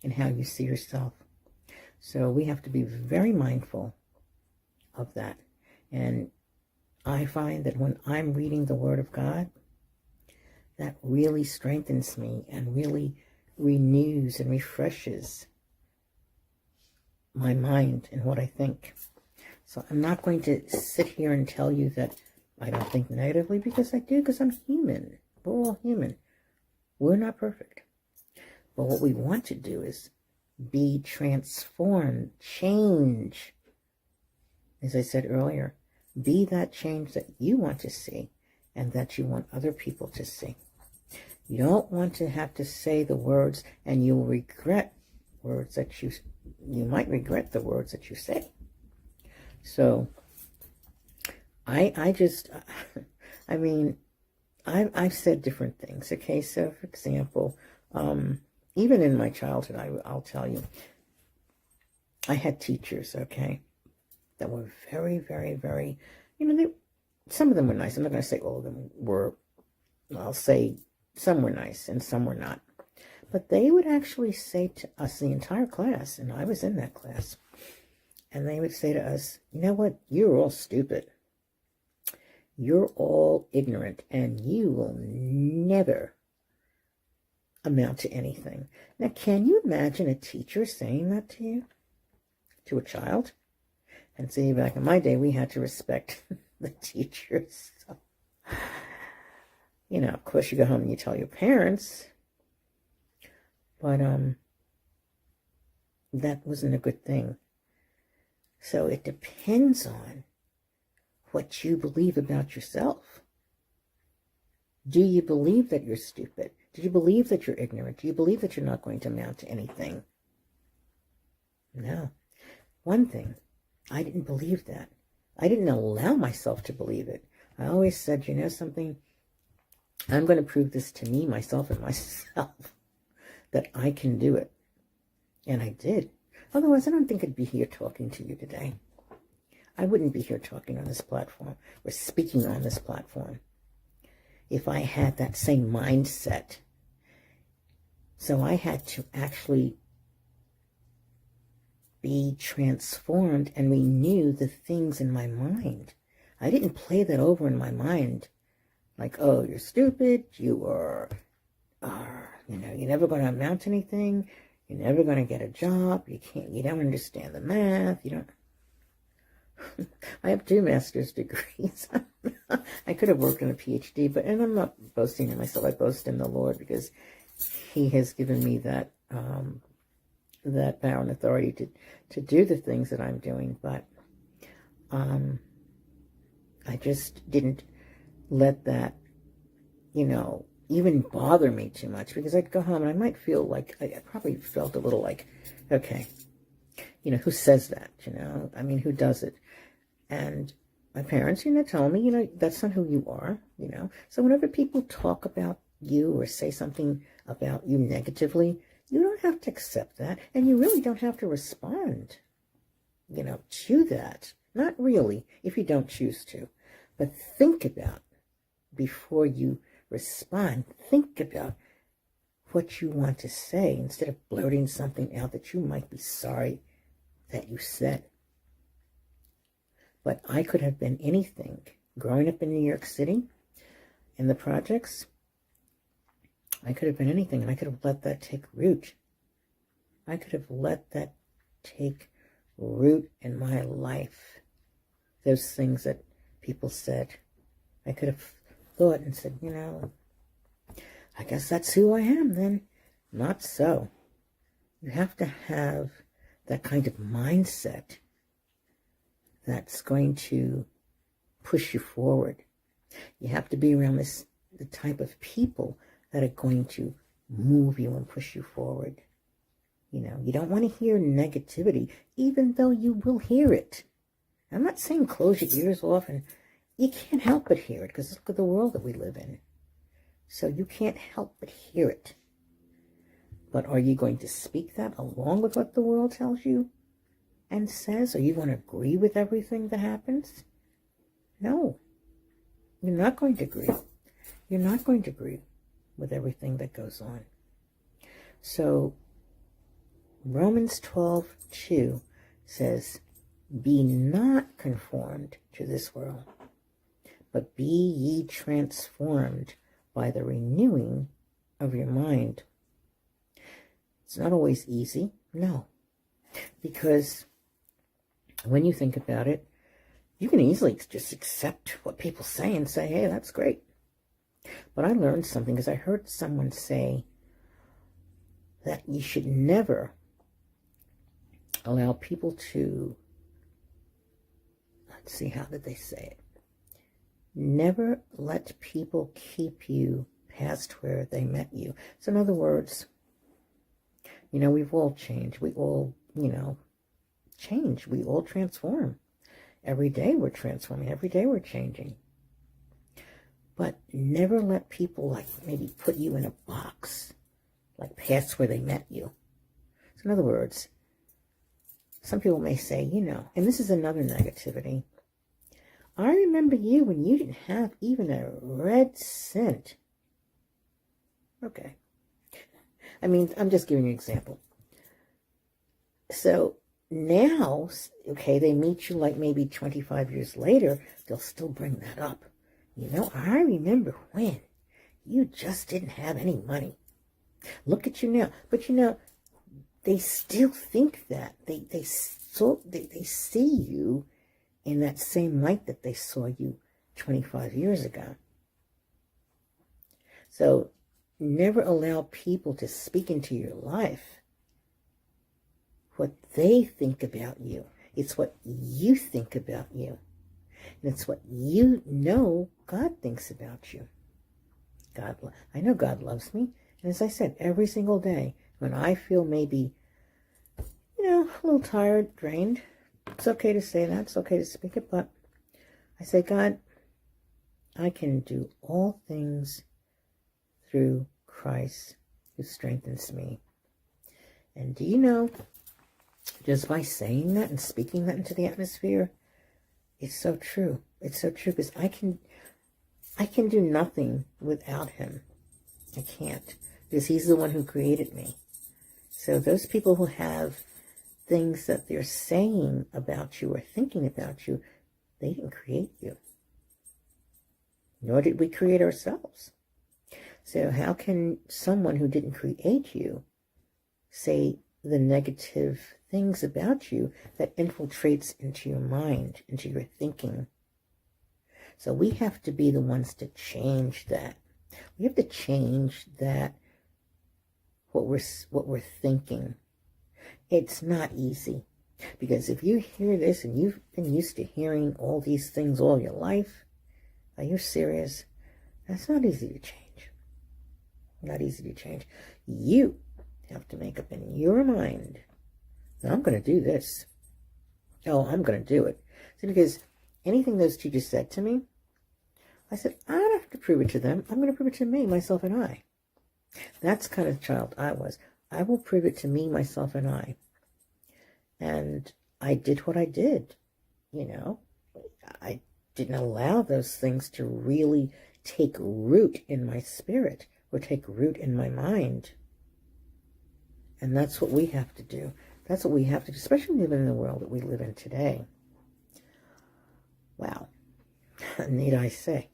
and how you see yourself. So we have to be very mindful of that. And I find that when I'm reading the Word of God, that really strengthens me and really renews and refreshes my mind and what I think. So I'm not going to sit here and tell you that I don't think negatively, because I do, because I'm human. We're all human. We're not perfect. But what we want to do is be transformed, change. As I said earlier, be that change that you want to see and that you want other people to see. You don't want to have to say the words, and you'll regret words that you might regret the words that you say. So I've said different things. Okay, so for example, even in my childhood, I'll tell you, I had teachers, okay, that were very, very, very, some of them were nice. I'm not going to say all of them were. I'll say some were nice and some were not. But they would actually say to us, the entire class, and I was in that class, and they would say to us, you know what, you're all stupid. You're all ignorant, and you will never amount to anything. Now, can you imagine a teacher saying that to you? To a child? And see, back in my day, we had to respect the teachers. So, of course, you go home and you tell your parents. But that wasn't a good thing. So it depends on what you believe about yourself. Do you believe that you're stupid? Do you believe that you're ignorant? Do you believe that you're not going to amount to anything? No. One thing, I didn't believe that. I didn't allow myself to believe it. I always said, something, I'm going to prove this to me, myself, and myself, that I can do it. And I did. Otherwise, I don't think I'd be here talking to you today. I wouldn't be here talking on this platform or speaking on this platform if I had that same mindset. So I had to actually be transformed and renew the things in my mind. I didn't play that over in my mind like, oh, you're stupid, you are you're never going to amount to anything, you're never going to get a job, you don't understand the math, I have 2 master's degrees. I could have worked on a PhD, and I'm not boasting in myself, I boast in the Lord, because He has given me that that power and authority to do the things that I'm doing. But I just didn't let that, even bother me too much, because I'd go home and I might feel like, I probably felt a little like, okay, who says that, I mean, who does it? And my parents, tell me, that's not who you are, So whenever people talk about you or say something about you negatively, you don't have to accept that, and you really don't have to respond, to that. Not really, if you don't choose to. But think about, before you respond, think about what you want to say instead of blurting something out that you might be sorry that you said. But I could have been anything. Growing up in New York City, in the projects, I could have been anything, and I could have let that take root. I could have let that take root in my life. Those things that people said, I could have thought and said, I guess that's who I am then. Not so. You have to have that kind of mindset that's going to push you forward. You have to be around the type of people that are going to move you and push you forward. You don't want to hear negativity, even though you will hear it. I'm not saying close your ears off, and you can't help but hear it, because look at the world that we live in. So you can't help but hear it. But are you going to speak that along with what the world tells you and says? Are you going to agree with everything that happens? No. You're not going to agree. You're not going to agree with everything that goes on. So Romans 12:2 says, be not conformed to this world, but be ye transformed by the renewing of your mind. It's not always easy, no, because when you think about it, you can easily just accept what people say and say, hey, that's great. But I learned something because I heard someone say that you should never allow people to, let's see, how did they say it? Never let people keep you past where they met you. So in other words, we've all changed. We all, change. We all transform. Every day we're transforming. Every day we're changing. But never let people maybe put you in a box, past where they met you. So in other words, some people may say, and this is another negativity. I remember you when you didn't have even a red cent. Okay. I'm just giving you an example. So now, okay, they meet you maybe 25 years later, they'll still bring that up. I remember when you just didn't have any money. Look at you now. But they still think that. They see you in that same light that they saw you 25 years ago. So never allow people to speak into your life what they think about you. It's what you think about you. And it's what God thinks about you. I know God loves me. And as I said, every single day, when I feel maybe, a little tired, drained, it's okay to say that. It's okay to speak it. But I say, God, I can do all things through Christ who strengthens me. And do you know, just by saying that and speaking that into the atmosphere, it's so true. It's so true, because I can do nothing without him. I can't, because he's the one who created me. So those people who have things that they're saying about you or thinking about you, they didn't create you. Nor did we create ourselves. So how can someone who didn't create you say the negative things about you that infiltrates into your mind, into your thinking? So we have to be the ones to change that. We have to change that, what we're thinking. It's not easy, because if you hear this and you've been used to hearing all these things all your life, are you serious? That's not easy to change. Not easy to change. You have to make up in your mind, I'm going to do this. Oh, I'm going to do it. See, because anything those teachers said to me, I said, I don't have to prove it to them. I'm going to prove it to me, myself, and I. That's the kind of child I was. I will prove it to me, myself, and I. And I did what I did. I didn't allow those things to really take root in my spirit or take root in my mind. And that's what we have to do. That's what we have to do, especially living in the world that we live in today. Wow. Need I say?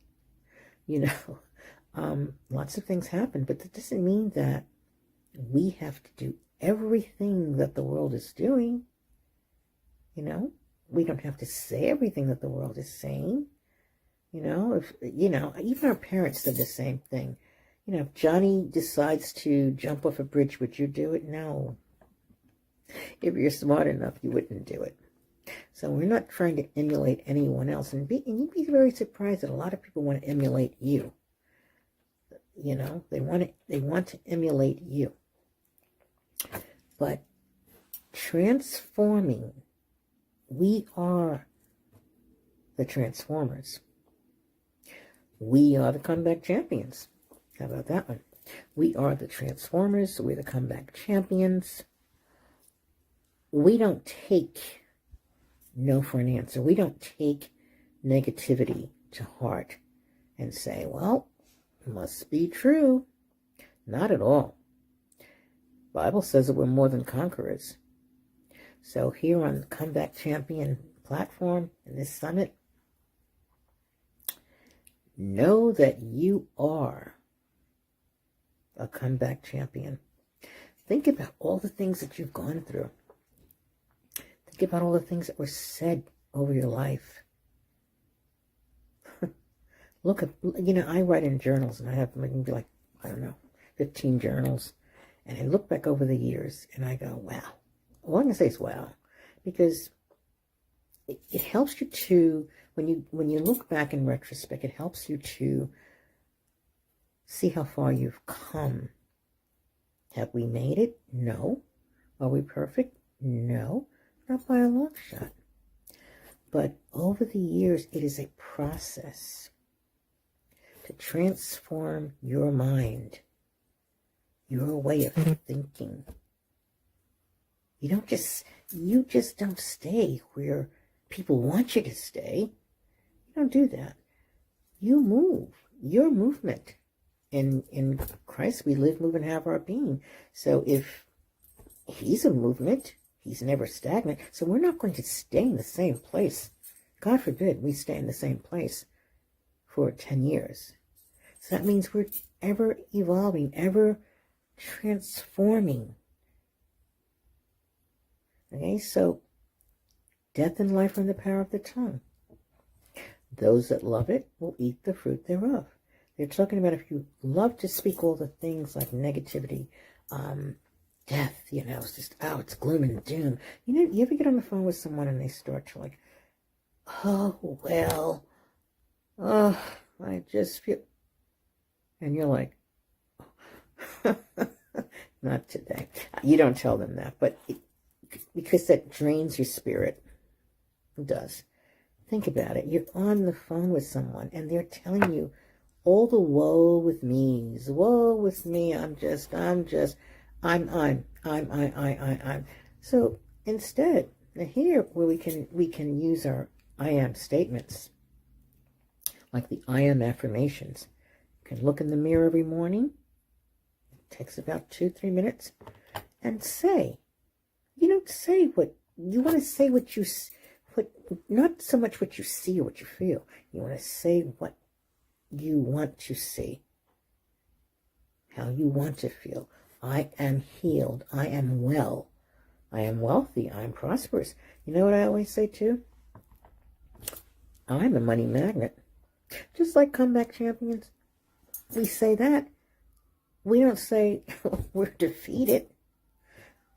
Lots of things happen, but that doesn't mean that we have to do everything that the world is doing. We don't have to say everything that the world is saying. Even our parents said the same thing. If Johnny decides to jump off a bridge, would you do it? No. If you're smart enough, you wouldn't do it. So we're not trying to emulate anyone else. And you'd be very surprised that a lot of people want to emulate you. They want to emulate you. But transforming, we are the transformers. We are the comeback champions. How about that one? We are the transformers. We're the comeback champions. We don't take no for an answer. We don't take negativity to heart and say, well, it must be true. Not at all. The Bible says that we're more than conquerors. So here on the Comeback Champion platform in this summit, know that you are a comeback champion. Think about all the things that you've gone through. Think about all the things that were said over your life. Look at, I write in journals, and I have maybe 15 journals. And I look back over the years and I go, wow. All I'm going to say is wow. Because it helps you to, when you look back in retrospect, it helps you to see how far you've come. Have we made it? No. Are we perfect? No. Not by a long shot. But over the years, it is a process to transform your mind, your way of thinking. You just don't stay where people want you to stay. You don't do that. You move. Your movement. In Christ, we live, move, and have our being. So if he's a movement, he's never stagnant. So we're not going to stay in the same place. God forbid we stay in the same place for 10 years. So that means we're ever evolving, ever transforming. Okay, so death and life are in the power of the tongue. Those that love it will eat the fruit thereof. They're talking about if you love to speak all the things like negativity, death, it's just, it's gloom and doom. You ever get on the phone with someone and they start to I just feel, and you're like, not today. You don't tell them that, but because that drains your spirit. It does. Think about it. You're on the phone with someone and they're telling you all the woe with me's. Woe with me. I'm. So instead, here where we can use our I am statements, like the I am affirmations. You can look in the mirror every morning. It takes about 2-3 minutes, and say. You don't say what you want to say. Not so much what you see or what you feel. You want to say what you want to see, how you want to feel. I am healed. I am well. I am wealthy. I am prosperous. You know what I always say too? I'm a money magnet. Just like comeback champions, we say that. We don't say we're defeated.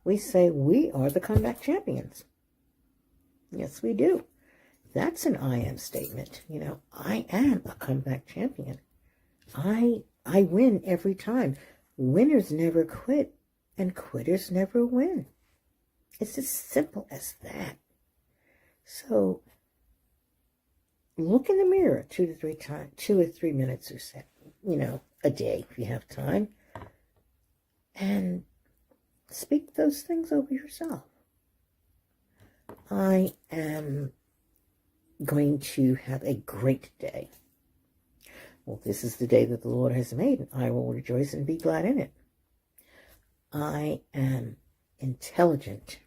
We say we are the comeback champions. Yes, we do. That's an I am statement. I am a comeback champion. I win every time. Winners never quit, and quitters never win. It's as simple as that. So look in the mirror 2 or 3 minutes or so, a day if you have time, and speak those things over yourself. I am going to have a great day. Well, this is the day that the Lord has made, and I will rejoice and be glad in it. I am intelligent.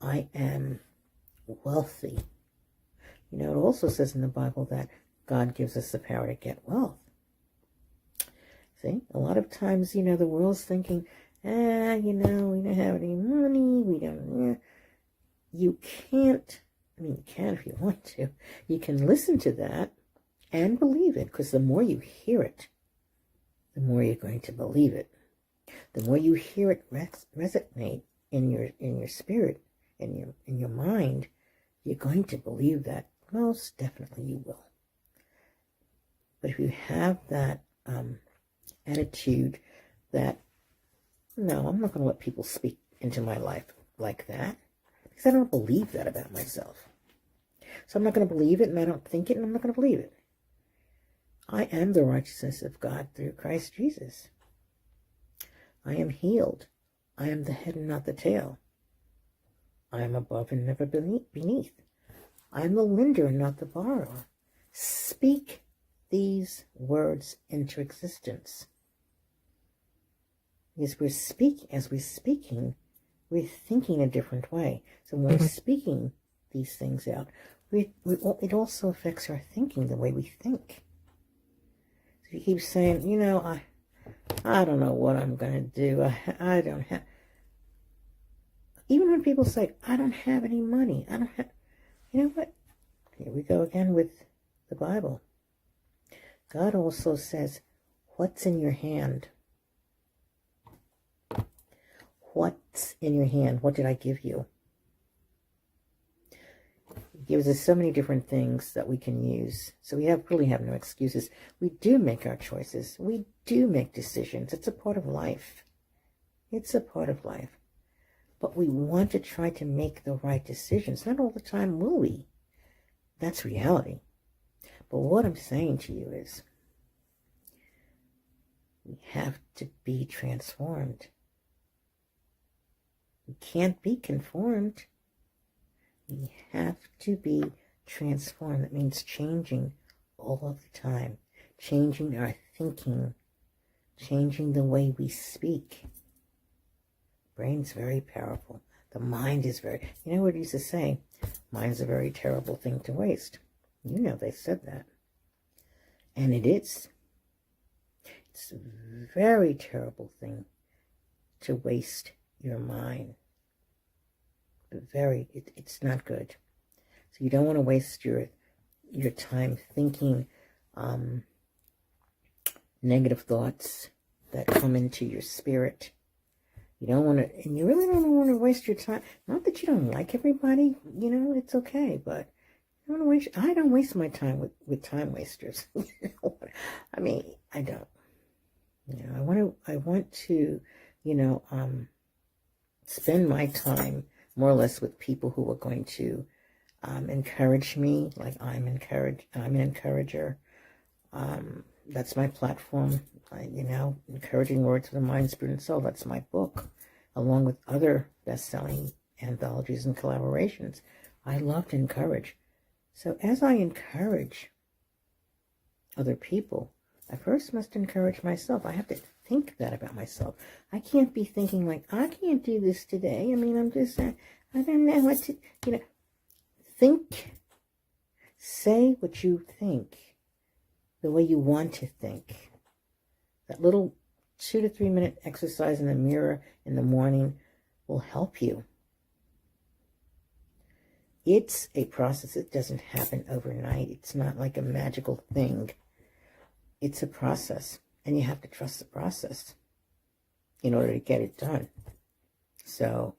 I am wealthy. It also says in the Bible that God gives us the power to get wealth. See, a lot of times, the world's thinking, we don't have any money, we don't, you can't I mean, you can if you want to. You can listen to that and believe it, because the more you hear it, the more you're going to believe it. The more you hear it resonate in your spirit, in your mind, you're going to believe that. Most definitely you will. But if you have that attitude that, no, I'm not going to let people speak into my life like that, because I don't believe that about myself. So I'm not going to believe it, and I don't think it, and I'm not going to believe it. I am the righteousness of God through Christ Jesus. I am healed. I am the head and not the tail. I am above and never beneath. I am the lender and not the borrower. Speak these words into existence. Because as we're speaking, we're thinking a different way. So when we're speaking these things out, it also affects our thinking, the way we think. So if you keep saying, you know, I don't know what I'm going to do. I don't have... Even when people say, I don't have any money. I don't have... You know what? Here we go again with the Bible. God also says, what's in your hand? What's in your hand? What did I give you? He gives us so many different things that we can use. So we really have no excuses. We do make our choices. We do make decisions. It's a part of life. It's a part of life. But we want to try to make the right decisions. Not all the time will we. That's reality. But what I'm saying to you is, we have to be transformed. We can't be conformed. We have to be transformed. That means changing all of the time. Changing our thinking. Changing the way we speak. Brain's very powerful. The mind is very... You know what he used to say? Mind's a very terrible thing to waste. You know they said that. And it is. It's a very terrible thing to waste your mind. It's not good. So you don't want to waste your time thinking negative thoughts that come into your spirit. You don't want to, and you really don't want to waste your time. Not that you don't like everybody, you know, it's okay, but I don't waste my time with time wasters. I mean, I don't. You know, I want to, you know, spend my time more or less with people who are going to encourage me, like I'm an encourager. That's my platform, you know, encouraging words for the mind, spirit, and soul. That's my book, along with other best-selling anthologies and collaborations. I love to encourage. So as I encourage other people, I first must encourage myself. I have to think that about myself. I can't be thinking like, I can't do this today. I mean, I don't know what to, you know. Think. Say what you think the way you want to think. That little 2 to 3 minute exercise in the mirror in the morning will help you. It's a process. It doesn't happen overnight. It's not like a magical thing. It's a process, and you have to trust the process in order to get it done. So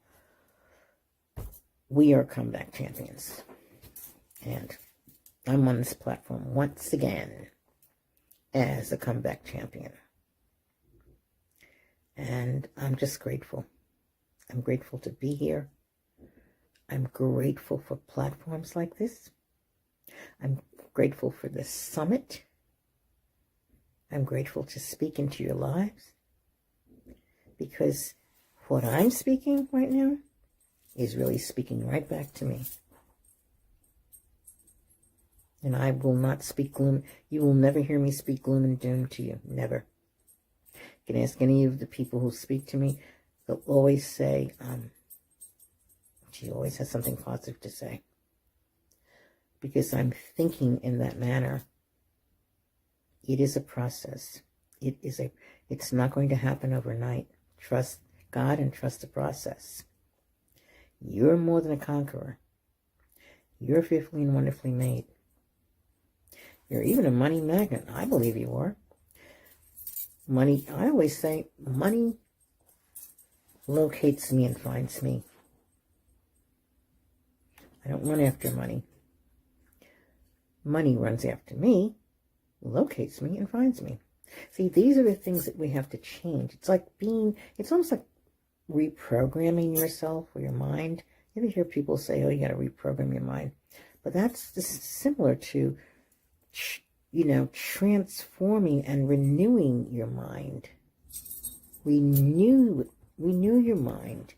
we are comeback champions, and I'm on this platform once again as a comeback champion, and I'm just grateful. I'm grateful to be here. I'm grateful for platforms like this. I'm grateful for this summit. I'm grateful to speak into your lives, because what I'm speaking right now is really speaking right back to me. And I will not speak gloom. You will never hear me speak gloom and doom to you. Never. You can ask any of the people who speak to me. They'll always say, she always has something positive to say. Because I'm thinking in that manner. It is a process. It's not going to happen overnight. Trust God and trust the process. You're more than a conqueror. You're fearfully and wonderfully made. You're even a money magnet. I believe you are. Money, I always say, money locates me and finds me. I don't run after money. Money runs after me, locates me, and finds me. See, these are the things that we have to change. It's almost like reprogramming yourself or your mind. You ever hear people say, oh, you got to reprogram your mind? But that's similar to, transforming and renewing your mind. Renew your mind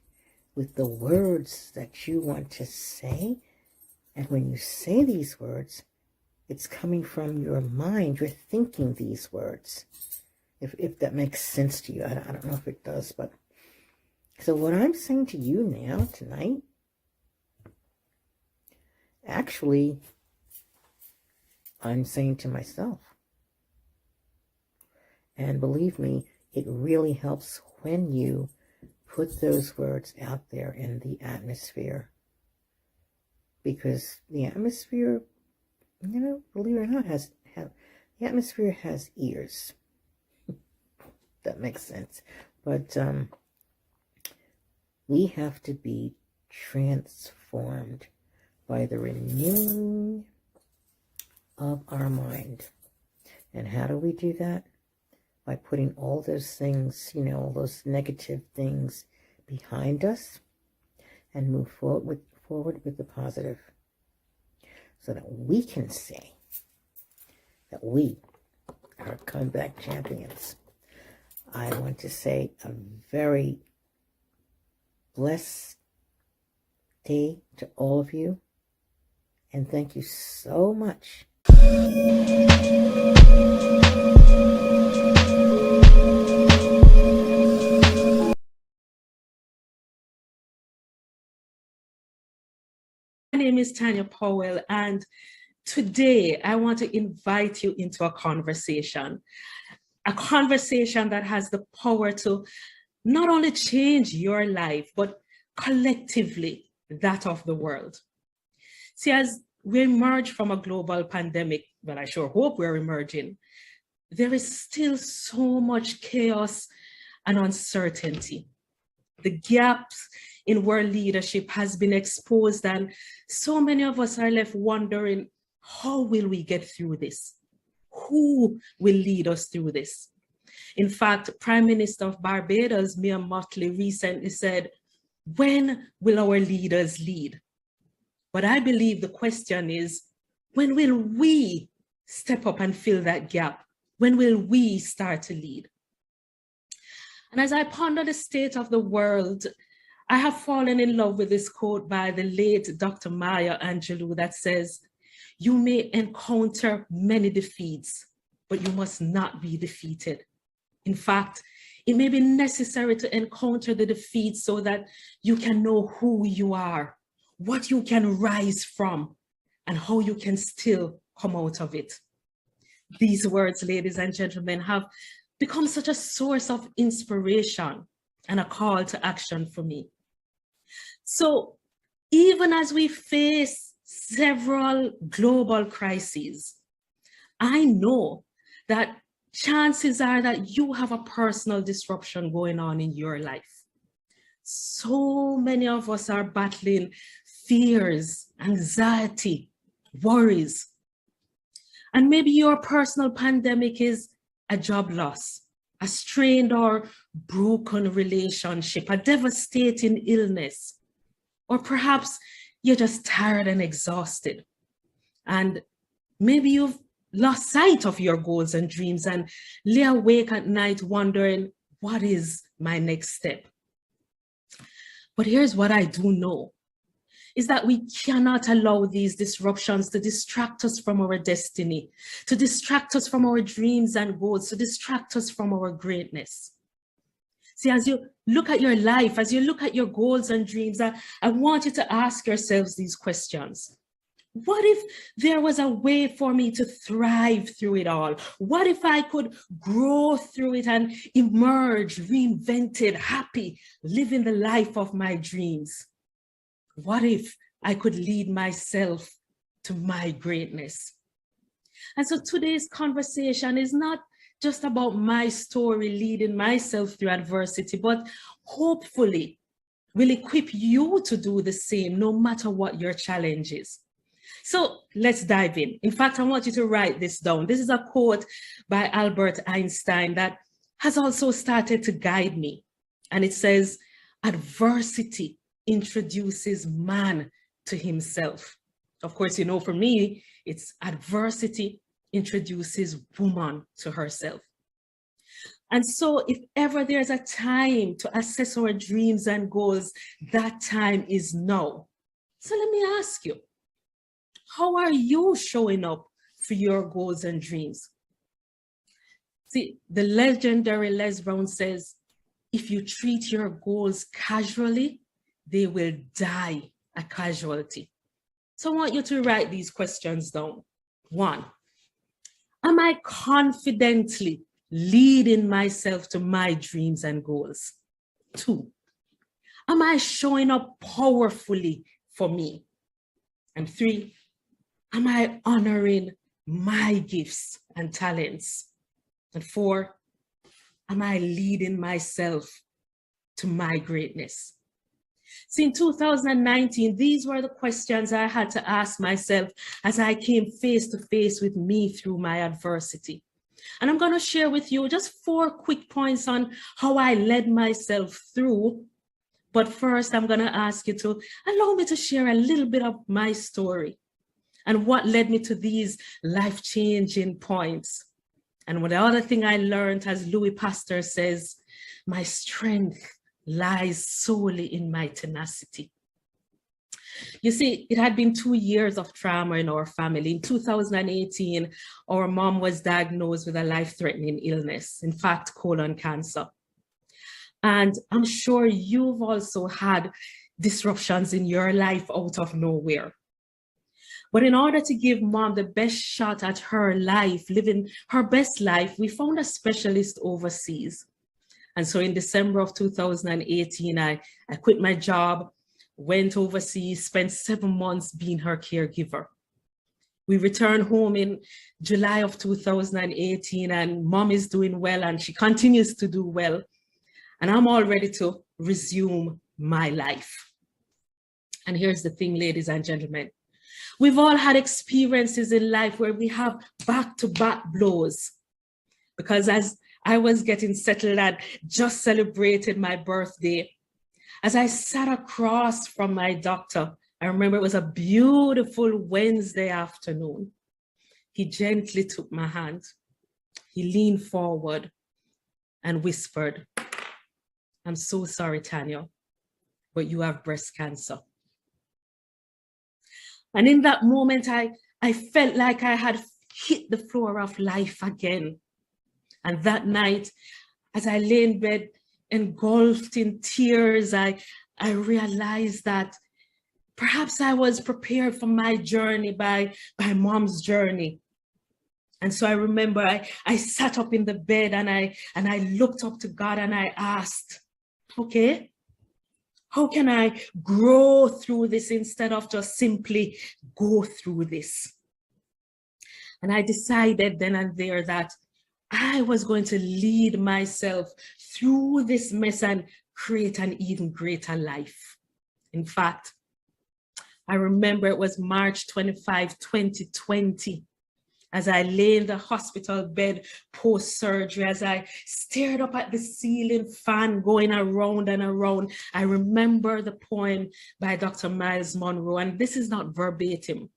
with the words that you want to say. And when you say these words, it's coming from your mind. You're thinking these words. If that makes sense to you. I don't know if it does, but so what I'm saying to you now, tonight, actually, I'm saying to myself. And believe me, it really helps when you put those words out there in the atmosphere. Because the atmosphere, believe it or not, the atmosphere has ears. That makes sense. But we have to be transformed by the renewing of our mind. And how do we do that? By putting all those things, all those negative things behind us and move forward with the positive. So that we can say that we are comeback champions. I want to say a very blessed day to all of you. And thank you so much. My name is Tanya Powell, and today I want to invite you into a conversation that has the power to not only change your life, but collectively that of the world. See, as we emerge from a global pandemic, but I sure hope we're emerging, there is still so much chaos and uncertainty. The gaps in world leadership has been exposed, and so many of us are left wondering, how will we get through this? Who will lead us through this? In fact, Prime Minister of Barbados, Mia Mottley, recently said, when will our leaders lead? But I believe the question is, when will we step up and fill that gap? When will we start to lead? And as I ponder the state of the world, I have fallen in love with this quote by the late Dr. Maya Angelou that says, you may encounter many defeats, but you must not be defeated. In fact, it may be necessary to encounter the defeat so that you can know who you are, what you can rise from, and how you can still come out of it. These words, ladies and gentlemen, have become such a source of inspiration and a call to action for me. So even as we face several global crises, I know that chances are that you have a personal disruption going on in your life. So many of us are battling fears, anxiety, worries. And maybe your personal pandemic is a job loss, a strained or broken relationship, a devastating illness, or perhaps you're just tired and exhausted. And maybe you've lost sight of your goals and dreams and lay awake at night wondering, what is my next step? But here's what I do know, is that we cannot allow these disruptions to distract us from our destiny, to distract us from our dreams and goals, to distract us from our greatness. See, as you look at your life, as you look at your goals and dreams, I want you to ask yourselves these questions. What if there was a way for me to thrive through it all? What if I could grow through it and emerge reinvented, happy, living the life of my dreams? What if I could lead myself to my greatness. And so today's conversation is not just about my story leading myself through adversity, but hopefully will equip you to do the same no matter what your challenge is. So let's dive in. In fact, I want you to write this down. This is a quote by Albert Einstein that has also started to guide me. And it says, adversity introduces man to himself. Of course, you know, for me, it's adversity introduces woman to herself. And so if ever there's a time to assess our dreams and goals, that time is now. So let me ask you, how are you showing up for your goals and dreams? See, the legendary Les Brown says, if you treat your goals casually, they will die a casualty. So I want you to write these questions down. 1, am I confidently leading myself to my dreams and goals? 2, am I showing up powerfully for me? And 3, am I honoring my gifts and talents? And 4, am I leading myself to my greatness? See, in 2019, these were the questions I had to ask myself as I came face to face with me through my adversity. And I'm going to share with you just 4 quick points on how I led myself through. But first, I'm going to ask you to allow me to share a little bit of my story and what led me to these life-changing points. And one other thing I learned, as Louis Pasteur says, my strength lies solely in my tenacity. You see, it had been 2 years of trauma in our family. In 2018, our mom was diagnosed with a life-threatening illness, in fact, colon cancer. And I'm sure you've also had disruptions in your life out of nowhere. But in order to give mom the best shot at her life, living her best life, we found a specialist overseas. And so in December of 2018, I quit my job, went overseas, spent 7 months being her caregiver. We returned home in July of 2018, and mom is doing well, and she continues to do well. And I'm all ready to resume my life. And here's the thing, ladies and gentlemen. We've all had experiences in life where we have back-to-back blows. Because as I was getting settled, I'd just celebrated my birthday. As I sat across from my doctor, I remember it was a beautiful Wednesday afternoon. He gently took my hand. He leaned forward and whispered, "I'm so sorry, Tanya, but you have breast cancer." And in that moment, I felt like I had hit the floor of life again. And that night, as I lay in bed, engulfed in tears, I realized that perhaps I was prepared for my journey by mom's journey. And so I remember I sat up in the bed and I looked up to God and I asked, okay, how can I grow through this instead of just simply go through this? And I decided then and there that I was going to lead myself through this mess and create an even greater life. In fact, I remember it was March 25, 2020, as I lay in the hospital bed post-surgery, as I stared up at the ceiling fan going around and around. I remember the poem by Dr. Miles Monroe, and this is not verbatim.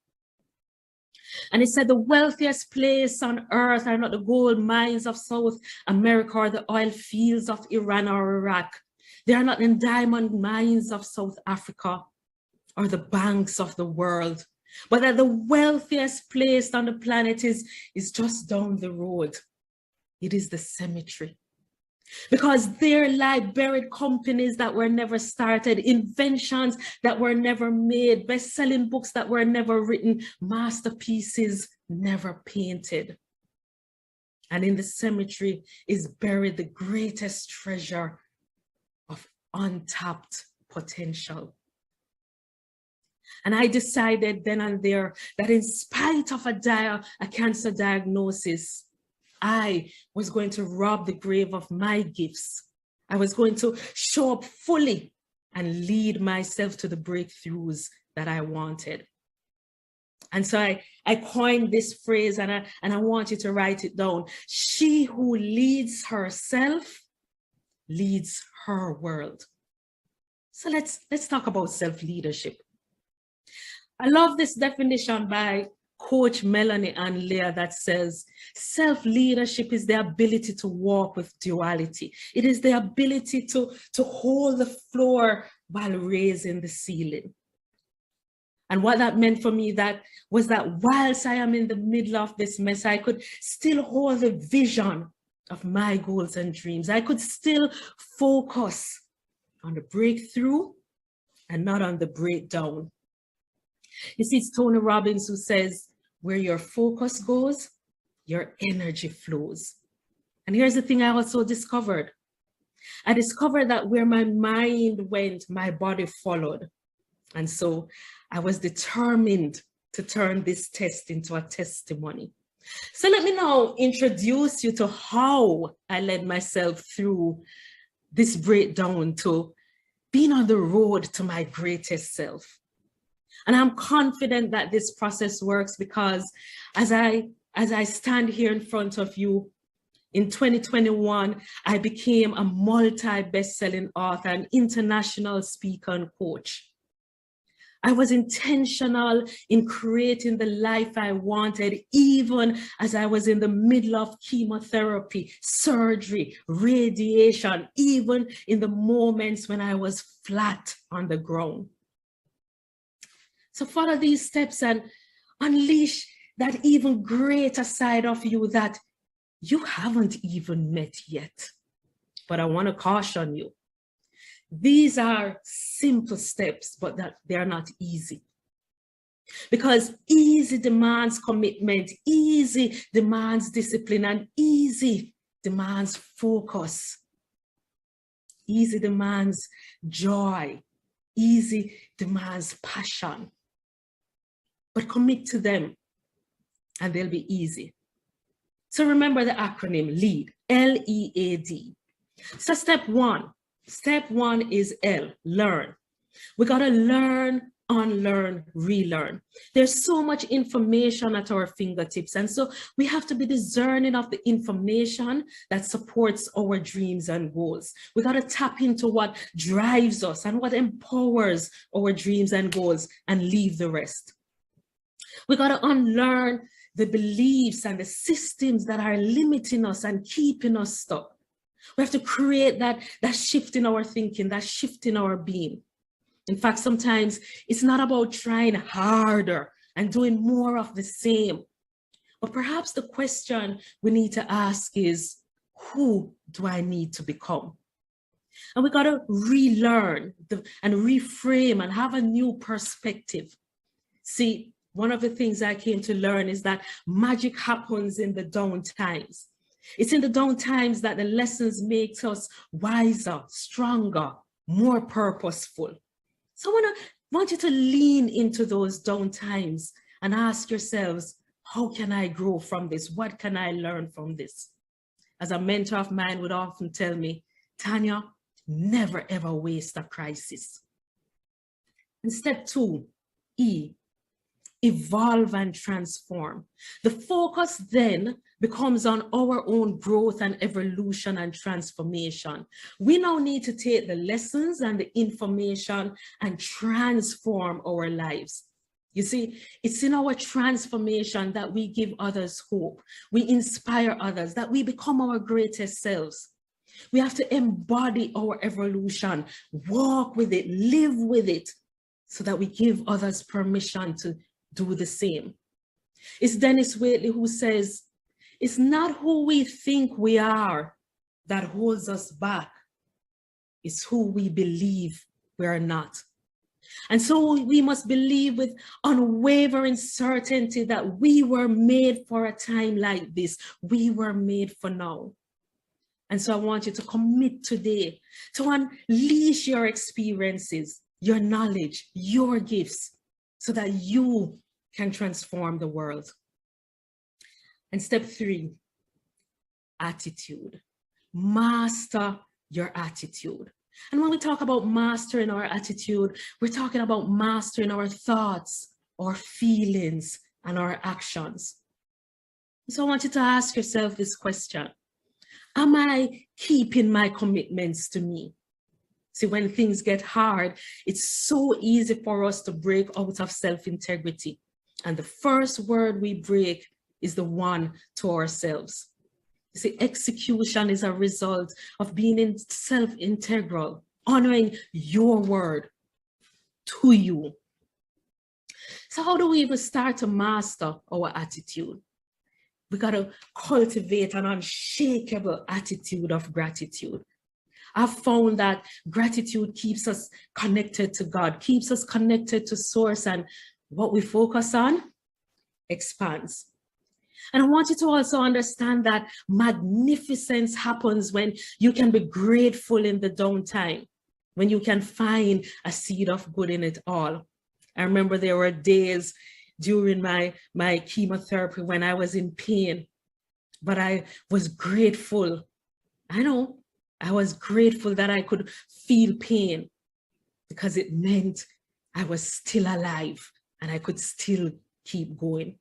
And it said, the wealthiest place on earth are not the gold mines of South America or the oil fields of Iran or Iraq. They are not the diamond mines of South Africa or the banks of the world, but that the wealthiest place on the planet is just down the road. It is the cemetery. Because there lie buried companies that were never started, inventions that were never made, best-selling books that were never written, masterpieces never painted. And in the cemetery is buried the greatest treasure of untapped potential. And I decided then and there that in spite of a cancer diagnosis, I was going to rob the grave of my gifts. I was going to show up fully and lead myself to the breakthroughs that I wanted. And so I coined this phrase, and I want you to write it down. She who leads herself leads her world. So let's talk about self-leadership. I love this definition by Coach Melanie and Leah that says, self-leadership is the ability to walk with duality. It is the ability to hold the floor while raising the ceiling. And what that meant for me was that whilst I am in the middle of this mess, I could still hold the vision of my goals and dreams. I could still focus on the breakthrough and not on the breakdown. You see, it's Tony Robbins who says, where your focus goes, your energy flows. And here's the thing I also discovered. I discovered that where my mind went, my body followed. And so I was determined to turn this test into a testimony. So let me now introduce you to how I led myself through this breakdown to being on the road to my greatest self. And I'm confident that this process works because as I stand here in front of you, in 2021, I became a multi-best-selling author, an international speaker and coach. I was intentional in creating the life I wanted, even as I was in the middle of chemotherapy, surgery, radiation, even in the moments when I was flat on the ground. So follow these steps and unleash that even greater side of you that you haven't even met yet. But I want to caution you. These are simple steps, but that they are not easy. Because easy demands commitment, easy demands discipline, and easy demands focus. Easy demands joy. Easy demands passion. But commit to them and they'll be easy. So remember the acronym LEAD, L-E-A-D. So step one is L, learn. We gotta learn, unlearn, relearn. There's so much information at our fingertips. And so we have to be discerning of the information that supports our dreams and goals. We gotta tap into what drives us and what empowers our dreams and goals and leave the rest. We gotta unlearn the beliefs and the systems that are limiting us and keeping us stuck. We have to create that shift in our thinking, that shift in our being. In fact, sometimes it's not about trying harder and doing more of the same. But perhaps the question we need to ask is, who do I need to become? And we got to relearn and reframe and have a new perspective. See, one of the things I came to learn is that magic happens in the down times. It's in the down times that the lessons make us wiser, stronger, more purposeful. So I want you to lean into those down times and ask yourselves, how can I grow from this? What can I learn from this? As a mentor of mine would often tell me, Tanya, never ever waste a crisis. And step 2, E, evolve and transform. The focus then becomes on our own growth and evolution and transformation. We now need to take the lessons and the information and transform our lives. You see, it's in our transformation that we give others hope. We inspire others, that we become our greatest selves. We have to embody our evolution, walk with it, live with it, so that we give others permission to do the same. It's Dennis Waitley who says, it's not who we think we are that holds us back. It's who we believe we are not. And so we must believe with unwavering certainty that we were made for a time like this. We were made for now. And so I want you to commit today to unleash your experiences, your knowledge, your gifts, so that you can transform the world. And step 3, attitude. Master your attitude. And when we talk about mastering our attitude, we're talking about mastering our thoughts, our feelings, and our actions. So I want you to ask yourself this question. Am I keeping my commitments to me? See, when things get hard, it's so easy for us to break out of self-integrity. And the first word we break is the one to ourselves. You see, execution is a result of being in self-integral, honoring your word to you. So how do we even start to master our attitude? We got to cultivate an unshakable attitude of gratitude. I've found that gratitude keeps us connected to God, keeps us connected to source, and what we focus on expands. And I want you to also understand that magnificence happens when you can be grateful in the downtime, when you can find a seed of good in it all. I remember there were days during my chemotherapy when I was in pain, but I was grateful. I was grateful that I could feel pain because it meant I was still alive and I could still keep going.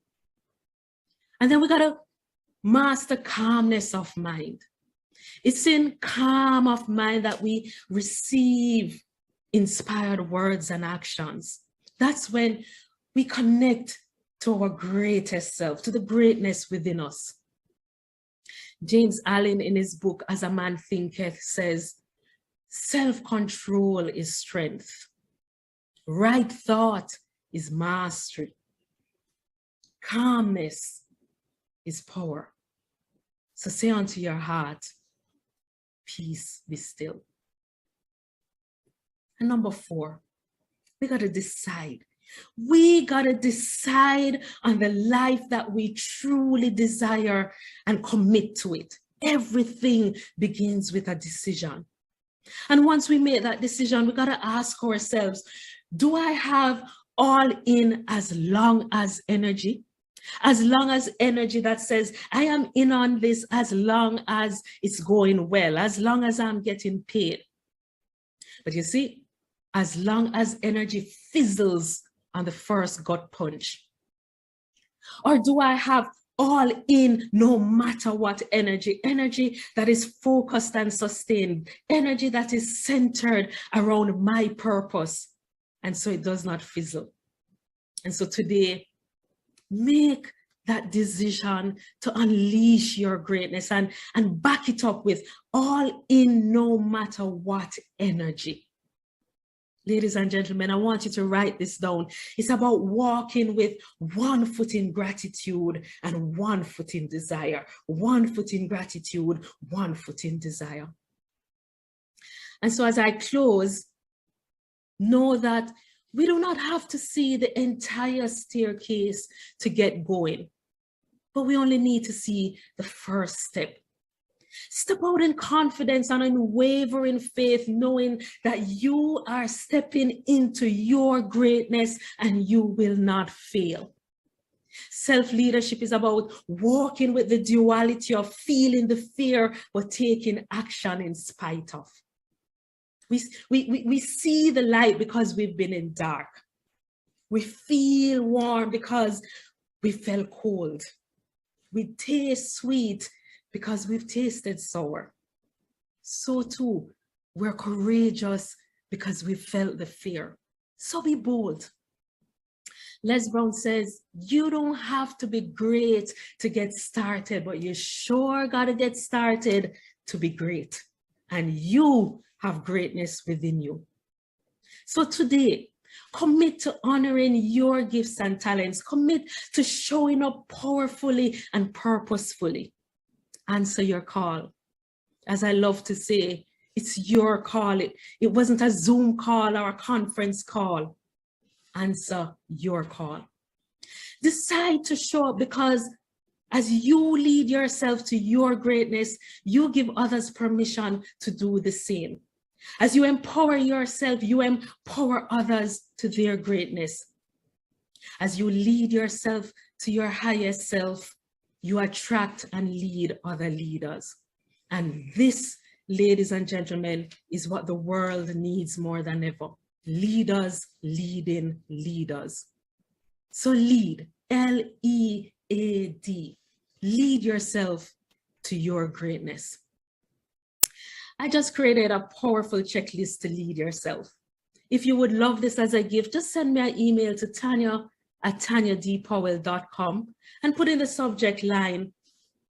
And then we got to master calmness of mind. It's in calm of mind that we receive inspired words and actions. That's when we connect to our greatest self, to the greatness within us. James Allen, in his book, As a Man Thinketh, says, self-control is strength. Right thought is mastery. Calmness is power. So say unto your heart, peace be still. And number 4, we got to decide. We got to decide on the life that we truly desire and commit to it. Everything begins with a decision. And once we make that decision, we got to ask ourselves, do I have all in as long as energy? As long as energy that says, I am in on this as long as it's going well, as long as I'm getting paid. But you see, as long as energy fizzles on the first gut punch? Or do I have all in no matter what energy? Energy that is focused and sustained, energy that is centered around my purpose, and so it does not fizzle. And so today, make that decision to unleash your greatness and back it up with all in no matter what energy. Ladies and gentlemen, I want you to write this down. It's about walking with one foot in gratitude and one foot in desire. One foot in gratitude, one foot in desire. And so as I close, know that we do not have to see the entire staircase to get going, but we only need to see the first step. Step out in confidence and unwavering faith, knowing that you are stepping into your greatness and you will not fail. Self-leadership is about walking with the duality of feeling the fear, but taking action in spite of. We see the light because we've been in dark. We feel warm because we felt cold. We taste sweet because we've tasted sour. So too, we're courageous because we felt the fear. So be bold. Les Brown says, you don't have to be great to get started, but you sure got to get started to be great. And you have greatness within you. So today, commit to honoring your gifts and talents. Commit to showing up powerfully and purposefully. Answer your call. As I love to say, it's your call. It wasn't a Zoom call or a conference call. Answer your call. Decide to show up, because as you lead yourself to your greatness, you give others permission to do the same. As you empower yourself, you empower others to their greatness. As you lead yourself to your highest self, you attract and lead other leaders. And this, ladies and gentlemen, is what the world needs more than ever. Leaders leading leaders. So lead, L-E-A-D. Lead yourself to your greatness. I just created a powerful checklist to lead yourself. If you would love this as a gift, just send me an email to tanya@tanyadpowell.com and put in the subject line,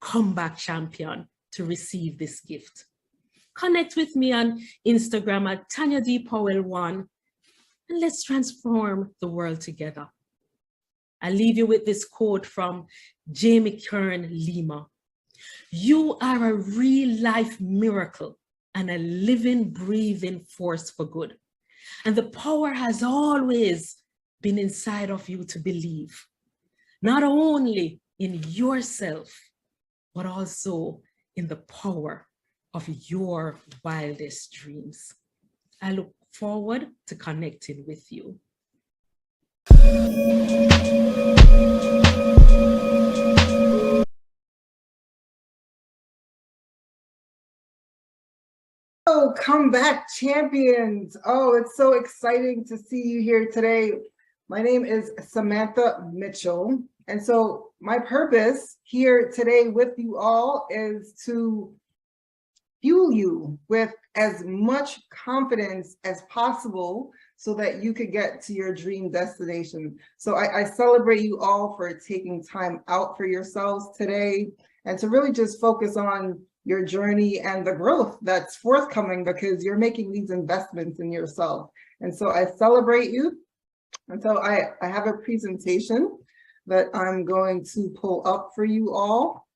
Comeback Champion, to receive this gift. Connect with me on Instagram at TanyaDPowell1, and let's transform the world together. I leave you with this quote from Jamie Kern Lima. You are a real life miracle and a living, breathing force for good. And the power has always been inside of you to believe, not only in yourself, but also in the power of your wildest dreams. I look forward to connecting with you. Oh, comeback champions. Oh, it's so exciting to see you here today. My name is Samantha Mitchell. And so my purpose here today with you all is to fuel you with as much confidence as possible so that you could get to your dream destination. So I celebrate you all for taking time out for yourselves today and to really just focus on your journey and the growth that's forthcoming because you're making these investments in yourself. And so I celebrate you. And so I have a presentation that I'm going to pull up for you all.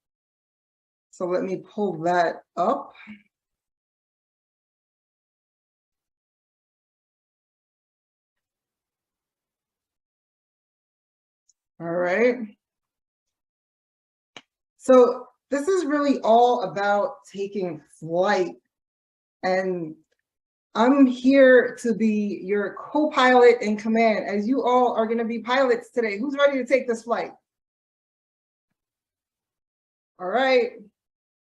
So let me pull that up. All right. So this is really all about taking flight. And I'm here to be your co-pilot in command, as you all are going to be pilots today. Who's ready to take this flight? All right.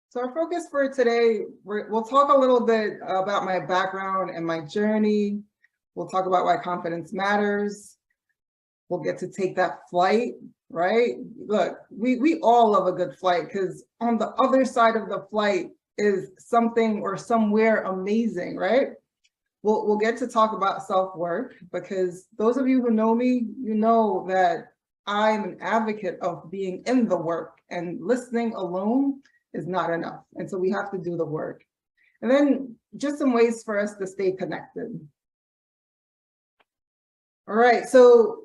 So our focus for today, we'll talk a little bit about my background and my journey. We'll talk about why confidence matters. We'll get to take that flight, right? Look, we all love a good flight because on the other side of the flight is something or somewhere amazing, right? We'll get to talk about self-work because those of you who know me, you know that I'm an advocate of being in the work, and listening alone is not enough. And so we have to do the work. And then just some ways for us to stay connected. All right, so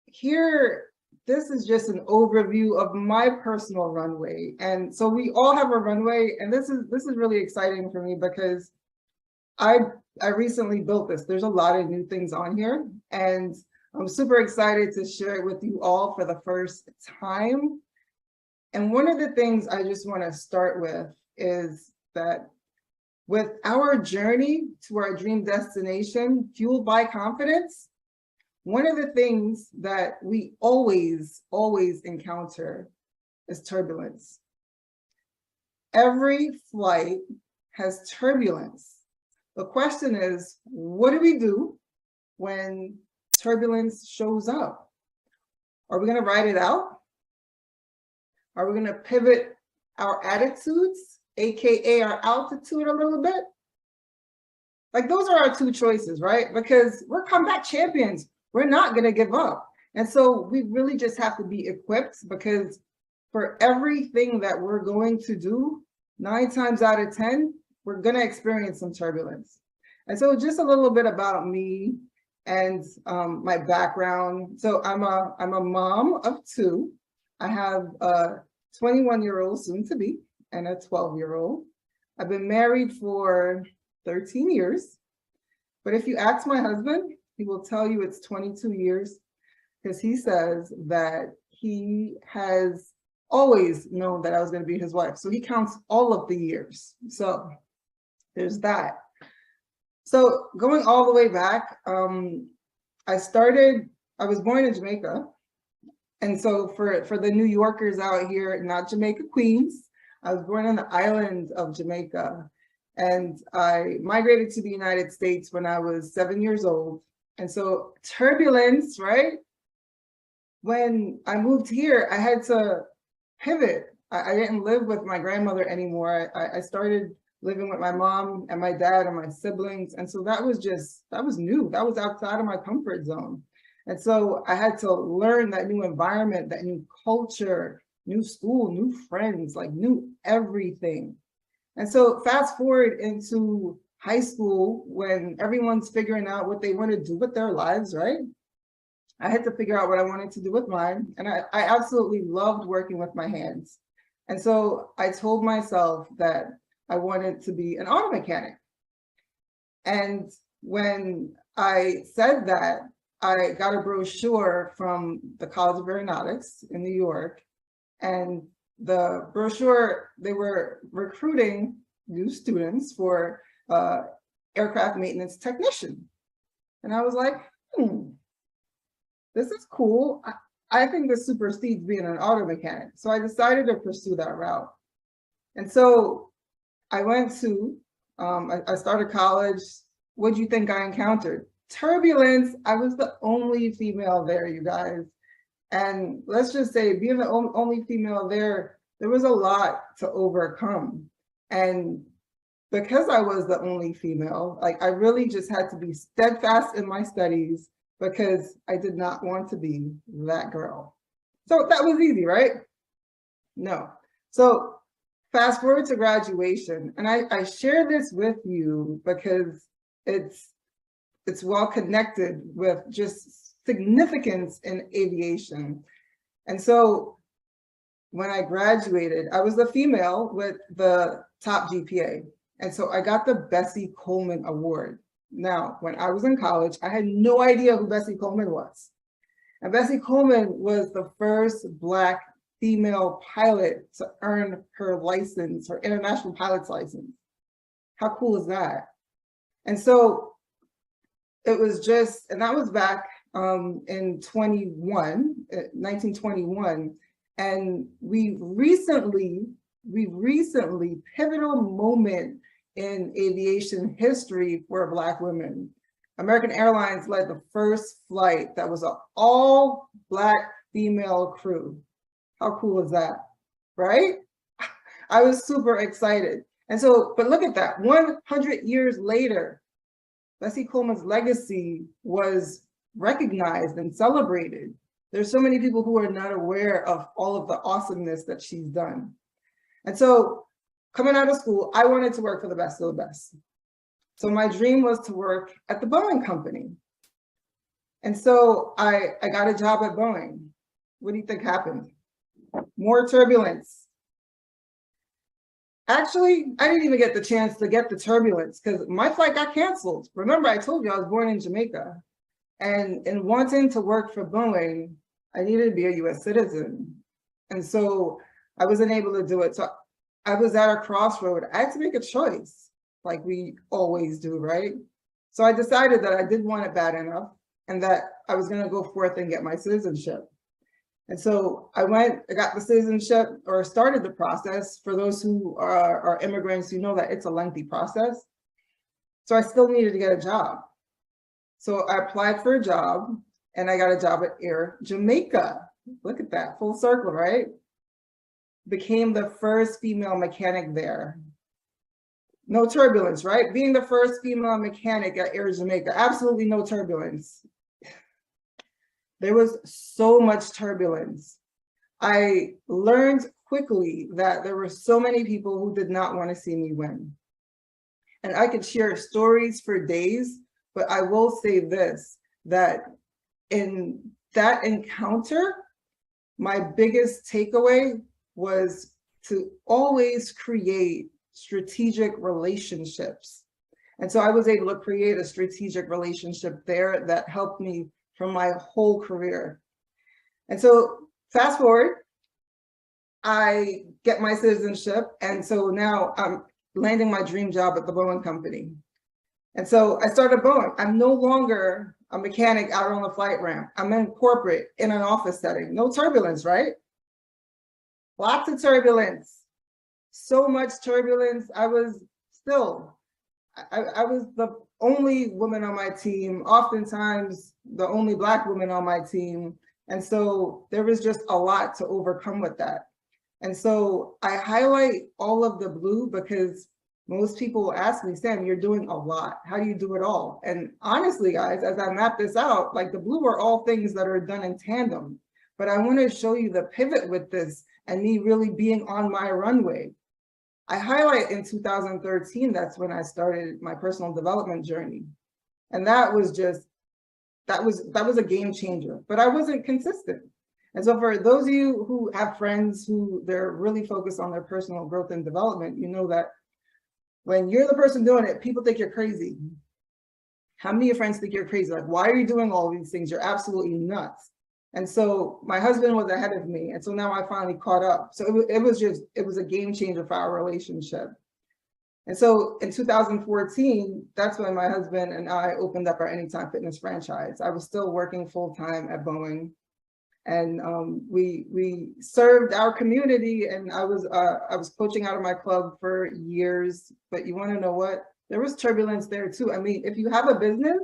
here, this is just an overview of my personal runway. And so we all have a runway, and this is really exciting for me because I recently built this. There's a lot of new things on here, and I'm super excited to share it with you all for the first time. And one of the things I just want to start with is that with our journey to our dream destination, fueled by confidence, one of the things that we always encounter is turbulence. Every flight has turbulence. The question is, what do we do when turbulence shows up? Are we going to ride it out? Are we going to pivot our attitudes, AKA our altitude a little bit? Like those are our two choices, right? Because we're comeback champions. We're not going to give up. And so we really just have to be equipped because for everything that we're going to do, 9 times out of 10, we're going to experience some turbulence. And so just a little bit about me and my background. So I'm a mom of 2. I have a 21-year-old soon to be and a 12-year-old. I've been married for 13 years. But if you ask my husband, he will tell you it's 22 years because he says that he has always known that I was going to be his wife. So he counts all of the years. So there's that. So going all the way back, I was born in Jamaica, And so for the New Yorkers out here, not Jamaica Queens, I was born on the island of Jamaica. And I migrated to the United States when I was 7 years old. And so turbulence, right? When I moved here, I had to pivot. I didn't live with my grandmother anymore. I started living with my mom and my dad and my siblings. And so that was new. That was outside of my comfort zone. And so I had to learn that new environment, that new culture, new school, new friends, like new everything. And so fast forward into high school when everyone's figuring out what they want to do with their lives, right? I had to figure out what I wanted to do with mine. And I absolutely loved working with my hands. And so I told myself that I wanted to be an auto mechanic. And when I said that, I got a brochure from the College of Aeronautics in New York. And the brochure, they were recruiting new students for aircraft maintenance technician. And I was like, this is cool. I think this supersedes being an auto mechanic. So I decided to pursue that route. And so I went to, I started college. What do you think I encountered? Turbulence. I was the only female there, you guys. And let's just say being the only female there was a lot to overcome. And because I was the only female, like I really just had to be steadfast in my studies because I did not want to be that girl. So that was easy, right? No. So fast forward to graduation, and I share this with you because it's well connected with just significance in aviation. And so when I graduated, I was the female with the top GPA. And so I got the Bessie Coleman Award. Now, when I was in college, I had no idea who Bessie Coleman was. And Bessie Coleman was the first Black female pilot to earn her license, her international pilot's license. How cool is that? And so it was just, and that was back in 1921. And we recently, pivotal moment in aviation history for Black women. American Airlines led the first flight that was an all Black female crew. How cool is that, right? I was super excited. And so, but look at that, 100 years later, Bessie Coleman's legacy was recognized and celebrated. There's so many people who are not aware of all of the awesomeness that she's done. And so coming out of school, I wanted to work for the best of the best. So my dream was to work at the Boeing company. And so I got a job at Boeing. What do you think happened? More turbulence. Actually, I didn't even get the chance to get the turbulence because my flight got canceled. Remember, I told you I was born in Jamaica. And in wanting to work for Boeing, I needed to be a US citizen. And so I wasn't able to do it. So I was at a crossroad. I had to make a choice, like we always do, right? So I decided that I did want it bad enough and that I was going to go forth and get my citizenship. And so I got the citizenship, or started the process. For those who are immigrants, you know that it's a lengthy process. So I still needed to get a job. So I applied for a job and I got a job at Air Jamaica. Look at that, full circle, right? Became the first female mechanic there. No turbulence, right? Being the first female mechanic at Air Jamaica, absolutely no turbulence. There was so much turbulence. I learned quickly that there were so many people who did not want to see me win. And I could share stories for days, but I will say this, that in that encounter, my biggest takeaway was to always create strategic relationships. And so I was able to create a strategic relationship there that helped me from my whole career. And so fast forward, I get my citizenship. And so now I'm landing my dream job at the Boeing company. And so I started Boeing. I'm no longer a mechanic out on the flight ramp. I'm in corporate in an office setting. No turbulence, right? Lots of turbulence. So much turbulence. I was the only woman on my team, oftentimes the only Black woman on my team. And so there was just a lot to overcome with that. And so I highlight all of the blue because most people ask me, Sam, you're doing a lot. How do you do it all? And honestly, guys, as I map this out, like the blue are all things that are done in tandem. But I want to show you the pivot with this and me really being on my runway. I highlight in 2013, that's when I started my personal development journey. And that was a game changer, but I wasn't consistent. And so for those of you who have friends who they're really focused on their personal growth and development, you know that when you're the person doing it, people think you're crazy. How many of your friends think you're crazy? Like, why are you doing all these things? You're absolutely nuts. And so my husband was ahead of me. And so now I finally caught up. So it was a game changer for our relationship. And so in 2014, that's when my husband and I opened up our Anytime Fitness franchise. I was still working full-time at Boeing. And we served our community, and I was coaching out of my club for years. But you want to know what? There was turbulence there too. I mean, if you have a business,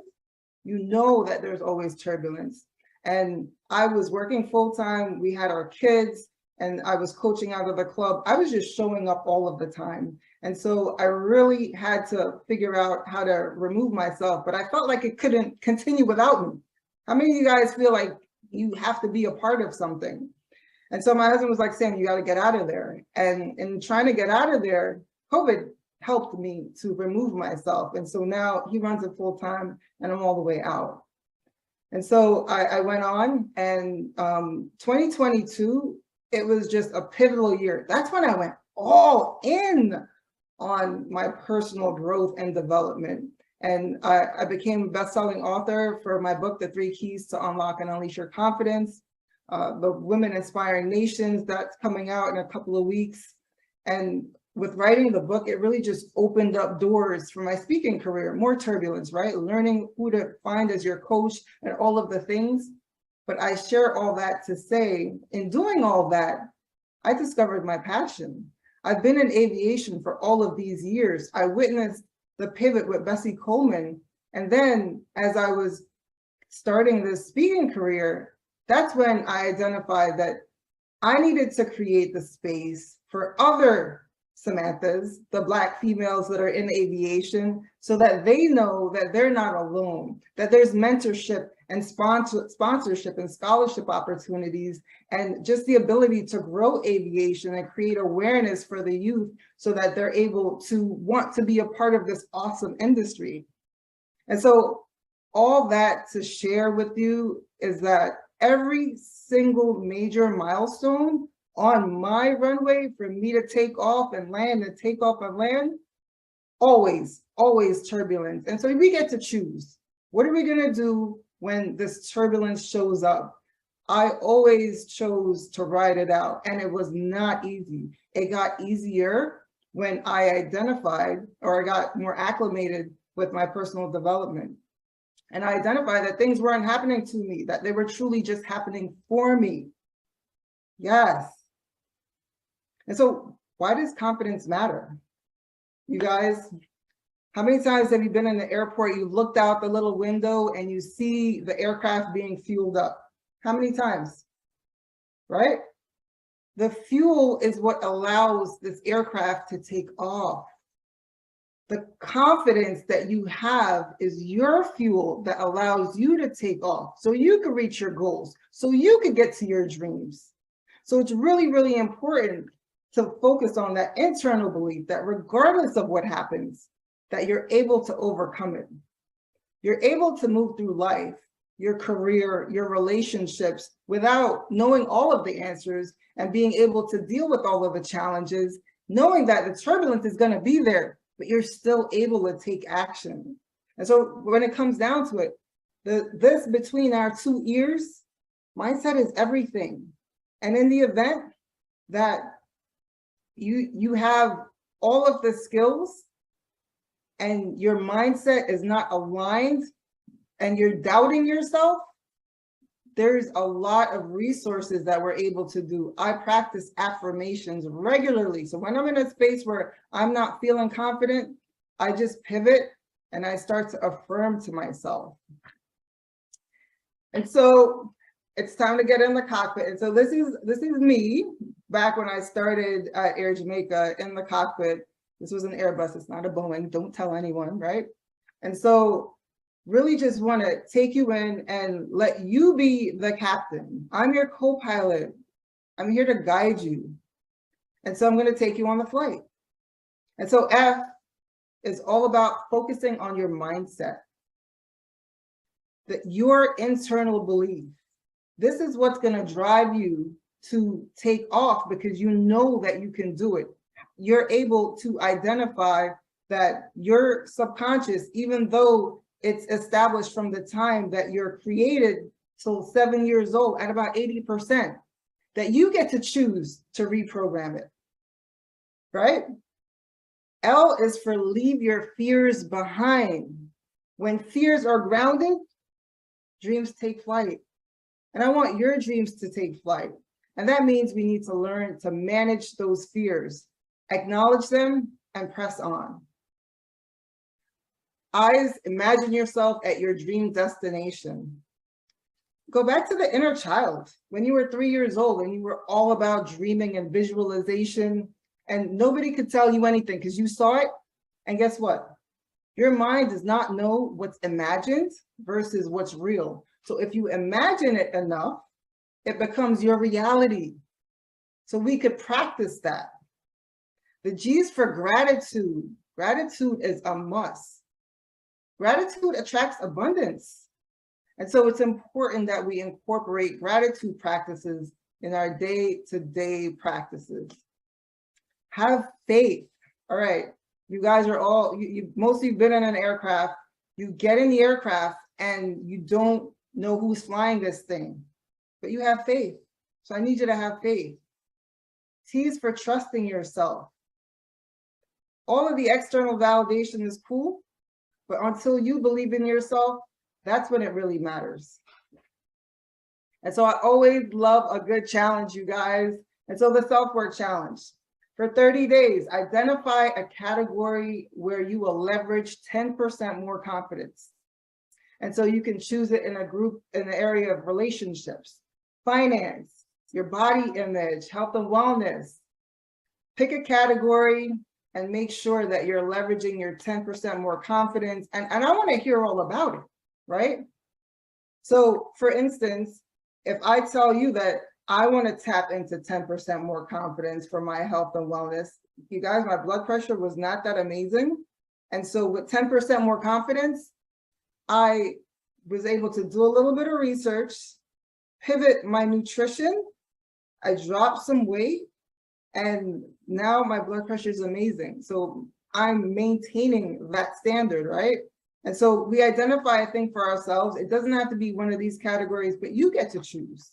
you know that there's always turbulence. And I was working full time. We had our kids, and I was coaching out of the club. I was just showing up all of the time. And so I really had to figure out how to remove myself, but I felt like it couldn't continue without me. How many of you guys feel like you have to be a part of something? And so my husband was like, Sam, you got to get out of there. And in trying to get out of there, COVID helped me to remove myself. And so now he runs it full time and I'm all the way out. And so I went on, and 2022, it was just a pivotal year. That's when I went all in on my personal growth and development. And I became a best-selling author for my book, The 3 Keys to Unlock and Unleash Your Confidence. The Women Inspiring Nations, that's coming out in a couple of weeks. And with writing the book, it really just opened up doors for my speaking career, more turbulence, right? Learning who to find as your coach and all of the things. But I share all that to say, in doing all that, I discovered my passion. I've been in aviation for all of these years. I witnessed the pivot with Bessie Coleman. And then as I was starting this speaking career, that's when I identified that I needed to create the space for other Samanthas, the Black females that are in aviation, so that they know that they're not alone, that there's mentorship and sponsorship and scholarship opportunities, and just the ability to grow aviation and create awareness for the youth so that they're able to want to be a part of this awesome industry. And so all that to share with you is that every single major milestone on my runway for me to take off and land and take off and land, always turbulence. And so we get to choose. What are we gonna do when this turbulence shows up? I always chose to ride it out, and it was not easy. It got easier when I identified, or I got more acclimated with my personal development. And I identified that things weren't happening to me, that they were truly just happening for me. Yes. And so why does confidence matter? You guys, how many times have you been in the airport, you looked out the little window and you see the aircraft being fueled up? How many times, right? The fuel is what allows this aircraft to take off. The confidence that you have is your fuel that allows you to take off so you can reach your goals, so you can get to your dreams. So it's really, really important to focus on that internal belief that regardless of what happens, that you're able to overcome it. You're able to move through life, your career, your relationships without knowing all of the answers and being able to deal with all of the challenges, knowing that the turbulence is going to be there, but you're still able to take action. And so when it comes down to it, this between our 2 ears, mindset is everything. And in the event that you have all of the skills and your mindset is not aligned and you're doubting yourself, there's a lot of resources that we're able to do. I practice affirmations regularly. So when I'm in a space where I'm not feeling confident, I just pivot and I start to affirm to myself. And so it's time to get in the cockpit. And so this is me back when I started at Air Jamaica in the cockpit. This was an Airbus, it's not a Boeing, don't tell anyone, right? And so really just want to take you in and let you be the captain. I'm your co-pilot. I'm here to guide you. And so I'm going to take you on the flight. And so F is all about focusing on your mindset, that your internal belief. This is what's going to drive you to take off because you know that you can do it. You're able to identify that your subconscious, even though it's established from the time that you're created till 7 years old at about 80%, that you get to choose to reprogram it, right? L is for leave your fears behind. When fears are grounded, dreams take flight. And I want your dreams to take flight. And that means we need to learn to manage those fears, acknowledge them, and press on. Eyes, imagine yourself at your dream destination. Go back to the inner child when you were 3 years old and you were all about dreaming and visualization and nobody could tell you anything because you saw it. And guess what? Your mind does not know what's imagined versus what's real. So if you imagine it enough, it becomes your reality. So we could practice that. The G is for gratitude. Gratitude is a must. Gratitude attracts abundance. And so it's important that we incorporate gratitude practices in our day-to-day practices. Have faith. All right, you guys are all, most of you have been in an aircraft. You get in the aircraft and you don't know who's flying this thing, but you have faith. So I need you to have faith. T is for trusting yourself. All of the external validation is cool, but until you believe in yourself, that's when it really matters. And so I always love a good challenge, you guys. And so the self-work challenge. For 30 days, identify a category where you will leverage 10% more confidence. And so you can choose it in a group, in the area of relationships, finance, your body image, health and wellness. Pick a category and make sure that you're leveraging your 10% more confidence. And I want to hear all about it, right? So for instance, if I tell you that I want to tap into 10% more confidence for my health and wellness, you guys, my blood pressure was not that amazing. And so with 10% more confidence, I was able to do a little bit of research, pivot my nutrition, I dropped some weight, and now my blood pressure is amazing. So I'm maintaining that standard, right? And so we identify a thing for ourselves. It doesn't have to be one of these categories, but you get to choose.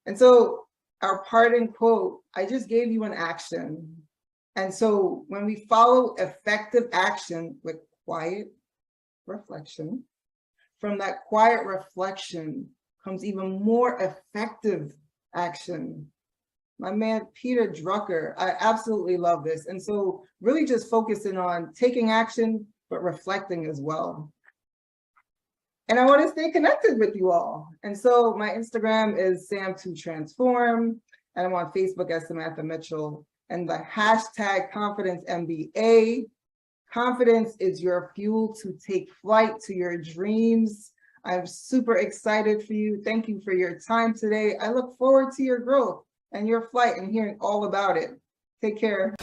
And so our parting quote, I just gave you an action. And so when we follow effective action with quiet reflection, from that quiet reflection comes even more effective action. My man, Peter Drucker, I absolutely love this. And so really just focusing on taking action, but reflecting as well. And I want to stay connected with you all. And so my Instagram is Sam2Transform, and I'm on Facebook as Samantha Mitchell, and the hashtag ConfidenceMBA. Confidence is your fuel to take flight to your dreams. I'm super excited for you. Thank you for your time today. I look forward to your growth and your flight and hearing all about it. Take care.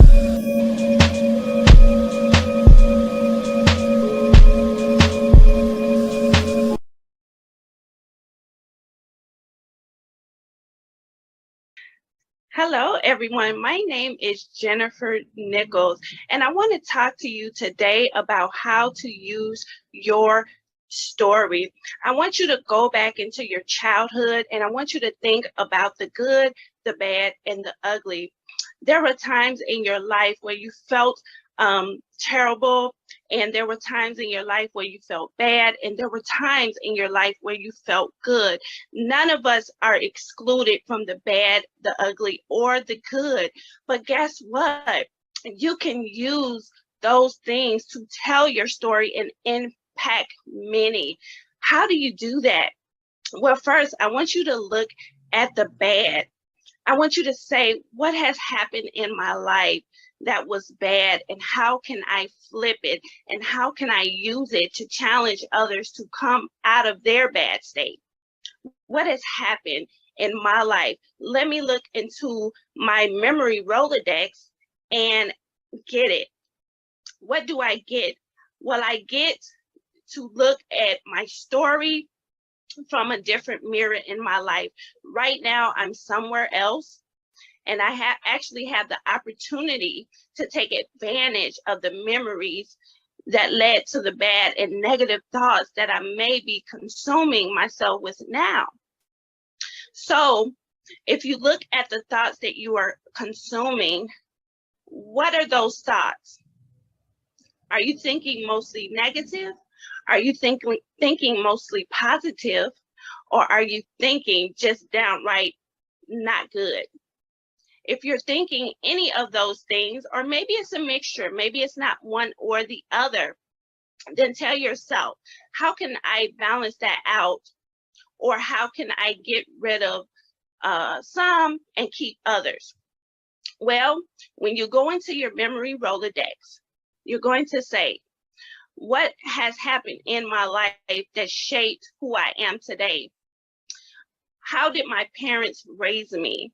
Hello, everyone. My name is Jennifer Nichols, and I want to talk to you today about how to use your story. I want you to go back into your childhood, and I want you to think about the good, the bad, and the ugly. There were times in your life where you felt terrible, And there were times in your life where you felt bad, and there were times in your life where you felt good. None of us are excluded from the bad, the ugly, or the good. But guess what? You can use those things to tell your story and impact many. How do you do that? Well, first, I want you to look at the bad. I want you to say, what has happened in my life that was bad, and how can I flip it, and how can I use it to challenge others to come out of their bad state? What has happened in my life? Let me look into my memory Rolodex and get it. What do I get? Well, I get to look at my story from a different mirror in my life. Right now, I'm somewhere else, and I actually have the opportunity to take advantage of the memories that led to the bad and negative thoughts that I may be consuming myself with now. So if you look at the thoughts that you are consuming, what are those thoughts? Are you thinking mostly negative? Are you thinking mostly positive? Or are you thinking just downright not good? If you're thinking any of those things, or maybe it's a mixture, maybe it's not one or the other, then tell yourself, how can I balance that out? Or how can I get rid of some and keep others? Well, when you go into your memory Rolodex, you're going to say, what has happened in my life that shaped who I am today? How did my parents raise me?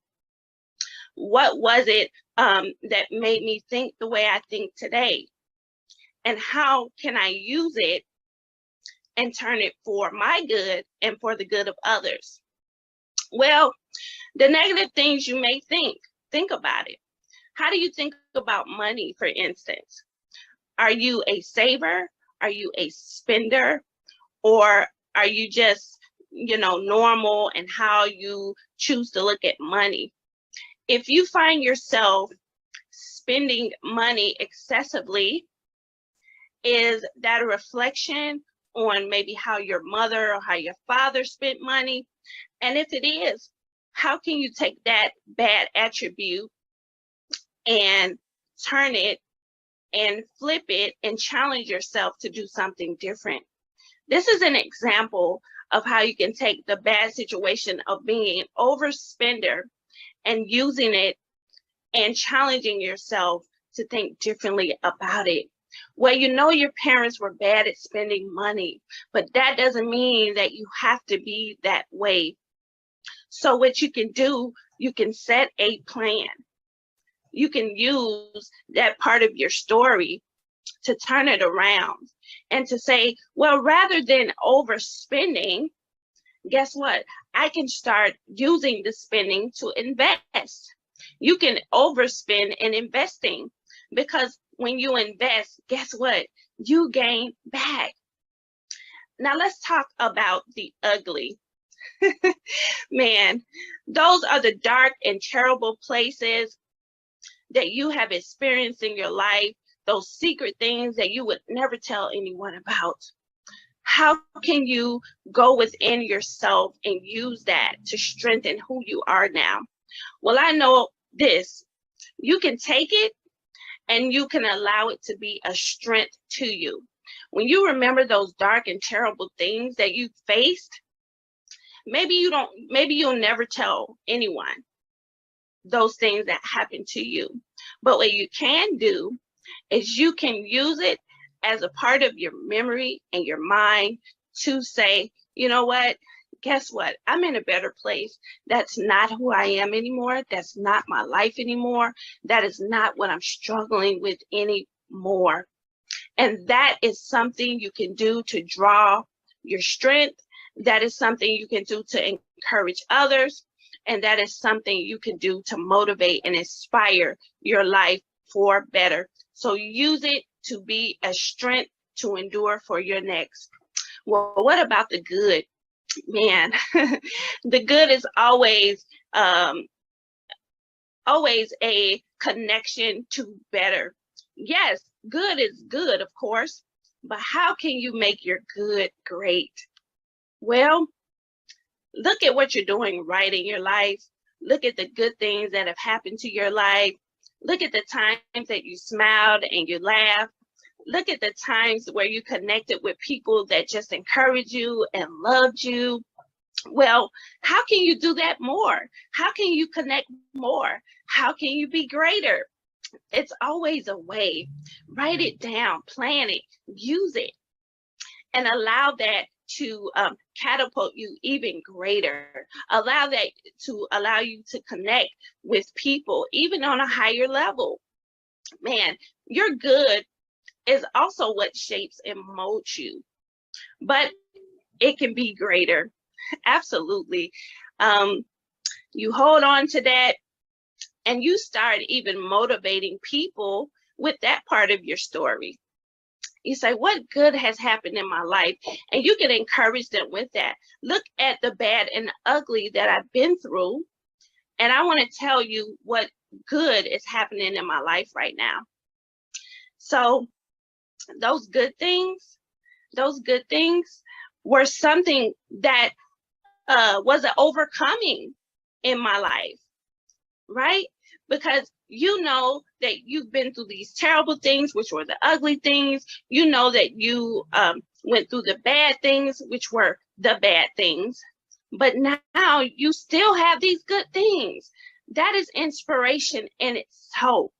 What was it that made me think the way I think today? And how can I use it and turn it for my good and for the good of others? Well, the negative things you may think about it. How do you think about money, for instance? Are you a saver? Are you a spender? Or are you just, normal in how you choose to look at money? If you find yourself spending money excessively, is that a reflection on maybe how your mother or how your father spent money? And if it is, how can you take that bad attribute and turn it and flip it and challenge yourself to do something different? This is an example of how you can take the bad situation of being an overspender and using it and challenging yourself to think differently about it. Well, your parents were bad at spending money, but that doesn't mean that you have to be that way. So what you can do, you can set a plan. You can use that part of your story to turn it around and to say, well, rather than overspending, guess what? I can start using the spending to invest. You can overspend in investing, because when you invest, guess what? You gain back. Now let's talk about the ugly. Man, those are the dark and terrible places that you have experienced in your life, those secret things that you would never tell anyone about. How can you go within yourself and use that to strengthen who you are now? Well, I know this. You can take it and you can allow it to be a strength to you. When you remember those dark and terrible things that you faced, maybe you'll never tell anyone those things that happened to you. But what you can do is you can use it as a part of your memory and your mind to say, you know what? Guess what? I'm in a better place. That's not who I am anymore. That's not my life anymore. That is not what I'm struggling with anymore. And that is something you can do to draw your strength. That is something you can do to encourage others. And that is something you can do to motivate and inspire your life for better. So use it to be a strength to endure for your next. Well, what about the good? Man, the good is always a connection to better. Yes, Good is good, of course, but how can you make your good great? Well, look at what you're doing right in your life. Look at the good things that have happened to your life. Look at the times that you smiled and you laughed. Look at the times where you connected with people that just encouraged you and loved you. Well, how can you do that more? How can you connect more? How can you be greater? It's always a way. Write it down, plan it, use it, and allow that to catapult you even greater. Allow that to allow you to connect with people, even on a higher level. Man, your good is also what shapes and molds you, but it can be greater. Absolutely. You hold on to that and you start even motivating people with that part of your story. You say, what good has happened in my life? And you can encourage them with that. Look at the bad and the ugly that I've been through. And I want to tell you what good is happening in my life right now. So those good things were something that was an overcoming in my life, right? Because you know that you've been through these terrible things, which were the ugly things. You know that you went through the bad things, which were the bad things. But now you still have these good things. That is inspiration in itself.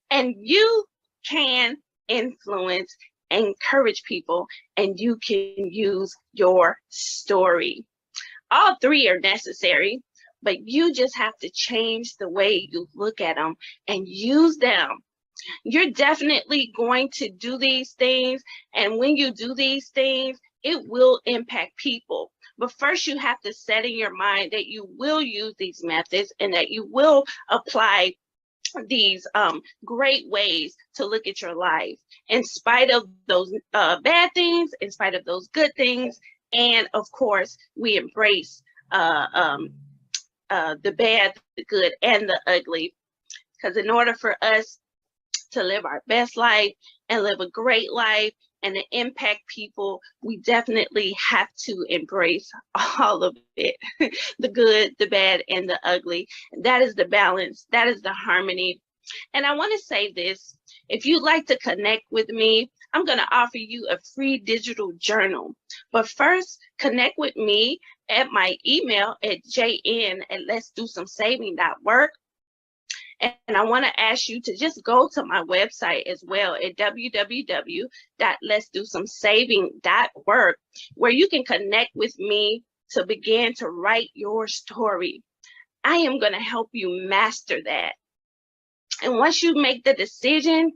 And you can influence, encourage people, and you can use your story. All three are necessary, but you just have to change the way you look at them and use them. You're definitely going to do these things, and when you do these things, it will impact people. But first, you have to set in your mind that you will use these methods and that you will apply these great ways to look at your life in spite of those bad things, in spite of those good things. And of course, we embrace the bad, the good, and the ugly. Because in order for us to live our best life and live a great life and to impact people, we definitely have to embrace all of it. The good, the bad, and the ugly. That is the balance. That is the harmony. And I want to say this. If you'd like to connect with me, I'm going to offer you a free digital journal. But first, connect with me at my email at jn@letsdosomesaving.work. And I want to ask you to just go to my website as well at www.letsdosomesaving.work, where you can connect with me to begin to write your story. I am going to help you master that. And once you make the decision,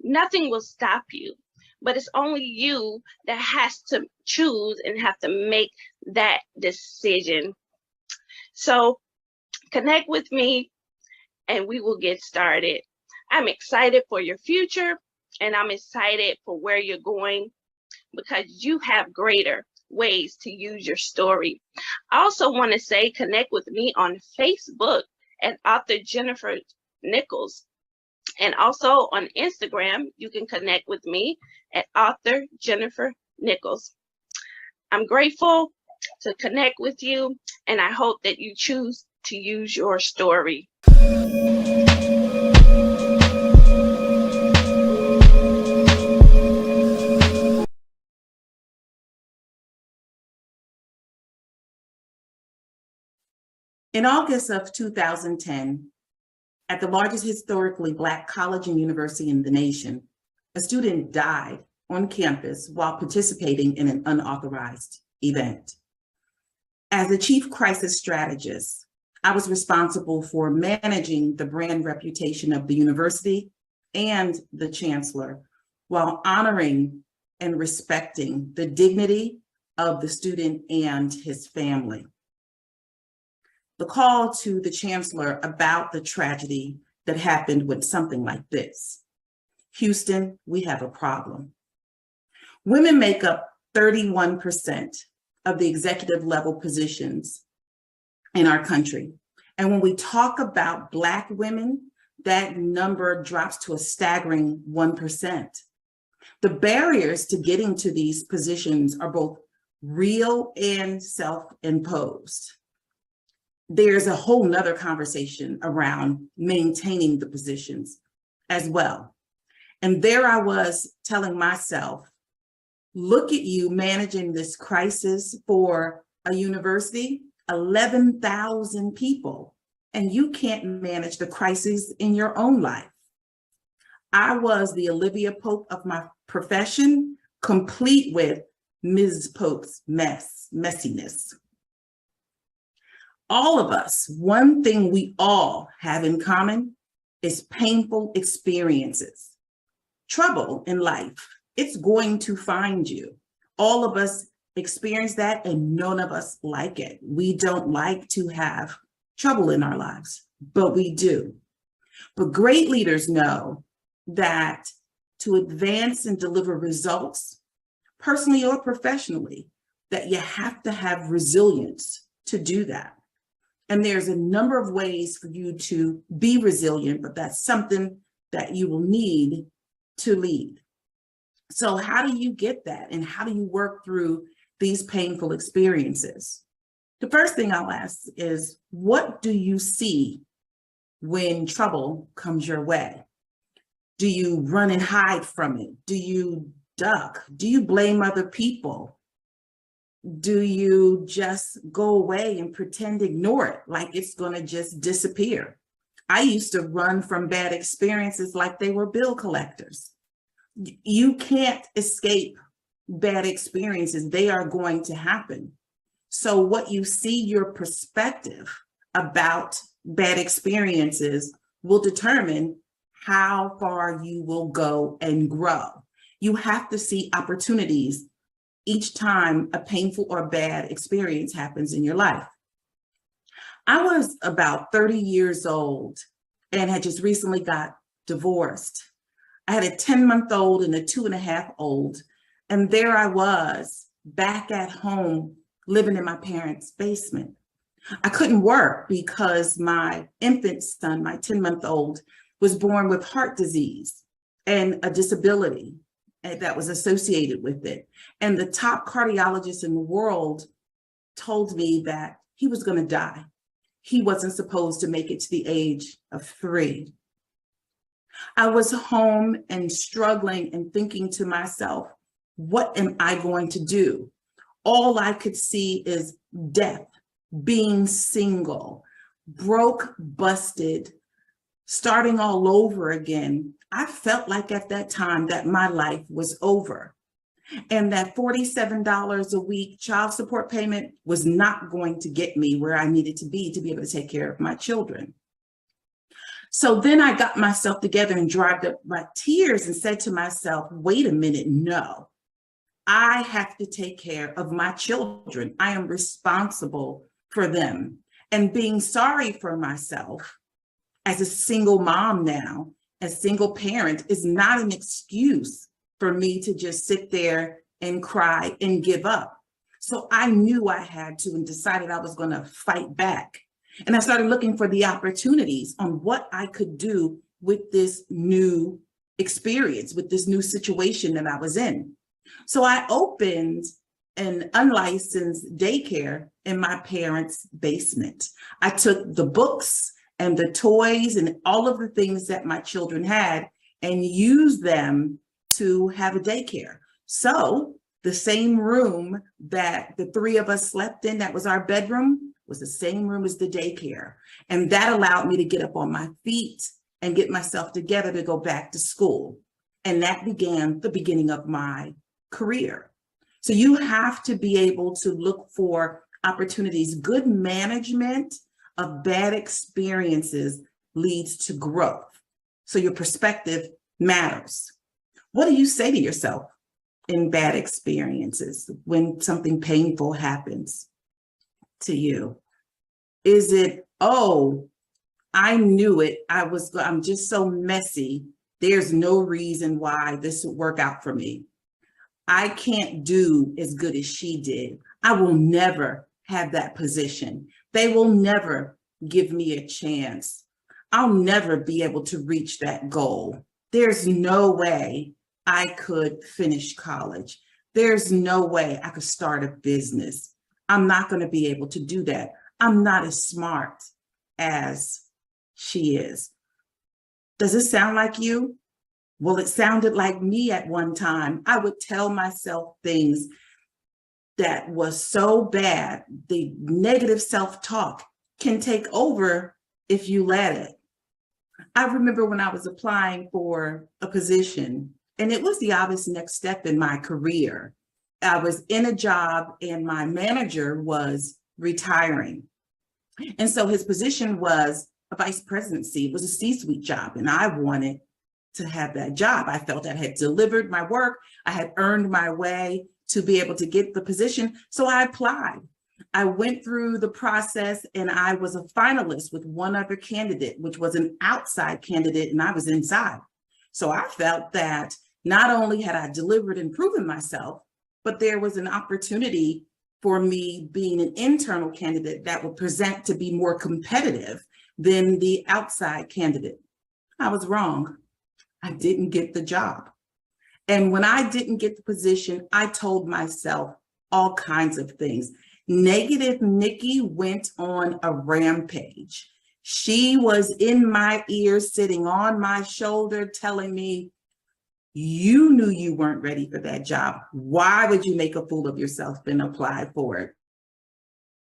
nothing will stop you. But it's only you that has to choose and have to make that decision. So connect with me and we will get started. I'm excited for your future and I'm excited for where you're going because you have greater ways to use your story. I also want to say connect with me on Facebook at author Jennifer Nichols. And also on Instagram, you can connect with me at author Jennifer Nichols. I'm grateful to connect with you, and I hope that you choose to use your story. In August of 2010, at the largest historically Black college and university in the nation, a student died on campus while participating in an unauthorized event. As the chief crisis strategist, I was responsible for managing the brand reputation of the university and the chancellor while honoring and respecting the dignity of the student and his family. The call to the chancellor about the tragedy that happened went something like this. Houston, we have a problem. Women make up 31% of the executive level positions in our country. And when we talk about Black women, that number drops to a staggering 1%. The barriers to getting to these positions are both real and self-imposed. There's a whole nother conversation around maintaining the positions as well. And there I was telling myself, look at you managing this crisis for a university, 11,000 people, and you can't manage the crises in your own life. I was the Olivia Pope of my profession, complete with Ms. Pope's messiness. All of us, one thing we all have in common is painful experiences. Trouble in life, it's going to find you. All of us experience that and none of us like it. We don't like to have trouble in our lives, but we do. But great leaders know that to advance and deliver results, personally or professionally, that you have to have resilience to do that. And there's a number of ways for you to be resilient, but that's something that you will need to lead. So how do you get that? And how do you work through these painful experiences? The first thing I'll ask is, what do you see when trouble comes your way? Do you run and hide from it? Do you duck? Do you blame other people? Do you just go away and pretend to ignore it like it's going to just disappear? I used to run from bad experiences like they were bill collectors. You can't escape bad experiences. They are going to happen. So what you see, your perspective about bad experiences will determine how far you will go and grow. You have to see opportunities each time a painful or bad experience happens in your life. I was about 30 years old and had just recently got divorced. I had a 10-month-old and a 2.5-year-old, and there I was back at home living in my parents' basement. I couldn't work because my infant son, my 10-month-old, was born with heart disease and a disability that was associated with it. And the top cardiologist in the world told me that he was going to die. He wasn't supposed to make it to the age of 3. I was home and struggling and thinking to myself, what am I going to do? All I could see is death, being single, broke, busted, starting all over again. I felt like at that time that my life was over and that $47 a week child support payment was not going to get me where I needed to be able to take care of my children. So then I got myself together and dried up my tears and said to myself, wait a minute, no, I have to take care of my children. I am responsible for them. And being sorry for myself as a single mom now, a single parent, is not an excuse for me to just sit there and cry and give up. So I knew I had to and decided I was going to fight back. And I started looking for the opportunities on what I could do with this new experience, with this new situation that I was in. So I opened an unlicensed daycare in my parents' basement. I took the books and the toys and all of the things that my children had and used them to have a daycare. So the same room that the 3 of us slept in, that was our bedroom, was the same room as the daycare. And that allowed me to get up on my feet and get myself together to go back to school. And that began the beginning of my career. So you have to be able to look for opportunities. Good management of bad experiences leads to growth. So your perspective matters. What do you say to yourself in bad experiences when something painful happens to you? Is it, oh, I knew it. I'm just so messy. There's no reason why this would work out for me. I can't do as good as she did. I will never have that position. They will never give me a chance. I'll never be able to reach that goal. There's no way I could finish college. There's no way I could start a business. I'm not going to be able to do that. I'm not as smart as she is. Does it sound like you? Well, it sounded like me at one time. I would tell myself things that was so bad. The negative self-talk can take over if you let it. I remember when I was applying for a position, and it was the obvious next step in my career. I was in a job and my manager was retiring. And so his position was a vice presidency. It was a C-suite job, and I wanted to have that job. I felt I had delivered my work. I had earned my way to be able to get the position. So I applied. I went through the process and I was a finalist with one other candidate, which was an outside candidate, and I was inside. So I felt that not only had I delivered and proven myself, but there was an opportunity for me being an internal candidate that would present to be more competitive than the outside candidate. I was wrong. I didn't get the job. And when I didn't get the position, I told myself all kinds of things. Negative Nikki went on a rampage. She was in my ear, sitting on my shoulder, telling me, you knew you weren't ready for that job. Why would you make a fool of yourself and apply for it?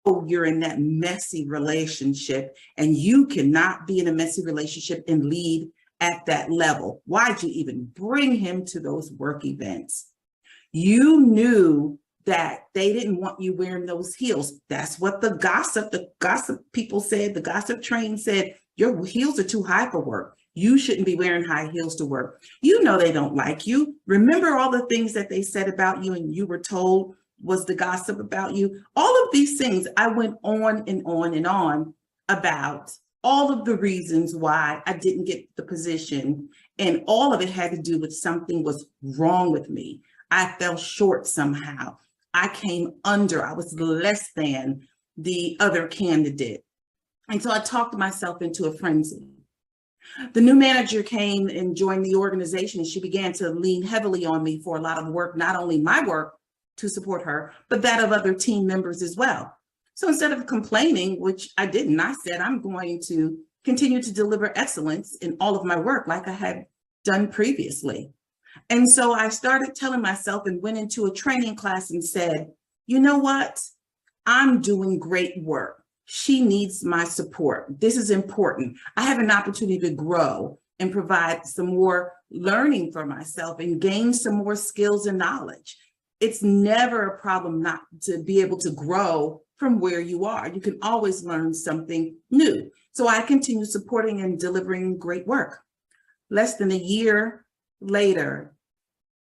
Oh, you're in that messy relationship, and you cannot be in a messy relationship and lead at that level. Why'd you even bring him to those work events? You knew that they didn't want you wearing those heels. That's what the gossip people said, the gossip train said, your heels are too high for work. You shouldn't be wearing high heels to work. You know they don't like you. Remember all the things that they said about you and you were told was the gossip about you. All of these things, I went on and on and on about all of the reasons why I didn't get the position. And all of it had to do with something was wrong with me. I fell short somehow. I came under, I was less than the other candidate. And so I talked myself into a frenzy. The new manager came and joined the organization, and she began to lean heavily on me for a lot of work, not only my work to support her, but that of other team members as well. So instead of complaining, which I didn't, I said, I'm going to continue to deliver excellence in all of my work like I had done previously. And so I started telling myself and went into a training class and said, you know what? I'm doing great work. She needs my support. This is important. I have an opportunity to grow and provide some more learning for myself and gain some more skills and knowledge. It's never a problem not to be able to grow from where you are. You can always learn something new. So I continue supporting and delivering great work. Less than a year later,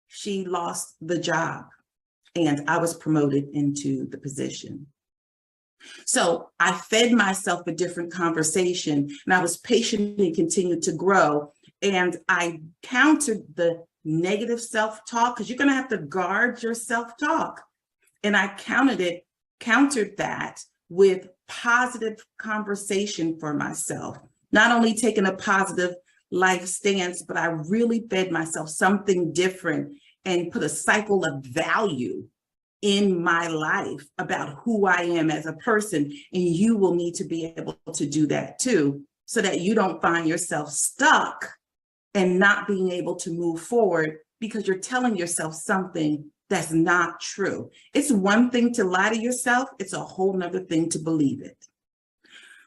she lost the job and I was promoted into the position. So I fed myself a different conversation and I was patient and continued to grow. And I countered the negative self-talk, because you're going to have to guard your self-talk. And I countered that with positive conversation for myself, not only taking a positive life stance, but I really fed myself something different and put a cycle of value in my life about who I am as a person. And you will need to be able to do that too, so that you don't find yourself stuck and not being able to move forward because you're telling yourself something that's not true. It's one thing to lie to yourself. It's a whole nother thing to believe it.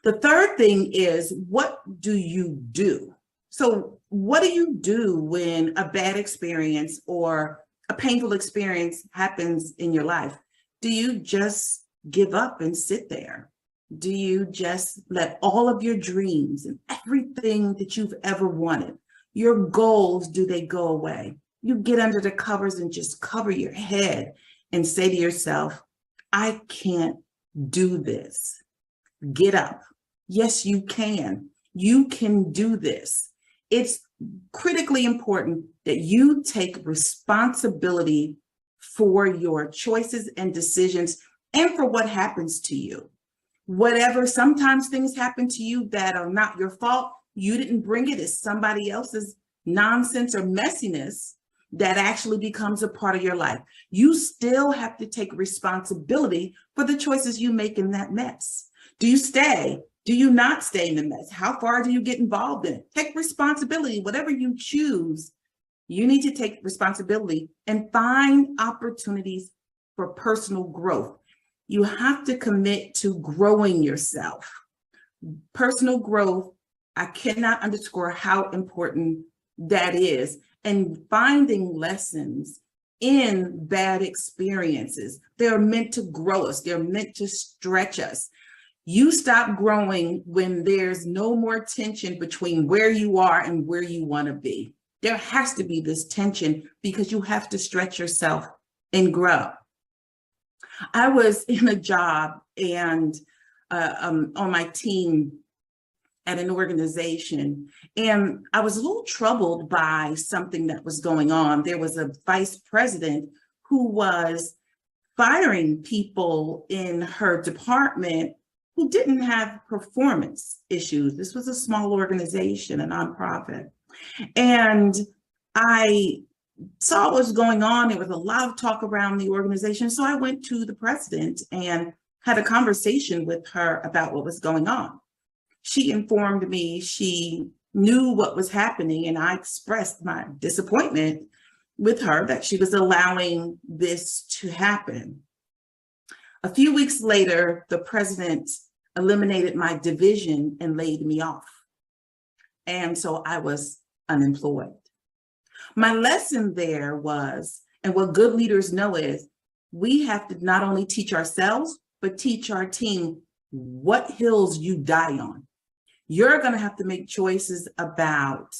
The third thing is, what do you do? So what do you do when a bad experience or a painful experience happens in your life? Do you just give up and sit there? Do you just let all of your dreams and everything that you've ever wanted, your goals, do they go away? You get under the covers and just cover your head and say to yourself, I can't do this. Get up. Yes, you can. You can do this. It's critically important that you take responsibility for your choices and decisions and for what happens to you. Whatever, sometimes things happen to you that are not your fault. You didn't bring it. It's somebody else's nonsense or messiness that actually becomes a part of your life. You still have to take responsibility for the choices you make in that mess. Do you stay? Do you not stay in the mess? How far do you get involved in it? Take responsibility. Whatever you choose, you need to take responsibility and find opportunities for personal growth. You have to commit to growing yourself. Personal growth, I cannot underscore how important that is. And finding lessons in bad experiences. They're meant to grow us. They're meant to stretch us. You stop growing when there's no more tension between where you are and where you want to be. There has to be this tension because you have to stretch yourself and grow. I was in a job and on my team at an organization, and I was a little troubled by something that was going on. There was a vice president who was firing people in her department who didn't have performance issues. This was a small organization, a nonprofit. And I saw what was going on. There was a lot of talk around the organization. So I went to the president and had a conversation with her about what was going on. She informed me she knew what was happening, and I expressed my disappointment with her that she was allowing this to happen. A few weeks later, the president eliminated my division and laid me off. And so I was unemployed. My lesson there was, and what good leaders know is, we have to not only teach ourselves, but teach our team what hills you die on. You're going to have to make choices about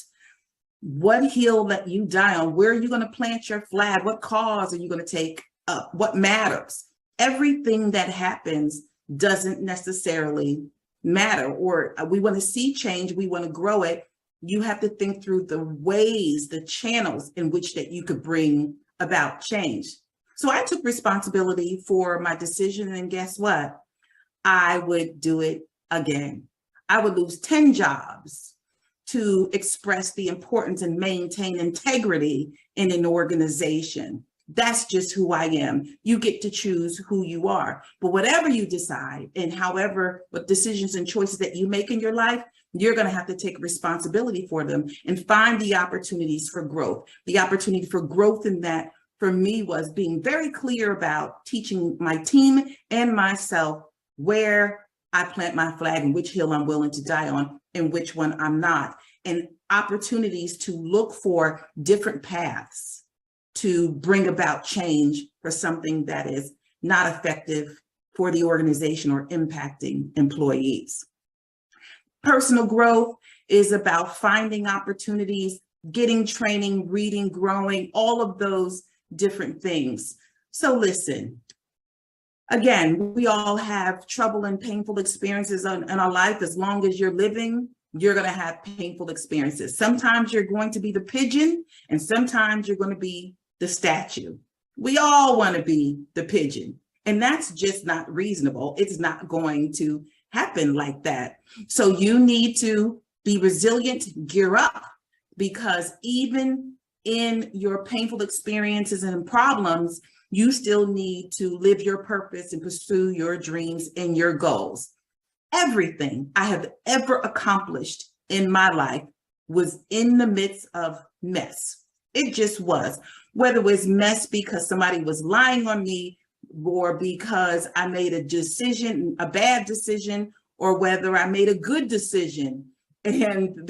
what hill that you die on. Where are you going to plant your flag? What cause are you going to take up? What matters? Everything that happens doesn't necessarily matter, or we want to see change, we want to grow it. You have to think through the ways, the channels in which that you could bring about change. So I took responsibility for my decision, and guess what? I would do it again. I would lose 10 jobs to express the importance and maintain integrity in an organization. That's just who I am. You get to choose who you are. But whatever you decide and however, what decisions and choices that you make in your life, you're going to have to take responsibility for them and find the opportunities for growth. The opportunity for growth in that for me was being very clear about teaching my team and myself where I plant my flag and which hill I'm willing to die on and which one I'm not. And opportunities to look for different paths to bring about change for something that is not effective for the organization or impacting employees. Personal growth is about finding opportunities, getting training, reading, growing, all of those different things. So listen, again, we all have trouble and painful experiences in our life. As long as you're living, you're going to have painful experiences. Sometimes you're going to be the pigeon, and sometimes you're going to be the statue. We all want to be the pigeon, and that's just not reasonable. It's not going to happen like that. So you need to be resilient, gear up, because even in your painful experiences and problems, you still need to live your purpose and pursue your dreams and your goals. Everything I have ever accomplished in my life was in the midst of mess. It just was. Whether it was mess because somebody was lying on me, or because I made a decision, a bad decision, or whether I made a good decision and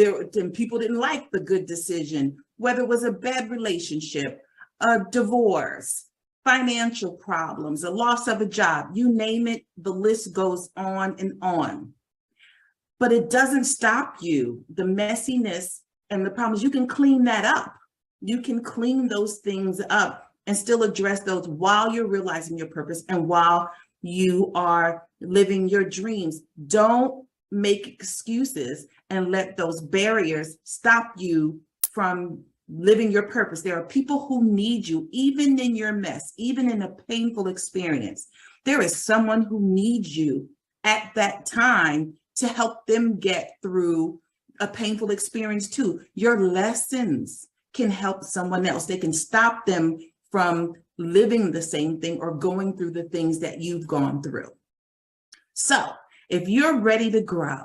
people didn't like the good decision, whether it was a bad relationship, a divorce, financial problems, a loss of a job, you name it, the list goes on and on. But it doesn't stop you. The messiness and the problems, you can clean that up. You can clean those things up and still address those while you're realizing your purpose and while you are living your dreams. Don't make excuses and let those barriers stop you from living your purpose. There are people who need you, even in your mess, even in a painful experience. There is someone who needs you at that time to help them get through a painful experience too. Your lessons can help someone else. They can stop them from living the same thing or going through the things that you've gone through. So if you're ready to grow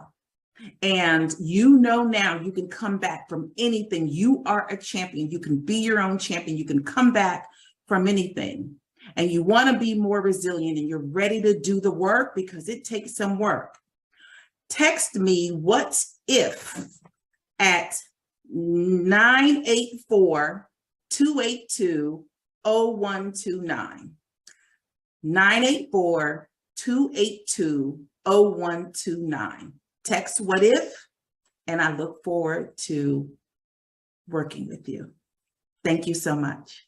and you know now you can come back from anything, you are a champion. You can be your own champion. You can come back from anything. And you want to be more resilient and you're ready to do the work because it takes some work. Text me "what if" at 984-282-0129. 984-282-0129. Text "what if," and I look forward to working with you. Thank you so much.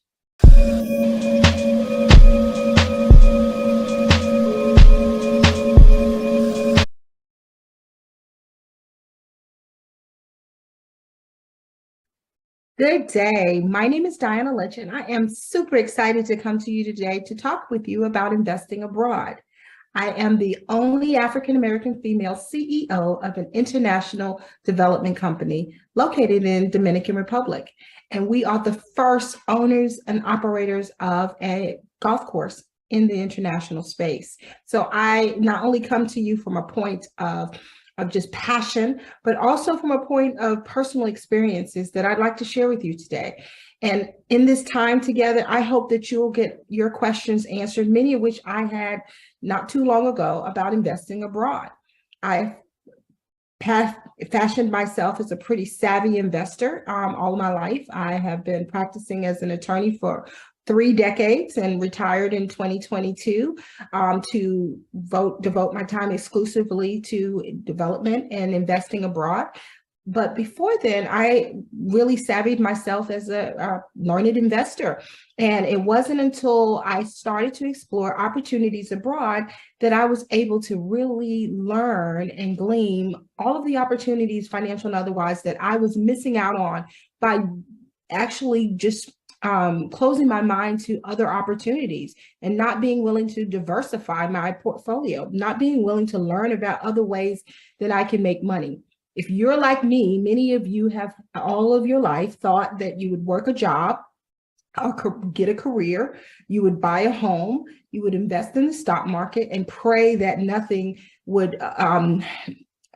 Good day. My name is Diana Lynch, and I am super excited to come to you today to talk with you about investing abroad. I am the only African-American female CEO of an international development company located in Dominican Republic. And we are the first owners and operators of a golf course in the international space. So I not only come to you from a point of just passion, but also from a point of personal experiences that I'd like to share with you today. And in this time together, I hope that you'll get your questions answered, many of which I had not too long ago about investing abroad. I fashioned myself as a pretty savvy investor all my life. I have been practicing as an attorney for 3 decades and retired in 2022 to devote my time exclusively to development and investing abroad. But before then, I really savvied myself as a learned investor. And it wasn't until I started to explore opportunities abroad that I was able to really learn and glean all of the opportunities, financial and otherwise, that I was missing out on by actually just closing my mind to other opportunities and not being willing to diversify my portfolio, not being willing to learn about other ways that I can make money. If you're like me, many of you have all of your life thought that you would work a job or get a career, you would buy a home, you would invest in the stock market and pray that nothing would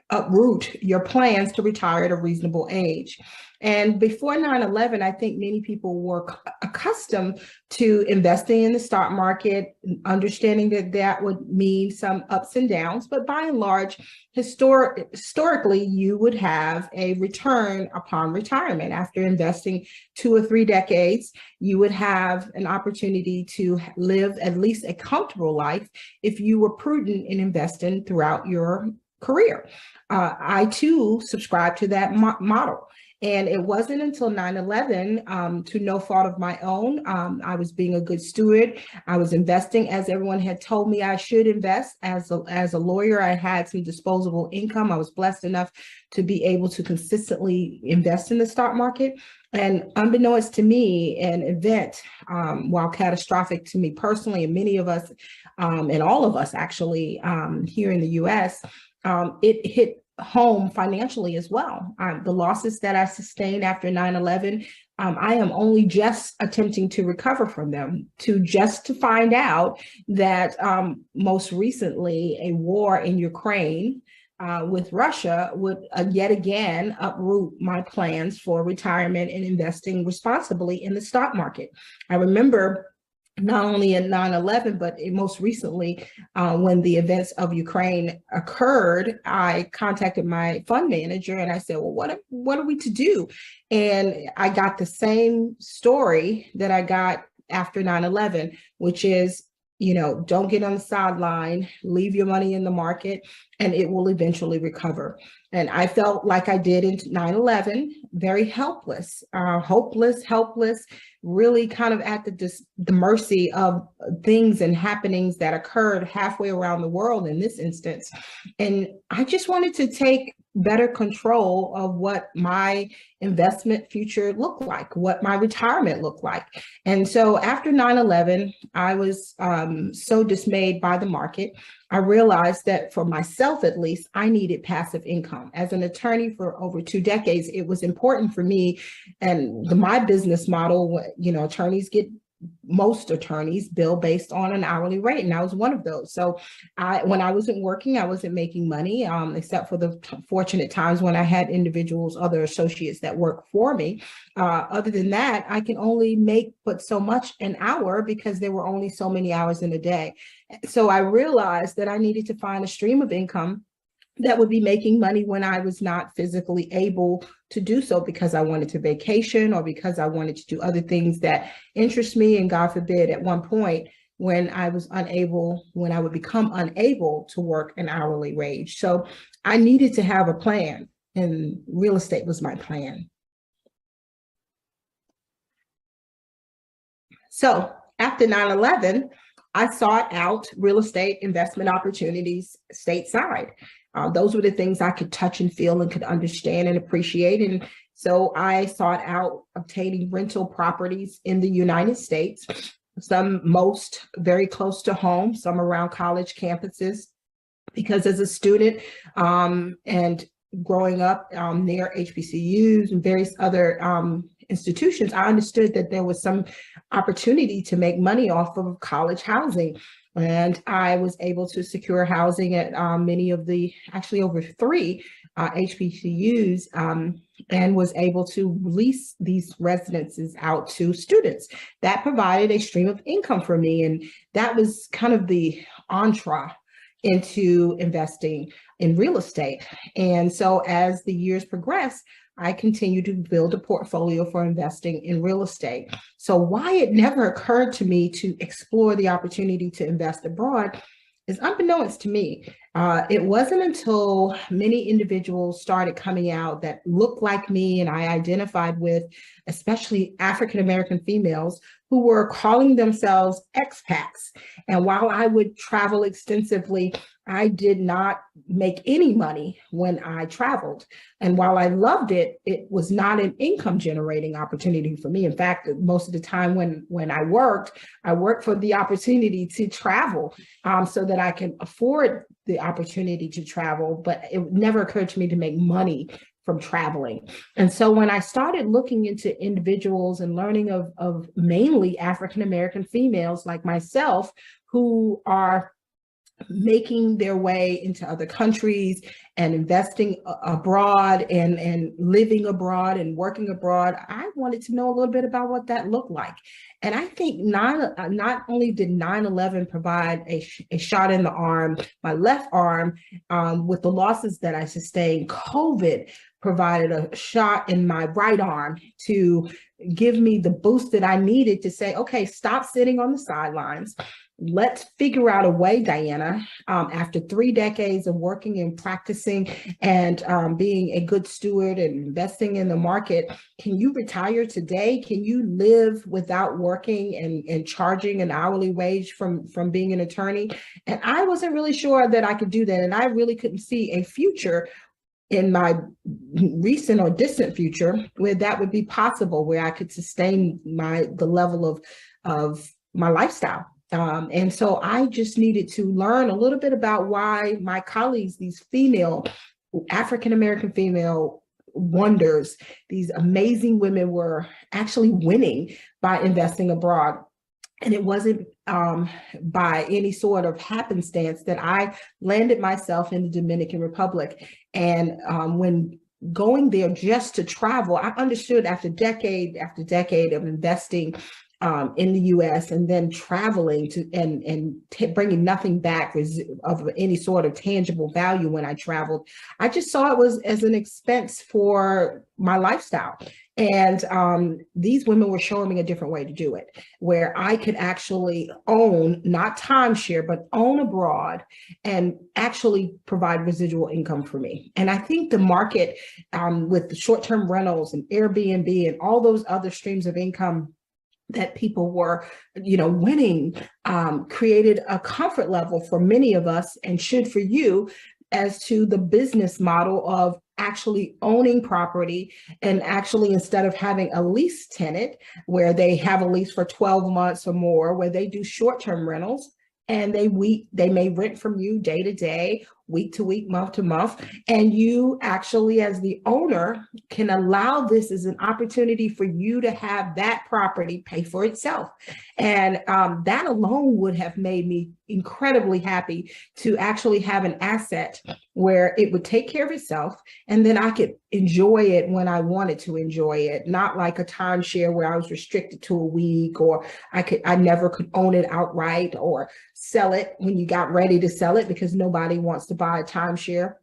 uproot your plans to retire at a reasonable age. And before 9/11, I think many people were accustomed to investing in the stock market, understanding that that would mean some ups and downs, but by and large, historically, you would have a return upon retirement. After investing 2 or 3 decades, you would have an opportunity to live at least a comfortable life if you were prudent in investing throughout your career. I too subscribe to that model. And it wasn't until 9/11, to no fault of my own, I was being a good steward. I was investing as everyone had told me I should invest. As a lawyer, I had some disposable income. I was blessed enough to be able to consistently invest in the stock market. And unbeknownst to me, an event, while catastrophic to me personally, and many of us, and all of us actually here in the US, it hit home financially as well. The losses that I sustained after 9/11, I am only just attempting to recover from them, to find out that most recently a war in Ukraine with Russia would yet again uproot my plans for retirement and investing responsibly in the stock market. I remember not only in 9/11, but most recently, when the events of Ukraine occurred, I contacted my fund manager and I said, well, what are we to do? And I got the same story that I got after 9/11, which is, don't get on the sideline, leave your money in the market, and it will eventually recover. And I felt like I did in 9/11, very helpless, hopeless, helpless, really kind of at the mercy of things and happenings that occurred halfway around the world in this instance. And I just wanted to take better control of what my investment future looked like, what my retirement looked like. And so after 9/11, I was so dismayed by the market. I realized that for myself, at least, I needed passive income. As an attorney for over 2 decades, it was important for me and my business model, attorneys most attorneys bill based on an hourly rate, and I was one of those. So when I wasn't working, I wasn't making money, except for the fortunate times when I had individuals, other associates that work for me. Other than that, I can only make but so much an hour because there were only so many hours in a day. So I realized that I needed to find a stream of income that would be making money when I was not physically able to do so, because I wanted to vacation or because I wanted to do other things that interest me. And God forbid, at one point when I would become unable to work an hourly wage. So I needed to have a plan, and real estate was my plan. So after 9/11, I sought out real estate investment opportunities stateside. Those were the things I could touch and feel and could understand and appreciate. And so I sought out obtaining rental properties in the United States, most very close to home, some around college campuses, because as a student and growing up near HBCUs and various other institutions, I understood that there was some opportunity to make money off of college housing. And I was able to secure housing at many of actually over 3 HBCUs, and was able to lease these residences out to students. That provided a stream of income for me. And that was kind of the entree into investing in real estate. And so as the years progressed, I continue to build a portfolio for investing in real estate. So why it never occurred to me to explore the opportunity to invest abroad is unbeknownst to me. It wasn't until many individuals started coming out that looked like me and I identified with, especially African-American females, who were calling themselves expats. And while I would travel extensively, I did not make any money when I traveled. And while I loved it, it was not an income generating opportunity for me. In fact, most of the time when I worked for the opportunity to travel so that I can afford the opportunity to travel, but it never occurred to me to make money from traveling. And so when I started looking into individuals and learning of mainly African-American females like myself who are making their way into other countries and investing abroad and living abroad and working abroad, I wanted to know a little bit about what that looked like. And I think not only did 9/11 provide a shot in the arm, my left arm, with the losses that I sustained, COVID provided a shot in my right arm to give me the boost that I needed to say, okay, stop sitting on the sidelines. Let's figure out a way, Diana, after 3 decades of working and practicing and being a good steward and investing in the market, can you retire today? Can you live without working and charging an hourly wage from being an attorney? And I wasn't really sure that I could do that. And I really couldn't see a future in my recent or distant future where that would be possible, where I could sustain the level of my lifestyle. And so I just needed to learn a little bit about why my colleagues, these female, African-American female wonders, these amazing women were actually winning by investing abroad. And it wasn't by any sort of happenstance that I landed myself in the Dominican Republic. And when going there just to travel, I understood after decade after decade of investing in the U.S. and then traveling to and bringing nothing back of any sort of tangible value when I traveled, I just saw it was as an expense for my lifestyle. And these women were showing me a different way to do it, where I could actually own, not timeshare, but own abroad and actually provide residual income for me. And I think the market with the short-term rentals and Airbnb and all those other streams of income that people were, winning, created a comfort level for many of us, and should for you, as to the business model of actually owning property, and actually instead of having a lease tenant where they have a lease for 12 months or more, where they do short-term rentals, and they may rent from you day to day, week to week, month to month, and you actually as the owner can allow this as an opportunity for you to have that property pay for itself. And that alone would have made me incredibly happy to actually have an asset where it would take care of itself, and then I could enjoy it when I wanted to enjoy it, not like a timeshare where I was restricted to a week, or I never could own it outright or sell it when you got ready to sell it, because nobody wants to buy a timeshare.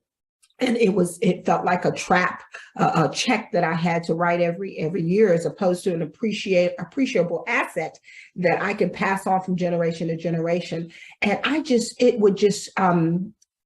And it felt like a trap, a check that I had to write every year, as opposed to an appreciable asset that I could pass on from generation to generation. And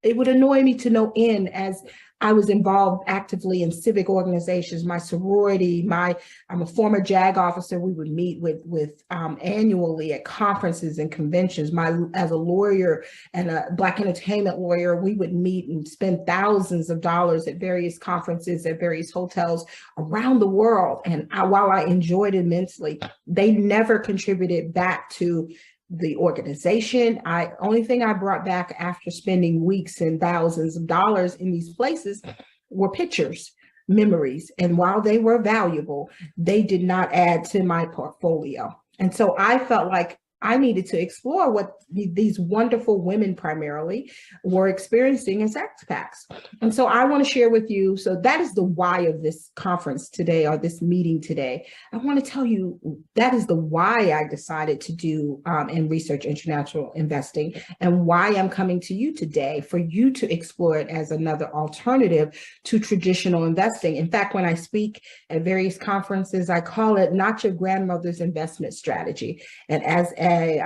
it would annoy me to no end as I was involved actively in civic organizations, my sorority, I'm a former JAG officer. We would meet with annually at conferences and conventions. As a lawyer and a Black entertainment lawyer, we would meet and spend thousands of dollars at various conferences, at various hotels around the world. And while I enjoyed immensely, they never contributed back to the organization. Only thing I brought back after spending weeks and thousands of dollars in these places were pictures, memories. And while they were valuable, they did not add to my portfolio. And so I felt like I needed to explore what these wonderful women primarily were experiencing as expats. And so I want to share with you, so that is the why of this conference today, or this meeting today. I want to tell you that is the why I decided to do and research international investing, and why I'm coming to you today for you to explore it as another alternative to traditional investing. In fact, when I speak at various conferences, I call it not your grandmother's investment strategy. And as a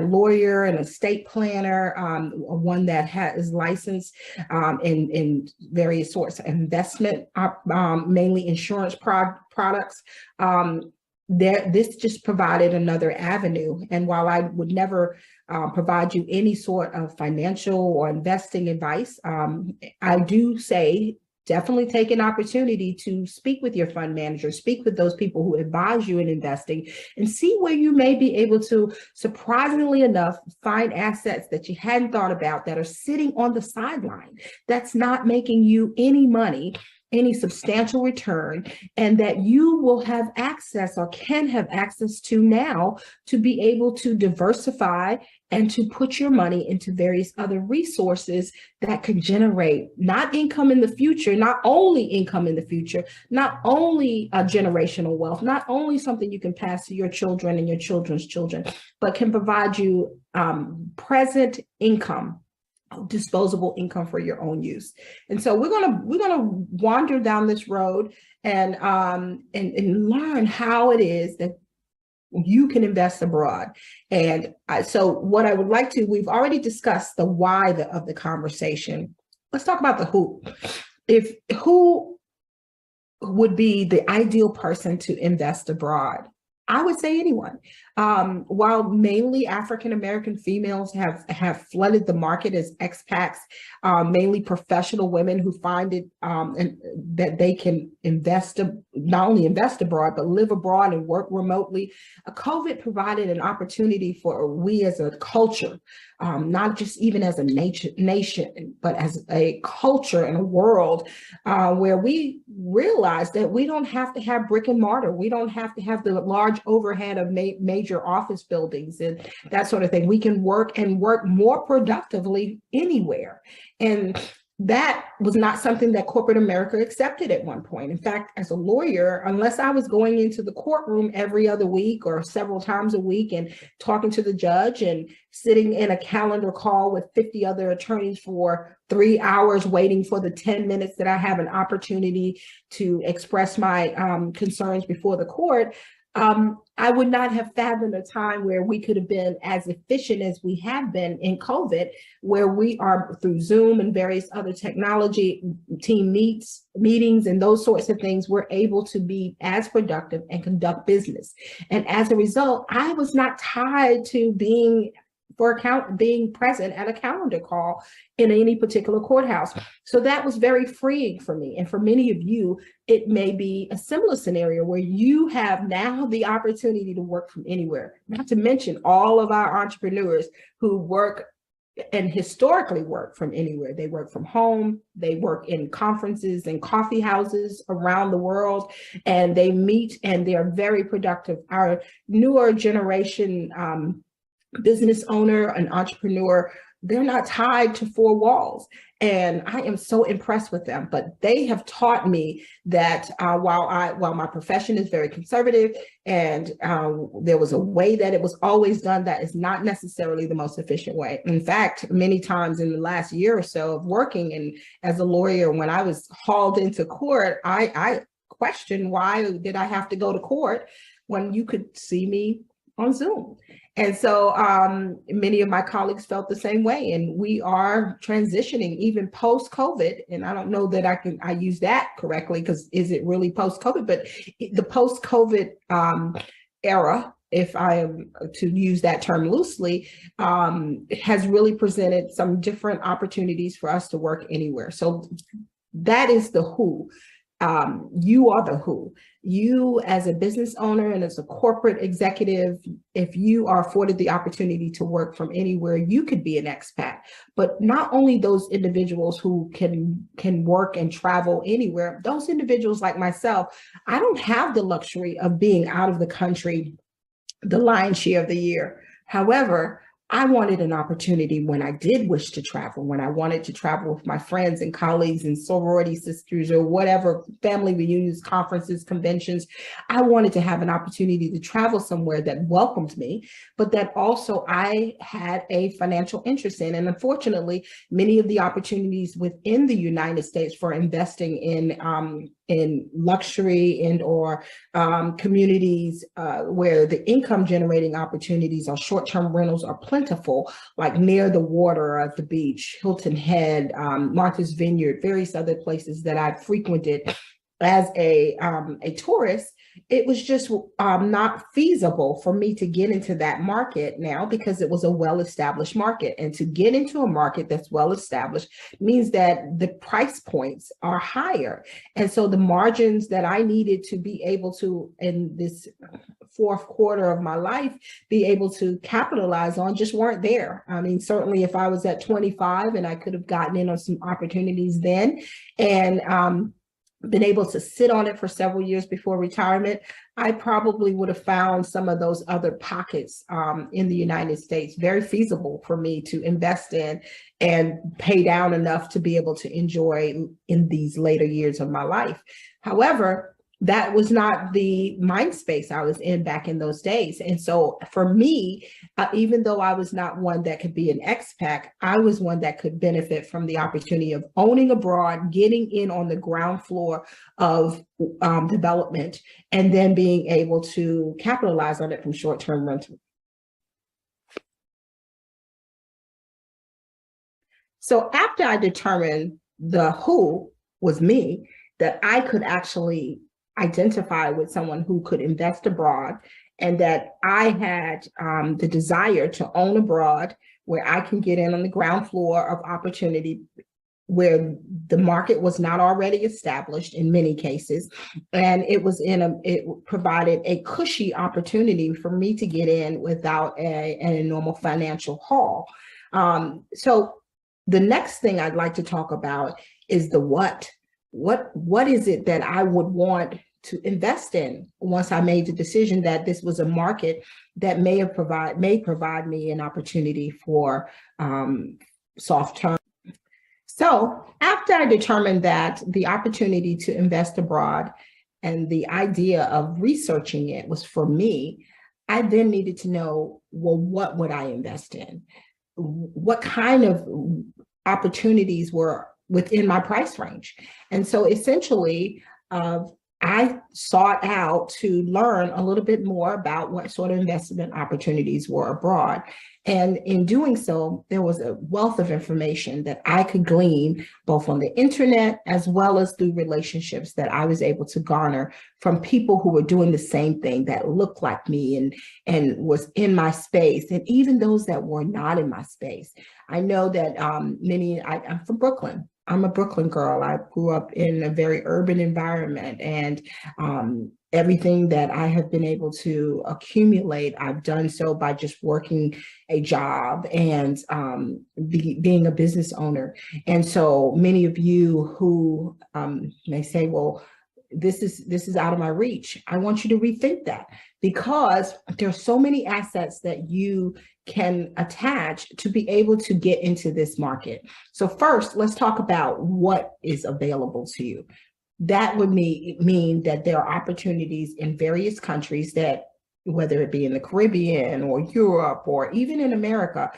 lawyer and estate planner, one that is licensed in various sorts of investment, mainly insurance products. This just provided another avenue. And while I would never provide you any sort of financial or investing advice, I do say, definitely take an opportunity to speak with your fund manager, speak with those people who advise you in investing, and see where you may be able to, surprisingly enough, find assets that you hadn't thought about that are sitting on the sideline, that's not making you any money, any substantial return, and that you will have access or can have access to now to be able to diversify and to put your money into various other resources that could generate not income in the future, not only income in the future, not only a generational wealth, not only something you can pass to your children and your children's children, but can provide you present income, disposable income for your own use. And so we're gonna wander down this road and learn how it is that you can invest abroad. And so what I would like to, we've already discussed the why of the conversation. Let's talk about the who. Who would be the ideal person to invest abroad? I would say anyone. While mainly African-American females have flooded the market as expats, mainly professional women who find it that they can not only invest abroad, but live abroad and work remotely. COVID provided an opportunity for we as a culture, not just even as a nation, but as a culture and a world where we realize that we don't have to have brick and mortar. We don't have to have the large overhead of major office buildings and that sort of thing. We can work more productively anywhere. And that was not something that corporate America accepted at one point. In fact, as a lawyer, unless I was going into the courtroom every other week or several times a week and talking to the judge and sitting in a calendar call with 50 other attorneys for 3 hours waiting for the 10 minutes that I have an opportunity to express my concerns before the court, I would not have fathomed a time where we could have been as efficient as we have been in COVID, where we are through Zoom and various other technology, team meetings and those sorts of things, we're able to be as productive and conduct business. And as a result, I was not tied to being for being present at a calendar call in any particular courthouse. So that was very freeing for me. And for many of you, it may be a similar scenario where you have now the opportunity to work from anywhere, not to mention all of our entrepreneurs who work and historically work from anywhere. They work from home, they work in conferences and coffee houses around the world, and they meet and they're very productive. Our newer generation business owner, an entrepreneur, they're not tied to four walls. And I am so impressed with them, but they have taught me that while my profession is very conservative and there was a way that it was always done, that is not necessarily the most efficient way. In fact, many times in the last year or so of working and as a lawyer, when I was hauled into court, I questioned, why did I have to go to court when you could see me on Zoom? And so many of my colleagues felt the same way, and we are transitioning even post-COVID. And I don't know that I use that correctly, because is it really post-COVID? But the post-COVID era, if I am to use that term loosely, has really presented some different opportunities for us to work anywhere. So that is the who. You are the who. You as a business owner and as a corporate executive, if you are afforded the opportunity to work from anywhere, you could be an expat. But not only those individuals who can work and travel anywhere, those individuals like myself, I don't have the luxury of being out of the country the lion's share of the year. However, I wanted an opportunity when I did wish to travel, when I wanted to travel with my friends and colleagues and sorority sisters or whatever, family reunions, conferences, conventions. I wanted to have an opportunity to travel somewhere that welcomed me, but that also I had a financial interest in. And unfortunately, many of the opportunities within the United States for investing in luxury and or communities where the income generating opportunities or short-term rentals are plentiful, like near the water at the beach, Hilton Head, Martha's Vineyard, various other places that I've frequented as a tourist. It was just not feasible for me to get into that market now, because it was a well-established market. And to get into a market that's well-established means that the price points are higher. And so the margins that I needed to be able to, in this fourth quarter of my life, be able to capitalize on just weren't there. I mean, certainly if I was at 25 and I could have gotten in on some opportunities then and been able to sit on it for several years before retirement, I probably would have found some of those other pockets in the United States very feasible for me to invest in and pay down enough to be able to enjoy in these later years of my life. However, that was not the mind space I was in back in those days. And so for me, even though I was not one that could be an expat, I was one that could benefit from the opportunity of owning abroad, getting in on the ground floor of development, and then being able to capitalize on it from short-term rental. So after I determined the who was me, that I could actually identify with someone who could invest abroad, and that I had the desire to own abroad, where I can get in on the ground floor of opportunity, where the market was not already established in many cases, and it provided a cushy opportunity for me to get in without an enormous financial haul. So the next thing I'd like to talk about is the what. What is it that I would want to invest in once I made the decision that this was a market that may provide me an opportunity for soft term. So after I determined that the opportunity to invest abroad and the idea of researching it was for me, I then needed to know, well, what would I invest in? What kind of opportunities were within my price range? And so essentially, I I sought out to learn a little bit more about what sort of investment opportunities were abroad. And in doing so, there was a wealth of information that I could glean both on the internet as well as through relationships that I was able to garner from people who were doing the same thing, that looked like me and was in my space, and even those that were not in my space. I know that I'm from Brooklyn. I'm a Brooklyn girl. I grew up in a very urban environment, and everything that I have been able to accumulate, I've done so by just working a job and being a business owner. And so many of you who may say, well, this is out of my reach. I want you to rethink that, because there's so many assets that you can attach to be able to get into this market. So first, let's talk about what is available to you. That would mean that there are opportunities in various countries that, whether it be in the Caribbean or Europe or even in America,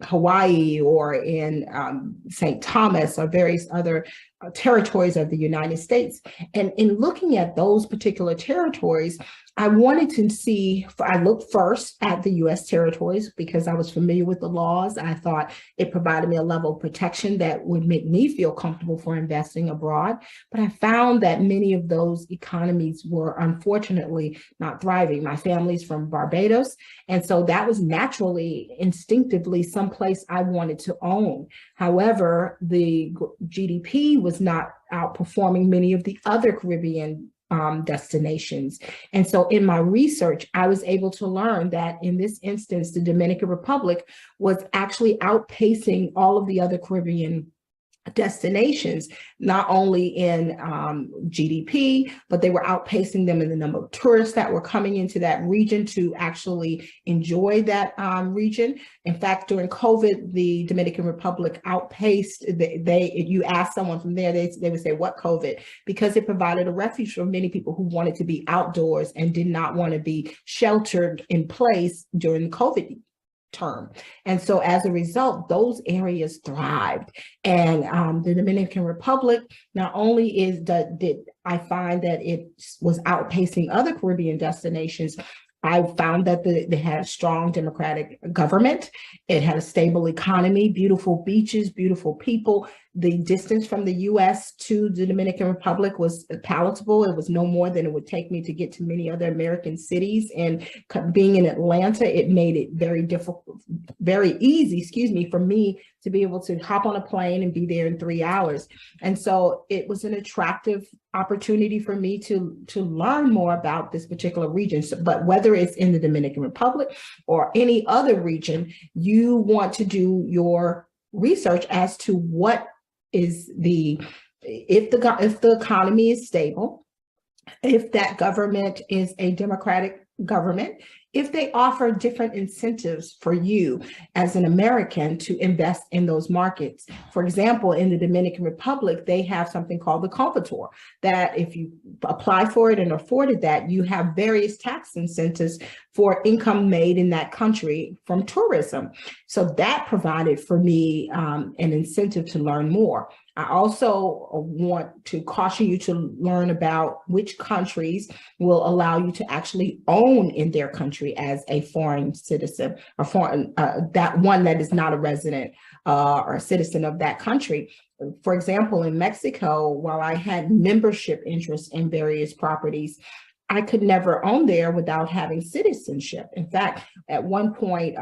Hawaii or in St. Thomas or various other territories of the United States. And in looking at those particular territories, I wanted to see, I looked first at the US territories because I was familiar with the laws. I thought it provided me a level of protection that would make me feel comfortable for investing abroad. But I found that many of those economies were unfortunately not thriving. My family's from Barbados, and so that was naturally, instinctively, someplace I wanted to own. However, the GDP was not outperforming many of the other Caribbean destinations. And so in my research, I was able to learn that in this instance, the Dominican Republic was actually outpacing all of the other Caribbean destinations, not only in GDP, but they were outpacing them in the number of tourists that were coming into that region to actually enjoy that region. In fact, during COVID, the Dominican Republic outpaced, if you ask someone from there, they would say, what COVID? Because it provided a refuge for many people who wanted to be outdoors and did not want to be sheltered in place during the COVID term. And so as a result, those areas thrived. And the Dominican Republic, not only did I find that it was outpacing other Caribbean destinations, I found that they had a strong democratic government. It had a stable economy, beautiful beaches, beautiful people. The distance from the US to the Dominican Republic was palatable. It was no more than it would take me to get to many other American cities. And being in Atlanta, it made it very easy, for me to be able to hop on a plane and be there in 3 hours. And so it was an attractive opportunity for me to learn more about this particular region. But whether it's in the Dominican Republic or any other region, you want to do your research as to what is if the economy is stable, if that government is a democratic government, if they offer different incentives for you as an American to invest in those markets. For example, in the Dominican Republic, they have something called the Convertor, that if you apply for it and afforded that, you have various tax incentives for income made in that country from tourism. So that provided for me an incentive to learn more. I also want to caution you to learn about which countries will allow you to actually own in their country as a foreign citizen, or foreign, that one that is not a resident or a citizen of that country. For example, in Mexico, while I had membership interest in various properties, I could never own there without having citizenship. In fact, at one point,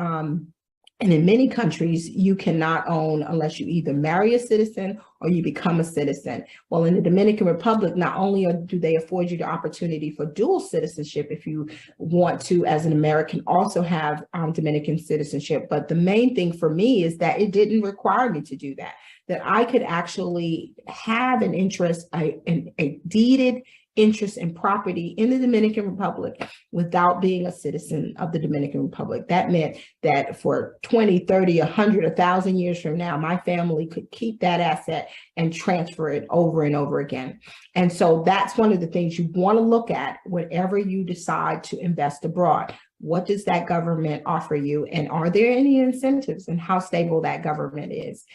and in many countries, you cannot own unless you either marry a citizen or you become a citizen. Well, in the Dominican Republic, not only do they afford you the opportunity for dual citizenship if you want to, as an American, also have Dominican citizenship, but the main thing for me is that it didn't require me to do that, that I could actually have an interest, a deeded interest in property in the Dominican Republic without being a citizen of the Dominican Republic. That meant that for 20, 30, 100, 1,000 years from now, my family could keep that asset and transfer it over and over again. And so that's one of the things you want to look at whenever you decide to invest abroad. What does that government offer you? And are there any incentives, and how stable that government is?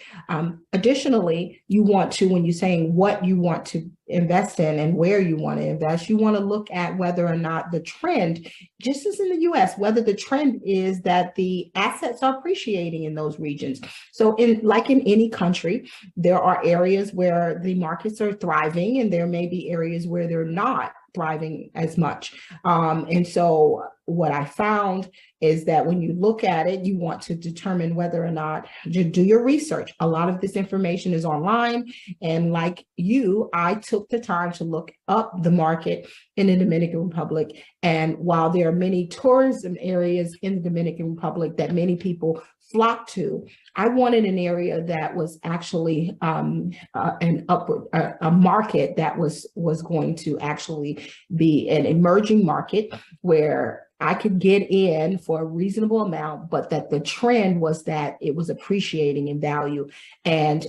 Additionally, you want to, when you're saying what you want to invest in and where you want to invest, you want to look at whether or not the trend, just as in the US, whether the trend is that the assets are appreciating in those regions. So like in any country, there are areas where the markets are thriving, and there may be areas where they're not thriving as much. And so what I found is that when you look at it, you want to determine whether or not you do your research. A lot of this information is online. And like you, I took the time to look up the market in the Dominican Republic. And while there are many tourism areas in the Dominican Republic that many people flock to, I wanted an area that was actually a market that was going to actually be an emerging market where I could get in for a reasonable amount, but that the trend was that it was appreciating in value. And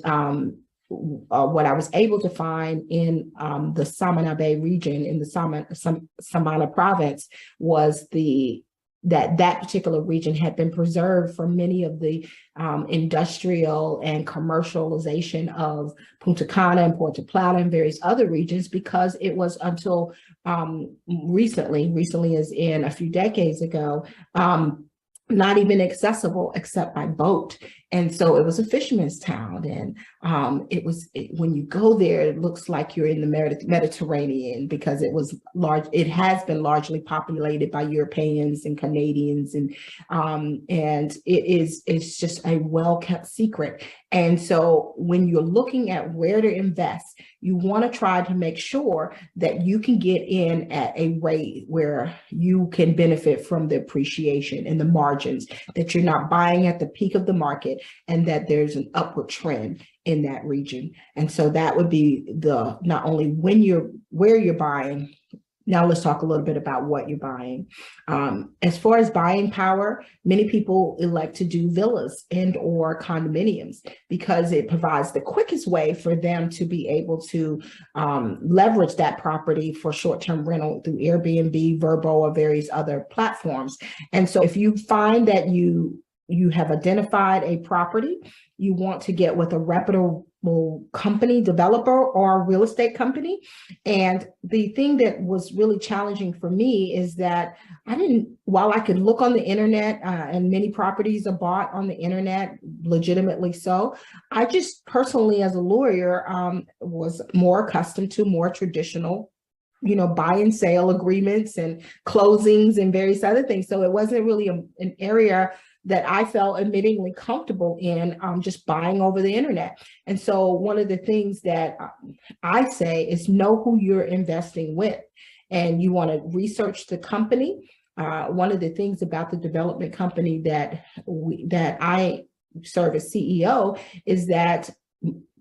what I was able to find in the Samana Bay region, in the Samana province, was that particular region had been preserved from many of the industrial and commercialization of Punta Cana and Puerto Plata and various other regions, because it was until recently as in a few decades ago, not even accessible except by boat. And so it was a fisherman's town. And when you go there, it looks like you're in the Mediterranean, because it has been largely populated by Europeans and Canadians. And it's just a well-kept secret. And so when you're looking at where to invest, you want to try to make sure that you can get in at a rate where you can benefit from the appreciation and the margins, that you're not buying at the peak of the market, and that there's an upward trend in that region. And so that would be not only where you're buying. Now let's talk a little bit about what you're buying. As far as buying power, many people elect to do villas and or condominiums because it provides the quickest way for them to be able to leverage that property for short-term rental through Airbnb, Vrbo, or various other platforms. And so if you find that you have identified a property, you want to get with a reputable company, developer, or real estate company. And the thing that was really challenging for me is that while I could look on the internet, and many properties are bought on the internet, legitimately so, I just personally, as a lawyer, was more accustomed to more traditional buy and sale agreements and closings and various other things. So it wasn't really an area that I felt admittingly comfortable in just buying over the internet. And so one of the things that I say is know who you're investing with, and you want to research the company. One of the things about the development company that I serve as CEO is that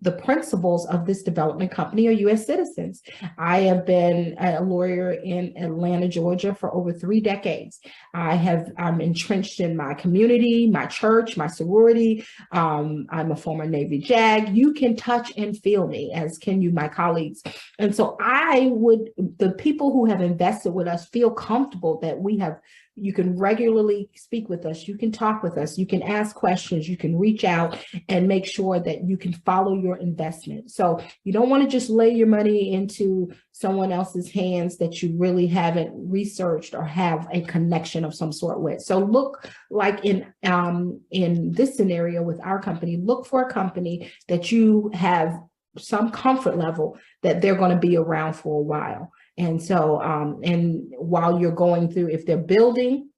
the principals of this development company are U.S. citizens. I have been a lawyer in Atlanta, Georgia for over 3 decades. I'm entrenched in my community, my church, my sorority. I'm a former Navy JAG. You can touch and feel me, as can you, my colleagues. And so the people who have invested with us feel comfortable that you can regularly speak with us, you can talk with us, you can ask questions, you can reach out and make sure that you can follow your investment. So you don't want to just lay your money into someone else's hands that you really haven't researched or have a connection of some sort with. So look, like in this scenario with our company, look for a company that you have some comfort level that they're going to be around for a while. And so, and while you're going through, if they're building,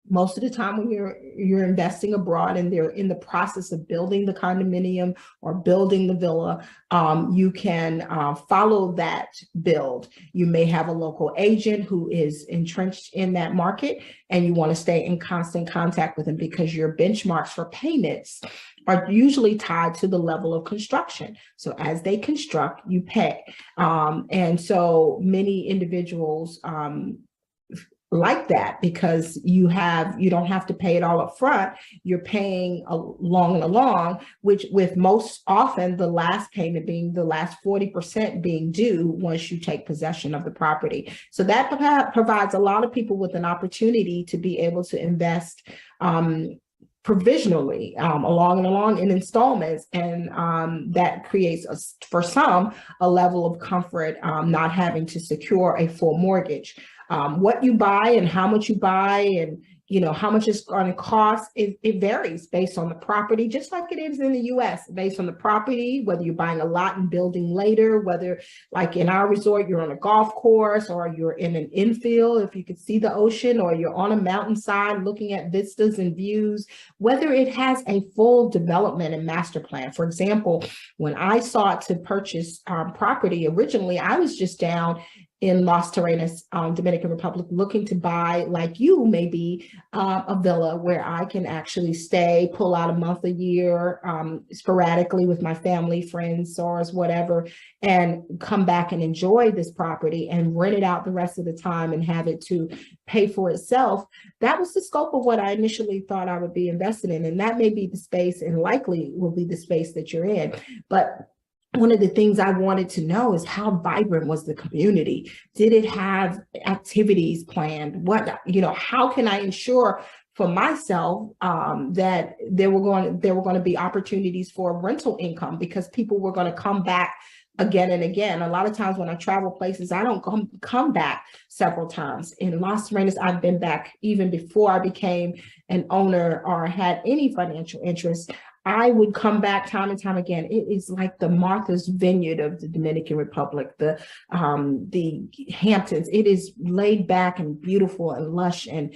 most of the time when you're investing abroad and they're in the process of building the condominium or building the villa, you can follow that build. You may have a local agent who is entrenched in that market, and you want to stay in constant contact with them because your benchmarks for payments are usually tied to the level of construction. So as they construct, you pay. And so many individuals like that because you don't have to pay it all up front. You're paying along and along, which with most often the last payment being the last 40% being due once you take possession of the property. So that provides a lot of people with an opportunity to be able to invest provisionally along and along in installments, and that creates for some a level of comfort, not having to secure a full mortgage. What you buy and how much you buy and how much it's going to cost, it varies based on the property, just like it is in the US, based on the property, whether you're buying a lot and building later, whether like in our resort, you're on a golf course or you're in an infield, if you could see the ocean, or you're on a mountainside looking at vistas and views, whether it has a full development and master plan. For example, when I sought to purchase property originally, I was just down in Las Terrenas, Dominican Republic, looking to buy, like you maybe, a villa where I can actually stay, pull out a month a year, sporadically with my family, friends, SARS, whatever, and come back and enjoy this property and rent it out the rest of the time and have it to pay for itself. That was the scope of what I initially thought I would be invested in. And that may be the space, and likely will be the space that you're in. But one of the things I wanted to know is how vibrant was the community? Did it have activities planned? How can I ensure for myself that there were going to be opportunities for rental income, because people were going to come back again and again. A lot of times when I travel places, I don't come back several times. In Las Terrenas, I've been back even before I became an owner or had any financial interest. I would come back time and time again. It is like the Martha's Vineyard of the Dominican Republic, the Hamptons. It is laid back and beautiful and lush, and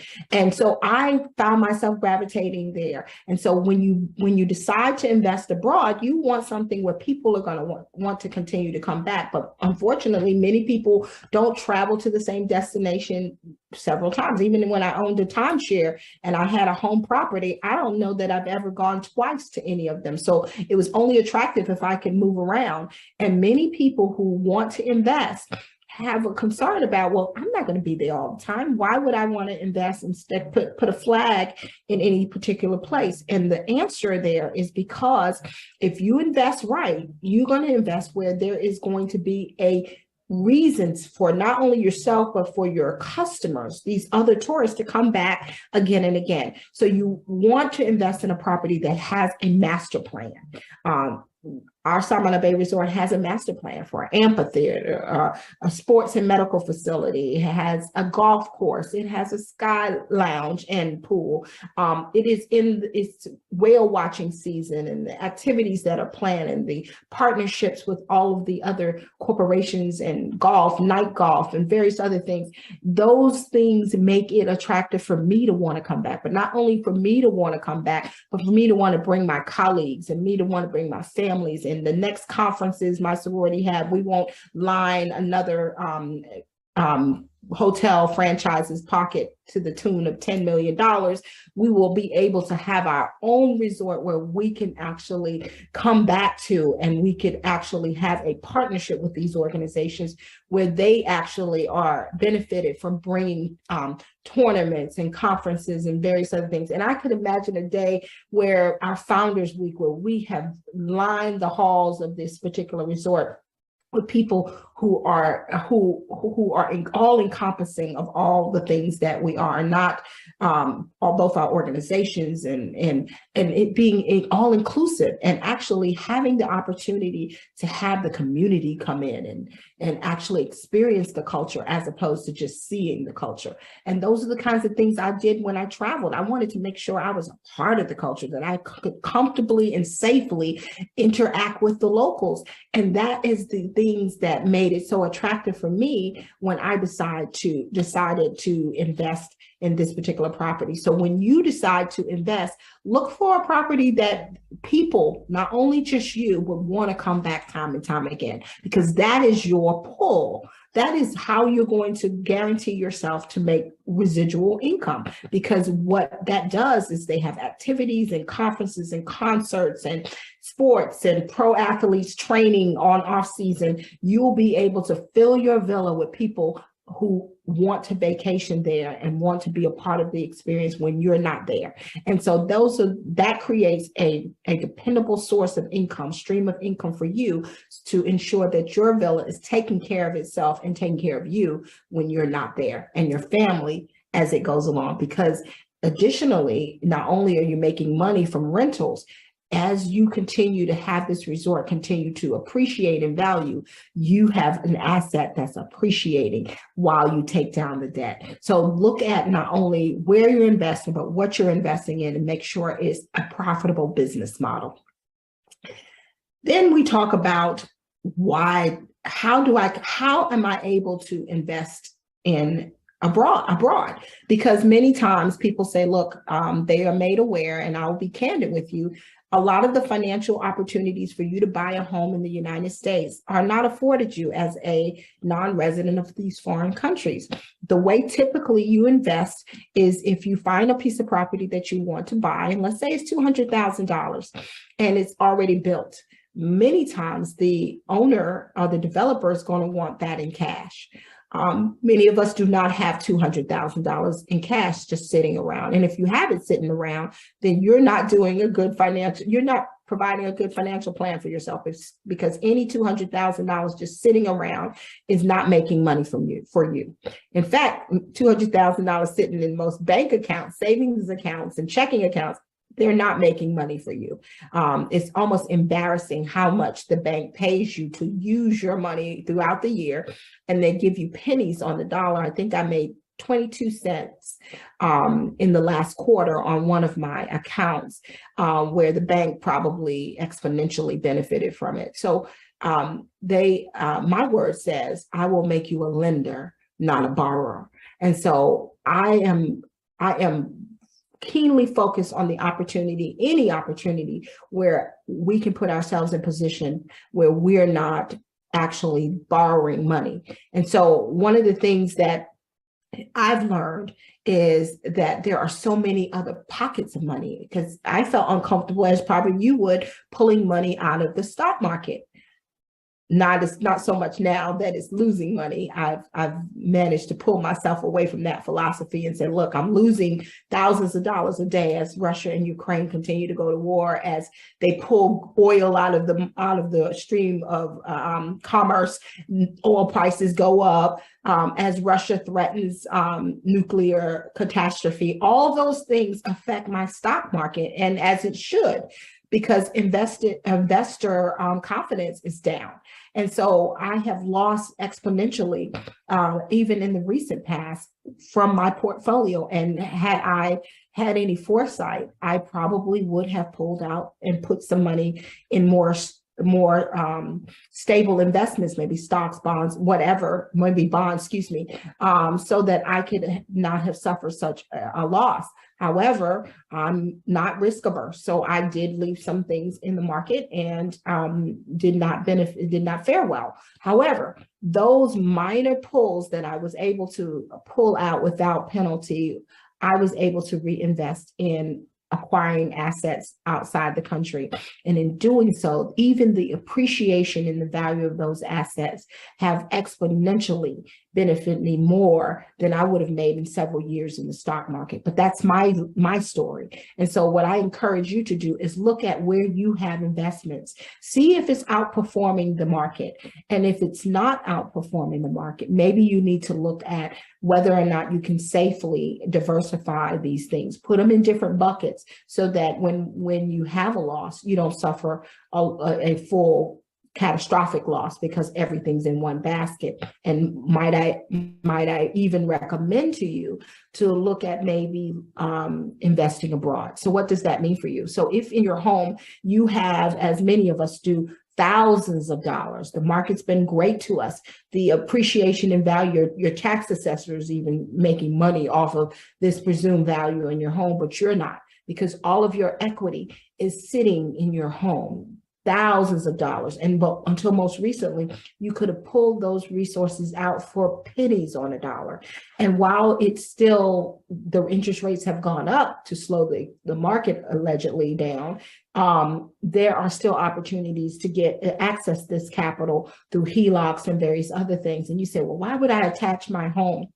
so I found myself gravitating there. And so when you decide to invest abroad, you want something where people are going to want to continue to come back. But unfortunately, many people don't travel to the same destination several times. Even when I owned a timeshare and I had a home property, I don't know that I've ever gone twice to any of them. So it was only attractive if I could move around. And many people who want to invest have a concern about, well, I'm not going to be there all the time. Why would I want to invest and put a flag in any particular place? And the answer there is because if you invest right, you're going to invest where there is going to be a reasons for not only yourself, but for your customers, these other tourists, to come back again and again. So you want to invest in a property that has a master plan. Our Samana Bay Resort has a master plan for an amphitheater, a sports and medical facility. It has a golf course. It has a sky lounge and pool. It is in its whale watching season, and the activities that are planned and the partnerships with all of the other corporations and golf, night golf, and various other things. Those things make it attractive for me to want to come back, but not only for me to want to come back, but for me to want to bring my colleagues and me to want to bring my families. And the next conferences my sorority have, we won't line another hotel franchise's pocket to the tune of $10 million. We will be able to have our own resort where we can actually come back to, and we could actually have a partnership with these organizations where they actually are benefited from bringing tournaments and conferences and various other things. And I could imagine a day where our Founders Week, where we have lined the halls of this particular resort with people who are all encompassing of all the things that we are, not both our organizations and it being all inclusive, and actually having the opportunity to have the community come in and actually experience the culture as opposed to just seeing the culture. And those are the kinds of things I did when I traveled. I wanted to make sure I was a part of the culture, that I could comfortably and safely interact with the locals. And that is the things that made it so attractive for me when I decided to invest in this particular property. So when you decide to invest, look for a property that people, not only just you, would want to come back time and time again, because that is your pull. That is how you're going to guarantee yourself to make residual income, because what that does is they have activities and conferences and concerts and sports and pro athletes training on off season. You'll be able to fill your villa with people who want to vacation there and want to be a part of the experience when you're not there. And so that creates a dependable source of income, stream of income for you to ensure that your villa is taking care of itself and taking care of you when you're not there, and your family as it goes along. Because additionally, not only are you making money from rentals, as you continue to have this resort continue to appreciate in value, you have an asset that's appreciating while you take down the debt. So look at not only where you're investing, but what you're investing in, and make sure it's a profitable business model. Then we talk about how am I able to invest in abroad? Because many times people say, look, they are made aware, and I'll be candid with you, a lot of the financial opportunities for you to buy a home in the United States are not afforded you as a non-resident of these foreign countries. The way typically you invest is if you find a piece of property that you want to buy, and let's say it's $200,000 and it's already built. Many times the owner or the developer is going to want that in cash. Many of us do not have $200,000 in cash just sitting around. And if you have it sitting around, then you're not doing you're not providing a good financial plan for yourself, because any $200,000 just sitting around is not making money for you. In fact, $200,000 sitting in most bank accounts, savings accounts, and checking accounts, they're not making money for you. It's almost embarrassing how much the bank pays you to use your money throughout the year, and they give you pennies on the dollar. I think I made 22 cents in the last quarter on one of my accounts, where the bank probably exponentially benefited from it. So my word says, I will make you a lender, not a borrower. And so I am keenly focused on the opportunity, any opportunity where we can put ourselves in position where we're not actually borrowing money. And so one of the things that I've learned is that there are so many other pockets of money, because I felt uncomfortable, as probably you would, pulling money out of the stock market. Not so much now that it's losing money. I've managed to pull myself away from that philosophy and say, look, I'm losing thousands of dollars a day as Russia and Ukraine continue to go to war, as they pull oil out of the stream of commerce, oil prices go up, as Russia threatens nuclear catastrophe. All those things affect my stock market, and as it should, because investor confidence is down. And so I have lost exponentially, even in the recent past, from my portfolio. And had I had any foresight, I probably would have pulled out and put some money in more stable investments, maybe stocks, bonds, whatever, maybe bonds, so that I could not have suffered such a loss. However, I'm not risk averse, so I did leave some things in the market and did not fare well. However, those minor pulls that I was able to pull out without penalty, I was able to reinvest in acquiring assets outside the country. And in doing so, even the appreciation in the value of those assets have exponentially benefited me more than I would have made in several years in the stock market. But that's my story. And so what I encourage you to do is look at where you have investments, see if it's outperforming the market. And if it's not outperforming the market, maybe you need to look at whether or not you can safely diversify these things, put them in different buckets so that when you have a loss, you don't suffer a full catastrophic loss because everything's in one basket. And might I even recommend to you to look at maybe investing abroad. So what does that mean for you? So if in your home you have, as many of us do, thousands of dollars, the market's been great to us, the appreciation in value, your tax assessor is even making money off of this presumed value in your home, but you're not, because all of your equity is sitting in your home, thousands of dollars. But until most recently, you could have pulled those resources out for pennies on a dollar. And while it's still, the interest rates have gone up to slow the market allegedly down, there are still opportunities to access this capital through HELOCs and various other things. And you say, well, why would I attach my home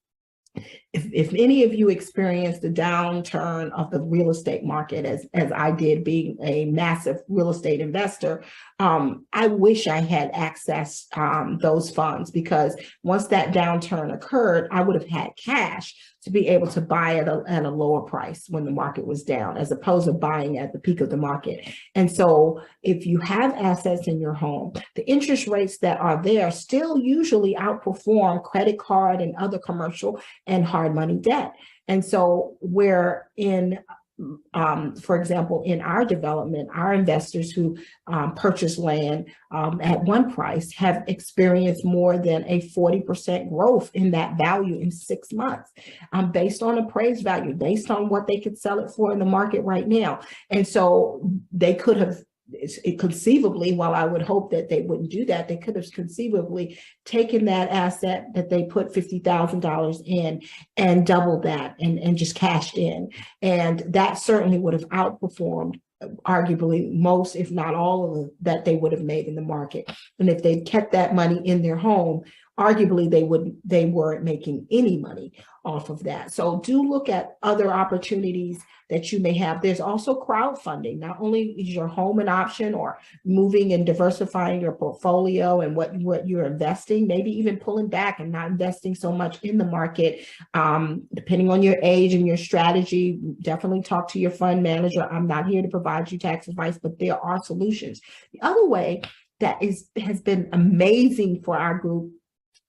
if any of you experienced the downturn of the real estate market as I did, being a massive real estate investor, I wish I had accessed those funds, because once that downturn occurred, I would have had cash to be able to buy at a lower price when the market was down, as opposed to buying at the peak of the market. And so if you have assets in your home, the interest rates that are there still usually outperform credit card and other commercial and hard money debt. And so we're in, for example, in our development, our investors who purchase land at one price have experienced more than a 40% growth in that value in 6 months, based on appraised value, based on what they could sell it for in the market right now. And so they could have conceivably, while I would hope that they wouldn't do that, they could have conceivably taken that asset that they put $50,000 in and doubled that and just cashed in. And that certainly would have outperformed arguably most, if not all, of that they would have made in the market. And if they'd kept that money in their home, arguably they weren't making any money off of that. So do look at other opportunities that you may have. There's also crowdfunding. Not only is your home an option, or moving and diversifying your portfolio and what you're investing, maybe even pulling back and not investing so much in the market, depending on your age and your strategy. Definitely talk to your fund manager. I'm not here to provide you tax advice, but there are solutions. The other way that has been amazing for our group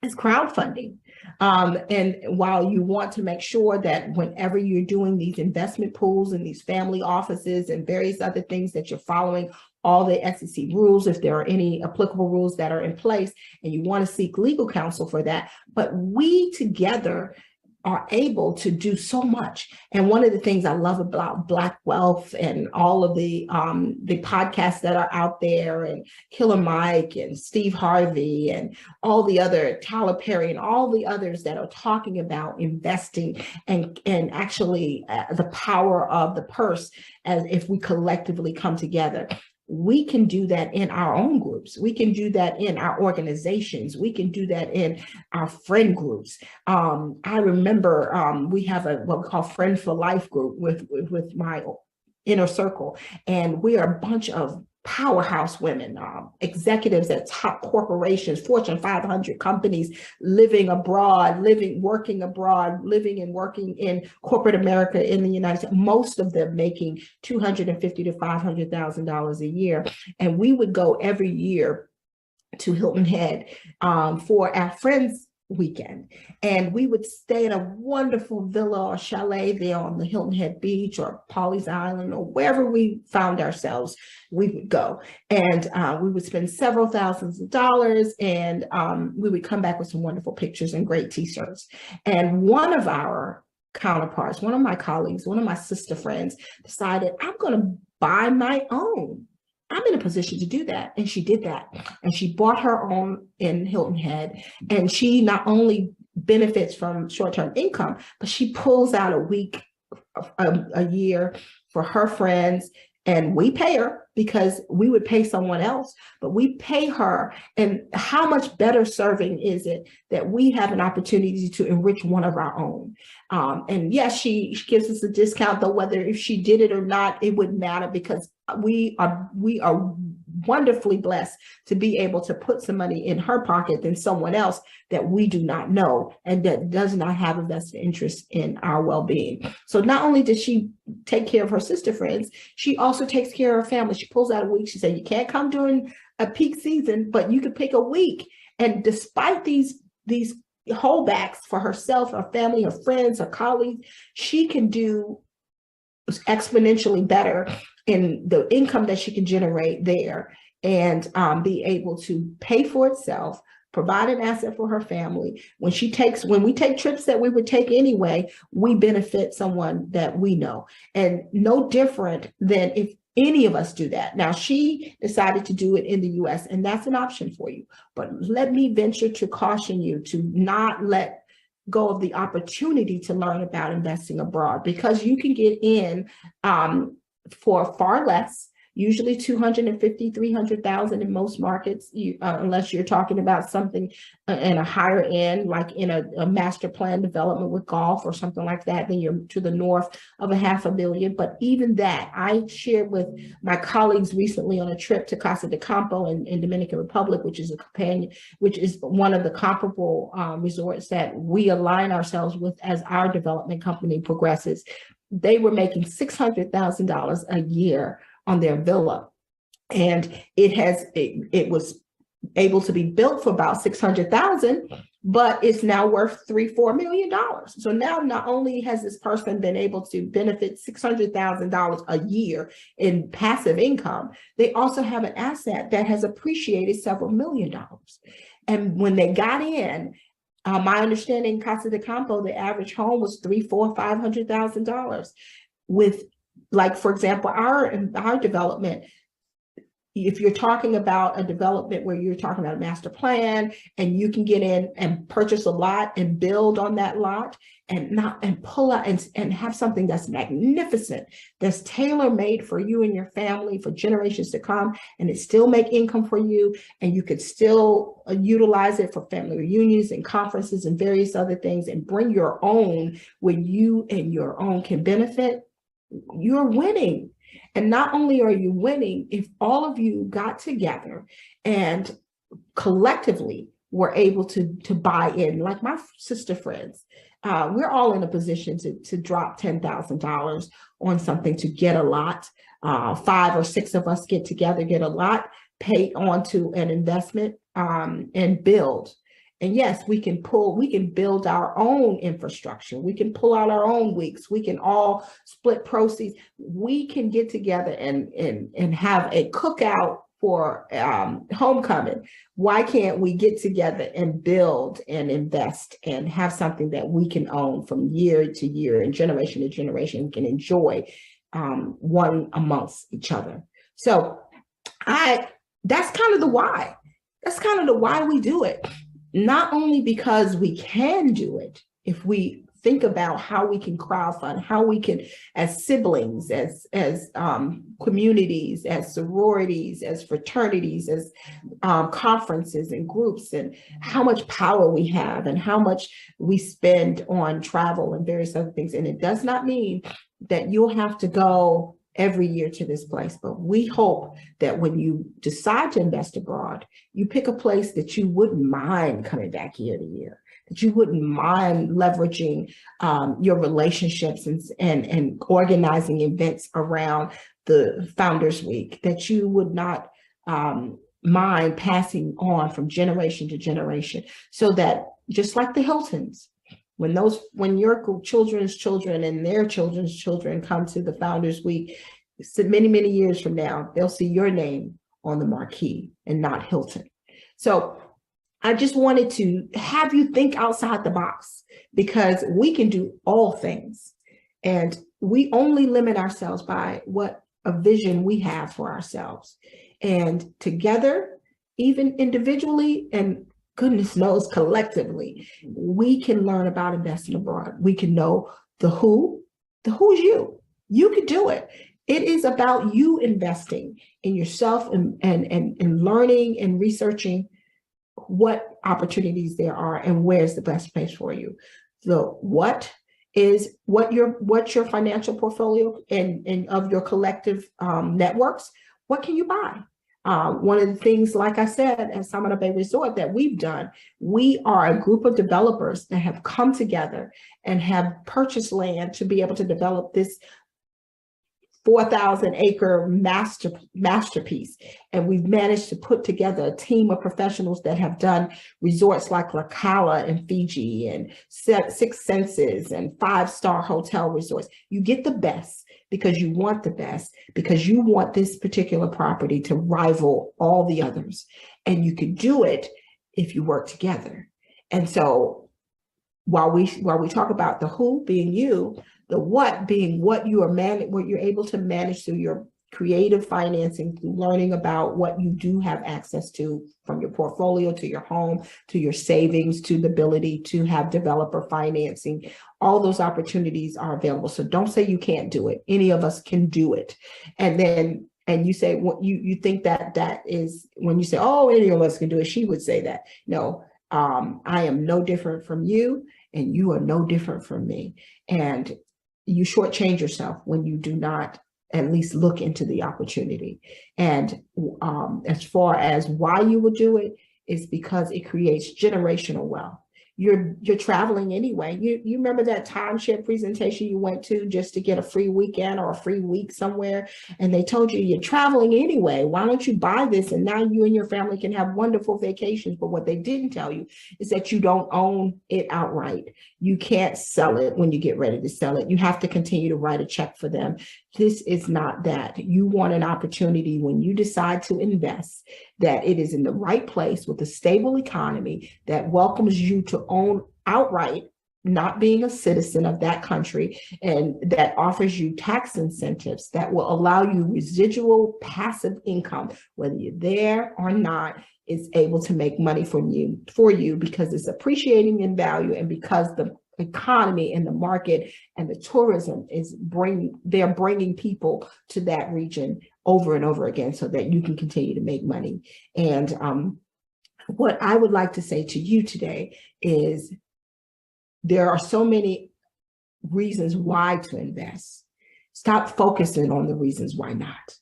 is crowdfunding. And while you want to make sure that whenever you're doing these investment pools and these family offices and various other things, that you're following all the SEC rules, if there are any applicable rules that are in place, and you want to seek legal counsel for that. But we together are able to do so much. And one of the things I love about Black Wealth and all of the podcasts that are out there, and Killer Mike and Steve Harvey and all the other, Tyler Perry and all the others that are talking about investing and actually the power of the purse, as if we collectively come together. We can do that in our own groups. We can do that in our organizations. We can do that in our friend groups. I remember we have what we call Friend for Life group with my inner circle. And we are a bunch of powerhouse women, executives at top corporations, Fortune 500 companies, living abroad, working abroad, living and working in corporate America in the United States, most of them making $250,000 to $500,000 a year. And we would go every year to Hilton Head for our friends weekend. And we would stay in a wonderful villa or chalet there on the Hilton Head Beach or Pawleys Island or wherever we found ourselves, we would go. And we would spend several thousands of dollars, and we would come back with some wonderful pictures and great t-shirts. And one of our counterparts, one of my colleagues, one of my sister friends decided, I'm going to buy my own. I'm in a position to do that. And she did that. And she bought her own in Hilton Head. And she not only benefits from short-term income, but she pulls out a week, a year for her friends. And we pay her, because we would pay someone else, but we pay her. And how much better serving is it that we have an opportunity to enrich one of our own? And yes, she gives us a discount, though whether if she did it or not, it wouldn't matter, because we are wonderfully blessed to be able to put some money in her pocket than someone else that we do not know and that does not have a vested interest in our well-being. So not only does she take care of her sister friends, she also takes care of her family. She pulls out a week. She said, you can't come during a peak season, but you can pick a week. And despite these holdbacks for herself, her family, her friends, her colleagues, she can do exponentially better in the income that she can generate there, and be able to pay for itself, provide an asset for her family. When we take trips that we would take anyway, we benefit someone that we know. And no different than if any of us do that. Now, she decided to do it in the US, and that's an option for you. But let me venture to caution you to not let go of the opportunity to learn about investing abroad, because you can get in for far less. usually 250, 300,000 in most markets, unless you're talking about something in a higher end, like in a master plan development with golf or something like that, then you're to the north of $500 million. But even that, I shared with my colleagues recently on a trip to Casa de Campo in Dominican Republic, which is one of the comparable resorts that we align ourselves with as our development company progresses. They were making $600,000 a year on their villa, and it was able to be built for about 600,000, but it's now worth $3-4 million. So now not only has this person been able to benefit $600,000 a year in passive income, they also have an asset that has appreciated several $1 million. And when they got in, my understanding, Casa de Campo, the average home was $300,000, $400,000, $500,000. With, like, for example, our development, if you're talking about a development where you're talking about a master plan and you can get in and purchase a lot and build on that lot and pull out and have something that's magnificent, that's tailor-made for you and your family for generations to come, and it still make income for you, and you could still utilize it for family reunions and conferences and various other things, and bring your own where you and your own can benefit, you're winning. And not only are you winning, if all of you got together and collectively were able to buy in, like my sister friends, we're all in a position to drop $10,000 on something to get a lot. 5 or 6 of us get together, get a lot, pay onto an investment, and build. And yes, we can build our own infrastructure. We can pull out our own weeks. We can all split proceeds. We can get together and have a cookout for homecoming. Why can't we get together and build and invest and have something that we can own from year to year and generation to generation, we can enjoy one amongst each other? So that's kind of the why. That's kind of the why we do it. Not only because we can do it, if we think about how we can crowdfund, how we can, as siblings, as communities, as sororities, as fraternities, as conferences and groups, and how much power we have and how much we spend on travel and various other things. And it does not mean that you'll have to go every year to this place, but we hope that when you decide to invest abroad, you pick a place that you wouldn't mind coming back year to year, that you wouldn't mind leveraging your relationships and organizing events around the Founders Week, that you would not mind passing on from generation to generation, so that just like the Hiltons, when your children's children and their children's children come to the Founders Week, many, many years from now, they'll see your name on the marquee and not Hilton. So I just wanted to have you think outside the box, because we can do all things, and we only limit ourselves by what a vision we have for ourselves. And together, even individually, and goodness knows collectively, we can learn about investing abroad. We can know the who is you. You could do it. It is about you investing in yourself and learning and researching what opportunities there are and where's the best place for you. So what's your financial portfolio and of your collective networks? What can you buy? One of the things, like I said, at Samana Bay Resort that we've done, we are a group of developers that have come together and have purchased land to be able to develop this 4,000-acre masterpiece. And we've managed to put together a team of professionals that have done resorts like La Cala in Fiji and Six Senses and 5-star hotel resorts. You get the best because you want the best, because you want this particular property to rival all the others. And you can do it if you work together. And so while we talk about the who being you, the what being what you're able to manage through your creative financing, through learning about what you do have access to, from your portfolio to your home, to your savings, to the ability to have developer financing. All those opportunities are available. So don't say you can't do it. Any of us can do it. And And you say what you think that is when you say, oh, any of us can do it, she would say that. No, I am no different from you, and you are no different from me. And you shortchange yourself when you do not at least look into the opportunity. And as far as why you will do it, is because it creates generational wealth. You're traveling anyway. You remember that timeshare presentation you went to just to get a free weekend or a free week somewhere, and they told you you're traveling anyway. Why don't you buy this? And now you and your family can have wonderful vacations. But what they didn't tell you is that you don't own it outright. You can't sell it when you get ready to sell it. You have to continue to write a check for them. This is not that. You want an opportunity when you decide to invest, that it is in the right place with a stable economy that welcomes you to own outright, not being a citizen of that country, and that offers you tax incentives that will allow you residual passive income, whether you're there or not, is able to make money for you because it's appreciating in value, and because the economy and the market and the tourism is bringing people to that region over and over again, so that you can continue to make money. And what I would like to say to you today is there are so many reasons why to invest. Stop focusing on the reasons why not.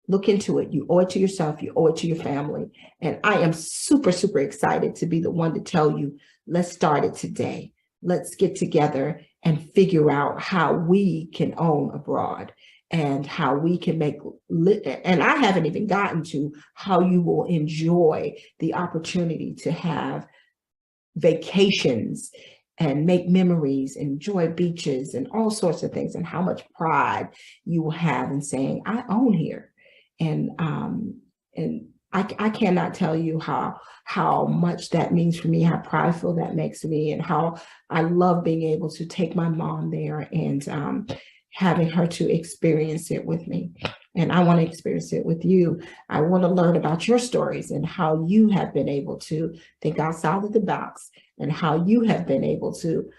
Look into it. You owe it to yourself. You owe it to your family. And I am super, super excited to be the one to tell you, let's start it today. Let's get together and figure out how we can own abroad and how we can make, and I haven't even gotten to how you will enjoy the opportunity to have vacations and make memories, enjoy beaches and all sorts of things, and how much pride you will have in saying, I own here. And I cannot tell you how much that means for me, how prideful that makes me, and how I love being able to take my mom there and having her to experience it with me. And I want to experience it with you. I want to learn about your stories and how you have been able to think outside of the box, and how you have been able to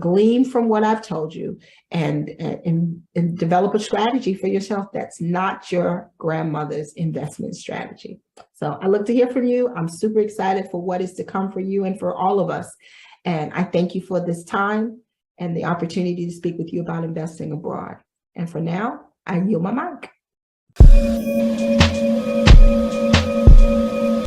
glean from what I've told you and develop a strategy for yourself that's not your grandmother's investment strategy. So I look to hear from you. I'm super excited for what is to come for you and for all of us. And I thank you for this time and the opportunity to speak with you about investing abroad. And for now, I yield my mic.